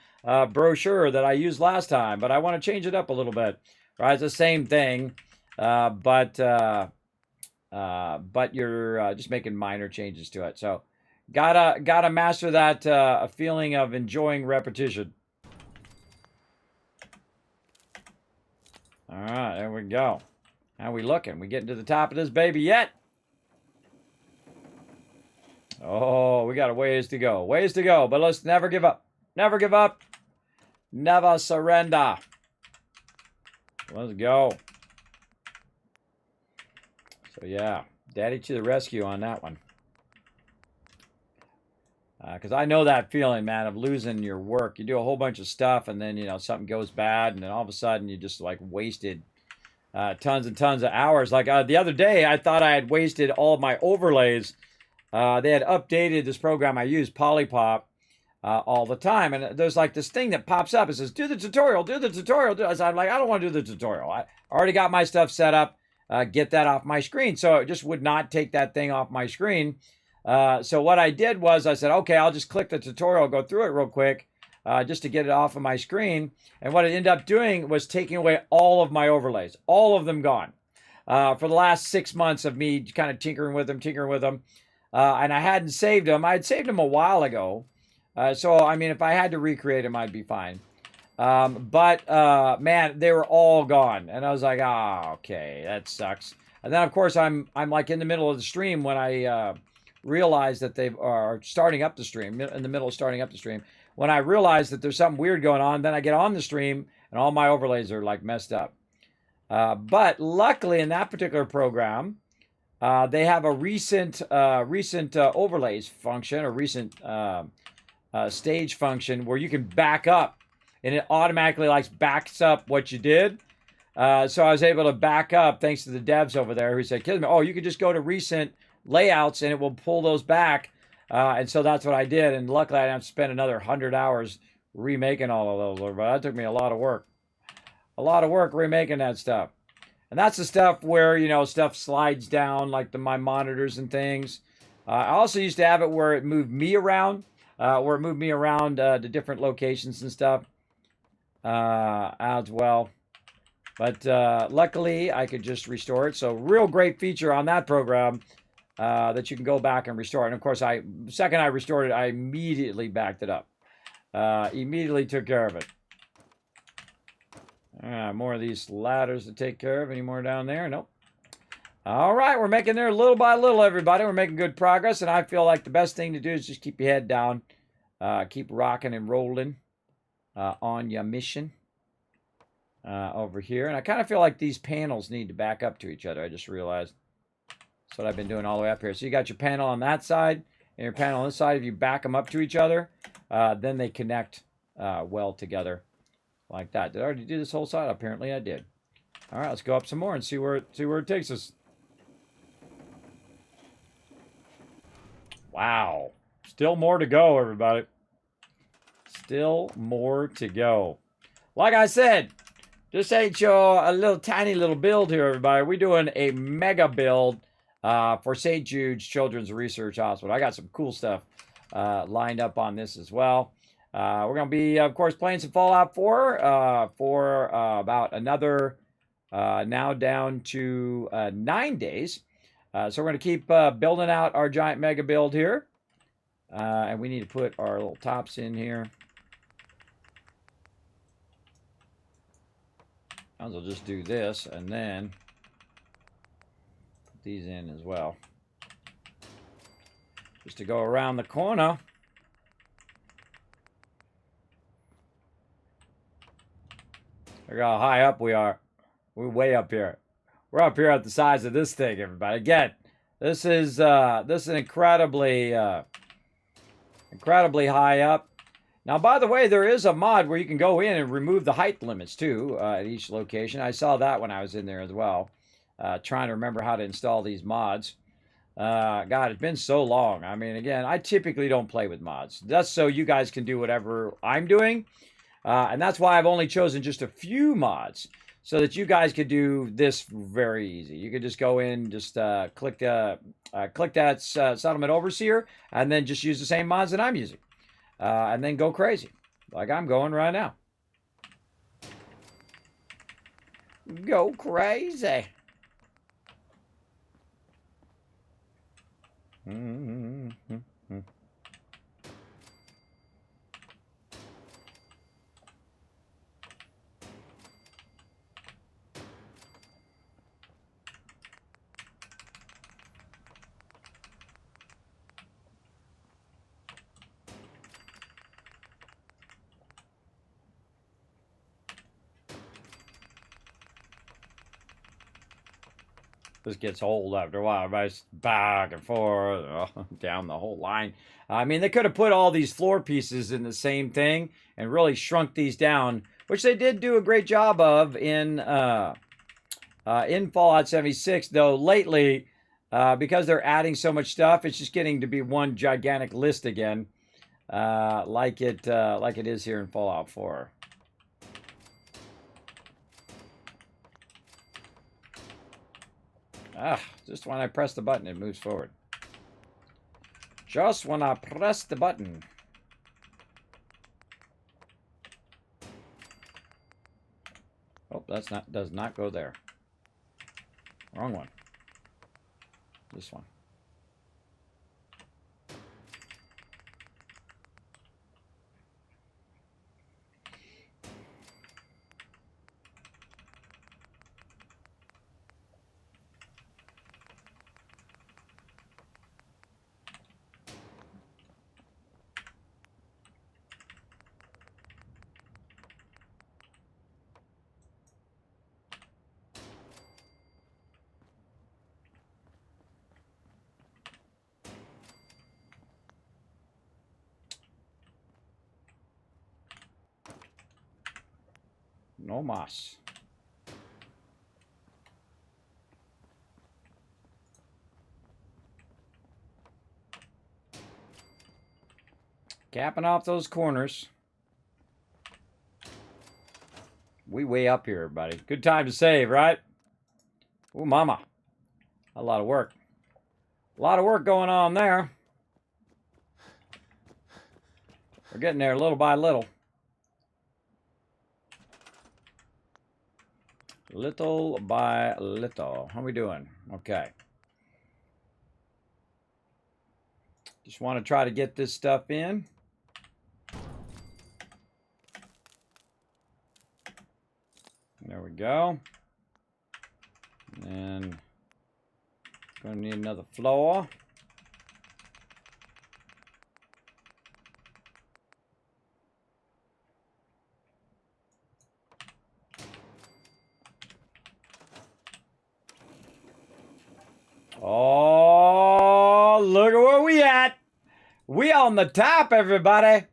brochure that I used last time, but I want to change it up a little bit. Right? It's the same thing, but you're just making minor changes to it. So gotta master that feeling of enjoying repetition. All right, there we go. How we looking? We getting to the top of this baby yet? Oh, we got a ways to go. Ways to go, but let's never give up. Never give up. Never surrender. Let's go. So yeah, daddy to the rescue on that one. Because I know that feeling, man, of losing your work. You do a whole bunch of stuff, and then, something goes bad, and then all of a sudden you just, wasted tons and tons of hours. Like the other day, I thought I had wasted all of my overlays. They had updated this program I use, Polypop, all the time. And there's like this thing that pops up. It says, do the tutorial, do the tutorial. So I'm like, I don't want to do the tutorial. I already got my stuff set up. Get that off my screen. So it just would not take that thing off my screen. So what I did was I said, okay, I'll just click the tutorial, go through it real quick, just to get it off of my screen. And what it ended up doing was taking away all of my overlays, all of them gone. For the last 6 months of me kind of tinkering with them. And I hadn't saved them. I had saved them a while ago. So, I mean, if I had to recreate them, I'd be fine. But man, they were all gone. And I was like, okay, that sucks. And then, of course, I'm like in the middle of the stream when I realize that they are starting up the stream, in the middle of starting up the stream. When I realize that there's something weird going on, then I get on the stream and all my overlays are like messed up. But luckily in that particular program, they have a recent overlays function, or recent stage function where you can back up, and it automatically like backs up what you did. So I was able to back up thanks to the devs over there who said, Kismet, oh, you could just go to recent layouts and it will pull those back. And so that's what I did. And luckily I didn't have to spend another 100 hours remaking all of those. But that took me a lot of work. A lot of work remaking that stuff. And that's the stuff where, you know, stuff slides down like my monitors and things. I also used to have it where it moved me around. To different locations and stuff as well. But luckily, I could just restore it. So real great feature on that program that you can go back and restore. And of course, the second I restored it, I immediately backed it up. Immediately took care of it. More of these ladders to take care of. Any more down there? Nope. All right, we're making there little by little, everybody. We're making good progress, and I feel like the best thing to do is just keep your head down. Keep rocking and rolling on your mission over here. And I kind of feel like these panels need to back up to each other. I just realized that's what I've been doing all the way up here. So you got your panel on that side and your panel on this side. If you back them up to each other, then they connect well together like that. Did I already do this whole side? Apparently I did. All right, let's go up some more and see where it takes us. Wow. Still more to go, everybody. Still more to go. Like I said, just ain't a little tiny little build here, everybody. We're doing a mega build for St. Jude's Children's Research Hospital. I got some cool stuff lined up on this as well. We're going to be, of course, playing some Fallout 4 for about another, now down to 9 days. So we're going to keep building out our giant mega build here. And we need to put our little tops in here. I'll just do this and then put these in as well. Just to go around the corner. Look how high up we are. We're way up here. We're up here at the size of this thing, everybody. Again, this is incredibly high up. Now, by the way, there is a mod where you can go in and remove the height limits too at each location. I saw that when I was in there as well, trying to remember how to install these mods. God, it's been so long. I mean, again, I typically don't play with mods. That's so you guys can do whatever I'm doing, and that's why I've only chosen just a few mods, so that you guys could do this very easy. You could just go in, just click that Settlement Overseer, and then just use the same mods that I'm using. And then go crazy, like I'm going right now. Go crazy. This gets old after a while. Everybody's back and forth down the whole line. I mean, they could have put all these floor pieces in the same thing and really shrunk these down, which they did do a great job of in in Fallout 76, though lately, because they're adding so much stuff, it's just getting to be one gigantic list again, like it is here in Fallout 4. Just when I press the button, it moves forward. Just when I press the button. Oh, does not go there. Wrong one. This one. No mas. Capping off those corners. We way up here, everybody. Good time to save, right? Ooh, mama. A lot of work. A lot of work going on there. We're getting there little by little. Little by little. How we doing? Okay. Just want to try to get this stuff in. There we go. And then gonna need another floor. Oh, look at where we at. We on the top, everybody.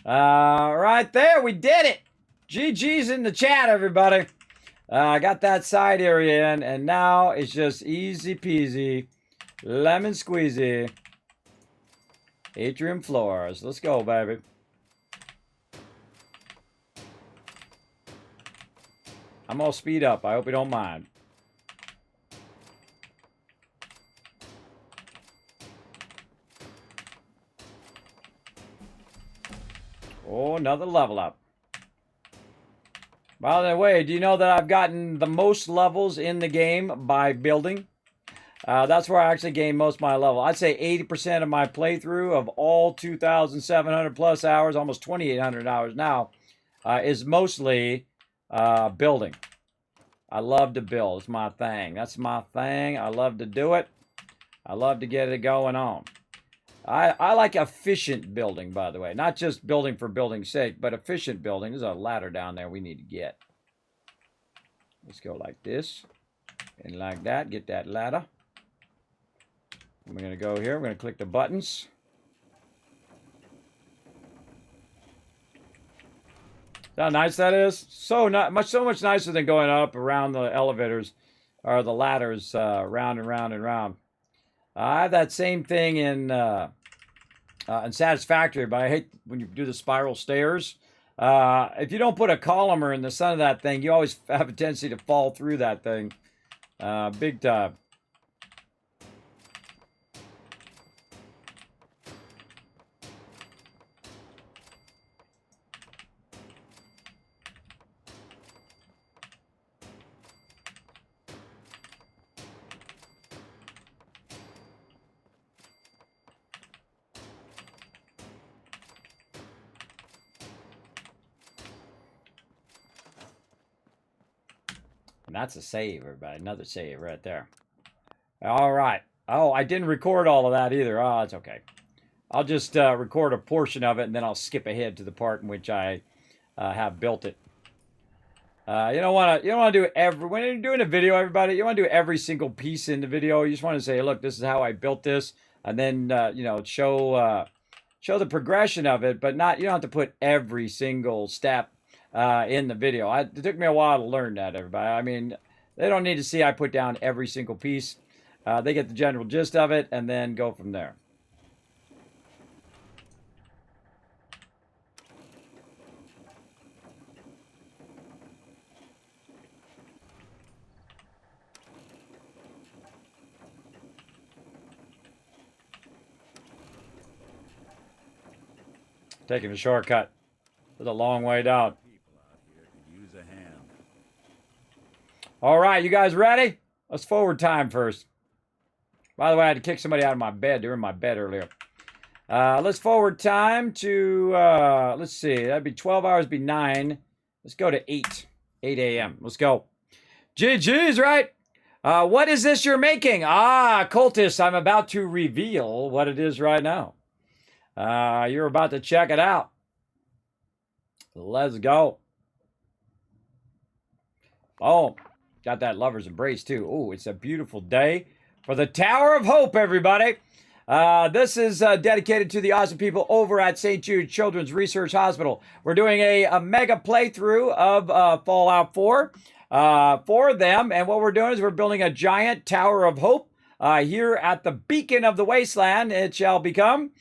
Right there, we did it. GG's in the chat, everybody. I got that side area in, and now it's just easy peasy, lemon squeezy. Atrium floors. Let's go, baby. I'm gonna speed up. I hope you don't mind. Oh, another level up. By the way, do you know that I've gotten the most levels in the game by building? That's where I actually gain most of my level. I'd say 80% of my playthrough of all 2,700 plus hours, almost 2,800 hours now, is mostly building. I love to build. It's my thing. That's my thing. I love to do it. I love to get it going on. I like efficient building, by the way. Not just building for building's sake, but efficient building. There's a ladder down there we need to get. Let's go like this. And like that. Get that ladder. And we're going to go here. We're going to click the buttons. See how nice that is? So much nicer than going up around the elevators or the ladders round and round and round. I have that same thing in Satisfactory, but I hate when you do the spiral stairs. If you don't put a column in the center of that thing, you always have a tendency to fall through that thing. Big time. And that's a save, everybody. Another save right there. All right. Oh, I didn't record all of that either. Oh, it's okay. I'll just record a portion of it, and then I'll skip ahead to the part in which I have built it. You don't want to do when you're doing a video, everybody. You want to do every single piece in the video. You just want to say, look, this is how I built this, and then show the progression of it, but not. You don't have to put every single step in the video. It took me a while to learn that, everybody. I mean, They don't need to see I put down every single piece. They get the general gist of it and then go from there. Taking a shortcut. It's a long way down. Use a hand. All right, you guys ready? Let's forward time first. By the way, I had to kick somebody out of my bed. They were in my bed earlier. Let's forward time to, let's see. That'd be 12 hours, be 9. Let's go to 8 a.m. Let's go. GG's, right? What is this you're making? Ah, cultists, I'm about to reveal what it is right now. You're about to check it out. Let's go. Oh, got that lover's embrace too. Oh, it's a beautiful day for the Tower of Hope, everybody. This is dedicated to the awesome people over at St. Jude Children's Research Hospital. We're doing a mega playthrough of Fallout 4 for them. And what we're doing is we're building a giant Tower of Hope here at the beacon of the wasteland, it shall become.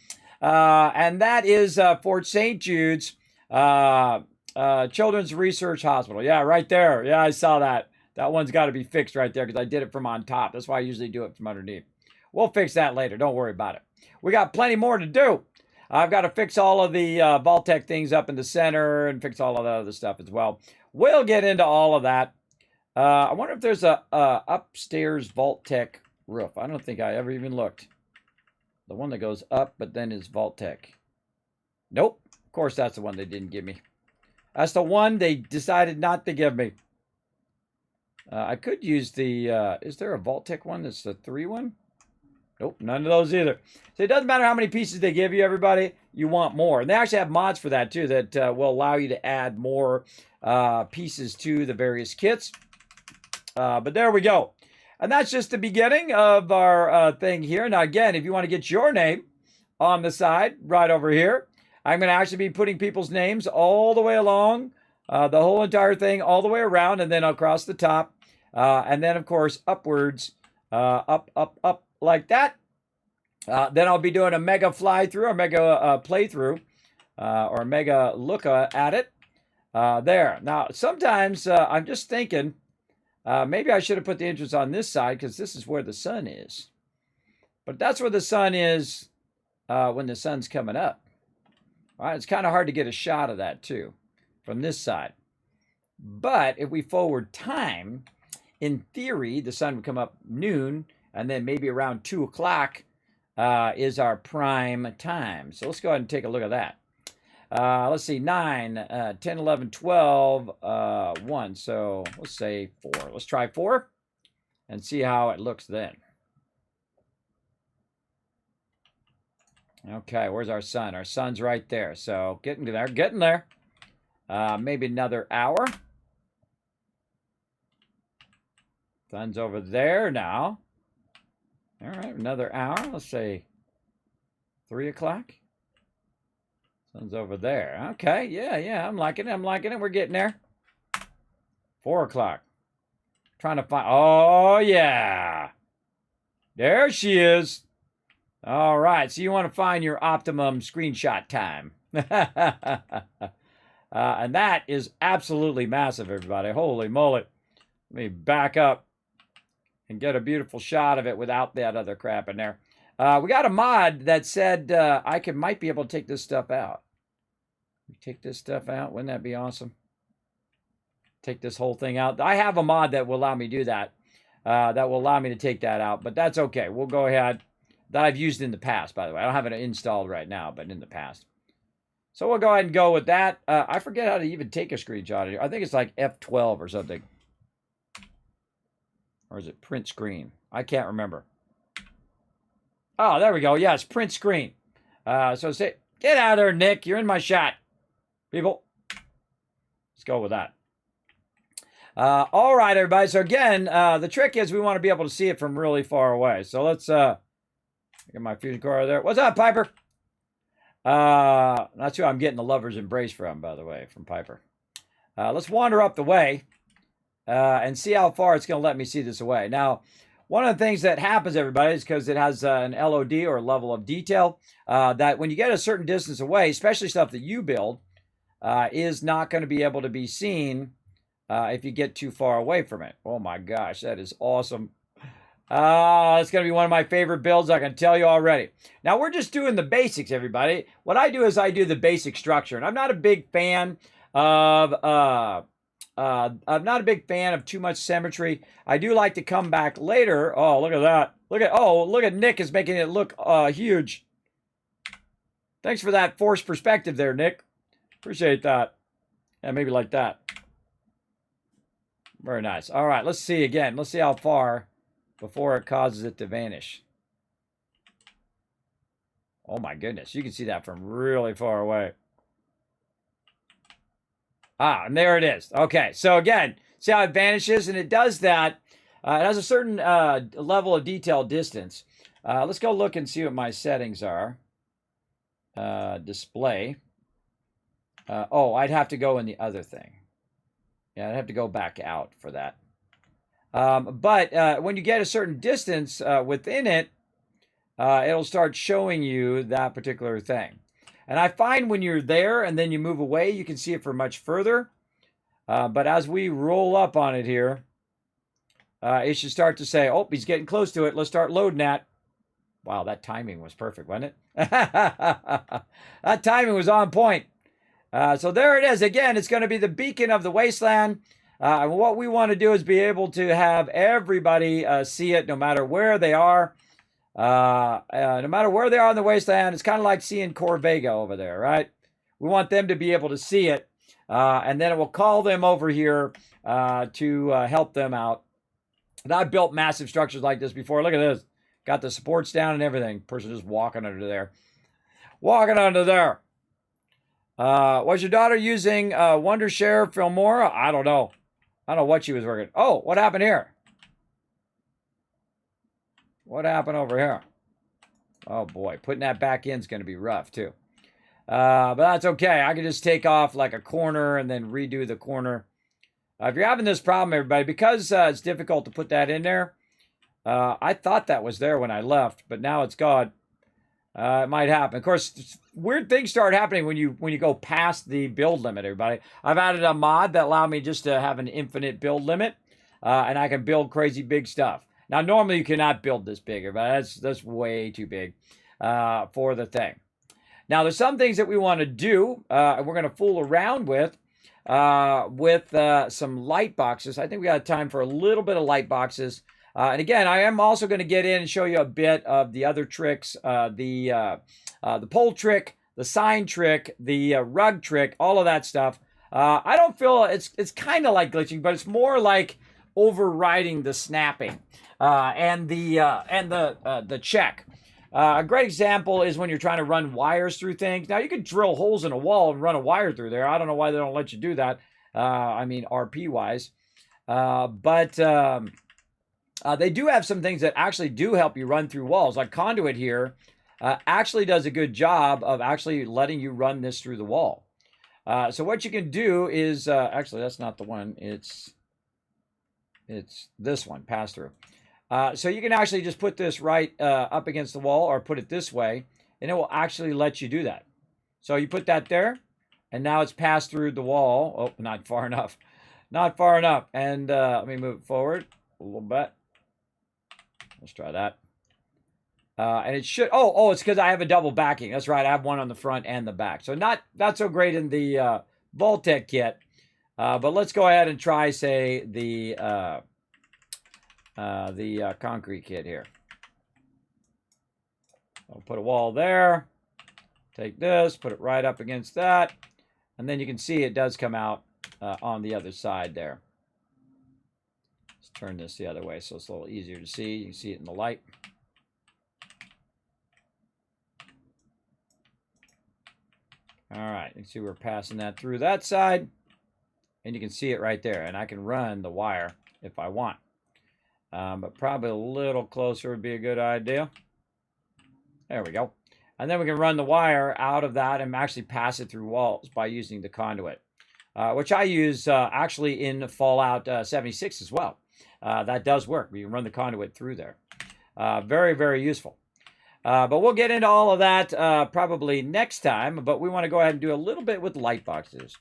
And that is Fort St. Jude's Children's Research Hospital. Yeah, right there. Yeah, I saw that. That one's got to be fixed right there because I did it from on top. That's why I usually do it from underneath. We'll fix that later. Don't worry about it. We got plenty more to do. I've got to fix all of the vault-tec things up in the center and fix all of the other stuff as well. We'll get into all of that. I wonder if there's a upstairs vault-tec roof. I don't think I ever even looked. The one that goes up, but then is vault-tec. Nope. Of course, that's the one they didn't give me. That's the one they decided not to give me. I could use the, is there a vault-tec one that's the 3 one? Nope, none of those either. So it doesn't matter how many pieces they give you, everybody. You want more. And they actually have mods for that, too, that will allow you to add more pieces to the various kits. But there we go. And that's just the beginning of our thing here. Now, again, if you want to get your name on the side, right over here, I'm going to actually be putting people's names all the way along, the whole entire thing, all the way around, and then across the top. And then, of course, upwards, up, like that. Then I'll be doing a mega fly-through, or mega playthrough, or a mega look at it. There. Now, sometimes I'm just thinking, maybe I should have put the entrance on this side because this is where the sun is. But that's where the sun is when the sun's coming up. All right, it's kind of hard to get a shot of that too from this side. But if we forward time, in theory, the sun would come up noon, and then maybe around 2 o'clock is our prime time. So let's go ahead and take a look at that. Let's see, 9, 10, 11, 12, 1. So let's say 4. Let's try 4 and see how it looks then. Okay, where's our sun? Our sun's right there. So getting there. Maybe another hour. Sun's over there now. All right, another hour. Let's say 3 o'clock. Sun's over there. Okay, yeah, I'm liking it. We're getting there. 4 o'clock. Trying to find, oh yeah. There she is. All right, so you want to find your optimum screenshot time. And that is absolutely massive, everybody. Holy moly. Let me back up and get a beautiful shot of it without that other crap in there. We got a mod that said I might be able to take this stuff out. Take this stuff out. Wouldn't that be awesome? Take this whole thing out. I have a mod that will allow me to do that. That will allow me to take that out. But that's okay. We'll go ahead. That I've used in the past, by the way. I don't have it installed right now, but in the past. So we'll go ahead and go with that. I forget how to even take a screenshot of it. I think it's like F12 or something. Or is it print screen? I can't remember. Oh, there we go. Yeah, it's print screen. So say, get out of there, Nick. You're in my shot. People. Let's go with that. All right, everybody. So again, the trick is we want to be able to see it from really far away. So let's get my fusion core there. What's up, Piper? That's who I'm getting the lover's embrace from, by the way, from Piper. Let's wander up the way. and see how far it's going to let me see this away. Now, one of the things that happens, everybody, is because it has an LOD or level of detail, that when you get a certain distance away, especially stuff that you build, is not going to be able to be seen if you get too far away from it. Oh my gosh, that is awesome. It's going to be one of my favorite builds, I can tell you already. Now, we're just doing the basics, everybody. What I do is I do the basic structure, and I'm not a big fan of too much symmetry. I do like to come back later. Oh, look at that. Look at Nick is making it look huge. Thanks for that forced perspective there, Nick. Appreciate that. Yeah, maybe like that. Very nice. All right, let's see again. Let's see how far before it causes it to vanish. Oh my goodness, you can see that from really far away. Ah, and there it is. Okay, so again, see how it vanishes? And it does that. It has a certain level of detail distance. Let's go look and see what my settings are. Display. Oh, I'd have to go in the other thing. Yeah, I'd have to go back out for that. But when you get a certain distance within it, it'll start showing you that particular thing. And I find when you're there and then you move away, you can see it for much further. But as we roll up on it here, it should start to say, oh, he's getting close to it. Let's start loading that. Wow, that timing was perfect, wasn't it? That timing was on point. So there it is. Again, it's going to be the beacon of the wasteland. What we want to do is be able to have everybody see it no matter where they are. No matter where they are in the wasteland, it's kind of like seeing Corvega over there, right? We want them to be able to see it. And then it will call them over here to help them out. And I've built massive structures like this before. Look at this. Got the supports down and everything. Person just walking under there. Walking under there. Was your daughter using Wondershare Filmora? I don't know. I don't know what she was working. Oh, what happened here? What happened over here? Oh boy, putting that back in is going to be rough too. But that's okay. I can just take off like a corner and then redo the corner. If you're having this problem, everybody, because it's difficult to put that in there, I thought that was there when I left, but now it's gone. It might happen. Of course, weird things start happening when you go past the build limit, everybody. I've added a mod that allowed me just to have an infinite build limit, and I can build crazy big stuff. Now, normally you cannot build this bigger, but that's way too big for the thing. Now, there's some things that we want to do, and we're going to fool around with some light boxes. I think we got time for a little bit of light boxes. And again, I am also going to get in and show you a bit of the other tricks, the pole trick, the sign trick, the rug trick, all of that stuff. I don't feel it's kind of like glitching, but it's more like overriding the snapping and the check. A great example is when you're trying to run wires through things. Now, you could drill holes in a wall and run a wire through there. I don't know why they don't let you do that. I mean, RP-wise. But they do have some things that actually do help you run through walls. Like Conduit here actually does a good job of actually letting you run this through the wall. So what you can do is, actually, that's not the one. It's this one, pass through. So you can actually just put this right up against the wall or put it this way, and it will actually let you do that. So you put that there, and now it's passed through the wall. Oh, not far enough. Not far enough. And let me move it forward a little bit. Let's try that. And it should, it's because I have a double backing. That's right, I have one on the front and the back. So not so great in the vault-tec kit. But let's go ahead and try, say, the concrete kit here. I'll put a wall there. Take this, put it right up against that. And then you can see it does come out on the other side there. Let's turn this the other way so it's a little easier to see. You can see it in the light. All right, you can see we're passing that through that side. And you can see it right there. And I can run the wire if I want. But probably a little closer would be a good idea. There we go. And then we can run the wire out of that and actually pass it through walls by using the conduit. which I use actually in Fallout 76 as well. That does work. You can run the conduit through there. Very, very useful. But we'll get into all of that probably next time. But we want to go ahead and do a little bit with light boxes.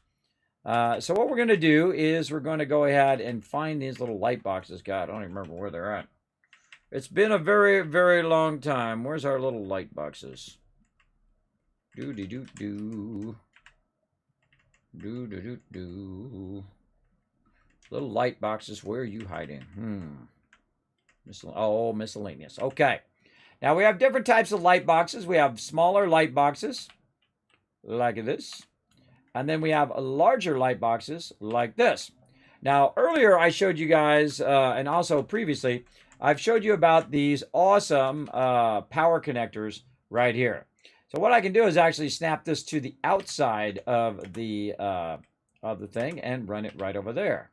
So what we're going to do is we're going to go ahead and find these little light boxes. God, I don't even remember where they're at. It's been a very, very long time. Where's our little light boxes? Do-de-do-do. Do-do-do-do. Little light boxes, where are you hiding? Oh, miscellaneous. Okay. Now we have different types of light boxes. We have smaller light boxes, like this. And then we have larger light boxes, like this. Now, earlier I showed you guys, and also previously, I've showed you about these awesome power connectors right here. So what I can do is actually snap this to the outside of the thing and run it right over there.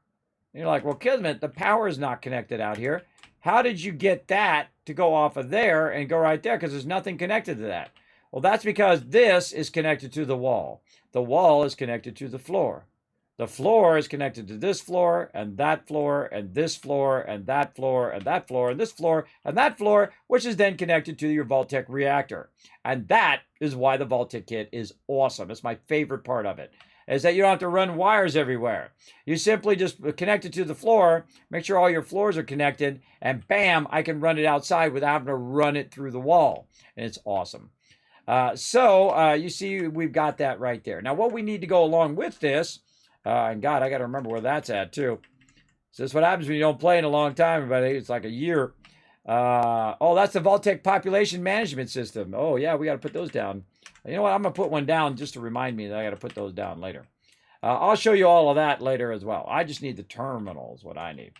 And you're like, well, Kismet, the power is not connected out here. How did you get that to go off of there and go right there? Because there's nothing connected to that. Well, that's because this is connected to the wall. The wall is connected to the floor. The floor is connected to this floor, and that floor, and this floor, and that floor, and that floor, and this floor, and that floor, which is then connected to your vault-tec reactor. And that is why the vault-tec kit is awesome. It's my favorite part of it, is that you don't have to run wires everywhere. You simply just connect it to the floor, make sure all your floors are connected, and bam, I can run it outside without having to run it through the wall. And it's awesome. You see, we've got that right there. Now, what we need to go along with this, and God, I got to remember where that's at, too. So this is what happens when you don't play in a long time, everybody. It's like a year. Oh, that's the vault-tec population management system. Oh, yeah, we got to put those down. You know what? I'm going to put one down just to remind me that I got to put those down later. I'll show you all of that later as well. I just need the terminal is what I need.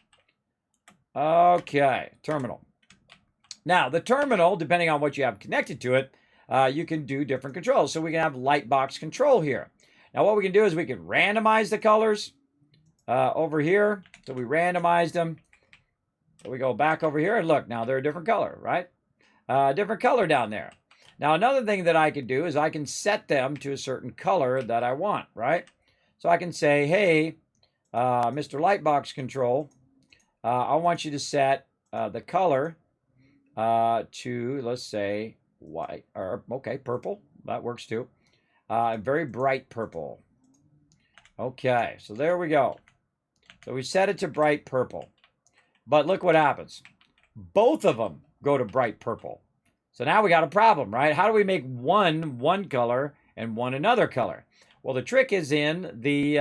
Okay, terminal. Now, the terminal, depending on what you have connected to it, you can do different controls. So we can have light box control here. Now, what we can do is we can randomize the colors over here. So we randomized them. So we go back over here and look, now they're a different color, right? Different color down there. Now, another thing that I can do is I can set them to a certain color that I want, right? So I can say, hey, Mr. Lightbox Control, I want you to set the color to, let's say, white, or, okay, purple. That works too. Very bright purple. Okay, so there we go. So we set it to bright purple. But look what happens. Both of them go to bright purple. So now we got a problem, right? How do we make one color and one another color? Well, the trick is in the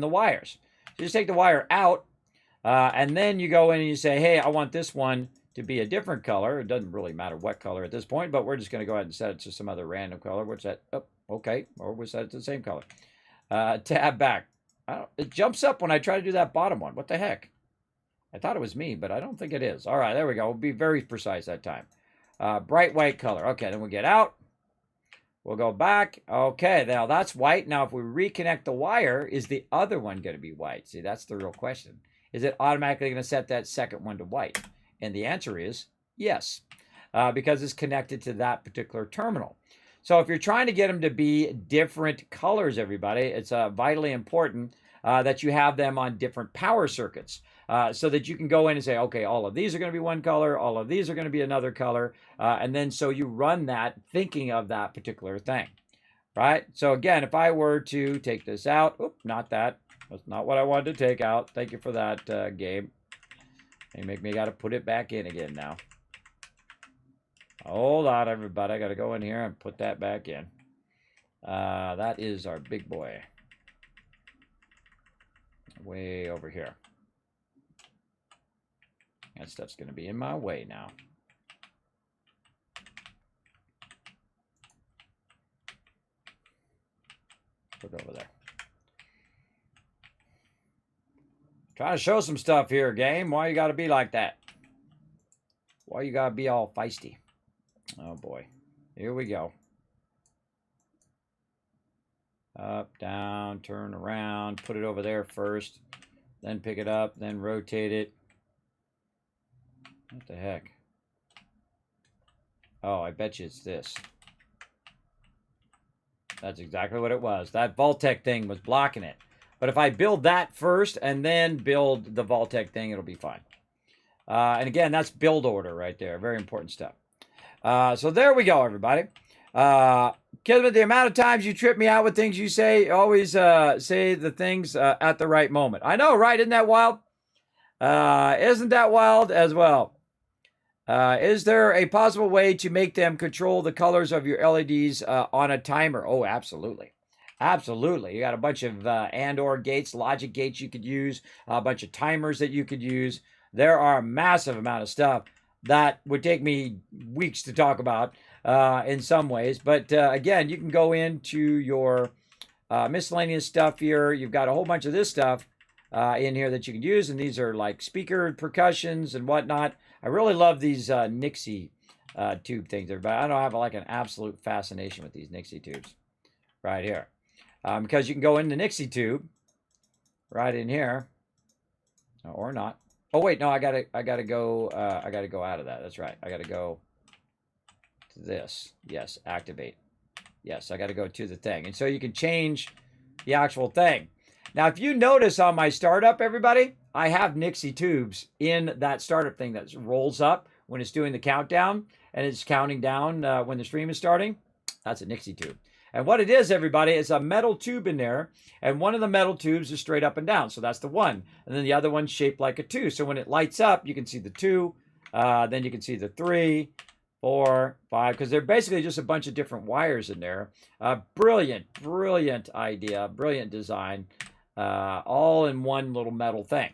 wires. So you just take the wire out, and then you go in and you say, hey, I want this one to be a different color. It doesn't really matter what color at this point, but we're just going to go ahead and set it to some other random color. What's that? Oh, okay, or we'll set it to the same color. Tab back. It jumps up when I try to do that bottom one. What the heck? I thought it was me, but I don't think it is. All right, there we go. We'll be very precise that time. Bright white color. Okay, then we'll get out. We'll go back. Okay, now that's white. Now, if we reconnect the wire, is the other one going to be white? See, that's the real question. Is it automatically going to set that second one to white? And the answer is yes, because it's connected to that particular terminal. So if you're trying to get them to be different colors, everybody, it's vitally important that you have them on different power circuits. So that you can go in and say, okay, all of these are going to be one color, all of these are going to be another color, and then so you run that thinking of that particular thing, right? So again, if I were to take this out, oop, not that. That's not what I wanted to take out. Thank you for that, Gabe. You make me got to put it back in again now. Hold on, everybody. I got to go in here and put that back in. That is our big boy. Way over here. That stuff's going to be in my way now. Put it over there. Trying to show some stuff here, game. Why you got to be like that? Why you got to be all feisty? Oh, boy. Here we go. Up, down, turn around. Put it over there first. Then pick it up. Then rotate it. What the heck? Oh, I bet you it's this. That's exactly what it was. That vault-tec thing was blocking it. But if I build that first and then build the vault-tec thing, it'll be fine. And again, that's build order right there. Very important step. So there we go, everybody. Kismet, the amount of times you trip me out with things you say, always say the things at the right moment. I know, right? Isn't that wild? Isn't that wild as well? Is there a possible way to make them control the colors of your LEDs on a timer? Oh, absolutely. Absolutely. You got a bunch of and/or gates, logic gates you could use, a bunch of timers that you could use. There are a massive amount of stuff that would take me weeks to talk about in some ways. But again, you can go into your miscellaneous stuff here. You've got a whole bunch of this stuff in here that you can use. And these are like speaker percussions and whatnot. I really love these Nixie tube things, everybody. I don't have like an absolute fascination with these Nixie tubes right here. Because you can go in the Nixie tube right in here, or not. Oh wait, no, I gotta go out of that. That's right. I gotta go to this. Yes, activate. Yes, I gotta go to the thing, and so you can change the actual thing. Now, if you notice on my startup, everybody, I have Nixie tubes in that startup thing that rolls up when it's doing the countdown and it's counting down when the stream is starting. That's a Nixie tube. And what it is, everybody, is a metal tube in there. And one of the metal tubes is straight up and down. So that's the 1. And then the other one's shaped like a 2. So when it lights up, you can see the 2. Then you can see the 3, 4, 5. Because they're basically just a bunch of different wires in there. Brilliant, brilliant idea. Brilliant design. All in one little metal thing.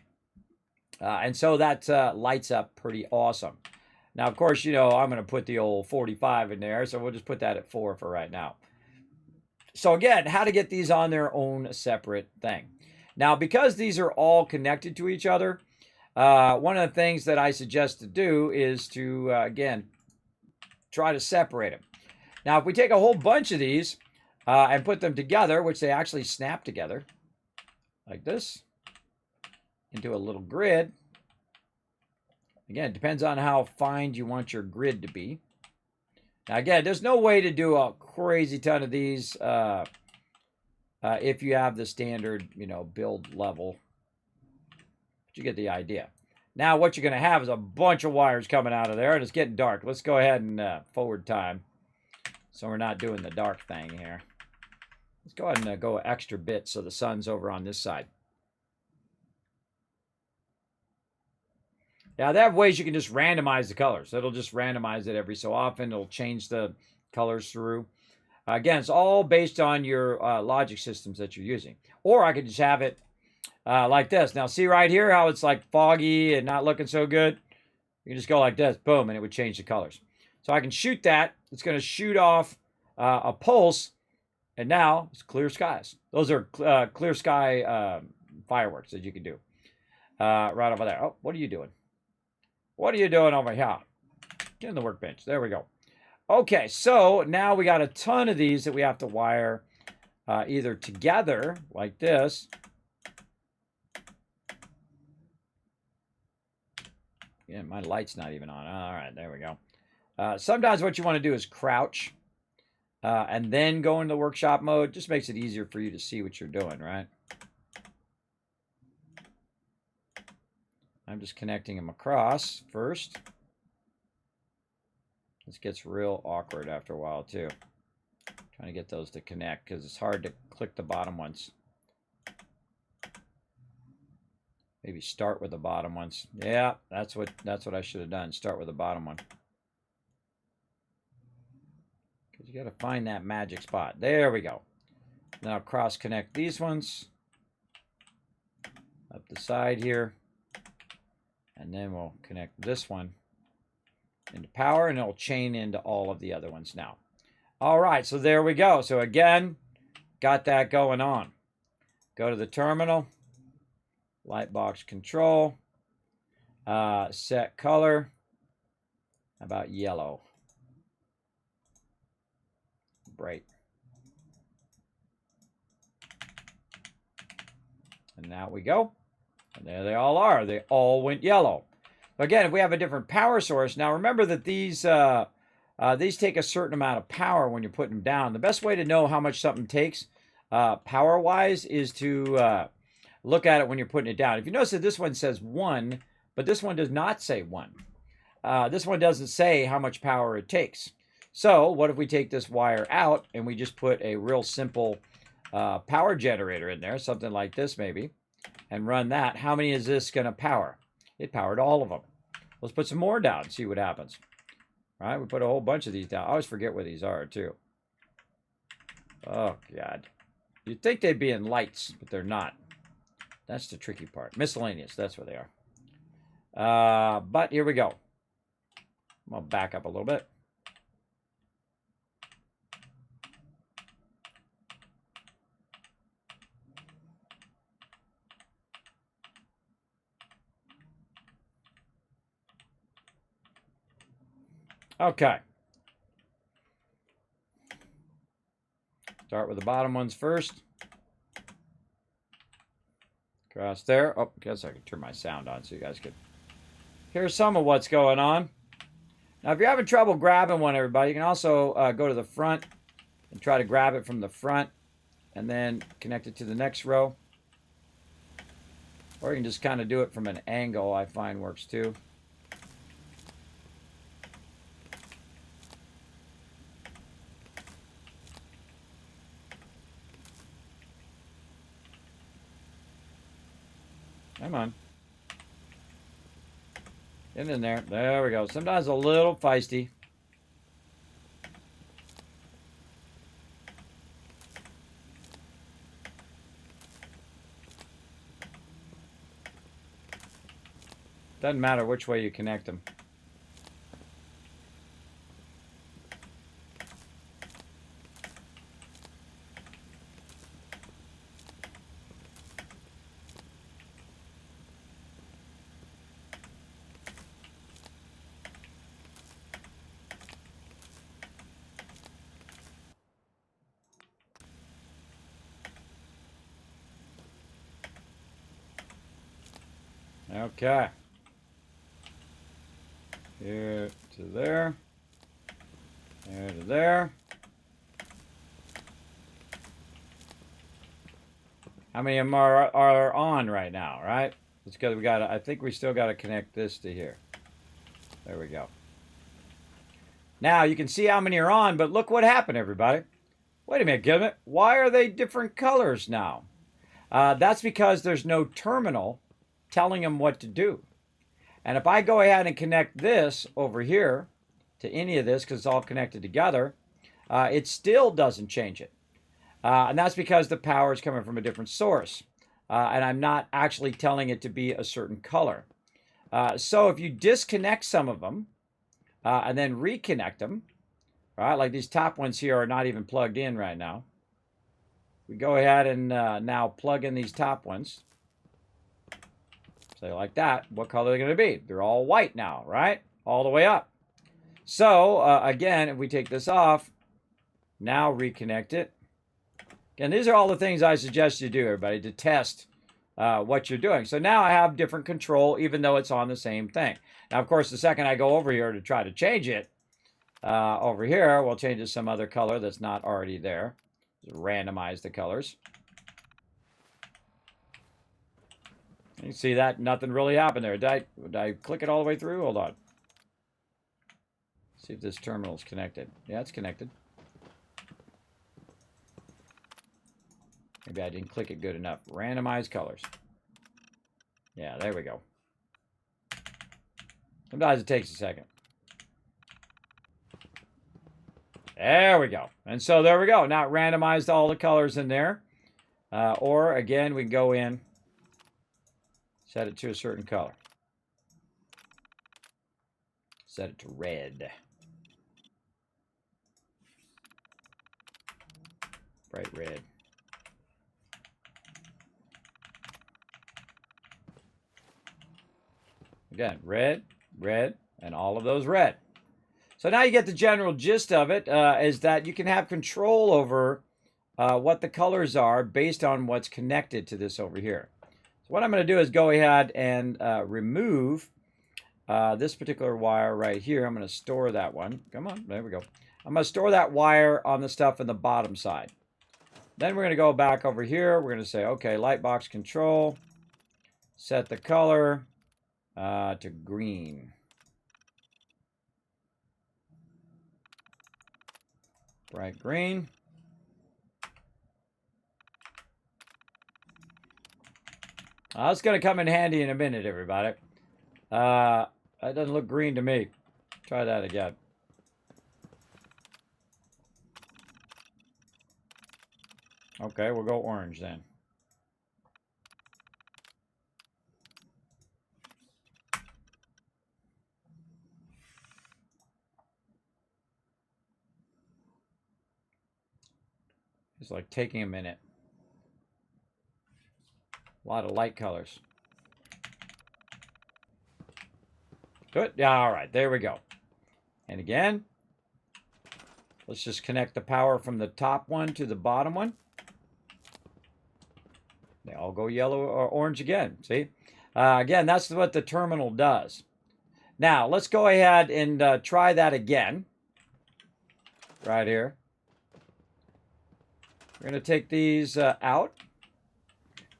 And so that lights up pretty awesome. Now, of course, you know, I'm going to put the old 45 in there. So we'll just put that at 4 for right now. So again, how to get these on their own separate thing. Now, because these are all connected to each other, one of the things that I suggest to do is to, again, try to separate them. Now, if we take a whole bunch of these and put them together, which they actually snap together, like this, into a little grid. Again, it depends on how fine you want your grid to be. Now, again, there's no way to do a crazy ton of these if you have the standard, you know, build level. But you get the idea. Now, what you're going to have is a bunch of wires coming out of there, and it's getting dark. Let's go ahead and forward time so we're not doing the dark thing here. Let's go ahead and go an extra bit so the sun's over on this side. Now, they have ways you can just randomize the colors. It'll just randomize it every so often. It'll change the colors through. Again, it's all based on your logic systems that you're using. Or I could just have it like this. Now, see right here how it's like foggy and not looking so good? You can just go like this, boom, and it would change the colors. So I can shoot that. It's going to shoot off a pulse, and now it's clear skies. Those are clear sky fireworks that you can do right over there. Oh, what are you doing? What are you doing over here? Get in the workbench. There we go. Okay, so now we got a ton of these that we have to wire either together, like this. Yeah, my light's not even on. All right, there we go. Sometimes what you want to do is crouch and then go into workshop mode. Just makes it easier for you to see what you're doing, right? I'm just connecting them across first. This gets real awkward after a while too. Trying to get those to connect because it's hard to click the bottom ones. Maybe start with the bottom ones. Yeah, that's what I should have done. Start with the bottom one. Because you got to find that magic spot. There we go. Now cross connect these ones up the side here. And then we'll connect this one into power, and it'll chain into all of the other ones now. All right, so there we go. So again, got that going on. Go to the terminal, light box control, set color. How about yellow? Bright. And now we go. And there they all are. They all went yellow. Again, if we have a different power source, now remember that these take a certain amount of power when you're putting them down. The best way to know how much something takes power-wise is to look at it when you're putting it down. If you notice that this one says 1, but this one does not say 1. This one doesn't say how much power it takes. So what if we take this wire out and we just put a real simple power generator in there, something like this maybe, and run that? How many is this going to power? It powered all of them. Let's put some more down and see what happens. All right, we put a whole bunch of these down. I always forget where these are too. Oh, God. You'd think they'd be in lights, but they're not. That's the tricky part. Miscellaneous, that's where they are. But here we go. I'm going to back up a little bit. Okay. Start with the bottom ones first. Across there. Oh, I guess I can turn my sound on so you guys can hear some of what's going on. Now, if you're having trouble grabbing one, everybody, you can also go to the front and try to grab it from the front and then connect it to the next row. Or you can just kind of do it from an angle, I find works too. Come on. Get in there. There we go. Sometimes a little feisty. Doesn't matter which way you connect them. Okay. Here to there. There to there. How many of them are on right now, right? It's because we got to, I think we still got to connect this to here. There we go. Now you can see how many are on, but look what happened, everybody. Wait a minute, Kismet. Why are they different colors now? That's because there's no terminal telling them what to do. And if I go ahead and connect this over here to any of this, because it's all connected together, it still doesn't change it. And that's because the power is coming from a different source. And I'm not actually telling it to be a certain color. So if you disconnect some of them and then reconnect them, right, like these top ones here are not even plugged in right now. We go ahead and now plug in these top ones. Say like that, what color are they going to be? They're all white now, right? All the way up. So, again, if we take this off, now reconnect it. Again, these are all the things I suggest you do, everybody, to test what you're doing. So now I have different control, even though it's on the same thing. Now, of course, the second I go over here to try to change it, over here, we'll change it to some other color that's not already there. Just randomize the colors. You see that? Nothing really happened there. Did I click it all the way through? Hold on. See if this terminal is connected. Yeah, it's connected. Maybe I didn't click it good enough. Randomize colors. Yeah, there we go. Sometimes it takes a second. There we go. And so there we go. Now it randomized all the colors in there. Or, again, we can go in. Set it to a certain color. Set it to red. Bright red. Again, red, red, and all of those red. So now you get the general gist of it, is that you can have control over what the colors are based on what's connected to this over here. So what I'm going to do is go ahead and remove this particular wire right here. I'm going to store that one. Come on, there we go. I'm going to store that wire on the stuff in the bottom side. Then we're going to go back over here. We're going to say, okay, lightbox control. Set the color to green. Bright green. That's going to come in handy in a minute, everybody. That doesn't look green to me. Try that again. Okay, we'll go orange then. It's like taking a minute. A lot of light colors. Good. Yeah, all right, there we go. And again, let's just connect the power from the top one to the bottom one. They all go yellow or orange again. See? Again, that's what the terminal does. Now, let's go ahead and try that again. Right here. We're going to take these out.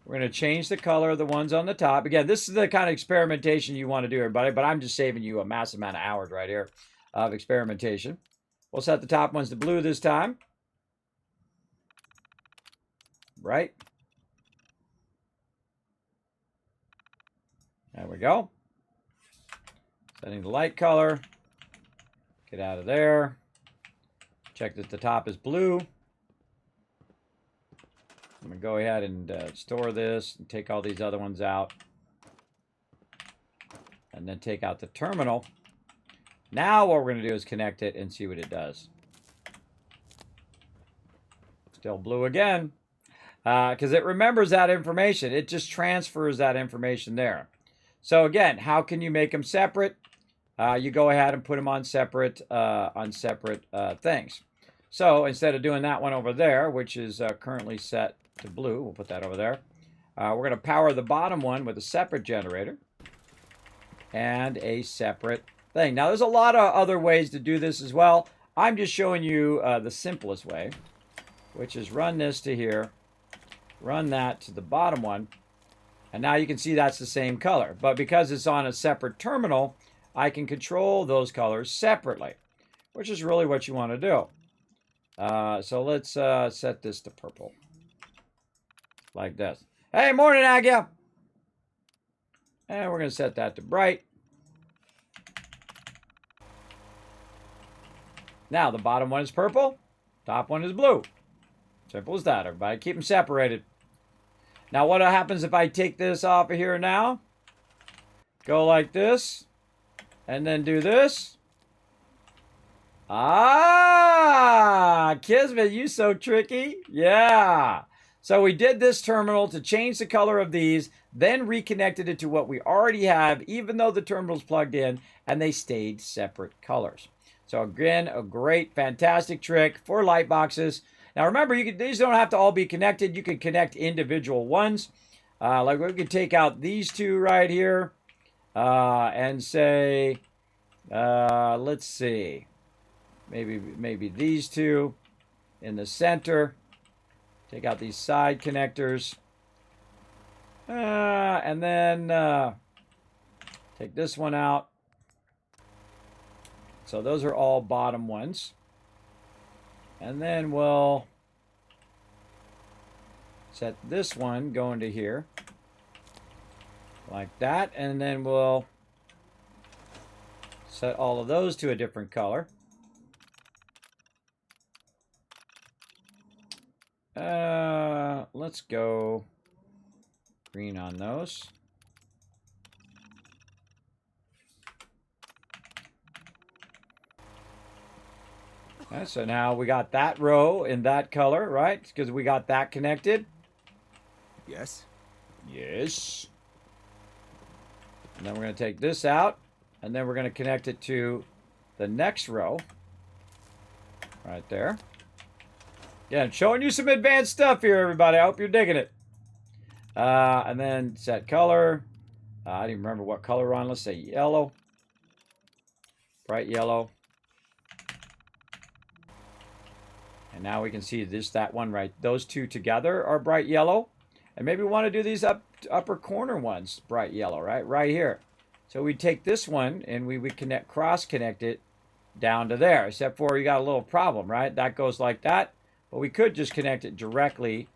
We're going to change the color of the ones on the top. Again, this is the kind of experimentation you want to do, everybody, but I'm just saving you a massive amount of hours right here of experimentation. We'll set the top ones to blue this time. Right. There we go. Setting the light color. Get out of there. Check that the top is blue. I'm going to go ahead and store this and take all these other ones out. And then take out the terminal. Now what we're going to do is connect it and see what it does. Still blue again. Because it remembers that information. It just transfers that information there. So again, how can you make them separate? You go ahead and put them on separate things. So instead of doing that one over there, which is currently set to blue, we'll put that over there. We're going to power the bottom one with a separate generator and a separate thing. Now, there's a lot of other ways to do this as well. I'm just showing you the simplest way, which is run this to here, run that to the bottom one, and now you can see that's the same color. But because it's on a separate terminal, I can control those colors separately, which is really what you want to do. So let's set this to purple. Like this. Hey, morning, Agia! And we're going to set that to bright. Now, the bottom one is purple. Top one is blue. Simple as that, everybody. Keep them separated. Now, what happens if I take this off of here now? Go like this. And then do this. Ah! Kismet, you so tricky. Yeah. So we did this terminal to change the color of these, then reconnected it to what we already have, even though the terminal's plugged in, and they stayed separate colors. So again, a great, fantastic trick for light boxes. Now remember, these don't have to all be connected. You can connect individual ones. Like we could take out these two right here and say, let's see, maybe these two in the center. Take out these side connectors. And then take this one out. So those are all bottom ones. And then we'll set this one going to here. Like that. And then we'll set all of those to a different color. Let's go green on those. Okay, so now we got that row in that color, right? Because we got that connected. Yes. Yes. And then we're going to take this out, and then we're going to connect it to the next row. Right there. Yeah, I'm showing you some advanced stuff here, everybody. I hope you're digging it. And then set color. I don't even remember what color we're on. Let's say yellow. Bright yellow. And now we can see this, that one right. Those two together are bright yellow. And maybe we want to do these upper corner ones bright yellow, right? Right here. So we take this one and we would cross connect it down to there. Except for you got a little problem, right? That goes like that. But we could just connect it directly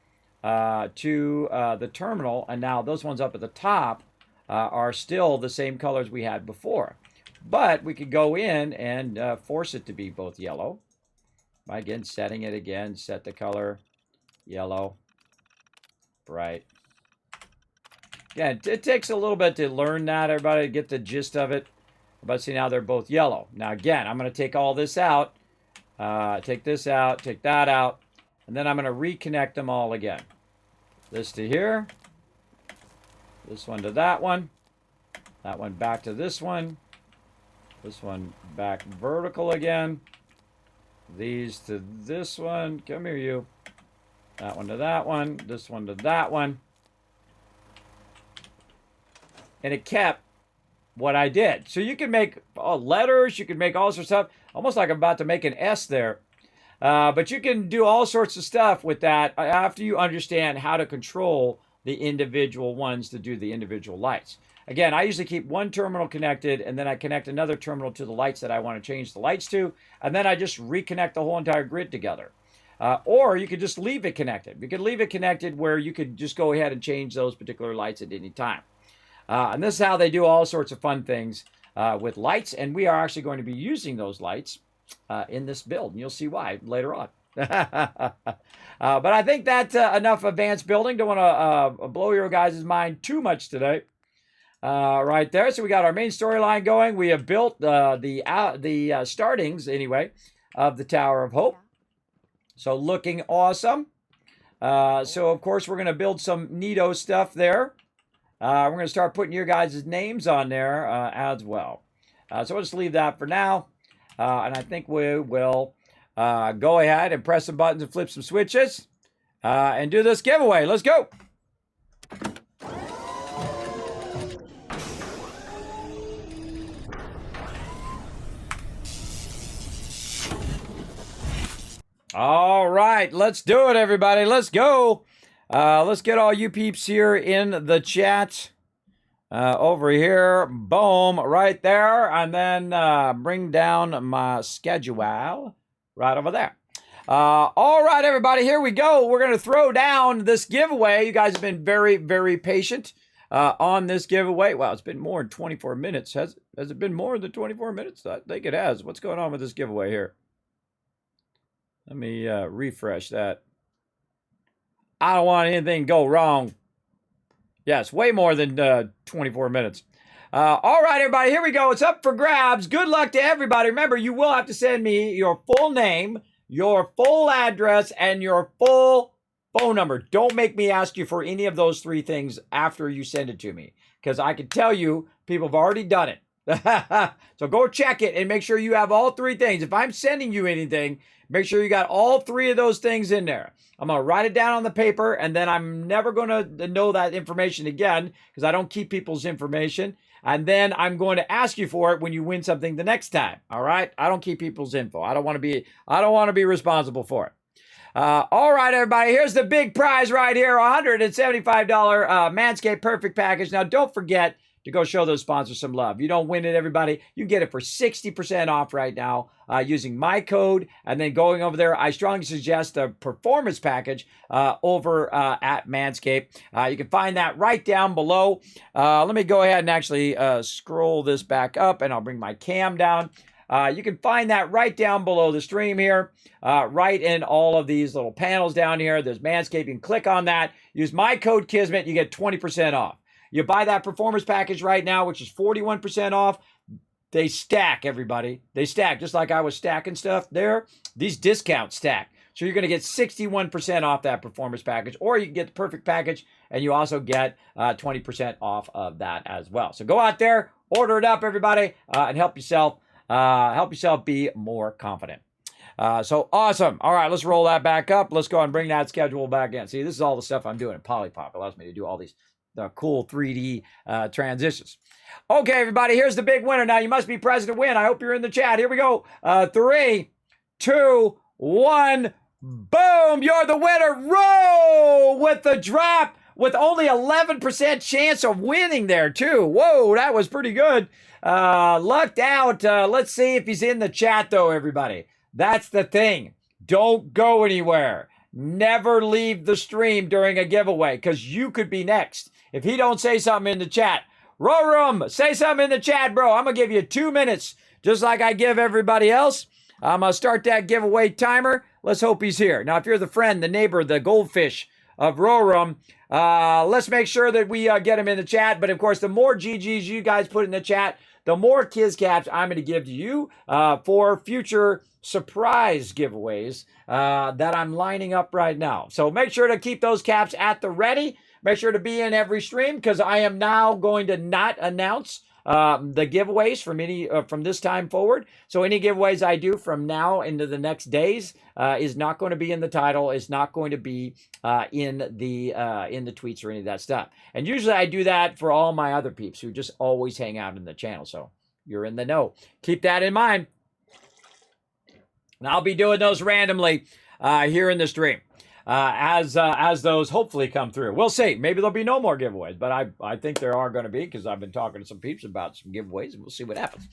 to the terminal. And now those ones up at the top are still the same colors we had before. But we could go in and force it to be both yellow. By again, setting it again, set the color, yellow, bright. Yeah, it takes a little bit to learn that, everybody, to get the gist of it. But see, now they're both yellow. Now, again, I'm going to take all this out, take this out, take that out, and then I'm going to reconnect them all again. This to here, this one to that one back to this one back vertical again. These to this one. Come here, you. That one to that one. This one to that one. And it kept what I did. So you can make letters. You can make all sorts of stuff. Almost like I'm about to make an S there. But you can do all sorts of stuff with that after you understand how to control the individual ones to do the individual lights. Again, I usually keep one terminal connected, and then I connect another terminal to the lights that I want to change the lights to, and then I just reconnect the whole entire grid together. Or you could just leave it connected. You could leave it connected where you could just go ahead and change those particular lights at any time. And this is how they do all sorts of fun things with lights, and we are actually going to be using those lights in this build, and you'll see why later on. But I think that's enough advanced building. Don't want to blow your guys' mind too much today. Right there. So we got our main storyline going. We have built the startings, anyway, of the Tower of Hope. So looking awesome. So, of course, we're going to build some neato stuff there. We're going to start putting your guys' names on there as well. So we'll just leave that for now. And I think we will go ahead and press some buttons and flip some switches and do this giveaway. Let's go. All right, let's do it, everybody. Let's go. Let's get all you peeps here in the chat. Over here, boom, right there. And then bring down my schedule right over there. All right, everybody, here we go. We're going to throw down this giveaway. You guys have been very, very patient on this giveaway. Wow, it's been more than 24 minutes. Has it been more than 24 minutes? I think it has. What's going on with this giveaway here? Let me refresh that. I don't want anything to go wrong. Yes, way more than 24 minutes. All right, everybody, here we go. It's up for grabs. Good luck to everybody. Remember, you will have to send me your full name, your full address, and your full phone number. Don't make me ask you for any of those three things after you send it to me, because I can tell you people have already done it. So go check it and make sure you have all three things. If I'm sending you anything, make sure you got all three of those things in there. I'm going to write it down on the paper, and then I'm never going to know that information again because I don't keep people's information. And then I'm going to ask you for it when you win something the next time. All right? I don't keep people's info. I don't want to be responsible for it. All right, everybody. Here's the big prize right here, $175 Manscaped Perfect Package. Now, don't forget to go show those sponsors some love. You don't win it, everybody. You get it for 60% off right now using my code. And then going over there, I strongly suggest the performance package over at Manscaped. You can find that right down below. Let me go ahead and actually scroll this back up, and I'll bring my cam down. You can find that right down below the stream here, right in all of these little panels down here. There's Manscaped. You can click on that. Use my code Kismet. You get 20% off. You buy that performance package right now, which is 41% off. They stack, everybody. They stack. Just like I was stacking stuff there, these discounts stack. So you're going to get 61% off that performance package, or you can get the perfect package, and you also get 20% off of that as well. So go out there, order it up, everybody, and help yourself be more confident. So awesome. All right, let's roll that back up. Let's go and bring that schedule back in. See, this is all the stuff I'm doing in Polypop. It allows me to do all these cool 3D transitions. Okay, everybody, here's the big winner. Now, you must be present to win. I hope you're in the chat. Here we go. 3, 2, 1. Boom! You're the winner. Roll with the drop with only 11% chance of winning there, too. Whoa, that was pretty good. Lucked out. Let's see if he's in the chat, though, everybody. That's the thing. Don't go anywhere. Never leave the stream during a giveaway because you could be next. If he don't say something in the chat, Rorum, say something in the chat, bro. I'm going to give you 2 minutes, just like I give everybody else. I'm going to start that giveaway timer. Let's hope he's here. Now, if you're the friend, the neighbor, the goldfish of Rorum, let's make sure that we get him in the chat. But, of course, the more GGs you guys put in the chat, the more Kiz Caps I'm going to give to you for future surprise giveaways that I'm lining up right now. So make sure to keep those caps at the ready. Make sure to be in every stream because I am now going to not announce the giveaways from this time forward. So any giveaways I do from now into the next days is not going to be in the title. Is not going to be in the tweets or any of that stuff. And usually I do that for all my other peeps who just always hang out in the channel. So you're in the know. Keep that in mind. And I'll be doing those randomly here in the stream. As those hopefully come through. We'll see. Maybe there'll be no more giveaways, but I think there are going to be because I've been talking to some peeps about some giveaways, and we'll see what happens.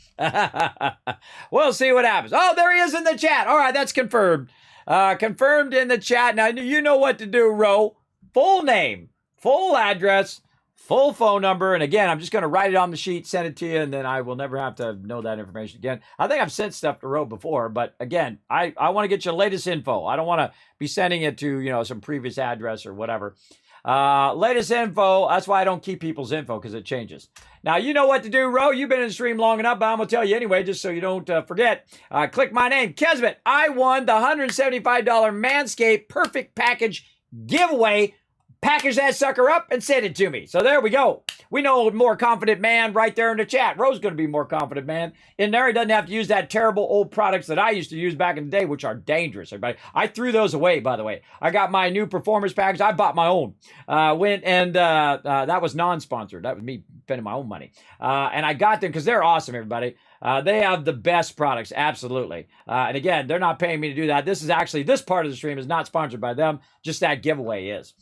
We'll see what happens. Oh, there he is in the chat. All right, that's confirmed. Confirmed in the chat. Now, you know what to do, Ro. Full name, full address, full phone number. And again, I'm just going to write it on the sheet, send it to you, and then I will never have to know that information again. I think I've sent stuff to Ro before, but again, I want to get your latest info. I don't want to be sending it to, some previous address or whatever. Latest info. That's why I don't keep people's info because it changes. Now, you know what to do, Ro. You've been in the stream long enough, but I'm going to tell you anyway, just so you don't forget. Click my name, Kismet. I won the $175 Manscaped Perfect Package giveaway. Package that sucker up and send it to me. So there we go. We know a more confident man right there in the chat. Ro's going to be a more confident man. In there, he doesn't have to use that terrible old products that I used to use back in the day, which are dangerous, everybody. I threw those away, by the way. I got my new performance package. I bought my own. That was non-sponsored. That was me spending my own money. And I got them because they're awesome, everybody. They have the best products, absolutely. And again, they're not paying me to do that. This part of the stream is not sponsored by them. Just that giveaway is.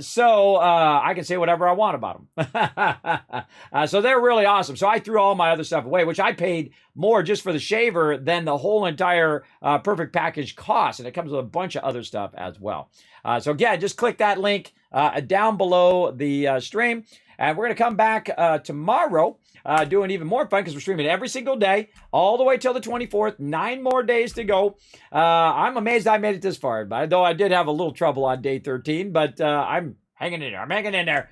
So I can say whatever I want about them. So they're really awesome. So I threw all my other stuff away, which I paid more just for the shaver than the whole entire Perfect Package cost. And it comes with a bunch of other stuff as well. So again, just click that link down below the stream. And we're going to come back tomorrow doing even more fun because we're streaming every single day all the way till the 24th. 9 more days to go. I'm amazed I made it this far, though I did have a little trouble on day 13, but I'm hanging in there. I'm hanging in there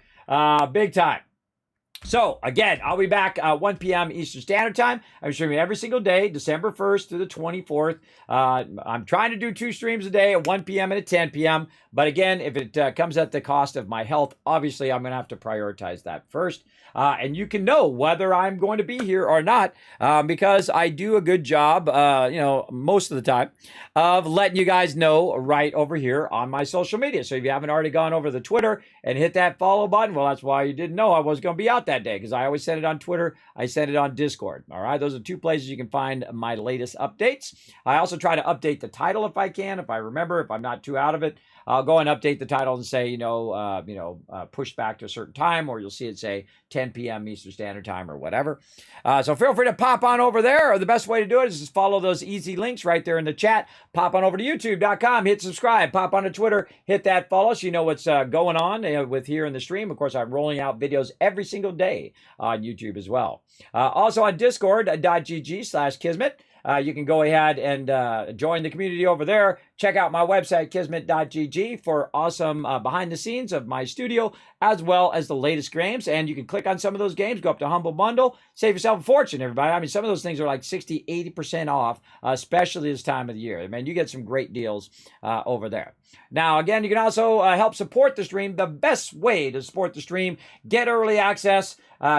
big time. So, again, I'll be back 1 p.m. Eastern Standard Time. I'm streaming every single day, December 1st through the 24th. I'm trying to do 2 streams a day at 1 p.m. and at 10 p.m. But again, if it comes at the cost of my health, obviously I'm going to have to prioritize that first. And you can know whether I'm going to be here or not because I do a good job, most of the time of letting you guys know right over here on my social media. So if you haven't already gone over the Twitter and hit that follow button, well, that's why you didn't know I was going to be out that day because I always send it on Twitter. I send it on Discord. All right. Those are 2 places you can find my latest updates. I also try to update the title if I can, if I remember, if I'm not too out of it. I'll go and update the title and say, pushed back to a certain time, or you'll see it say 10 p.m. Eastern Standard Time or whatever. So feel free to pop on over there. Or the best way to do it is just follow those easy links right there in the chat. Pop on over to youtube.com, hit subscribe, pop on to Twitter, hit that follow so you know what's going on with here in the stream. Of course, I'm rolling out videos every single day on YouTube as well. Also on discord.gg/Kismet. You can go ahead and join the community over there. Check out my website, kismet.gg, for awesome behind the scenes of my studio, as well as the latest games. And you can click on some of those games, go up to Humble Bundle, save yourself a fortune, everybody. I mean, some of those things are like 60, 80% off, especially this time of the year. Man, you get some great deals over there. Now, again, you can also help support the stream. The best way to support the stream, get early access,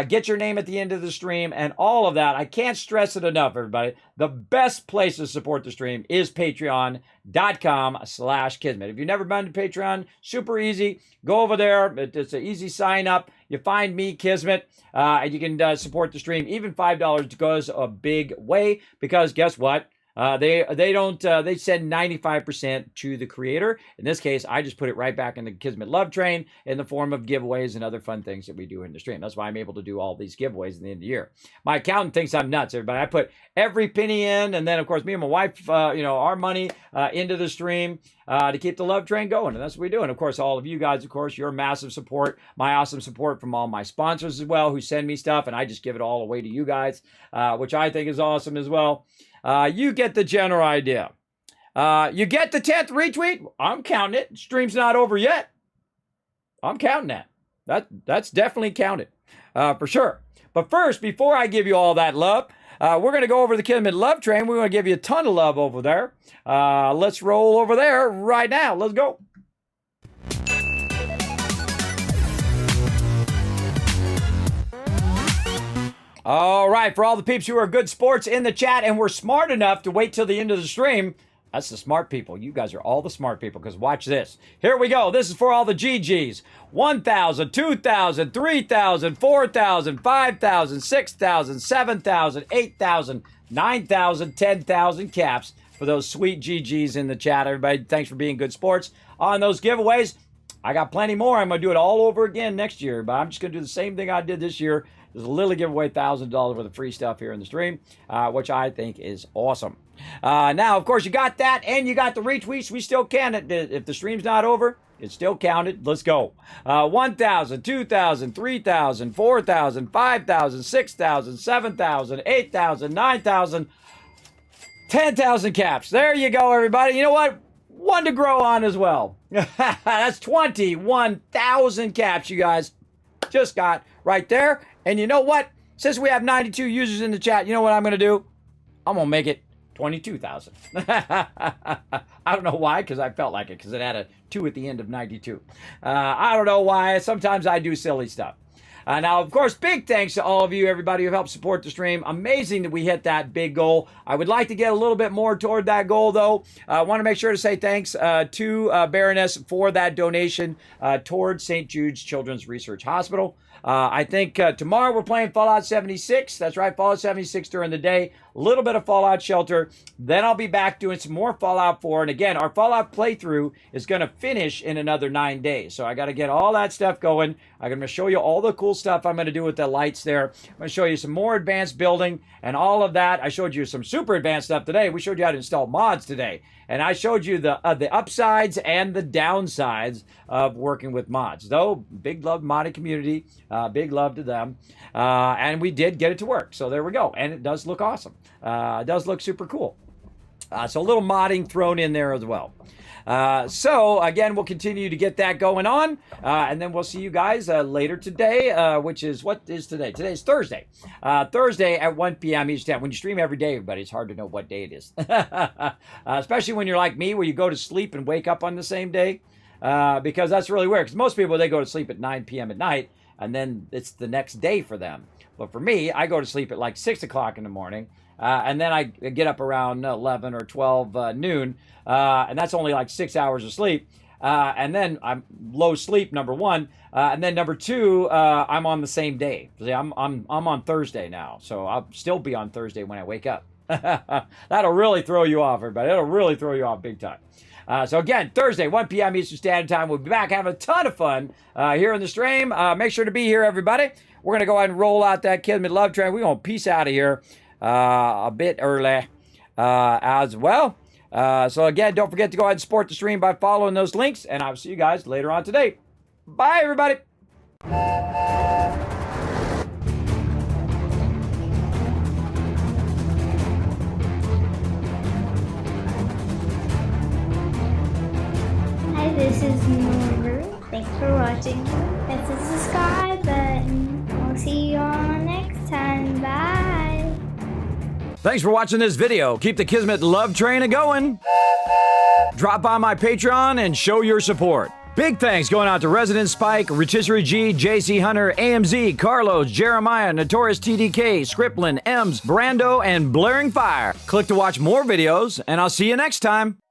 get your name at the end of the stream, and all of that. I can't stress it enough, everybody. The best place to support the stream is patreon.com/Kismet. If you've never been to Patreon, super easy. Go over there. It's an easy sign up. You find me, Kismet, and you can support the stream. Even $5 goes a big way because guess what? They don't, they send 95% to the creator. In this case, I just put it right back in the Kismet Love Train in the form of giveaways and other fun things that we do in the stream. That's why I'm able to do all these giveaways in the end of the year. My accountant thinks I'm nuts, everybody. I put every penny in, and then, of course, me and my wife, our money into the stream to keep the love train going, and that's what we do. And, of course, all of you guys, of course, your massive support, my awesome support from all my sponsors as well who send me stuff, and I just give it all away to you guys, which I think is awesome as well. You get the general idea. You get the 10th retweet? I'm counting it. Stream's not over yet. I'm counting that. That's definitely counted for sure. But first, before I give you all that love, we're going to go over the Kismet Love Train. We're going to give you a ton of love over there. Let's roll over there right now. Let's go. All right, for all the peeps who are good sports in the chat and were smart enough to wait till the end of the stream, that's the smart people. You guys are all the smart people, because watch this. Here we go. This is for all the GGs. 1,000, 2,000, 3,000, 4,000, 5,000, 6,000, 7,000, 8,000, 9,000, 10,000 caps for those sweet GGs in the chat. Everybody, thanks for being good sports on those giveaways. I got plenty more. I'm going to do it all over again next year, but I'm just going to do the same thing I did this year. Just literally give away $1,000 worth of free stuff here in the stream, which I think is awesome. Now, of course, you got that, and you got the retweets. We still can. If the stream's not over, it's still counted. Let's go. 1,000, 2,000, 3,000, 4,000, 5,000, 6,000, 7,000, 8,000, 9,000, 10,000 caps. There you go, everybody. You know what? One to grow on as well. That's 21,000 caps you guys just got right there. And you know what? Since we have 92 users in the chat, you know what I'm going to do? I'm going to make it 22,000. I don't know why, because I felt like it, because it had a 2 at the end of 92. I don't know why. Sometimes I do silly stuff. Now, of course, big thanks to all of you, everybody who helped support the stream. Amazing that we hit that big goal. I would like to get a little bit more toward that goal, though. I want to make sure to say thanks to Baroness for that donation towards St. Jude's Children's Research Hospital. I think tomorrow we're playing Fallout 76. That's right, Fallout 76 during the day. A little bit of Fallout Shelter. Then I'll be back doing some more Fallout 4. And again, our Fallout playthrough is going to finish in another 9 days. So I got to get all that stuff going. I'm going to show you all the cool stuff I'm going to do with the lights there. I'm going to show you some more advanced building and all of that. I showed you some super advanced stuff today. We showed you how to install mods today. And I showed you the upsides and the downsides of working with mods. Though, big love modding community, big love to them. And we did get it to work. So there we go. And it does look awesome. It does look super cool. So a little modding thrown in there as well. So again, we'll continue to get that going on, and then we'll see you guys later today, which is, what is today? Today is Thursday. Thursday at 1 p.m. each time. When you stream every day, everybody, it's hard to know what day it is. Especially when you're like me, where you go to sleep and wake up on the same day, because that's really weird. Because most people, they go to sleep at 9 p.m. at night, and then it's the next day for them. But for me, I go to sleep at like 6 o'clock in the morning, and then I get up around 11 or 12 noon, and that's only like 6 hours of sleep. And then I'm low sleep, number one, and then number two, I'm on the same day. See, I'm on Thursday now, so I'll still be on Thursday when I wake up. That'll really throw you off, everybody. It'll really throw you off big time. So again, Thursday, 1 p.m. Eastern Standard Time. We'll be back having a ton of fun here in the stream. Make sure to be here, everybody. We're going to go ahead and roll out that Kismet Love Train. We're going to peace out of here a bit early as well. So again, don't forget to go ahead and support the stream by following those links, and I'll see you guys later on today. Bye, everybody. Hi, this is Norbert. Thanks for watching. Hit the subscribe button. We'll see you all next time. Bye. Thanks for watching this video. Keep the Kismet Love Train a-going. Drop by my Patreon and show your support. Big thanks going out to Resident Spike, Rotisserie G, JC Hunter, AMZ, Carlos, Jeremiah, Notorious TDK, Scriplin, Ems, Brando, and Blaring Fire. Click to watch more videos, and I'll see you next time.